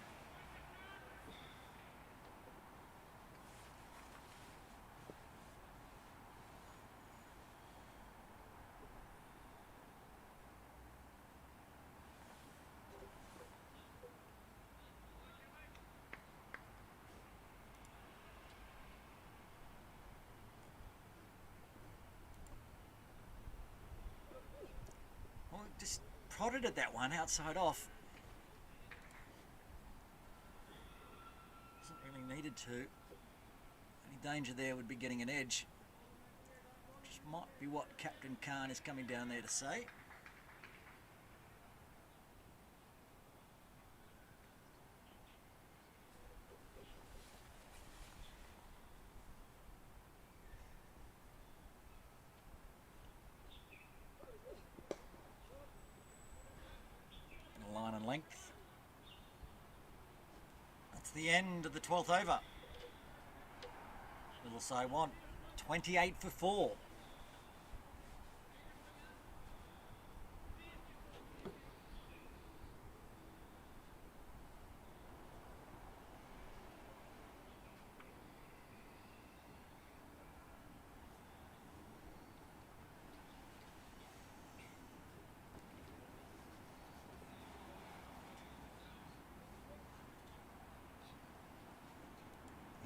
Just prodded at that one outside off. Wasn't really needed to. Any danger there would be getting an edge. Which might be what Captain Khan is coming down there to say. Line and length. That's the end of the 12th over. Little Saiwan, 28 for 4.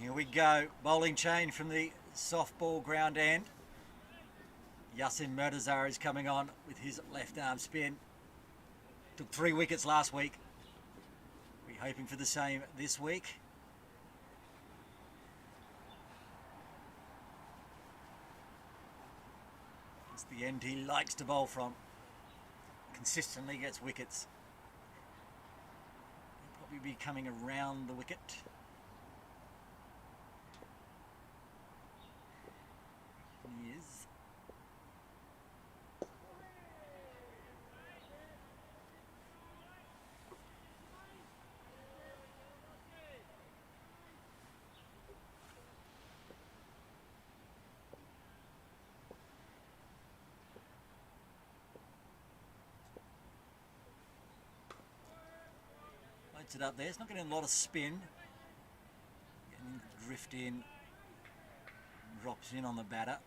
Here we go, bowling change from the softball ground end. Yassin Murtazar is coming on with his left arm spin. Took 3 wickets last week. We're hoping for the same this week. It's the end he likes to bowl from. Consistently gets wickets. He'll probably be coming around the wicket. He is. Gets it up there. It's not getting a lot of spin. Getting drift in. Drops in on the batter.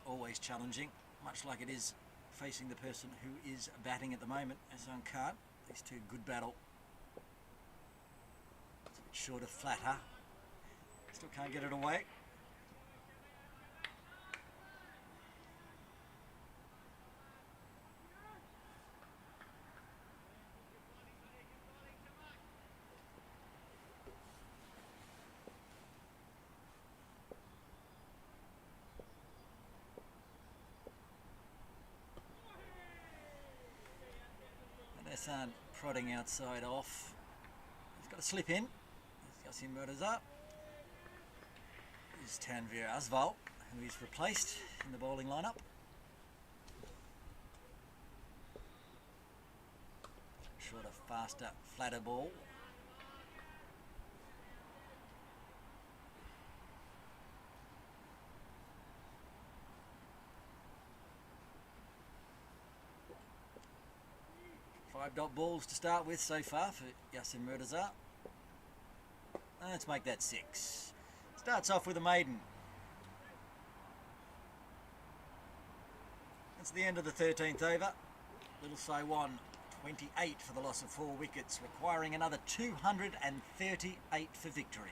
Always challenging, much like it is facing the person who is batting at the moment, Hassan Khan. These two, good battle. It's a bit shorter, flatter. Still can't get it away. Hassan prodding outside off. He's got a slip in. There's Yasin Murtaza. Here's Tanvir Asval, who he's replaced in the bowling lineup. Shorter, faster, flatter ball. Five-dot balls to start with so far for Yasin Murtaza. Let's make that 6. Starts off with a maiden. That's the end of the 13th over. Little Saiwan, 28 for the loss of 4 wickets, requiring another 238 for victory.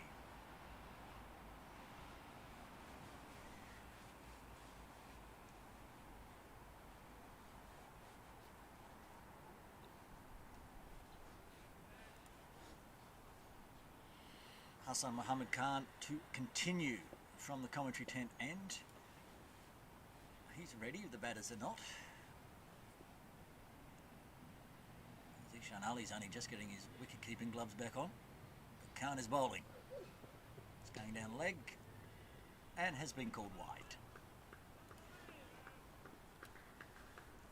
Hassan Muhammad Khan to continue from the commentary tent, and he's ready if the batters are not. Zishan Ali's only just getting his wicket-keeping gloves back on. But Khan is bowling. It's going down leg and has been called wide.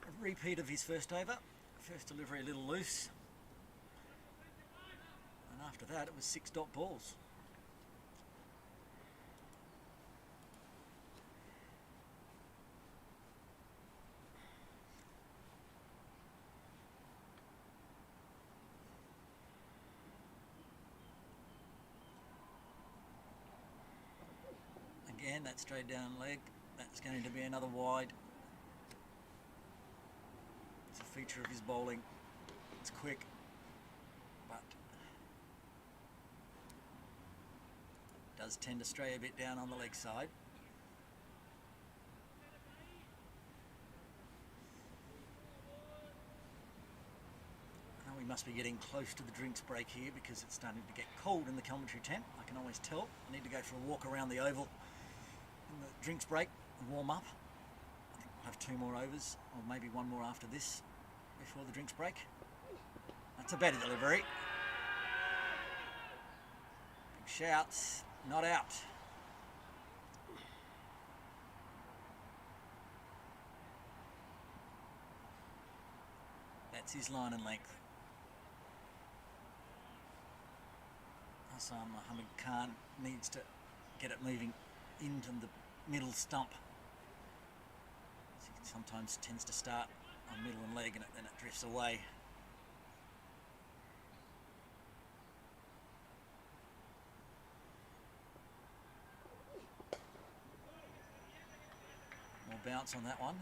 A repeat of his first over. First delivery a little loose. And after that it was 6-dot balls. Again, that straight down leg, that's going to be another wide. It's a feature of his bowling. It's quick, but does tend to stray a bit down on the leg side. Now we must be getting close to the drinks break here because it's starting to get cold in the commentary tent. I can always tell. I need to go for a walk around the oval in the drinks break and warm up. I think we'll have 2 more overs, or maybe 1 more after this before the drinks break. That's a better delivery. Big shouts, not out. That's his line and length. Hassan Muhammad Khan needs to get it moving into the middle stump. He sometimes tends to start on middle and leg and then it drifts away. More bounce on that one.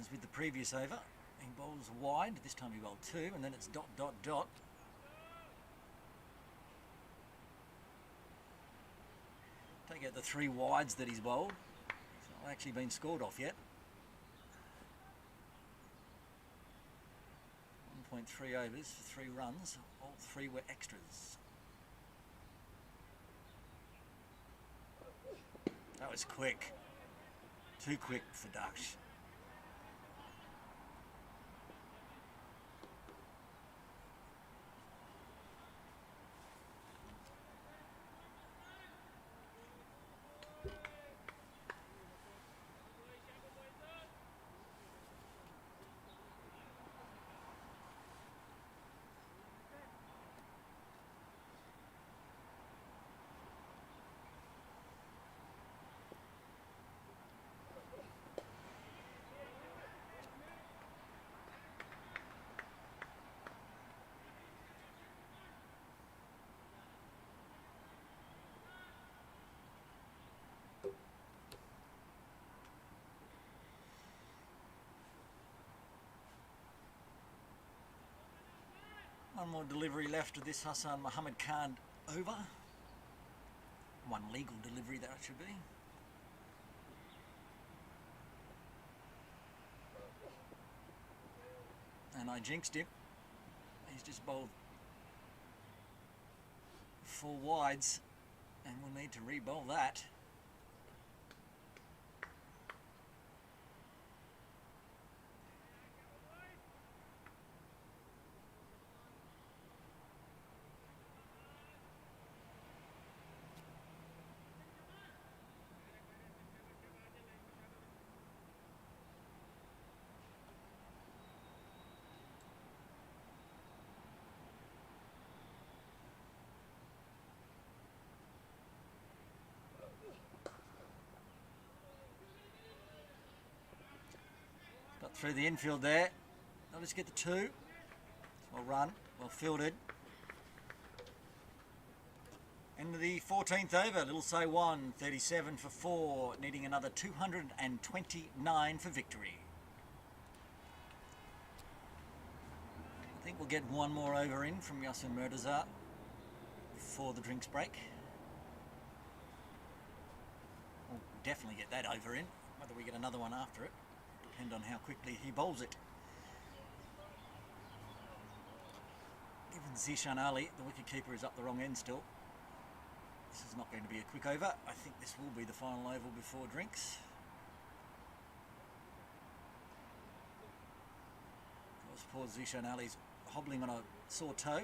As with the previous over, he bowls wide. This time he bowled 2, and then it's dot, dot, dot. Take out the 3 wides that he's bowled. It's not actually been scored off yet. 1.3 overs for 3 runs. All 3 were extras. That was quick. Too quick for Daksh. One more delivery left of this Hassan Muhammad Khan over. One legal delivery that should be. And I jinxed him. He's just bowled 4 wides and we'll need to re-bowl that. Got through the infield there. Now let's get the 2. Well run, well fielded. Into the 14th over, Little Say 1, 37 for 4, needing another 229 for victory. I think we'll get one more over in from Yasin Murtaza before the drinks break. We'll definitely get that over in, whether we get another one after it. Depend on how quickly he bowls it. Even Zishan Ali, the wicketkeeper, is up the wrong end still. This is not going to be a quick over. I think this will be the final oval before drinks. Of course, poor Zishan Ali's hobbling on a sore toe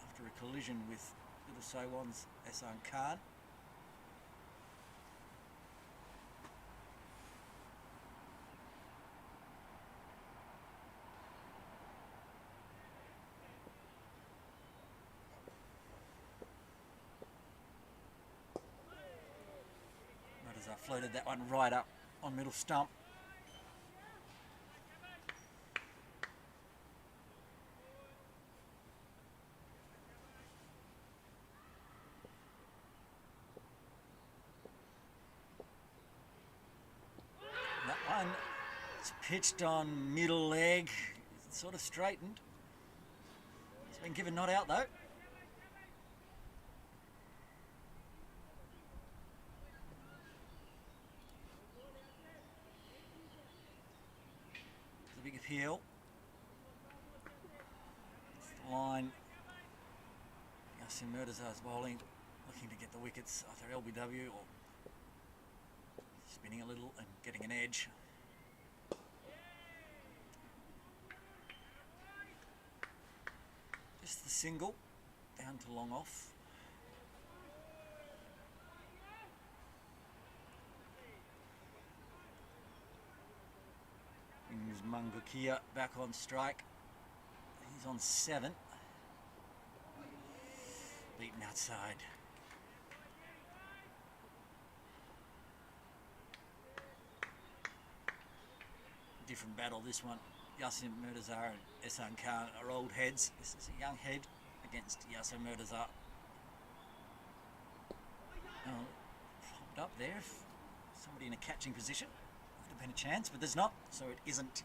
after a collision with Little Saiwan's Ehsan Khan. I floated that one right up on middle stump. That one is pitched on middle leg. It's sort of straightened. It's been given not out though. Big appeal. It's the line. Yasin Murtaza's bowling, looking to get the wickets either LBW or spinning a little and getting an edge. Just the single, down to long off. Brings Mangukia back on strike. He's on 7. Beaten outside. Different battle this one. Yasin Murtaza and Ehsan Khan are old heads. This is a young head against Yasin Murtaza. Popped up there. Somebody in a catching position. Would have been a chance, but there's not, so it isn't.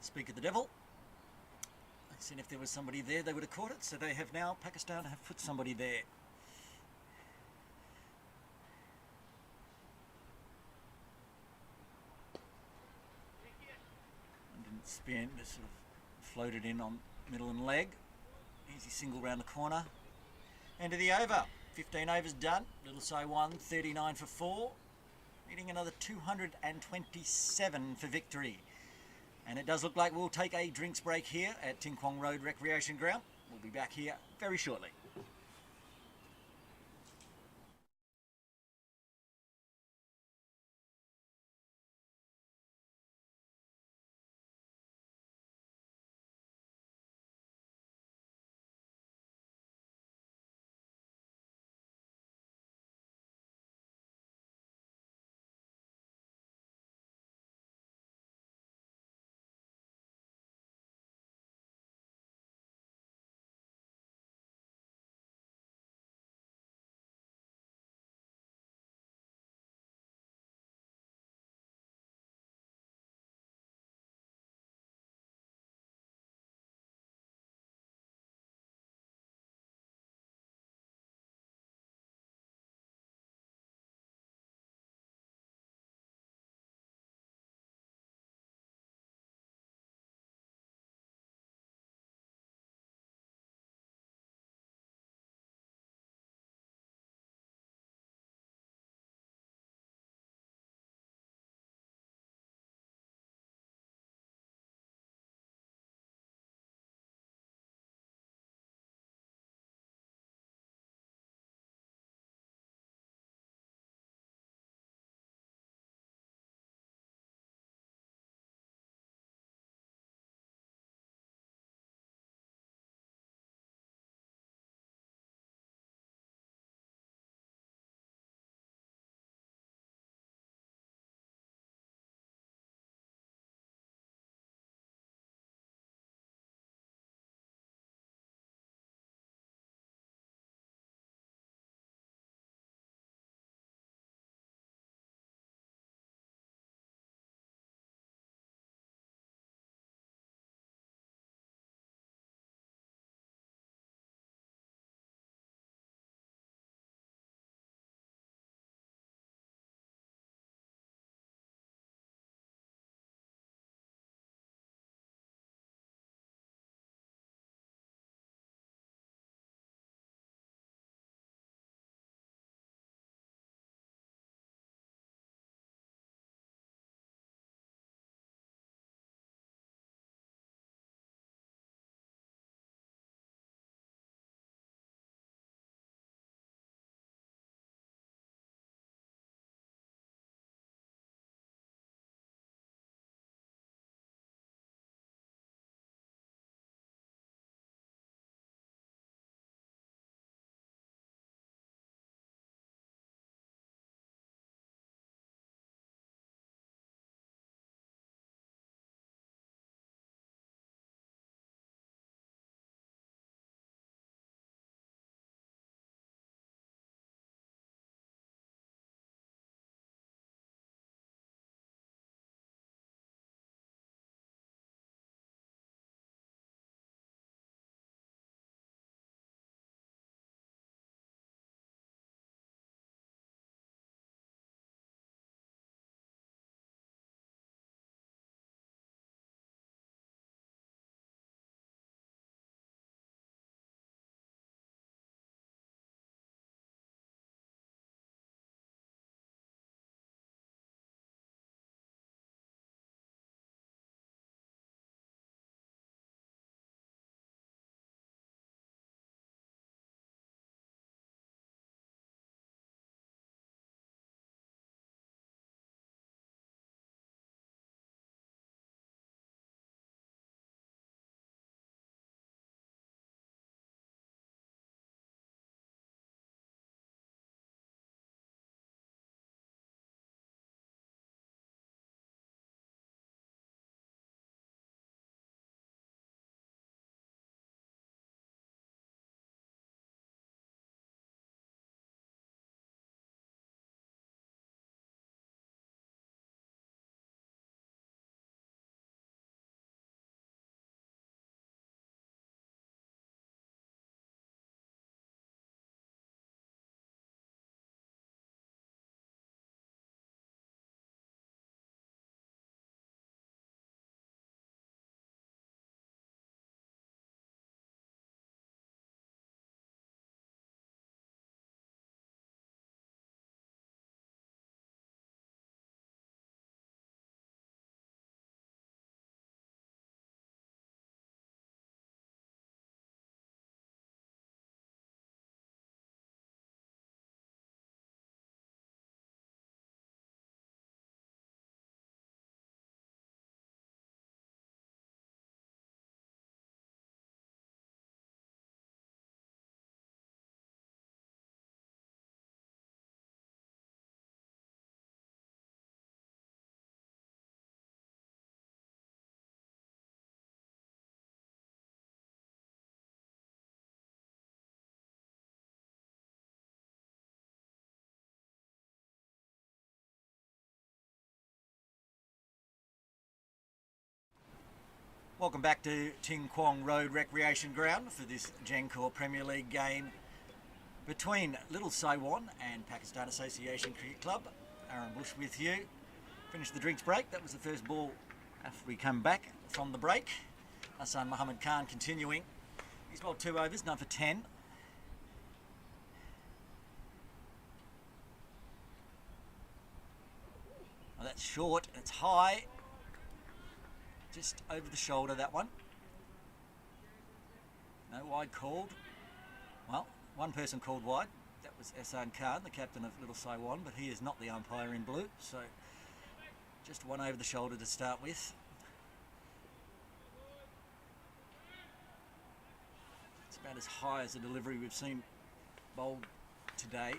Speak of the devil. I said if there was somebody there, they would have caught it, so they have now, Pakistan have put somebody there. And didn't spin, just sort of floated in on middle and leg. Easy single round the corner. End of the over. 15 overs done. Little So 1, 39 for 4. Needing another 227 for victory. And it does look like we'll take a drinks break here at Ting Kwong Road Recreation Ground. We'll be back here very shortly. Welcome back to Ting Kwong Road Recreation Ground for this Gencor Premier League game between Little Saiwan and Pakistan Association Cricket Club. Aaron Bush with you. Finished the drinks break. That was the first ball after we come back from the break. Hassan Muhammad Khan continuing. He's bowled 2 overs, none for 10. Well, that's short, it's high. Just over the shoulder, that one. No wide called. Well, one person called wide. That was Hassan Khan, the captain of Little Saiwan, but he is not the umpire in blue, so just one over the shoulder to start with. It's about as high as the delivery we've seen bowled today.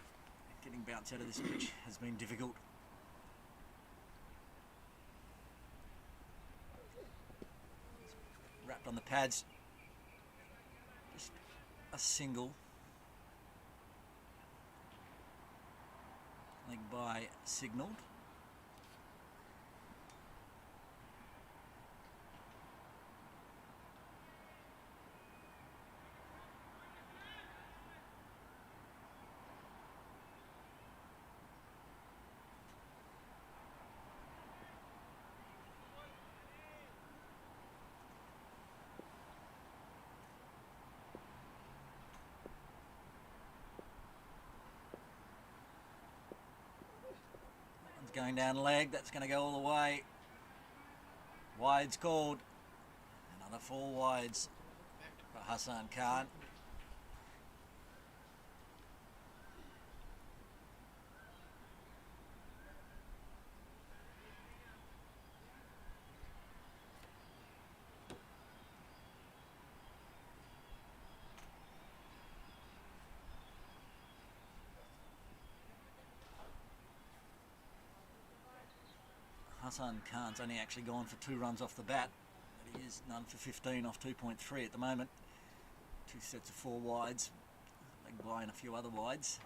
Getting bounce out of this pitch has been difficult. Wrapped on the pads. Just a single. Leg by signalled. Going down leg, that's going to go all the way. Wide's called. Another 4 wides for Hassan Khan. Hassan Khan's only actually gone for 2 runs off the bat, but he is none for 15 off 2.3 at the moment. 2 sets of 4 wides, leg by and a few other wides.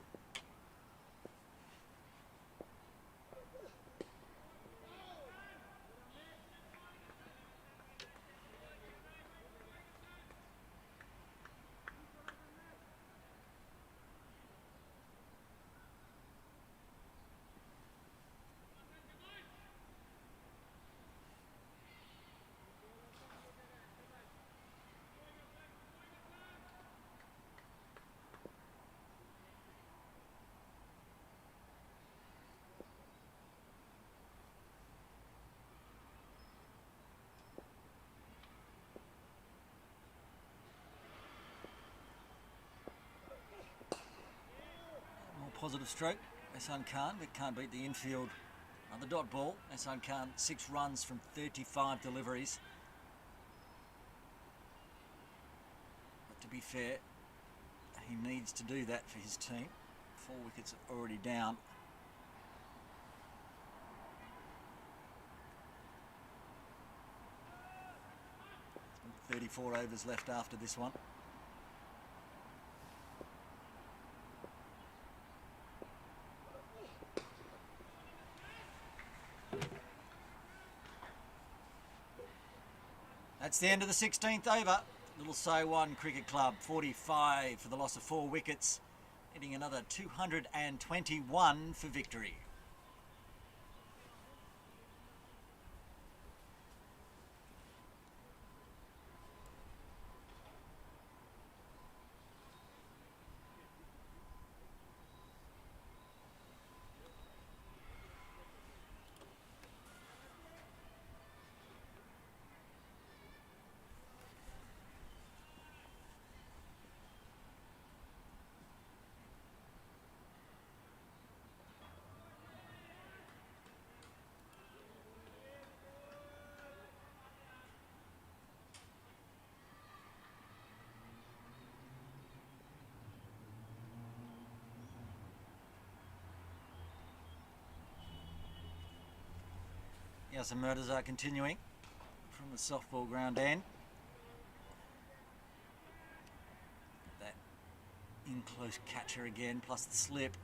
Positive stroke, Hassan Khan, but can't beat the infield on the dot ball. Hassan Khan, 6 runs from 35 deliveries. But to be fair, he needs to do that for his team. 4 wickets are already down. There's been 34 overs left after this one. That's the end of the 16th over. Little Saiwan Cricket Club, 45 for the loss of 4 wickets, hitting another 221 for victory. Yes, the murders are continuing from the softball ground end. That in close catcher again, plus the slip.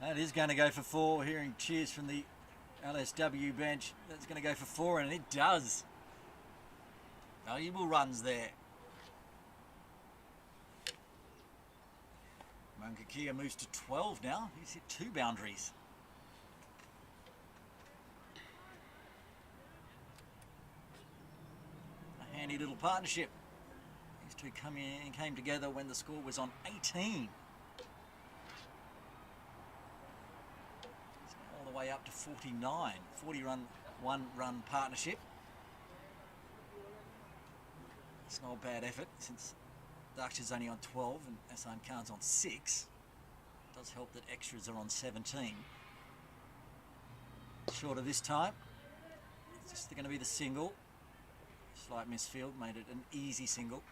That is going to go for 4. Hearing cheers from the LSW bench. That's going to go for 4, and it does. Valuable runs there. Munkakia moves to 12 now. He's hit 2 boundaries. A handy little partnership. These two came together when the score was on 18. All the way up to 49. 41-run partnership. It's not a bad effort since Daksh is only on 12 and Hassan Khan's on 6. It does help that extras are on 17. Shorter this time. It's just going to be the single. Slight misfield made it an easy single.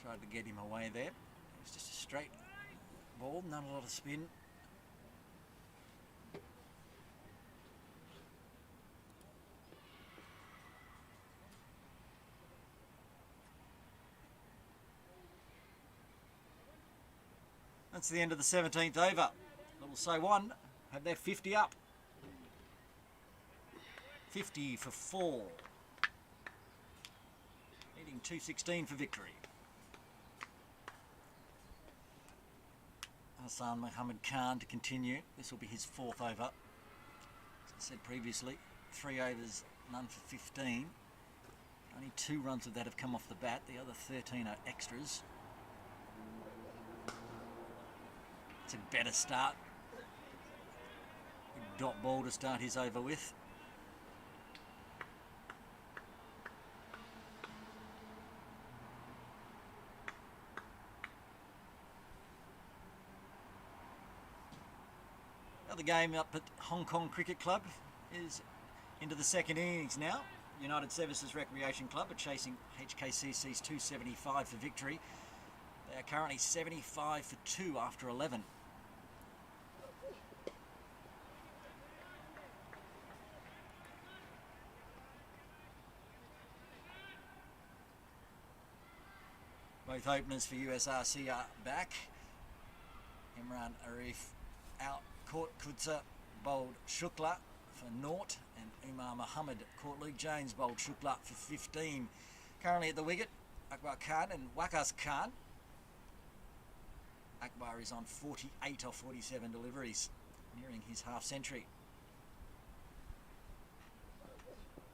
Tried to get him away there. It was just a straight ball, not a lot of spin. That's the end of the 17th over. Little So1 have their 50 up. 50 for 4. Needing 216 for victory. Hassan Muhammad Khan to continue. This will be his 4th over. As I said previously, 3 overs, none for 15. Only 2 runs of that have come off the bat. The other 13 are extras. It's a better start. Good dot ball to start his over with. The game up at Hong Kong Cricket Club is into the 2nd innings now. United Services Recreation Club are chasing HKCC's 275 for victory. They are currently 75 for 2 after 11. Both openers for USRC are back. Imran Arif out. Court Kutsa bowled Shukla for 0, and Umar Muhammad caught Luke Jones bowled Shukla for 15. Currently at the wicket, Akbar Khan and Waqas Khan. Akbar is on 48 off 47 deliveries, nearing his half century.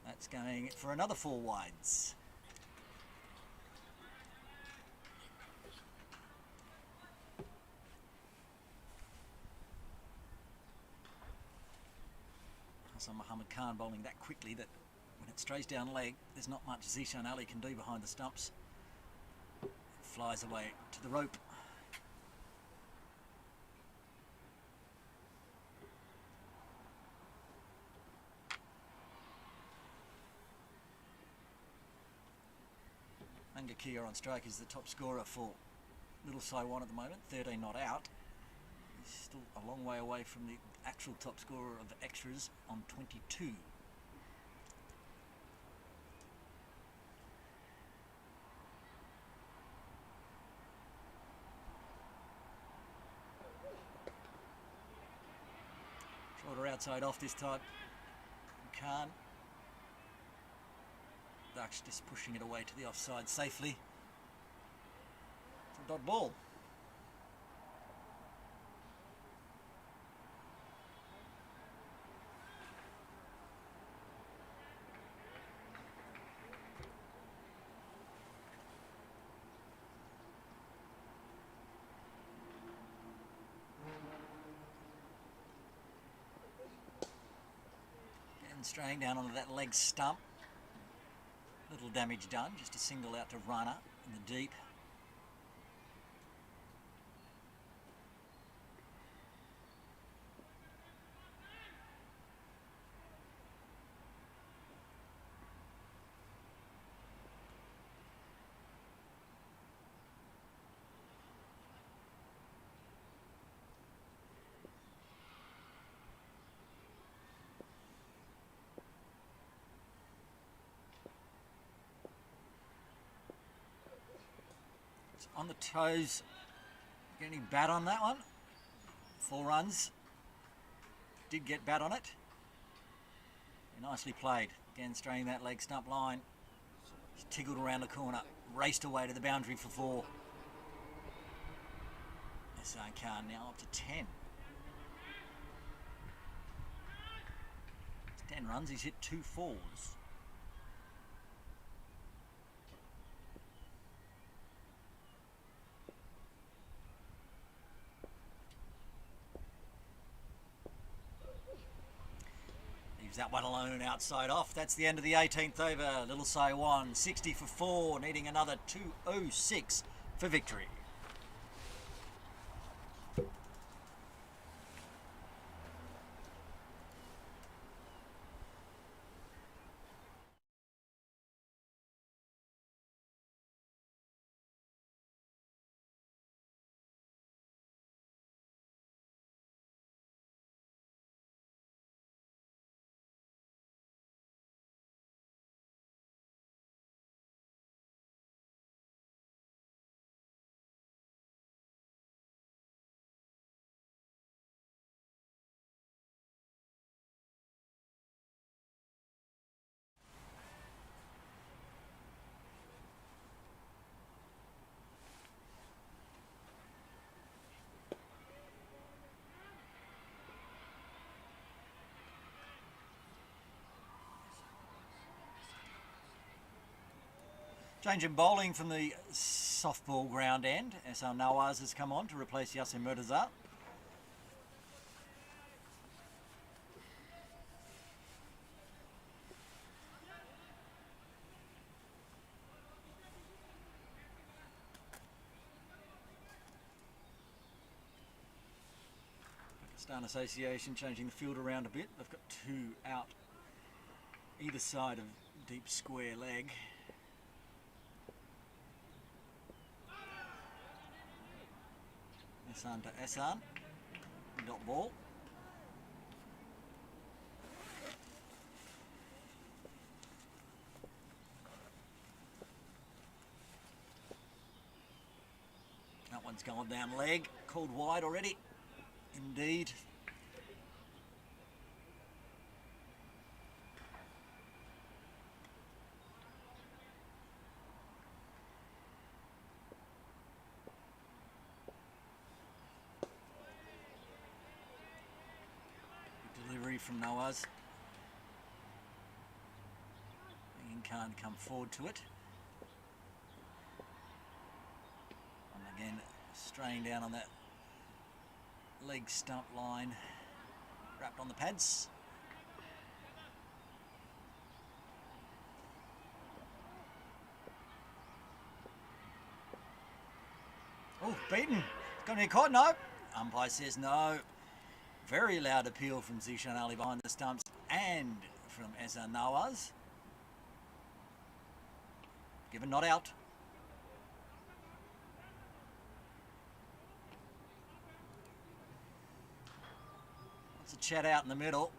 That's going for another 4 wides. Hassan Muhammad Khan bowling that quickly that when it strays down leg, there's not much Zishan Ali can do behind the stumps. It flies away to the rope. Munkakia on strike is the top scorer for Little So1 at the moment, 13 not out. He's still a long way away from the actual top scorer of the extras on 22. Shorter outside off this time. Khan. Daksh just pushing it away to the offside safely. For a dot ball. Straying down onto that leg stump. Little damage done, just a single out to Rana in the deep. On the toes. Get any bat on that one? 4 runs. Did get bat on it. Nicely played. Again, straining that leg stump line. He's tiggled around the corner. Raced away to the boundary for 4. Hassan Khan now up to 10. 10 runs, he's hit 2 fours. Leaves that one alone outside off. That's the end of the 18th over. Little Saiwan, 60 for 4, needing another 206 for victory. Change in bowling from the softball ground end. SR Nawaz has come on to replace Yasser Murtaza. Pakistan Association changing the field around a bit. They've got 2 out either side of deep square leg. Ehsan to Ehsan. Dot ball. That one's gone down leg. Called wide already. Indeed. Delivery from Nawaz. Ian can't come forward to it. And again, straying down on that leg stump line, wrapped on the pads. Oh, beaten. Got any caught? No. Umpire says no. Very loud appeal from Zishan Ali behind the stumps and from Ehsan Nawaz. Given not out. It's a chat out in the middle.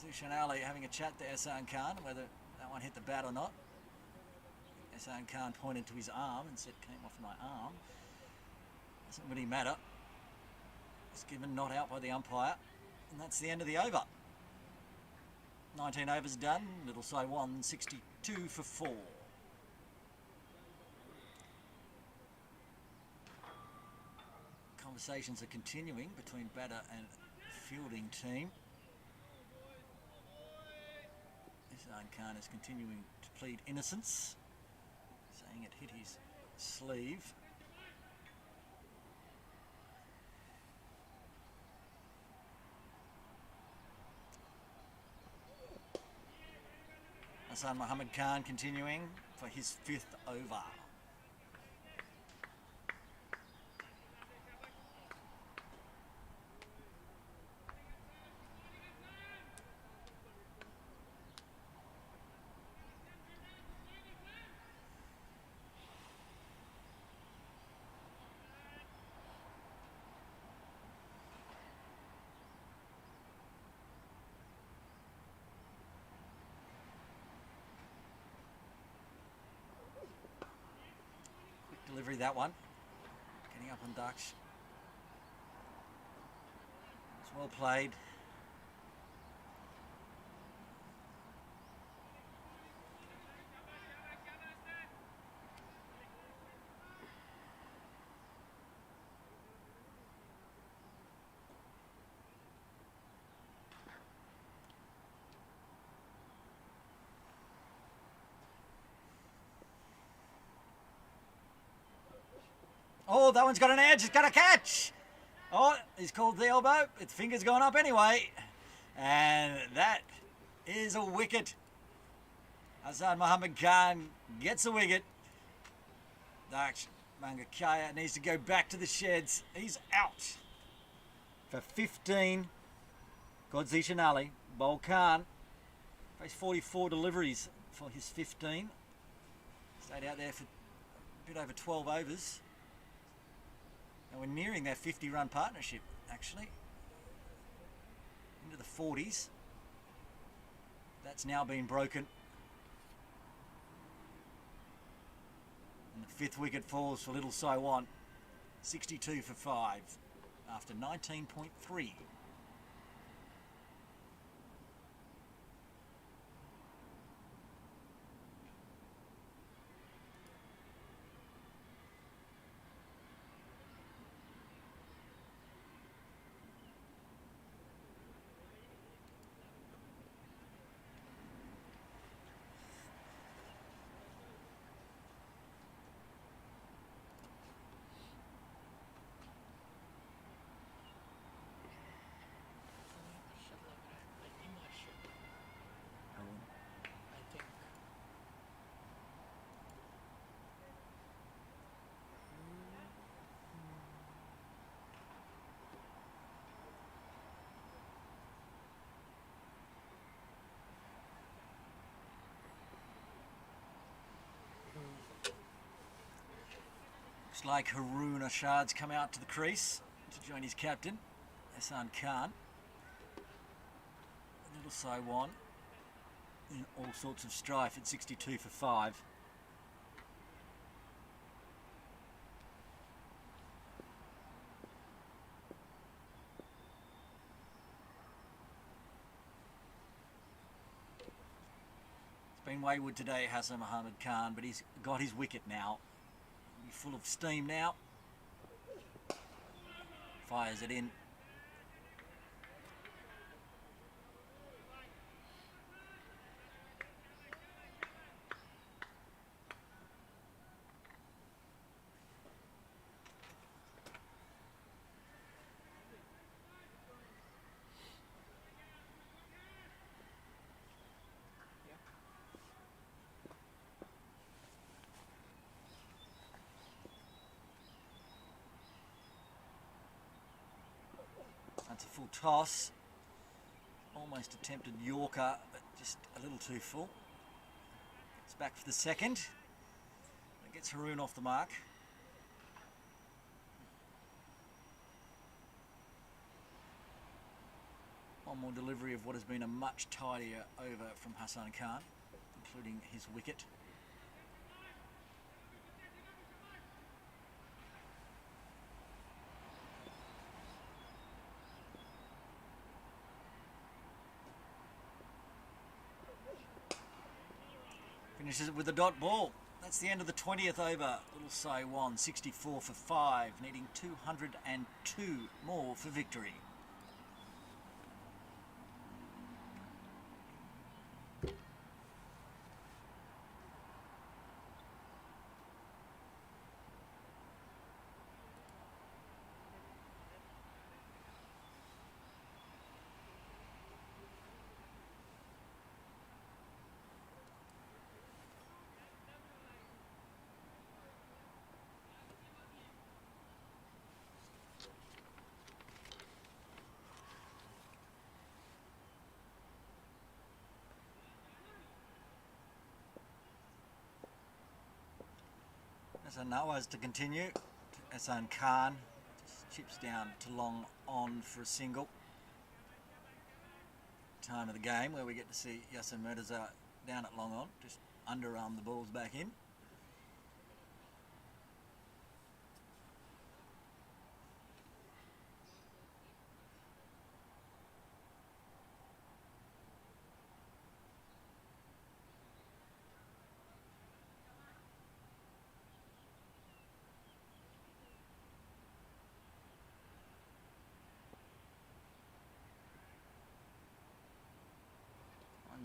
Zishan Ali having a chat to Ehsan Khan, whether that one hit the bat or not. Ehsan Khan pointed to his arm and said, "Came off my arm." Doesn't really matter. It's given not out by the umpire, and that's the end of the over. 19 overs done. Little Saiwan 62 for 4. Conversations are continuing between batter and fielding team. Ehsan Khan is continuing to plead innocence, saying it hit his sleeve. Hassan Muhammad Khan continuing for his 5th over. Delivery that one. Coming up on Dutch. It's well played. Oh, that one's got an edge. It's got a catch. Oh, he's called the elbow. Its finger's gone up anyway. And that is a wicket. Hassan Muhammad Khan gets a wicket. Daksh Mangakaya needs to go back to the sheds. He's out. For 15, Godzi Shanali. Bowl Khan faced 44 deliveries for his 15. Stayed out there for a bit over 12 overs. And we're nearing that 50-run partnership, actually. Into the 40s. That's now been broken. And the 5th wicket falls for Little Saiwan. 62 for 5 after 19.3. Looks like Haroon Ashad's come out to the crease to join his captain, Hassan Khan. Little Saiwan in all sorts of strife at 62 for 5. It's been wayward today, Hassan Muhammad Khan, but he's got his wicket now. He's full of steam now. Fires it in. That's a full toss. Almost attempted Yorker, but just a little too full. It's back for the second. That gets Haroon off the mark. One more delivery of what has been a much tidier over from Hassan Khan, including his wicket. Finishes it with a dot ball. That's the end of the 20th over. Little Saiwan, 64 for 5, needing 202 more for victory. As Nawaz to continue. Hassan Khan just chips down to long on for a single. Time of the game where we get to see Yasser Murtaza down at long on, just underarm the balls back in.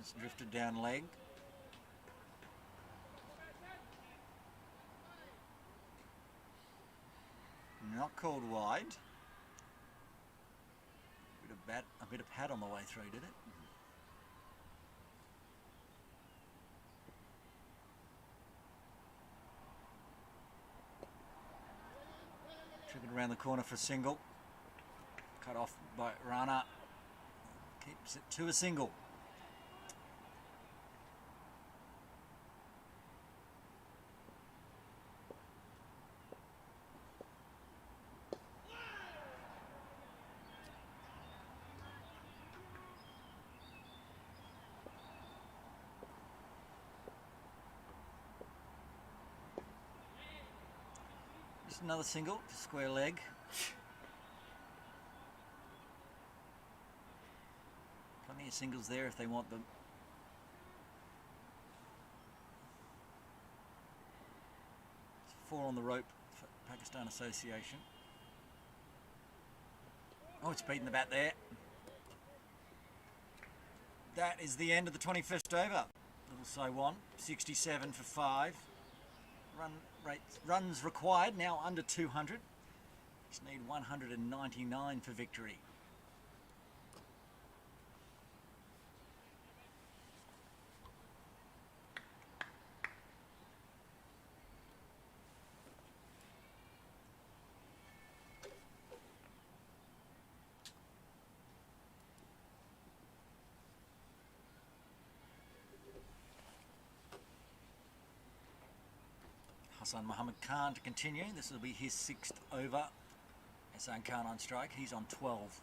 It's drifted down leg. Not called wide. A bit of pad on the way through, did it? Triggered around the corner for single. Cut off by Rana. Keeps it to a single. Just another single for square leg. Plenty of singles there if they want them. It's 4 on the rope for Pakistan Association. Oh, it's beaten the bat there. That is the end of the 21st over. Little So-Won, 67 for 5. Runs required, now under 200. Just need 199 for victory. Hassan Muhammad Khan to continue. This will be his 6th over. Hassan Khan on strike. He's on 12.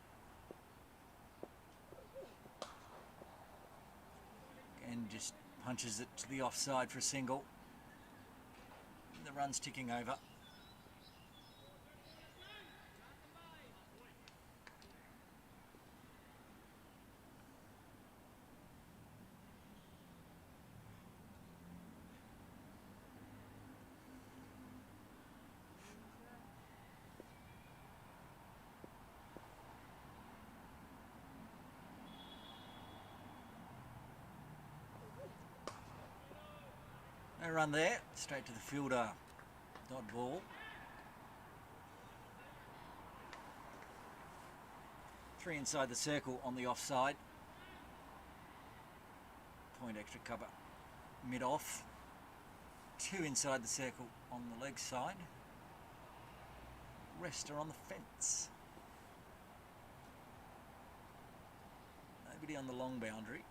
And just punches it to the offside for a single. The run's ticking over. No run there, straight to the fielder, dot ball. 3 inside the circle on the offside. Point extra cover mid off. 2 inside the circle on the leg side. Rest are on the fence. Nobody on the long boundary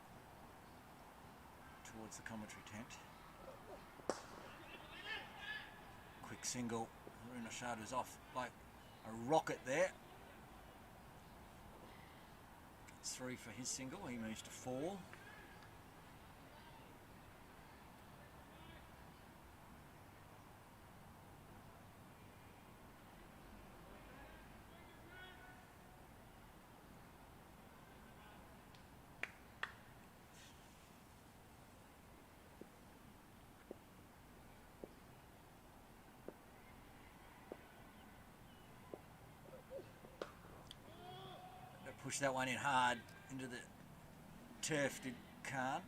towards the commentary tent. Quick single. Haruna Shada's off like a rocket there. Gets 3 for his single. He moves to 4. Push that one in hard into the turf, did Khan.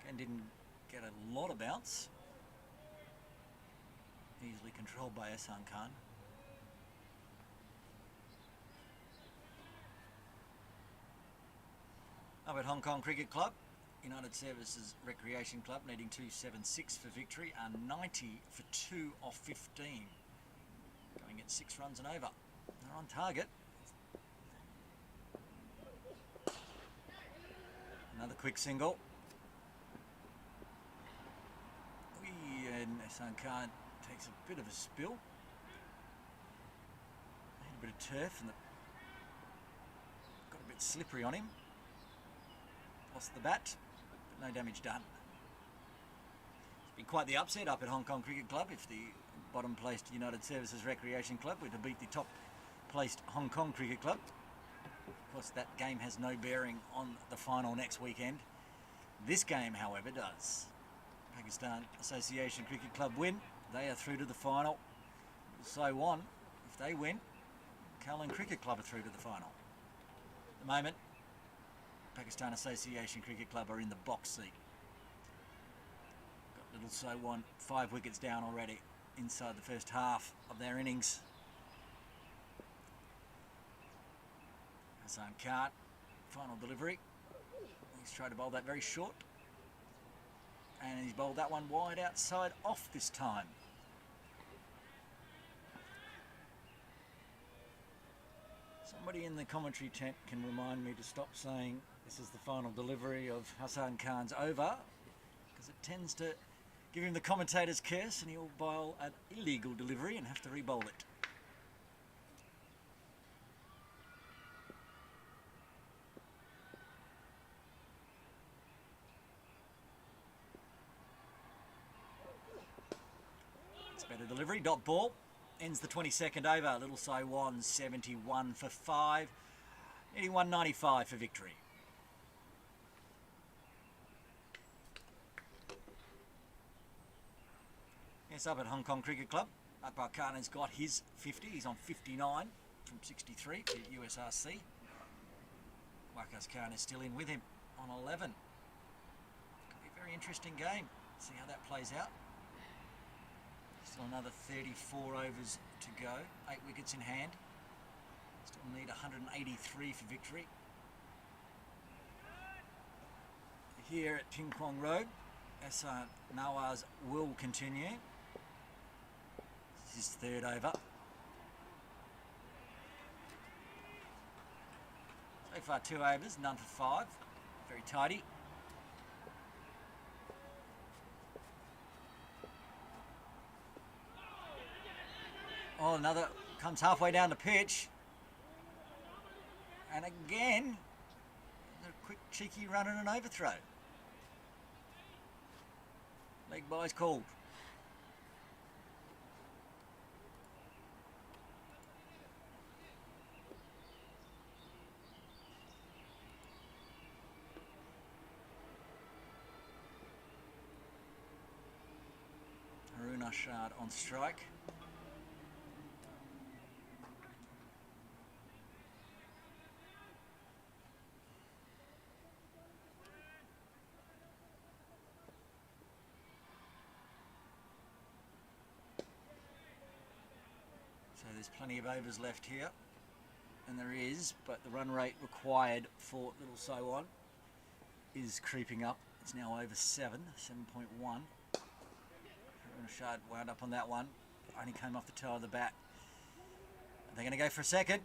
Again, didn't get a lot of bounce. Easily controlled by Hassan Khan. Up at Hong Kong Cricket Club, United Services Recreation Club needing 276 for victory and 90 for 2 off 15. Going at 6 runs and over. They're on target. Another quick single. And Hassan Khan takes a bit of a spill. A bit of turf and got a bit slippery on him. Lost the bat, but no damage done. It's been quite the upset up at Hong Kong Cricket Club if the bottom placed United Services Recreation Club were to beat the top placed Hong Kong Cricket Club. Of course, that game has no bearing on the final next weekend. This game, however, does. Pakistan Association Cricket Club win. They are through to the final. So-Won, if they win, Kowloon Cricket Club are through to the final. At the moment, Pakistan Association Cricket Club are in the box seat. Got Little So-Wan 5 wickets down already inside the first half of their innings. Hassan Khan, final delivery. He's tried to bowl that very short. And he's bowled that one wide outside off this time. Somebody in the commentary tent can remind me to stop saying this is the final delivery of Hassan Khan's over, because it tends to give him the commentator's curse and he'll bowl an illegal delivery and have to re-bowl it. It's better delivery, dot ball. Ends the 22nd over. Little So-Wan 71 for 5. Needing 195 for victory. Yes, up at Hong Kong Cricket Club, Akbar Khan has got his 50. He's on 59 from 63 at USRC. Waqas Khan is still in with him on 11. Could be a very interesting game. See how that plays out. Still another 34 overs to go. 8 wickets in hand. Still need 183 for victory. Here at Ting Kwong Road, Hassan Nawaz will continue. This is his third over. So far 2 overs, none for 5. Very tidy. Oh, another comes halfway down the pitch. And again, a quick cheeky run and an overthrow. Leg by's called. Haroon Ashad on strike. So there's plenty of overs left here, and there is, but the run rate required for Little So-Wan is creeping up. It's now over 7.1. Rashad wound up on that one. Only came off the toe of the bat. They're going to go for a second.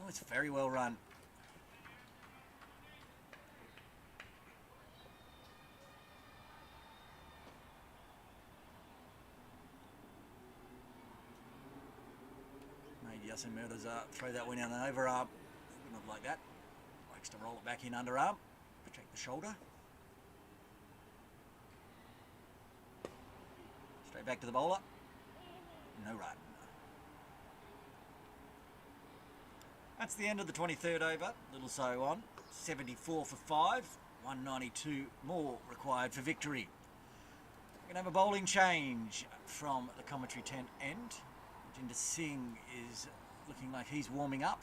Oh, it's very well run. Made Yasin Mirza throw that one down the overarm. Not like that. Likes to roll it back in underarm. Protect the shoulder. Straight back to the bowler. No run. That's the end of the 23rd over. Little So-Wan 74 for 5. 192 more required for victory. We're going to have a bowling change from the commentary tent end. Jinder Singh is looking like he's warming up.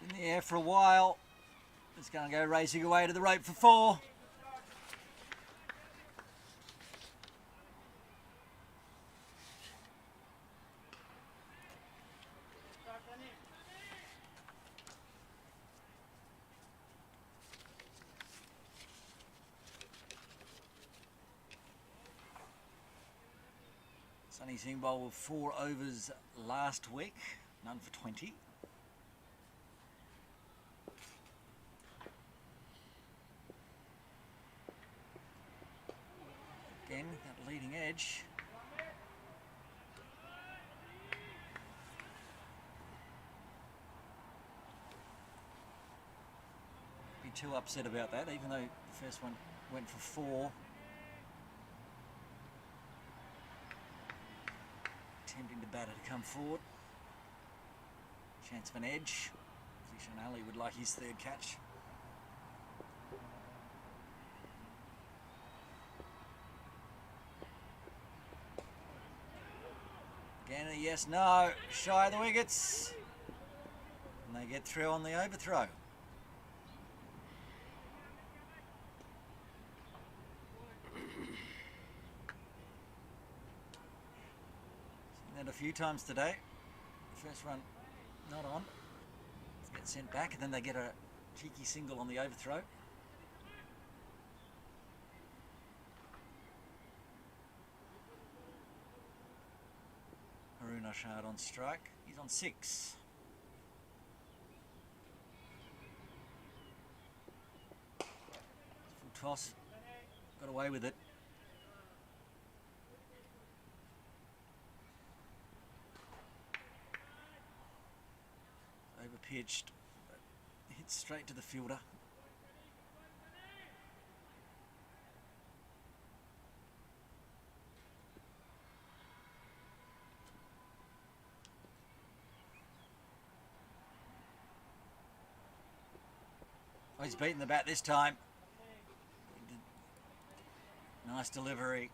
In the air for a while. It's going to go racing away to the rope for 4. Sunny Singh bowled with 4 overs last week, none for 20. Again, that leading edge. Be too upset about that, even though the first one went for 4. Attempting the batter to come forward. Chance of an edge. Zishan Ali would like his 3rd catch. Again, a yes, no. Shy of the wickets. And they get through on the overthrow. Seen that a few times today. First run not on. Get sent back, and then they get a cheeky single on the overthrow. Haroon Ashad on strike. He's on 6. Full toss. Got away with it. Over pitched. Hit straight to the fielder. Oh, he's beaten the bat this time. Nice delivery.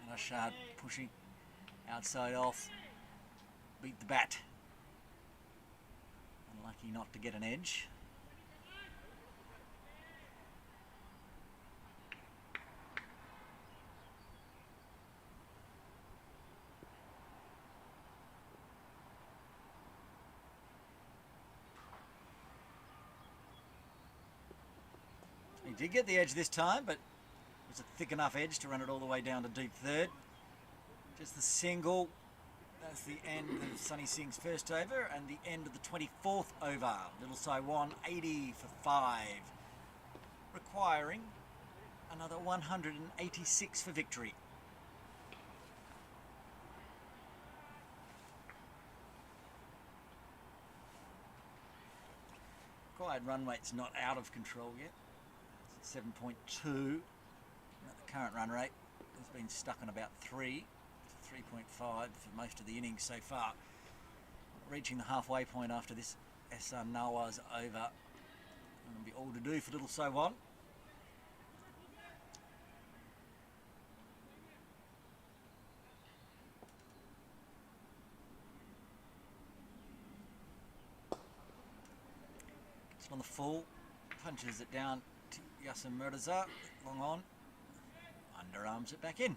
And Ashad pushing outside off. Beat the bat. Unlucky not to get an edge. He did get the edge this time, but it was a thick enough edge to run it all the way down to deep 3rd. Just the single. That's the end of Sunny Singh's first over and the end of the 24th over. Little Saiwan 80 for 5, requiring another 186 for victory. Required run rate's not out of control yet. It's at 7.2. The current run rate has been stuck on about 3. 3.5 for most of the innings so far. Reaching the halfway point after this Ehsan Nawaz over. It'll be all to do for little Saiwan. Gets on the full, punches it down to Yasser Murtaza, long on, underarms it back in.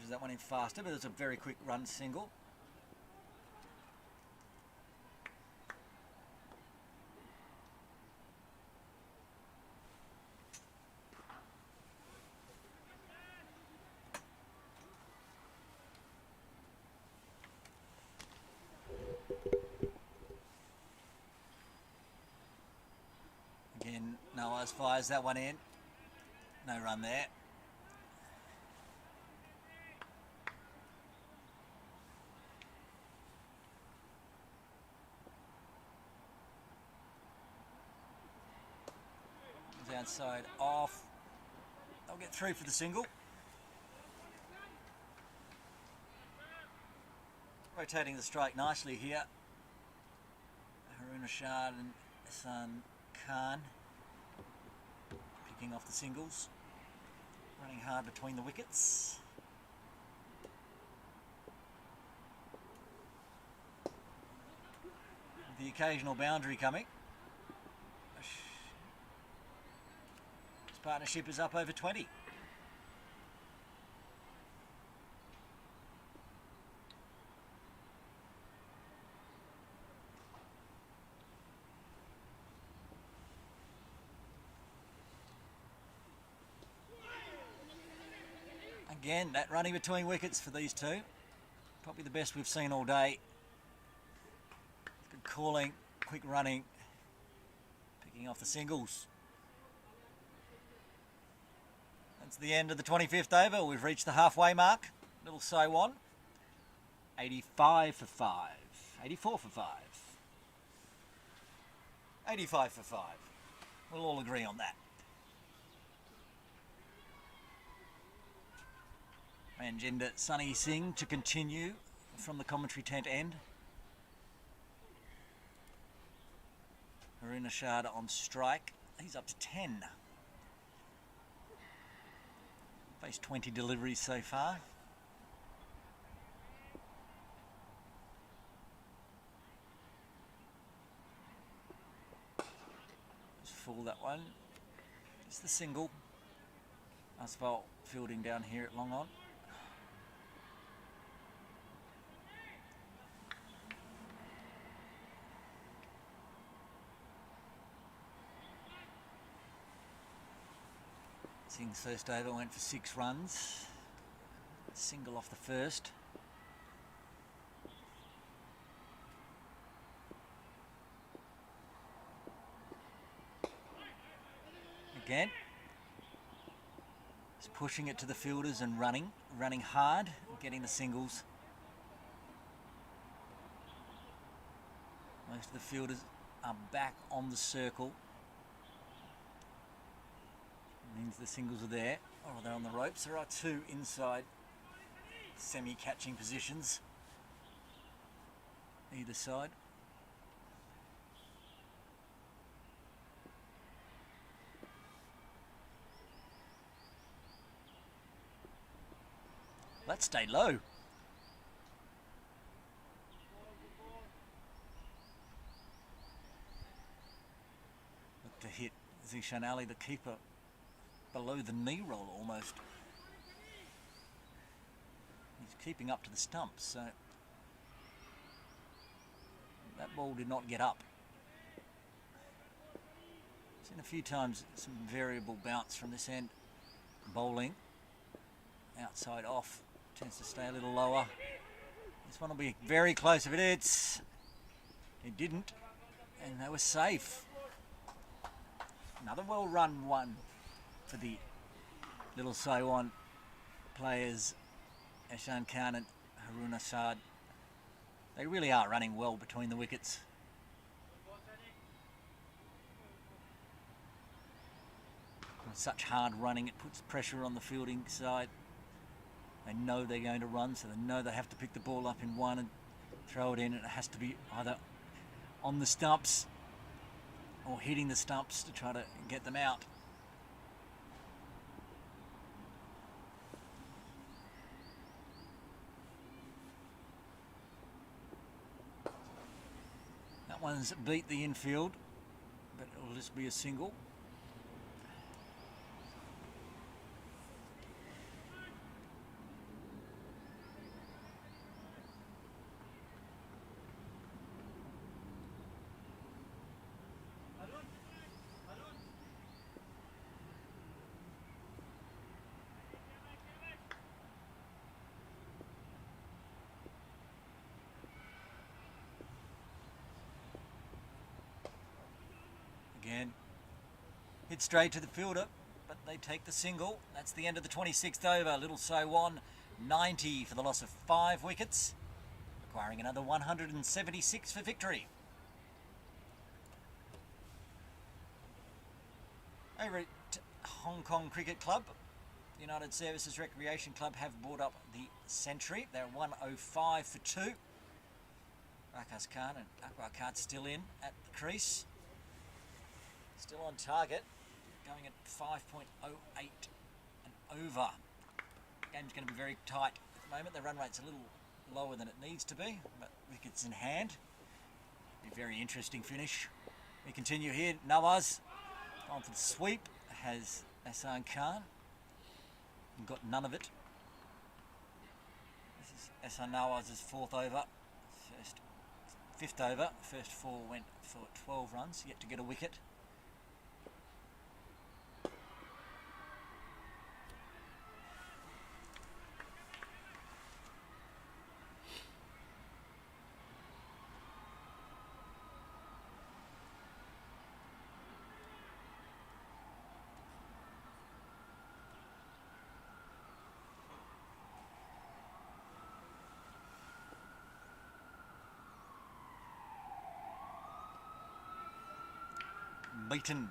That one in faster, but it's a very quick run single. Again, Nawaz fires that one in. No run there. Outside off. They'll get through for the single. Rotating the strike nicely here. Haroon Ashad and Ehsan Khan picking off the singles. Running hard between the wickets. The occasional boundary coming. Partnership is up over 20. Again, that running between wickets for these two. Probably the best we've seen all day. Good calling, quick running, picking off the singles. That's the end of the 25th over. We've reached the halfway mark. Little Saiwan. 85 for 5. 84 for 5. 85 for 5. We'll all agree on that. Manjinder Sunny Singh to continue from the commentary tent end. Haruna Shah on strike. He's up to 10. Faced 20 deliveries so far. Just full that one. It's the single. Asphalt fielding down here at long on. Singh's first over went for 6 runs. Single off the first. Again. Just pushing it to the fielders and running hard, getting the singles. Most of the fielders are back on the circle. Means the singles are there. Oh, they're on the ropes. There are 2 inside semi-catching positions either side. Let's stay low. Look to hit Zishan Ali, the keeper, below the knee roll almost. He's keeping up to the stumps, so that ball did not get up. Seen a few times some variable bounce from this end. Bowling outside off, tends to stay a little lower. This one will be very close if it hits. It didn't, and they were safe. Another well run one for the Little Saiwan players, Eshan Khan and Haruna Shah. They really are running well between the wickets. With such hard running, it puts pressure on the fielding side. They know they're going to run, so they know they have to pick the ball up in one and throw it in. And it has to be either on the stumps or hitting the stumps to try to get them out. That one's beat the infield, but it'll just be a single. Again, hit straight to the fielder, but they take the single. That's the end of the 26th over. Little Saiwan, 90 for the loss of 5 wickets, requiring another 176 for victory. Over at Hong Kong Cricket Club, United Services Recreation Club have brought up the century. They're 105 for 2. Rakas Khan and Akbar Khan still in at the crease. Still on target, going at 5.08 and over. Game's going to be very tight at the moment. The run rate's a little lower than it needs to be, but wickets in hand. Be a very interesting finish. We continue here. Nawaz on for the sweep, has Ahsan Khan. And got none of it. This is Ahsan Nawaz's 4th over. 5th over. First 4 went for 12 runs, yet to get a wicket. unbeaten.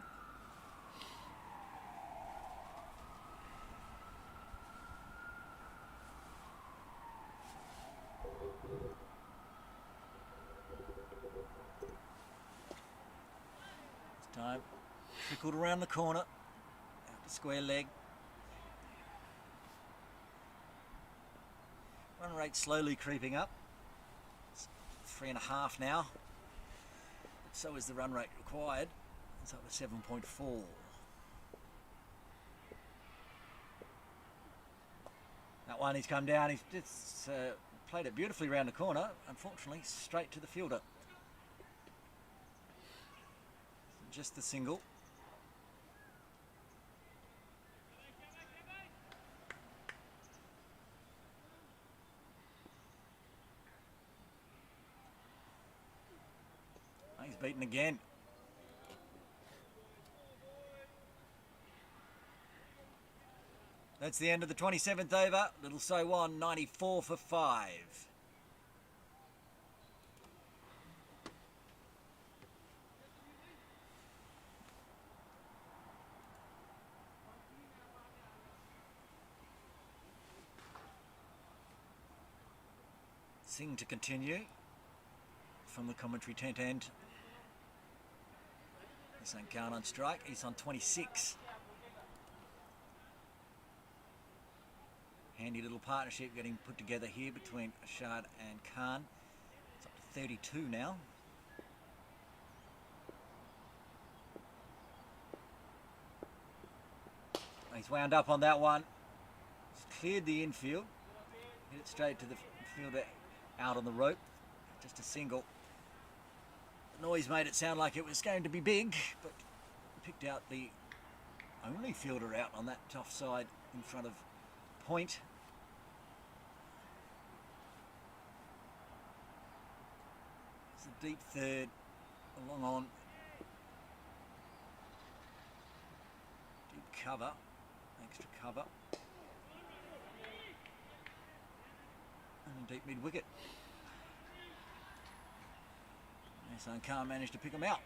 This time, trickled around the corner, out to square leg. Run rate slowly creeping up. It's 3.5 now. But so is the run rate required. It's up to 7.4. That one, he's come down. He's just played it beautifully around the corner. Unfortunately, straight to the fielder. Just the single. He's beaten again. That's the end of the 27th over. Little So One, 94 for 5. Sing to continue from the commentary tent end. This ain't Khan on strike. He's on 26. Handy little partnership getting put together here between Ashad and Khan. It's up to 32 now. He's wound up on that one. He's cleared the infield. Hit it straight to the fielder out on the rope. Just a single. The noise made it sound like it was going to be big, but picked out the only fielder out on that tough side in front of point. It's a deep third, along on. Deep cover, extra cover. And a deep mid-wicket. Hassan Khan managed to pick him out.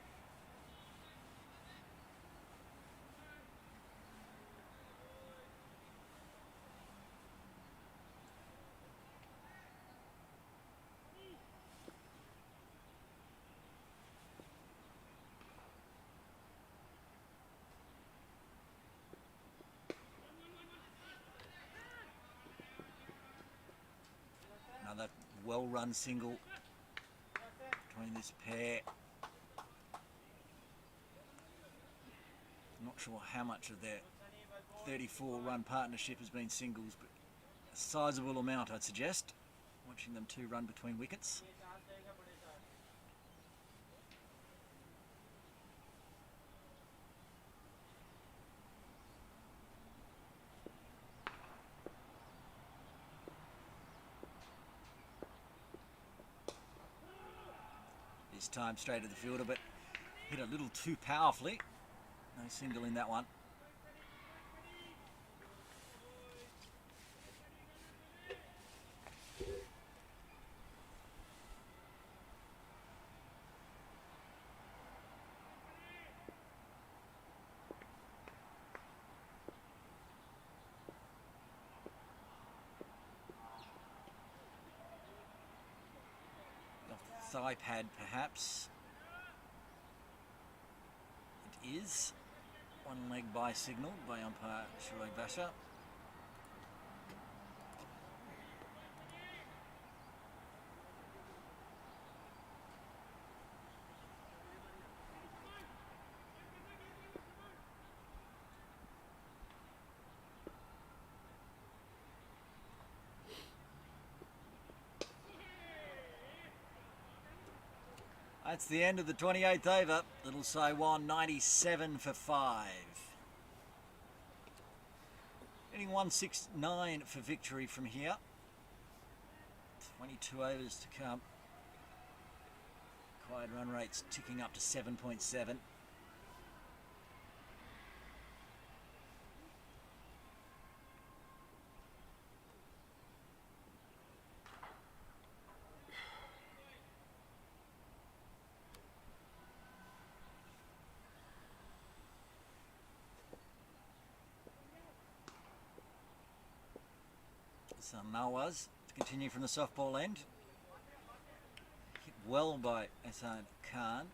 Another well-run single between this pair. I'm not sure how much of their 34-run partnership has been singles, but a sizable amount, I'd suggest. Watching them two run between wickets. This time straight to the fielder, but hit a little too powerfully. No single in that one. Off the thigh pad, perhaps. It is. One leg by signal by umpire Shirag Basha. That's the end of the 28th over. Little So One, 97 for 5. Getting 169 for victory from here. 22 overs to come. Required run rates ticking up to 7.7. So Nawaz to continue from the softball end. Hit well by Hassan Khan.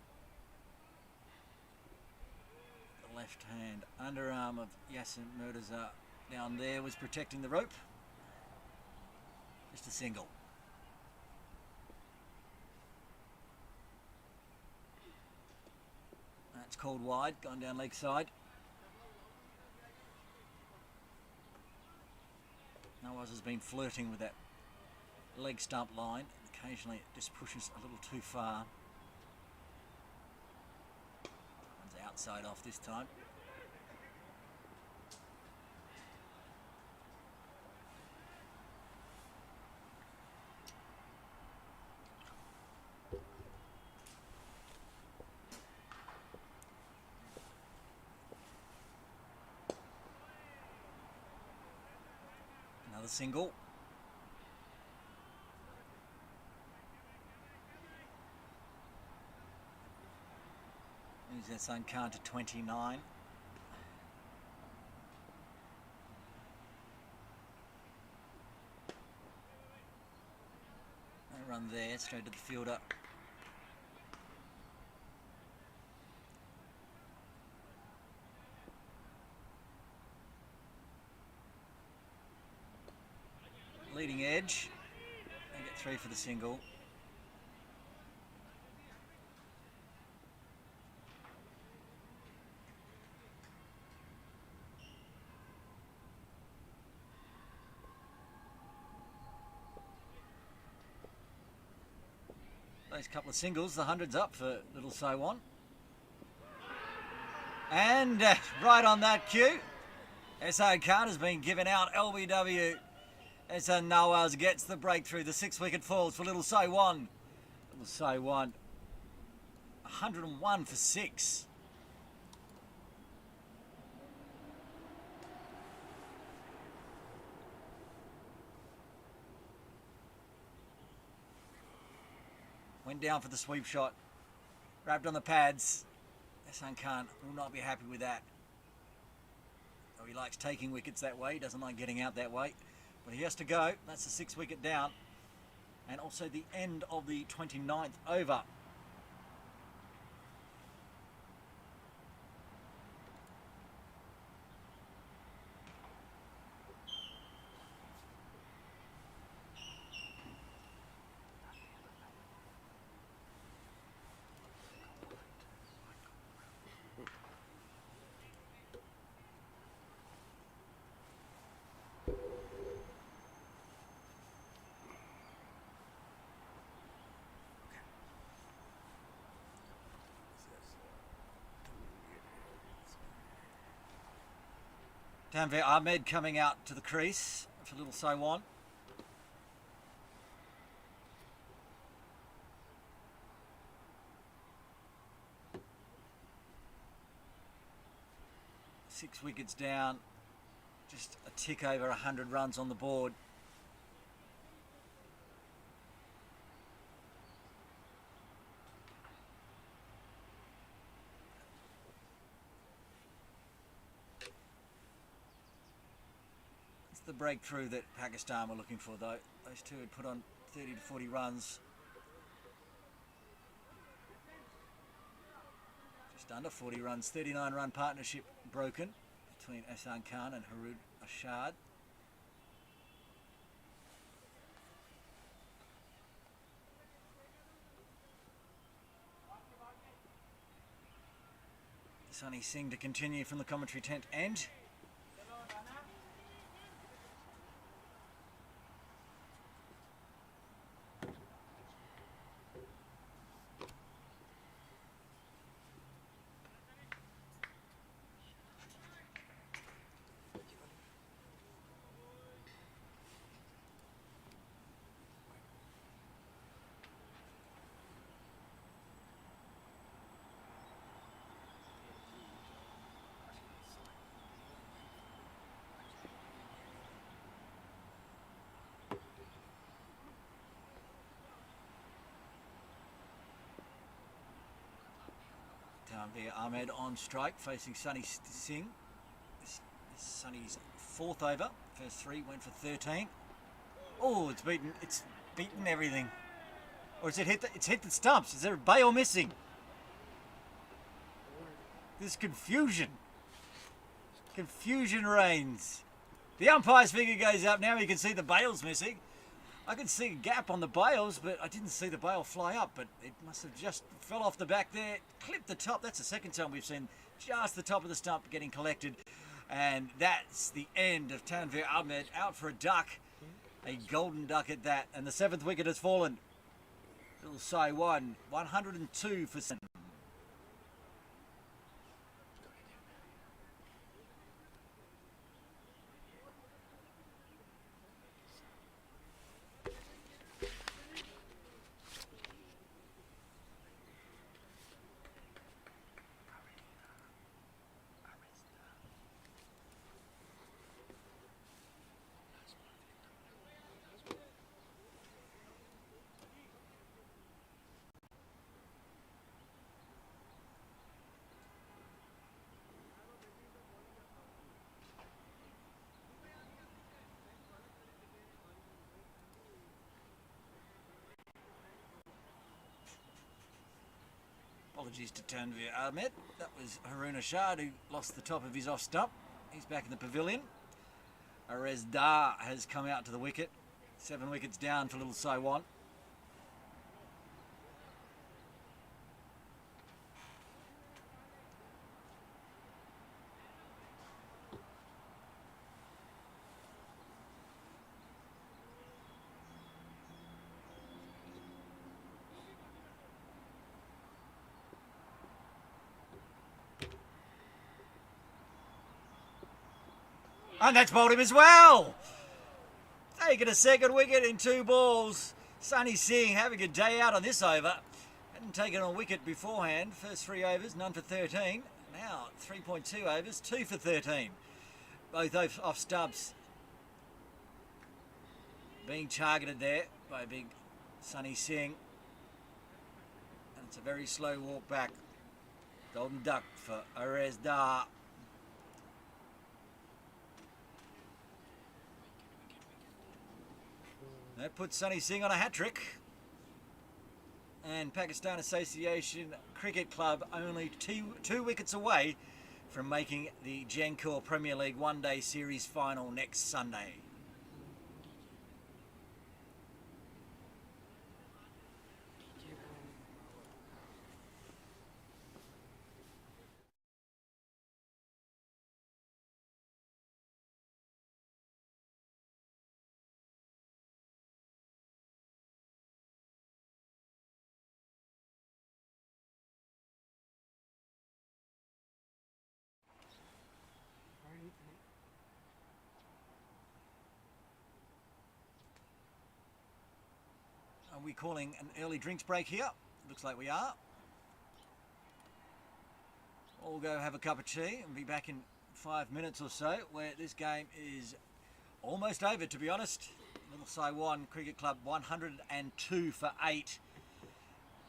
The left hand underarm of Yassin Murtaza down there was protecting the rope. Just a single. That's called wide, gone down leg side. Nawaz has been flirting with that leg stump line. Occasionally it just pushes a little too far. One's outside off this time. Another single. Moves Hassan Khan to 29. No run there, straight to the fielder. Leading edge. They get 3 for the single. Those couple of singles, the 100's up for little Saiwan. And right on that cue, S.A. Khan has been given out LBW. S.A. Nawaz gets the breakthrough. The 6-wicket falls for little Saiwan. Little Saiwan, 101 for 6. Went down for the sweep shot. Grabbed on the pads. S.A. Khan will not be happy with that. Oh, he likes taking wickets that way. He doesn't like getting out that way. But he has to go. That's the 6th wicket down. And also the end of the 29th over. Tanvir Ahmed coming out to the crease for little Saiwan. Six wickets down, just a tick over 100 runs on the board. The breakthrough that Pakistan were looking for, though. Those two had put on 30 to 40 runs. Just under 40 runs, 39 run partnership broken between Hassan Khan and Harood Ashad. Sunny Singh to continue from the commentary tent end. Tanvir Ahmed on strike, facing Sunny Singh. This is Sunny's 4th over. First 3 went for 13. Oh, it's beaten everything. Or is it it's hit the stumps? Is there a bail missing? There's confusion. Confusion reigns. The umpire's finger goes up. Now you can see the bail's missing. I could see a gap on the bails, but I didn't see the bail fly up. But it must have just fell off the back there, clipped the top. That's the second time we've seen just the top of the stump getting collected. And that's the end of Tanvir Ahmed out for a duck. A golden duck at that. And the 7th wicket has fallen. Little Sai 102 for 7. Apologies to Tanvir Ahmed. That was Haroon Ashad who lost the top of his off stump. He's back in the pavilion. Arez Dar has come out to the wicket. 7 wickets down for little Saiwan. And that's bowled him as well. Taking a 2nd wicket in 2 balls. Sunny Singh having a day out on this over. Hadn't taken a wicket beforehand. First 3 overs, none for 13. Now 3.2 overs, 2 for 13. Both off stubs being targeted there by big Sunny Singh. And it's a very slow walk back. Golden duck for Arez Dar. That puts Sunny Singh on a hat-trick. And Pakistan Association Cricket Club only two wickets away from making the Gencor Premier League one-day series final next Sunday. Are we calling an early drinks break here? Looks like we are. All go have a cup of tea and be back in 5 minutes or so, where this game is almost over, to be honest. Little Saiwan Cricket Club 102 for 8.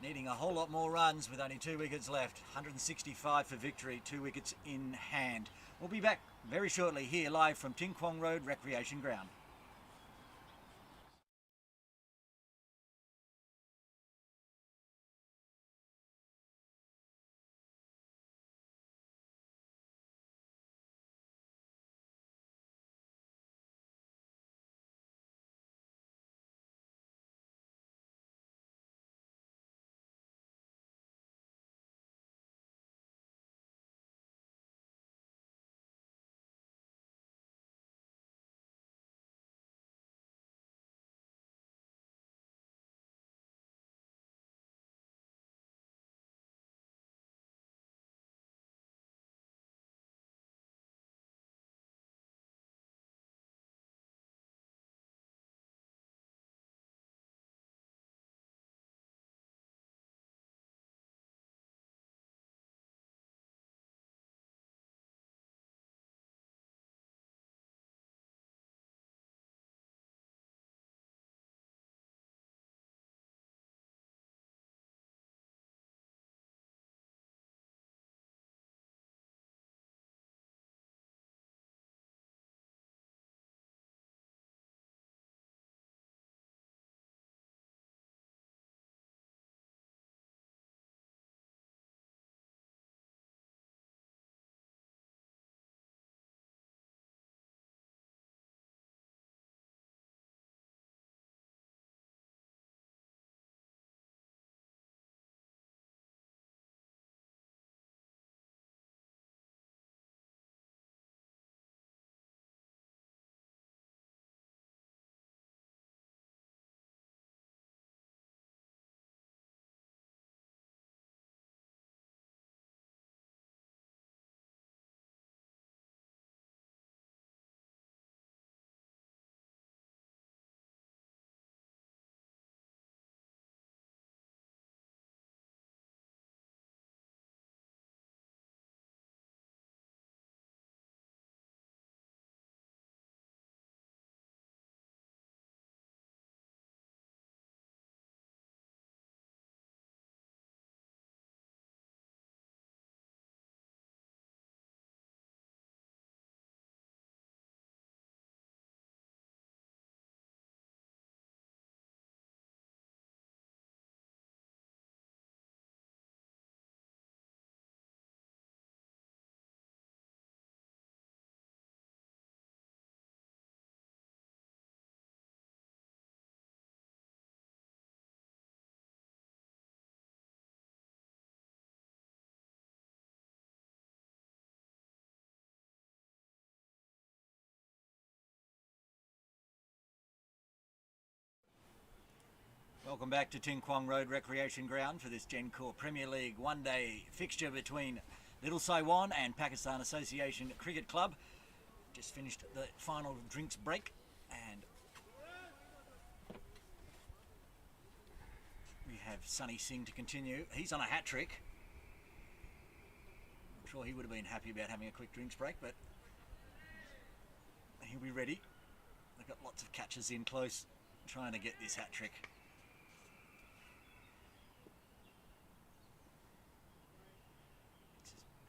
Needing a whole lot more runs with only 2 wickets left. 165 for victory, 2 wickets in hand. We'll be back very shortly here live from Ting Kwong Road Recreation Ground. Welcome back to Ting Kwong Road Recreation Ground for this Gencor Premier League one-day fixture between Little Saiwan and Pakistan Association Cricket Club. Just finished the final drinks break and we have Sunny Singh to continue. He's on a hat-trick. I'm sure he would have been happy about having a quick drinks break, but he'll be ready. They've got lots of catches in close trying to get this hat-trick.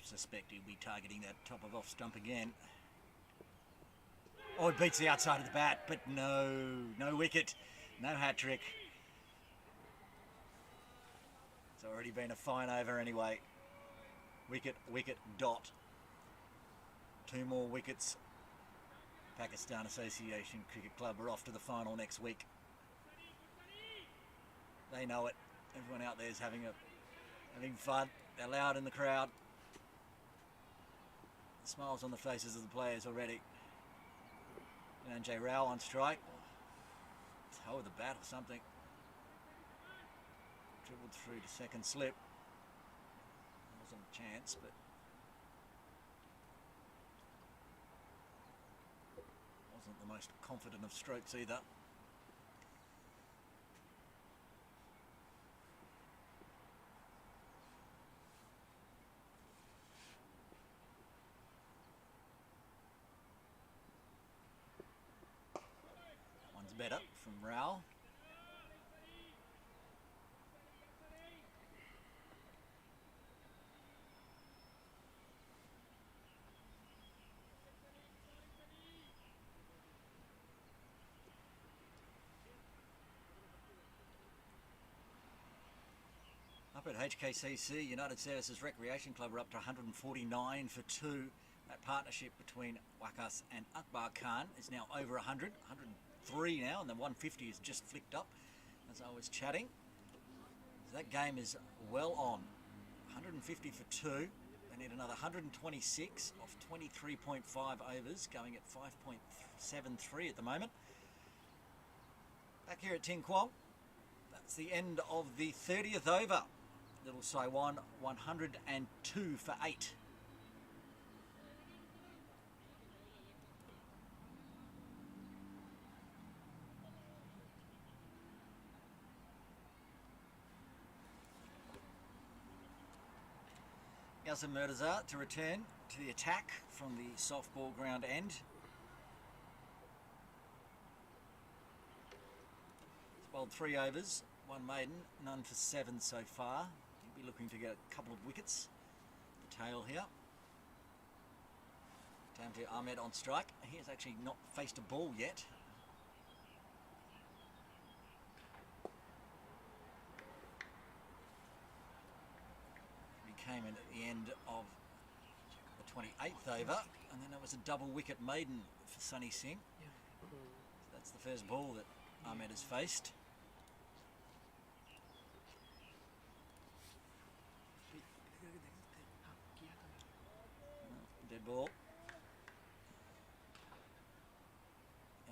Suspect he'll be targeting that top of off stump again. Oh, it beats the outside of the bat, but no wicket, no hat-trick. It's already been a fine over anyway. Wicket, dot. 2 more wickets. Pakistan Association Cricket Club are off to the final next week. They know it. Everyone out there is having fun. They're loud in the crowd. Smiles on the faces of the players already. And J. Rao on strike. Toe with the bat or something. Dribbled through to second slip. Wasn't a chance, but wasn't the most confident of strokes either. Better from Rao. Up at HKCC, United Services Recreation Club are up to 149 for 2. That partnership between Wakas and Akbar Khan is now over 100. 103 now, and the 150 is just flicked up as I was chatting. So that game is well on. 150 for 2. They need another 126 off 23.5 overs, going at 5.73 at the moment. Back here at Ting Kwong, that's the end of the 30th over. Little Saiwan 102 for 8. Yasin Murtaza to return to the attack from the softball ground end. He's bowled 3 overs, 1 maiden, none for 7 so far. He'll be looking to get a couple of wickets. The tail here. Tamir Ahmed on strike. He has actually not faced a ball yet. Came in at the end of the 28th over, and then there was a double wicket maiden for Sunny Singh. So that's the first ball that Ahmed has faced. Dead ball.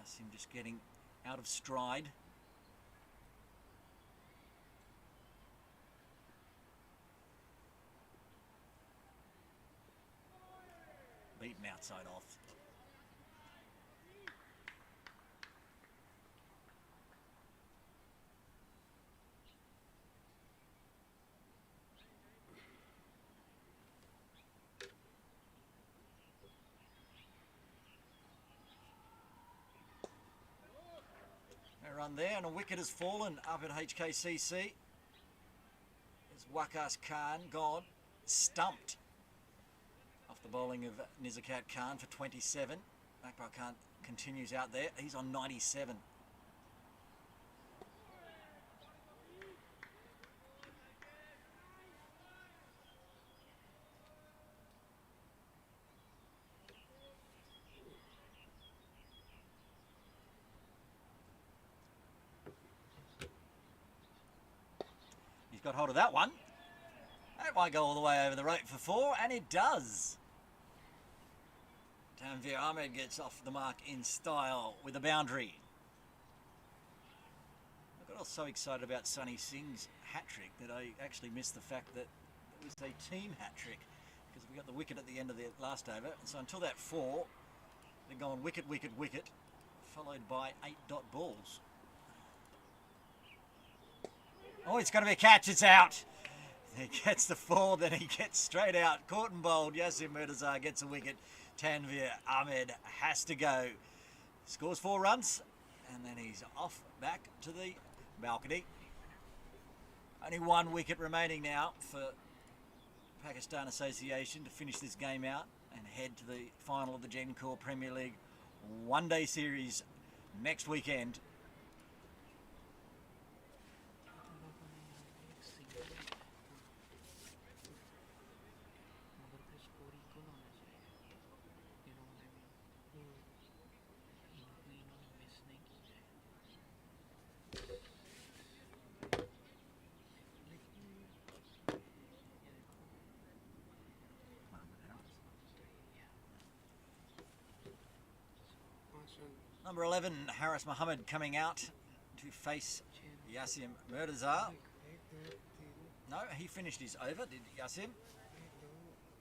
Yasim just getting out of stride. Beaten outside off. No run there, and a wicket has fallen up at HKCC. There's Wakas Khan gone, stumped. The bowling of Nizakat Khan for 27. Akbar Khan continues out there. He's on 97. He's got hold of that one. That might go all the way over the rope for 4, and it does. Tamir Ahmed gets off the mark in style with a boundary. I was so excited about Sunny Singh's hat-trick that I actually missed the fact that it was a team hat-trick because we got the wicket at the end of the last over. So until that 4, they're going wicket, wicket, wicket, followed by 8 dot balls. Oh, it's going to be a catch. It's out. He gets the 4, then he gets straight out. Caught and bowled. Yasim Murtaza gets a wicket. Tanvir Ahmed has to go. Scores 4 runs, and then he's off back to the balcony. Only 1 wicket remaining now for Pakistan Association to finish this game out and head to the final of the Gencor Premier League one-day series next weekend. Number 11, Haris Mohammed coming out to face Yasim Murtaza. No, he finished his over, did Yasim?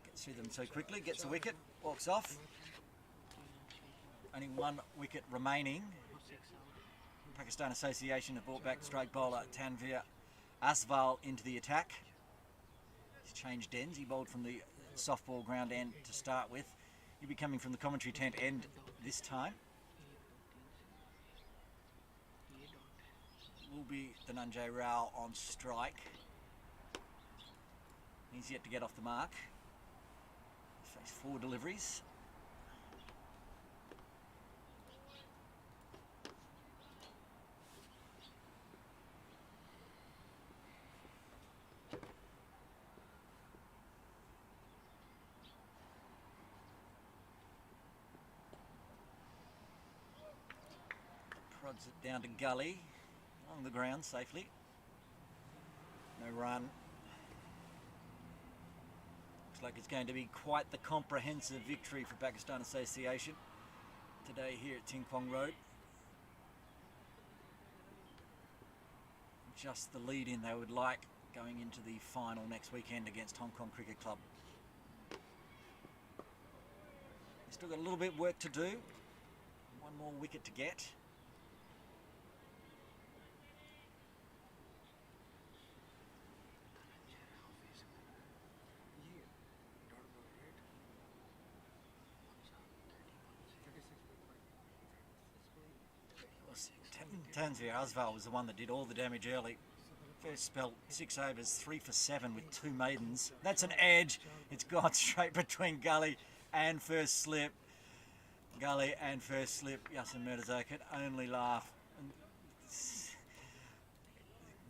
Gets through them so quickly, gets a wicket, walks off. Only 1 wicket remaining. Pakistan Association have brought back strike bowler Tanvir Asval into the attack. He's changed ends. He bowled from the softball ground end to start with. He'll be coming from the commentary tent end this time. Will be Dhananjay Rao on strike. He's yet to get off the mark. Face 4 deliveries. Prods it down to Gully. Along the ground safely. No run. Looks like it's going to be quite the comprehensive victory for Pakistan Association today here at Ting Kwong Road. Just the lead in they would like going into the final next weekend against Hong Kong Cricket Club. They've still got a little bit of work to do. 1 more wicket to get. Tanvir Asval was the one that did all the damage early. First spell, 6 overs, 3 for 7 with 2 maidens. That's an edge. It's gone straight between Gully and first slip. Gully and first slip. Yasim Murtaza could only laugh.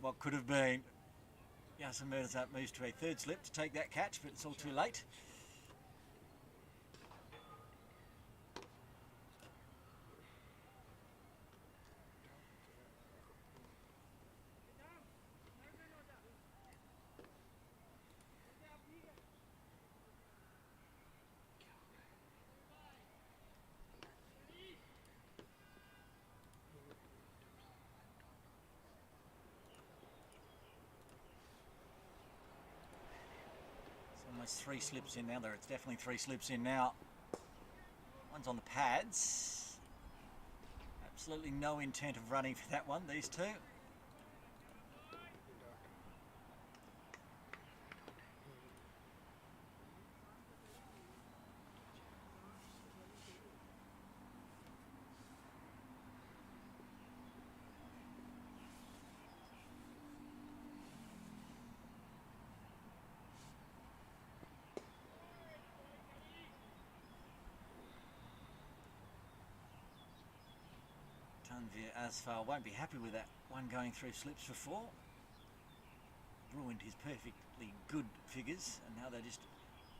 What could have been. Yasim Murtaza moves to a 3rd slip to take that catch, but it's all too late. Almost 3 slips in now. It's definitely 3 slips in now. One's on the pads. Absolutely no intent of running for that one, these two. Tanvir Asval won't be happy with that one going through slips for 4. Ruined his perfectly good figures, and now they're just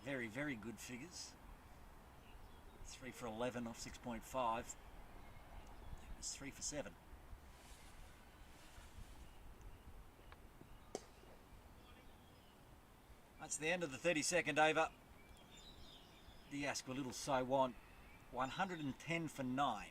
very, very good figures. 3 for 11 off 6.5. It was 3 for 7. That's the end of the 32nd over. The Asquith So want 110 for 9.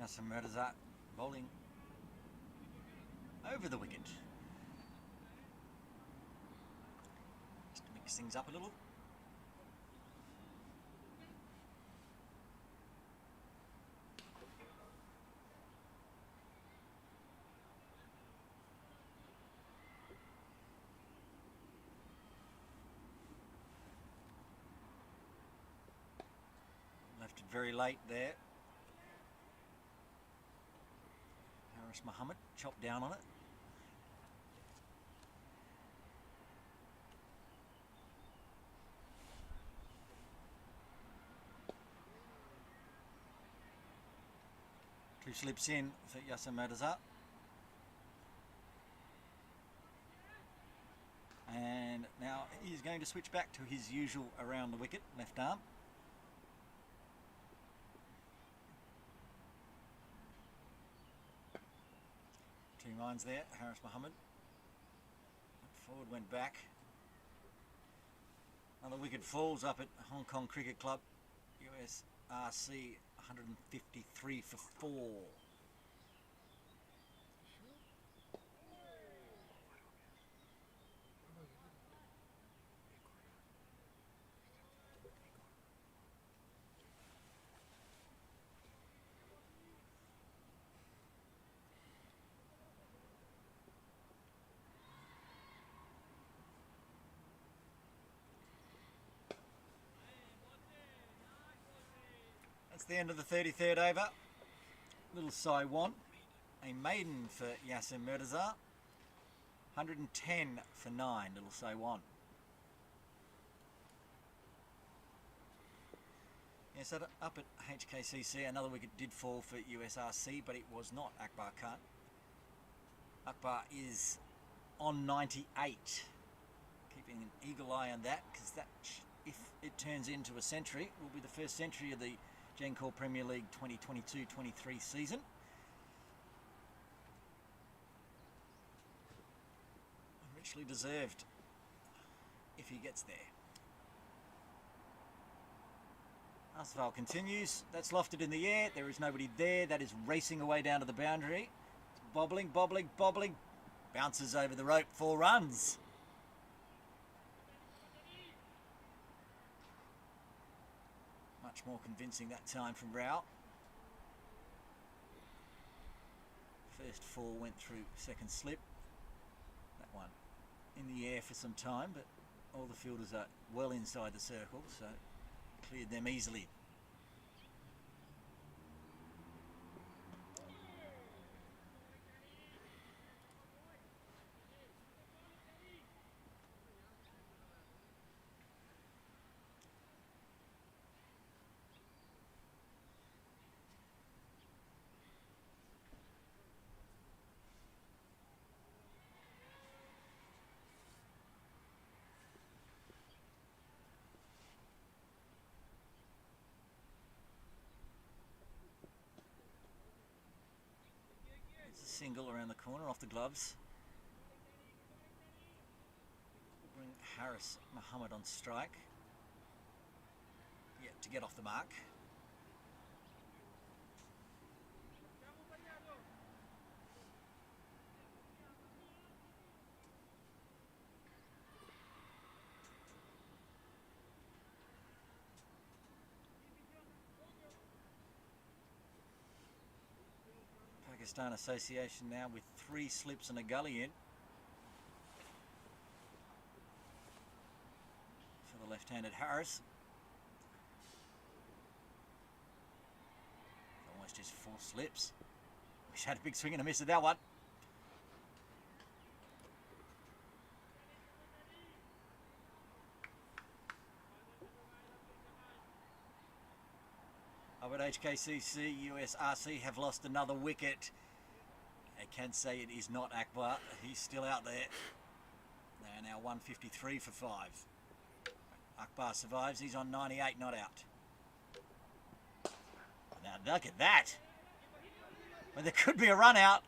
Yasser Mirza bowling over the wicket. Just to mix things up a little. Left it very late there. Haris Mohammed chopped down on it. Two slips in for Yasser Mirza. And now he's going to switch back to his usual around the wicket, left arm. Two minds there, Haris Mohammed. Forward went back. Another wicket falls up at Hong Kong Cricket Club. USRC 153 for 4. That's the end of the 33rd over. Little Saiwan, a maiden for Yasser Mirza. 110 for 9, little Saiwan. Yes, up at HKCC, another wicket did fall for USRC, but it was not Akbar Khan. Akbar is on 98. Keeping an eagle eye on that, because that, if it turns into a century, will be the first century of the Gencor Premier League 2022-23 season. Richly deserved if he gets there. Asphalt continues. That's lofted in the air. There is nobody there. That is racing away down to the boundary. It's bobbling, bobbling, bobbling. Bounces over the rope. 4 runs. Much more convincing that time from Rao. First 4 went through second slip. That one in the air for some time, but all the fielders are well inside the circle, so cleared them easily. Single around the corner off the gloves. Bring Haris Mohammed on strike. Yet to get off the mark. Pakistan Association now with 3 slips and a gully in for the left-handed Harris. Almost just 4 slips. Wish I had a big swing and a miss at that one. Up at HKCC, USRC have lost another wicket. I can say it is not Akbar. He's still out there. They are now 153 for 5. Akbar survives. He's on 98, not out. Now look at that. Well, there could be a run out.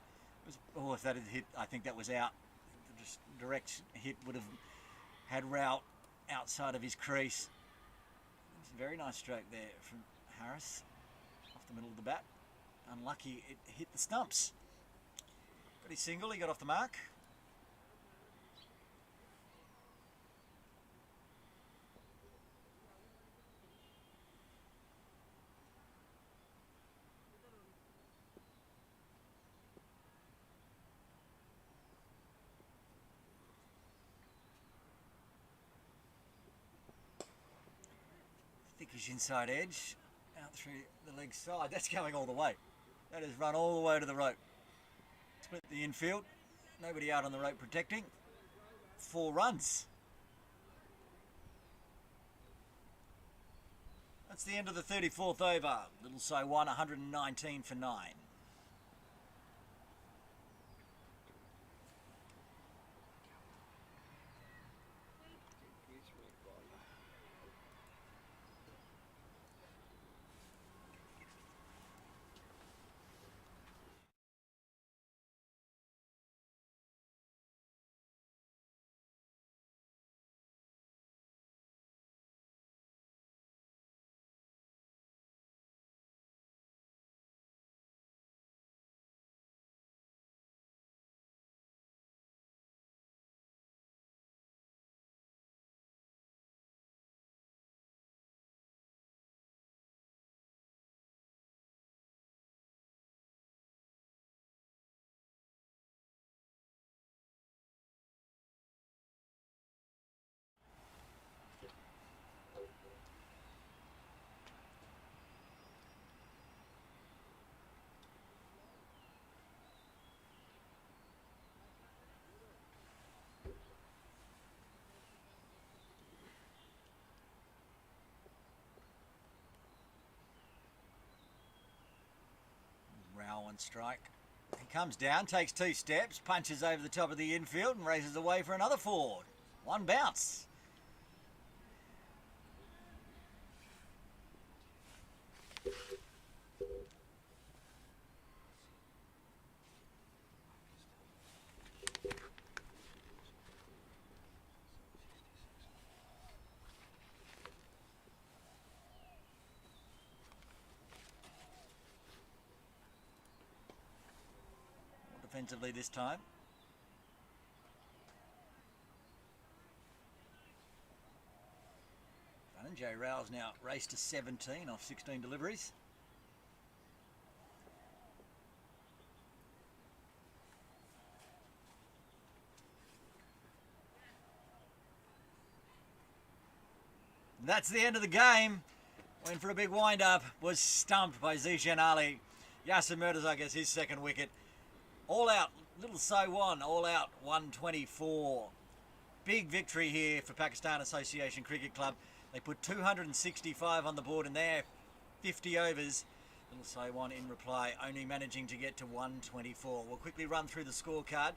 Oh, if that had hit, I think that was out. The just direct hit would have had Rao outside of his crease. It's a very nice stroke there from Harris off the middle of the bat. unlucky it hit the stumps. Got his single, he got off the mark. Thickish inside edge, out through the leg side. That's going all the way. That has run all the way to the rope. Split the infield. Nobody out on the rope protecting. 4 runs. That's the end of the 34th over. Little So 1, 119 for 9. Rao on strike. He comes down, takes 2 steps, punches over the top of the infield and races away for another 4. 1 bounce. Defensively this time. J. Rao's now raced to 17 off 16 deliveries. That's the end of the game. Went for a big wind-up, was stumped by Zishan Ali. Yasser Murtaza gets his second wicket. All out, Little So 1, all out 124. Big victory here for Pakistan Association Cricket Club. They put 265 on the board in their 50 overs. Little So 1 in reply, only managing to get to 124. We'll quickly run through the scorecard.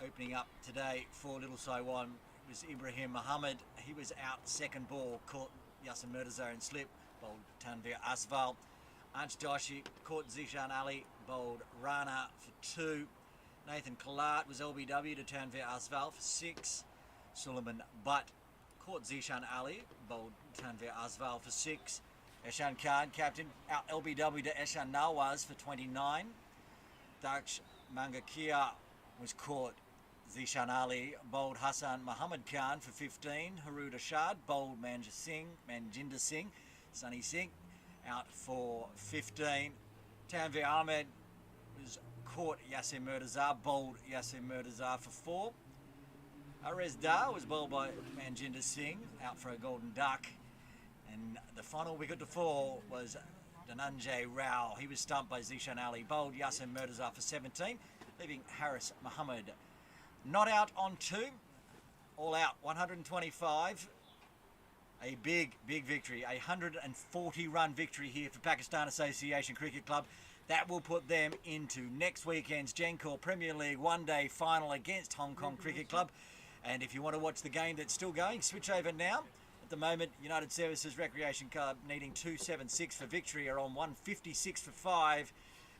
Opening up today for Little So 1 was Ibrahim Muhammad. He was out second ball, caught Yasser Murtaza in slip, bowled Tanvir Asval. Ansh Doshi caught Zishan Ali, bowled Rana for 2. Nathan Collard was LBW to Tanvir Asval for 6. Suleiman Butt caught Zishan Ali, bowled Tanvir Asval for 6. Eshan Khan, captain, out LBW to Eshan Nawaz for 29. Daksh Mangakia was caught Zishan Ali, bowled Hassan Muhammad Khan for 15. Harood Ashad, bowled Manjinder Singh, Sunny Singh, out for 15. Tanvir Ahmed was caught Yasser Murtaza, bowled Yasser Murtaza for 4. Arez Dar was bowled by Manjinder Singh, out for a golden duck. And the final wicket to fall was Dhananjay Rao. He was stumped by Zishan Ali, bowled Yasser Murtaza for 17, leaving Haris Muhammad not out on 2. All out 125. A big victory, a 140-run victory here for Pakistan Association Cricket Club. That will put them into next weekend's Gencor Premier League one-day final against Hong Kong Cricket Club. And if you want to watch the game that's still going, switch over now. At the moment, United Services Recreation Club needing 276 for victory are on 156 for 5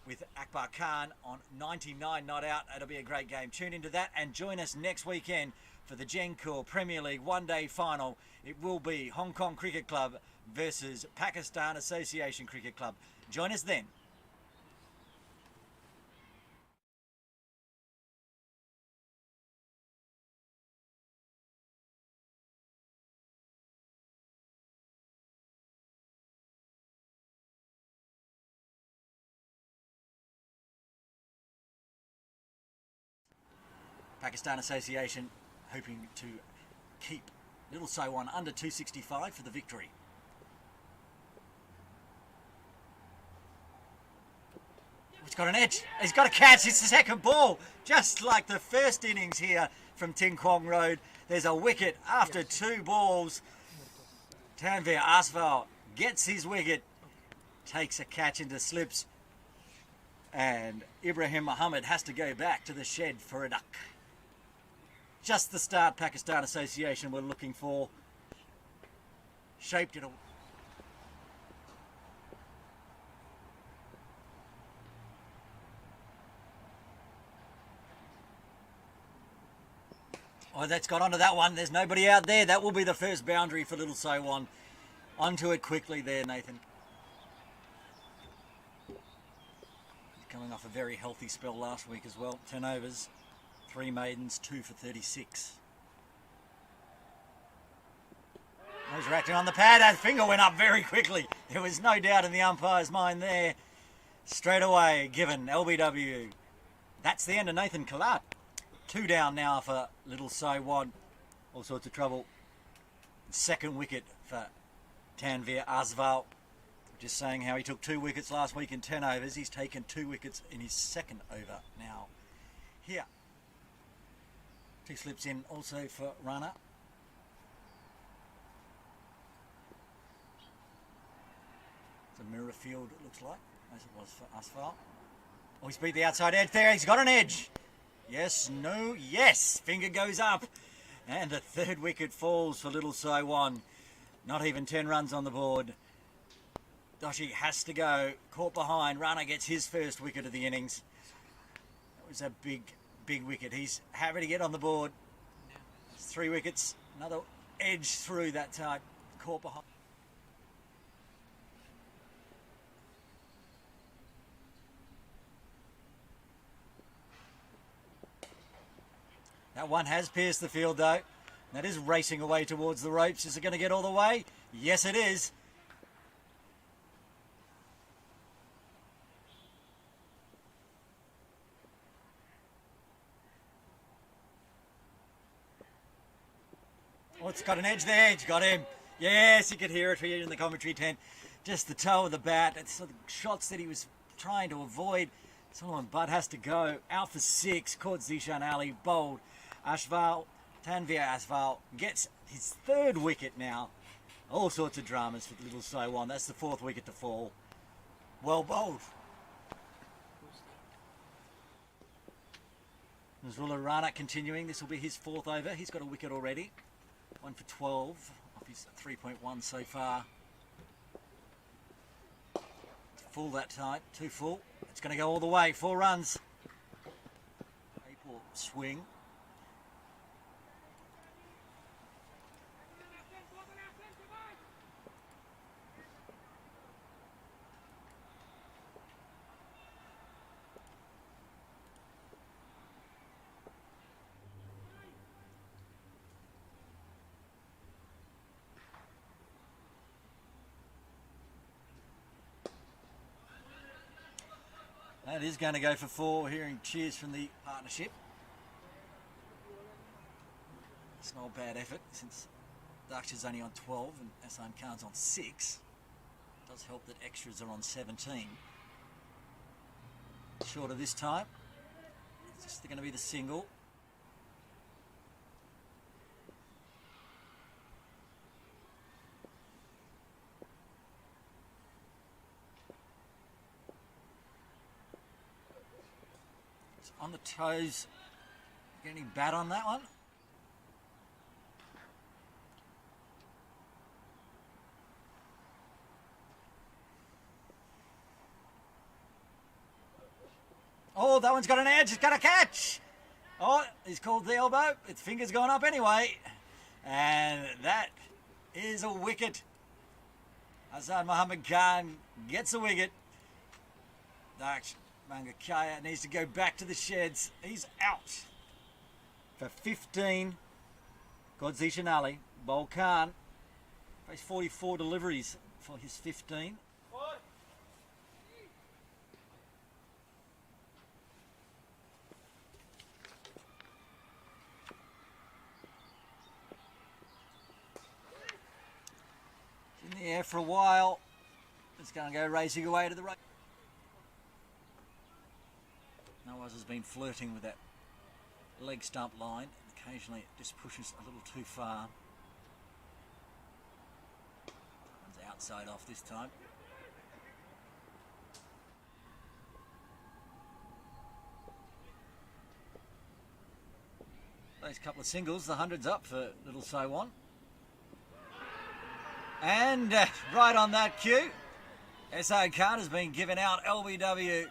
with Akbar Khan on 99 not out. It'll be a great game. Tune into that and join us next weekend for the Gencor Premier League one-day final. It will be Hong Kong Cricket Club versus Pakistan Association Cricket Club. Join us then. Pakistan Association hoping to keep Little Saiwan under 265 for the victory. He's got an edge. He's got a catch. It's the second ball. Just like the first innings here from Ting Kwong Road. There's a wicket after 2 balls. Tanveer Asval gets his wicket. Takes a catch into slips. And Ibrahim Muhammad has to go back to the shed for a duck. Just the start Pakistan Association were looking for. Shaped it. Oh, that's got onto that one. There's nobody out there. That will be the first boundary for Little Saiwan. Onto it quickly there, Nathan. He's coming off a very healthy spell last week as well. 10 overs, 3 maidens, 2 for 36. Those are acting on the pad. That finger went up very quickly. There was no doubt in the umpire's mind there. Straight away, given LBW. That's the end of Nathan Kalat. 2 down now for Little Saiwan. All sorts of trouble. Second wicket for Tanveer Asval. Just saying how he took 2 wickets last week in 10 overs. He's taken 2 wickets in his second over now. Here. 2 slips in also for Rana. It's a mirror field, it looks like, as it was for Asval. Oh, he's beat the outside edge there. He's got an edge. Yes, no, yes. Finger goes up. And the 3rd wicket falls for Little Saiwan. Not even 10 runs on the board. Doshi has to go. Caught behind. Rana gets his first wicket of the innings. That was a big, big wicket. He's happy to get on the board. 3 wickets. Another edge through that time. Caught behind. That one has pierced the field though. That is racing away towards the ropes. Is it going to get all the way? Yes, it is. Oh, it's got an edge there. It's got him. Yes, you could hear it here in the commentary tent. Just the toe of the bat. It's the shots that he was trying to avoid. Solomon Butt has to go. Out for 6. Caught Zishan Ali. Bowled. Ashval, Tanveer Asval gets his 3rd wicket now. All sorts of dramas for Little Saiwan. That's the 4th wicket to fall. Well bowled. Nazrullah Rana continuing. This will be his 4th over. He's got a wicket already. 1 for 12 off his 3.1 so far. Full that time. 2 full. It's going to go all the way. 4 runs. April swing. That is going to go for 4. Hearing cheers from the partnership. It's not a bad effort since Daksha's only on 12 and Asan Khan's on 6. It does help that extras are on 17. Shorter this time. It's just going to be the single. On the toes. Get any bat on that one? Oh, that one's got an edge. It's got a catch. Oh, he's called the elbow. Its finger's gone up anyway. And that is a wicket. Hassan Muhammad Khan gets a wicket. Daksh Mangakaya needs to go back to the sheds. He's out for 15. Godzishan Ali. Bol Khan faced 44 deliveries for his 15. for a while. It's going to go racing away to the right. Noah's has been flirting with that leg stump line. Occasionally it just pushes a little too far. One's outside off this time. Those couple of singles, the 100's up for little So One. And right on that cue, S.O. Carter's been given out. LBW.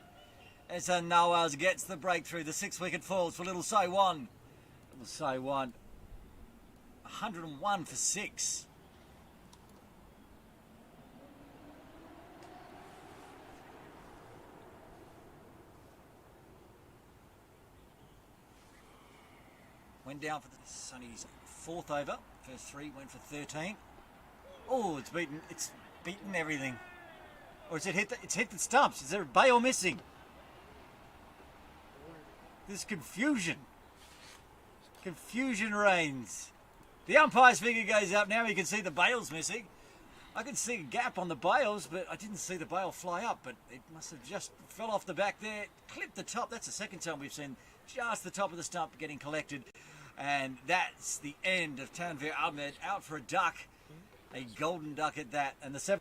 S.O. Noah's gets the breakthrough. The 6-wicket falls for little So One. Little So One. 101 for 6. Went down for the Sonny's 4th over. First 3 went for 13. Oh, it's beaten everything. Or is it hit it's hit the stumps? Is there a bail missing? There's confusion. Confusion reigns. The umpire's finger goes up. Now you can see the bail's missing. I could see a gap on the bails, but I didn't see the bail fly up. But it must have just fell off the back there, clipped the top. That's the second time we've seen just the top of the stump getting collected. And that's the end of Tanvir Ahmed out for a duck. A golden duck at that. And the 7th.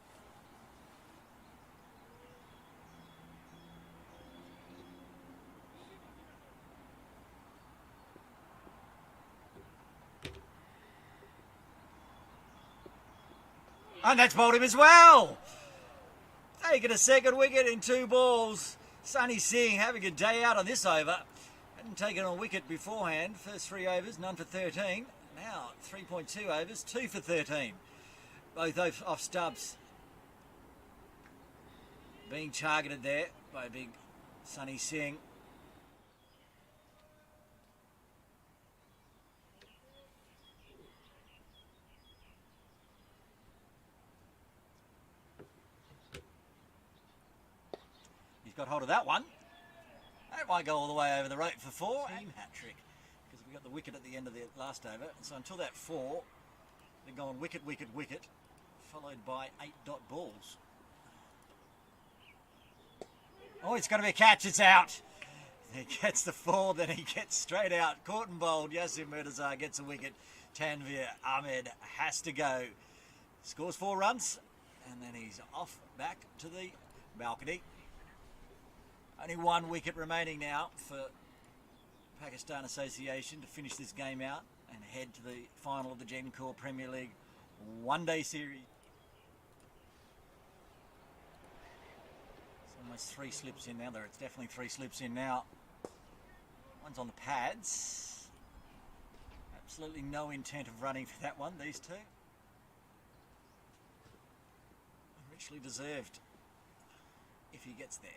And that's bowled him as well. Taking a second wicket in 2 balls. Sunny Singh having a day out on this over. Hadn't taken a wicket beforehand. First 3 overs, none for 13. Now 3.2 overs, 2 for 13. Both off stubs. Being targeted there by big Sunny Singh. Got hold of that one. That might go all the way over the rope for 4. Team hat-trick, because we got the wicket at the end of the last over. So until that 4, they're going wicket, wicket, wicket, followed by 8 dot balls. Oh, it's going to be a catch. It's out. He gets the 4, then he gets straight out. Caught and bowled. Yassir Murtaza gets a wicket. Tanvir Ahmed has to go. Scores 4 runs, and then he's off back to the balcony. Only 1 wicket remaining now for Pakistan Association to finish this game out and head to the final of the Gencor Premier League one-day series. It's almost 3 slips in now. It's definitely 3 slips in now. One's on the pads. Absolutely no intent of running for that one, these two. Richly deserved if he gets there.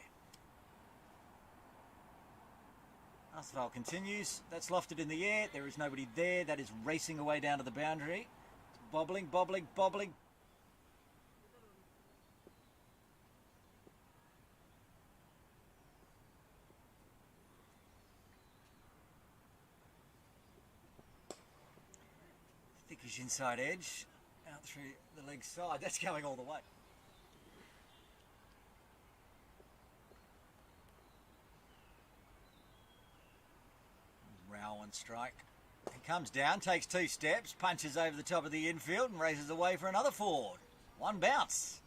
Asphalt continues. That's lofted in the air. There is nobody there. That is racing away down to the boundary. It's bobbling, bobbling, bobbling. Thickish inside edge. Out through the leg side. That's going all the way. Rowan strike. He comes down, takes 2 steps, punches over the top of the infield and races away for another 4. 1 bounce.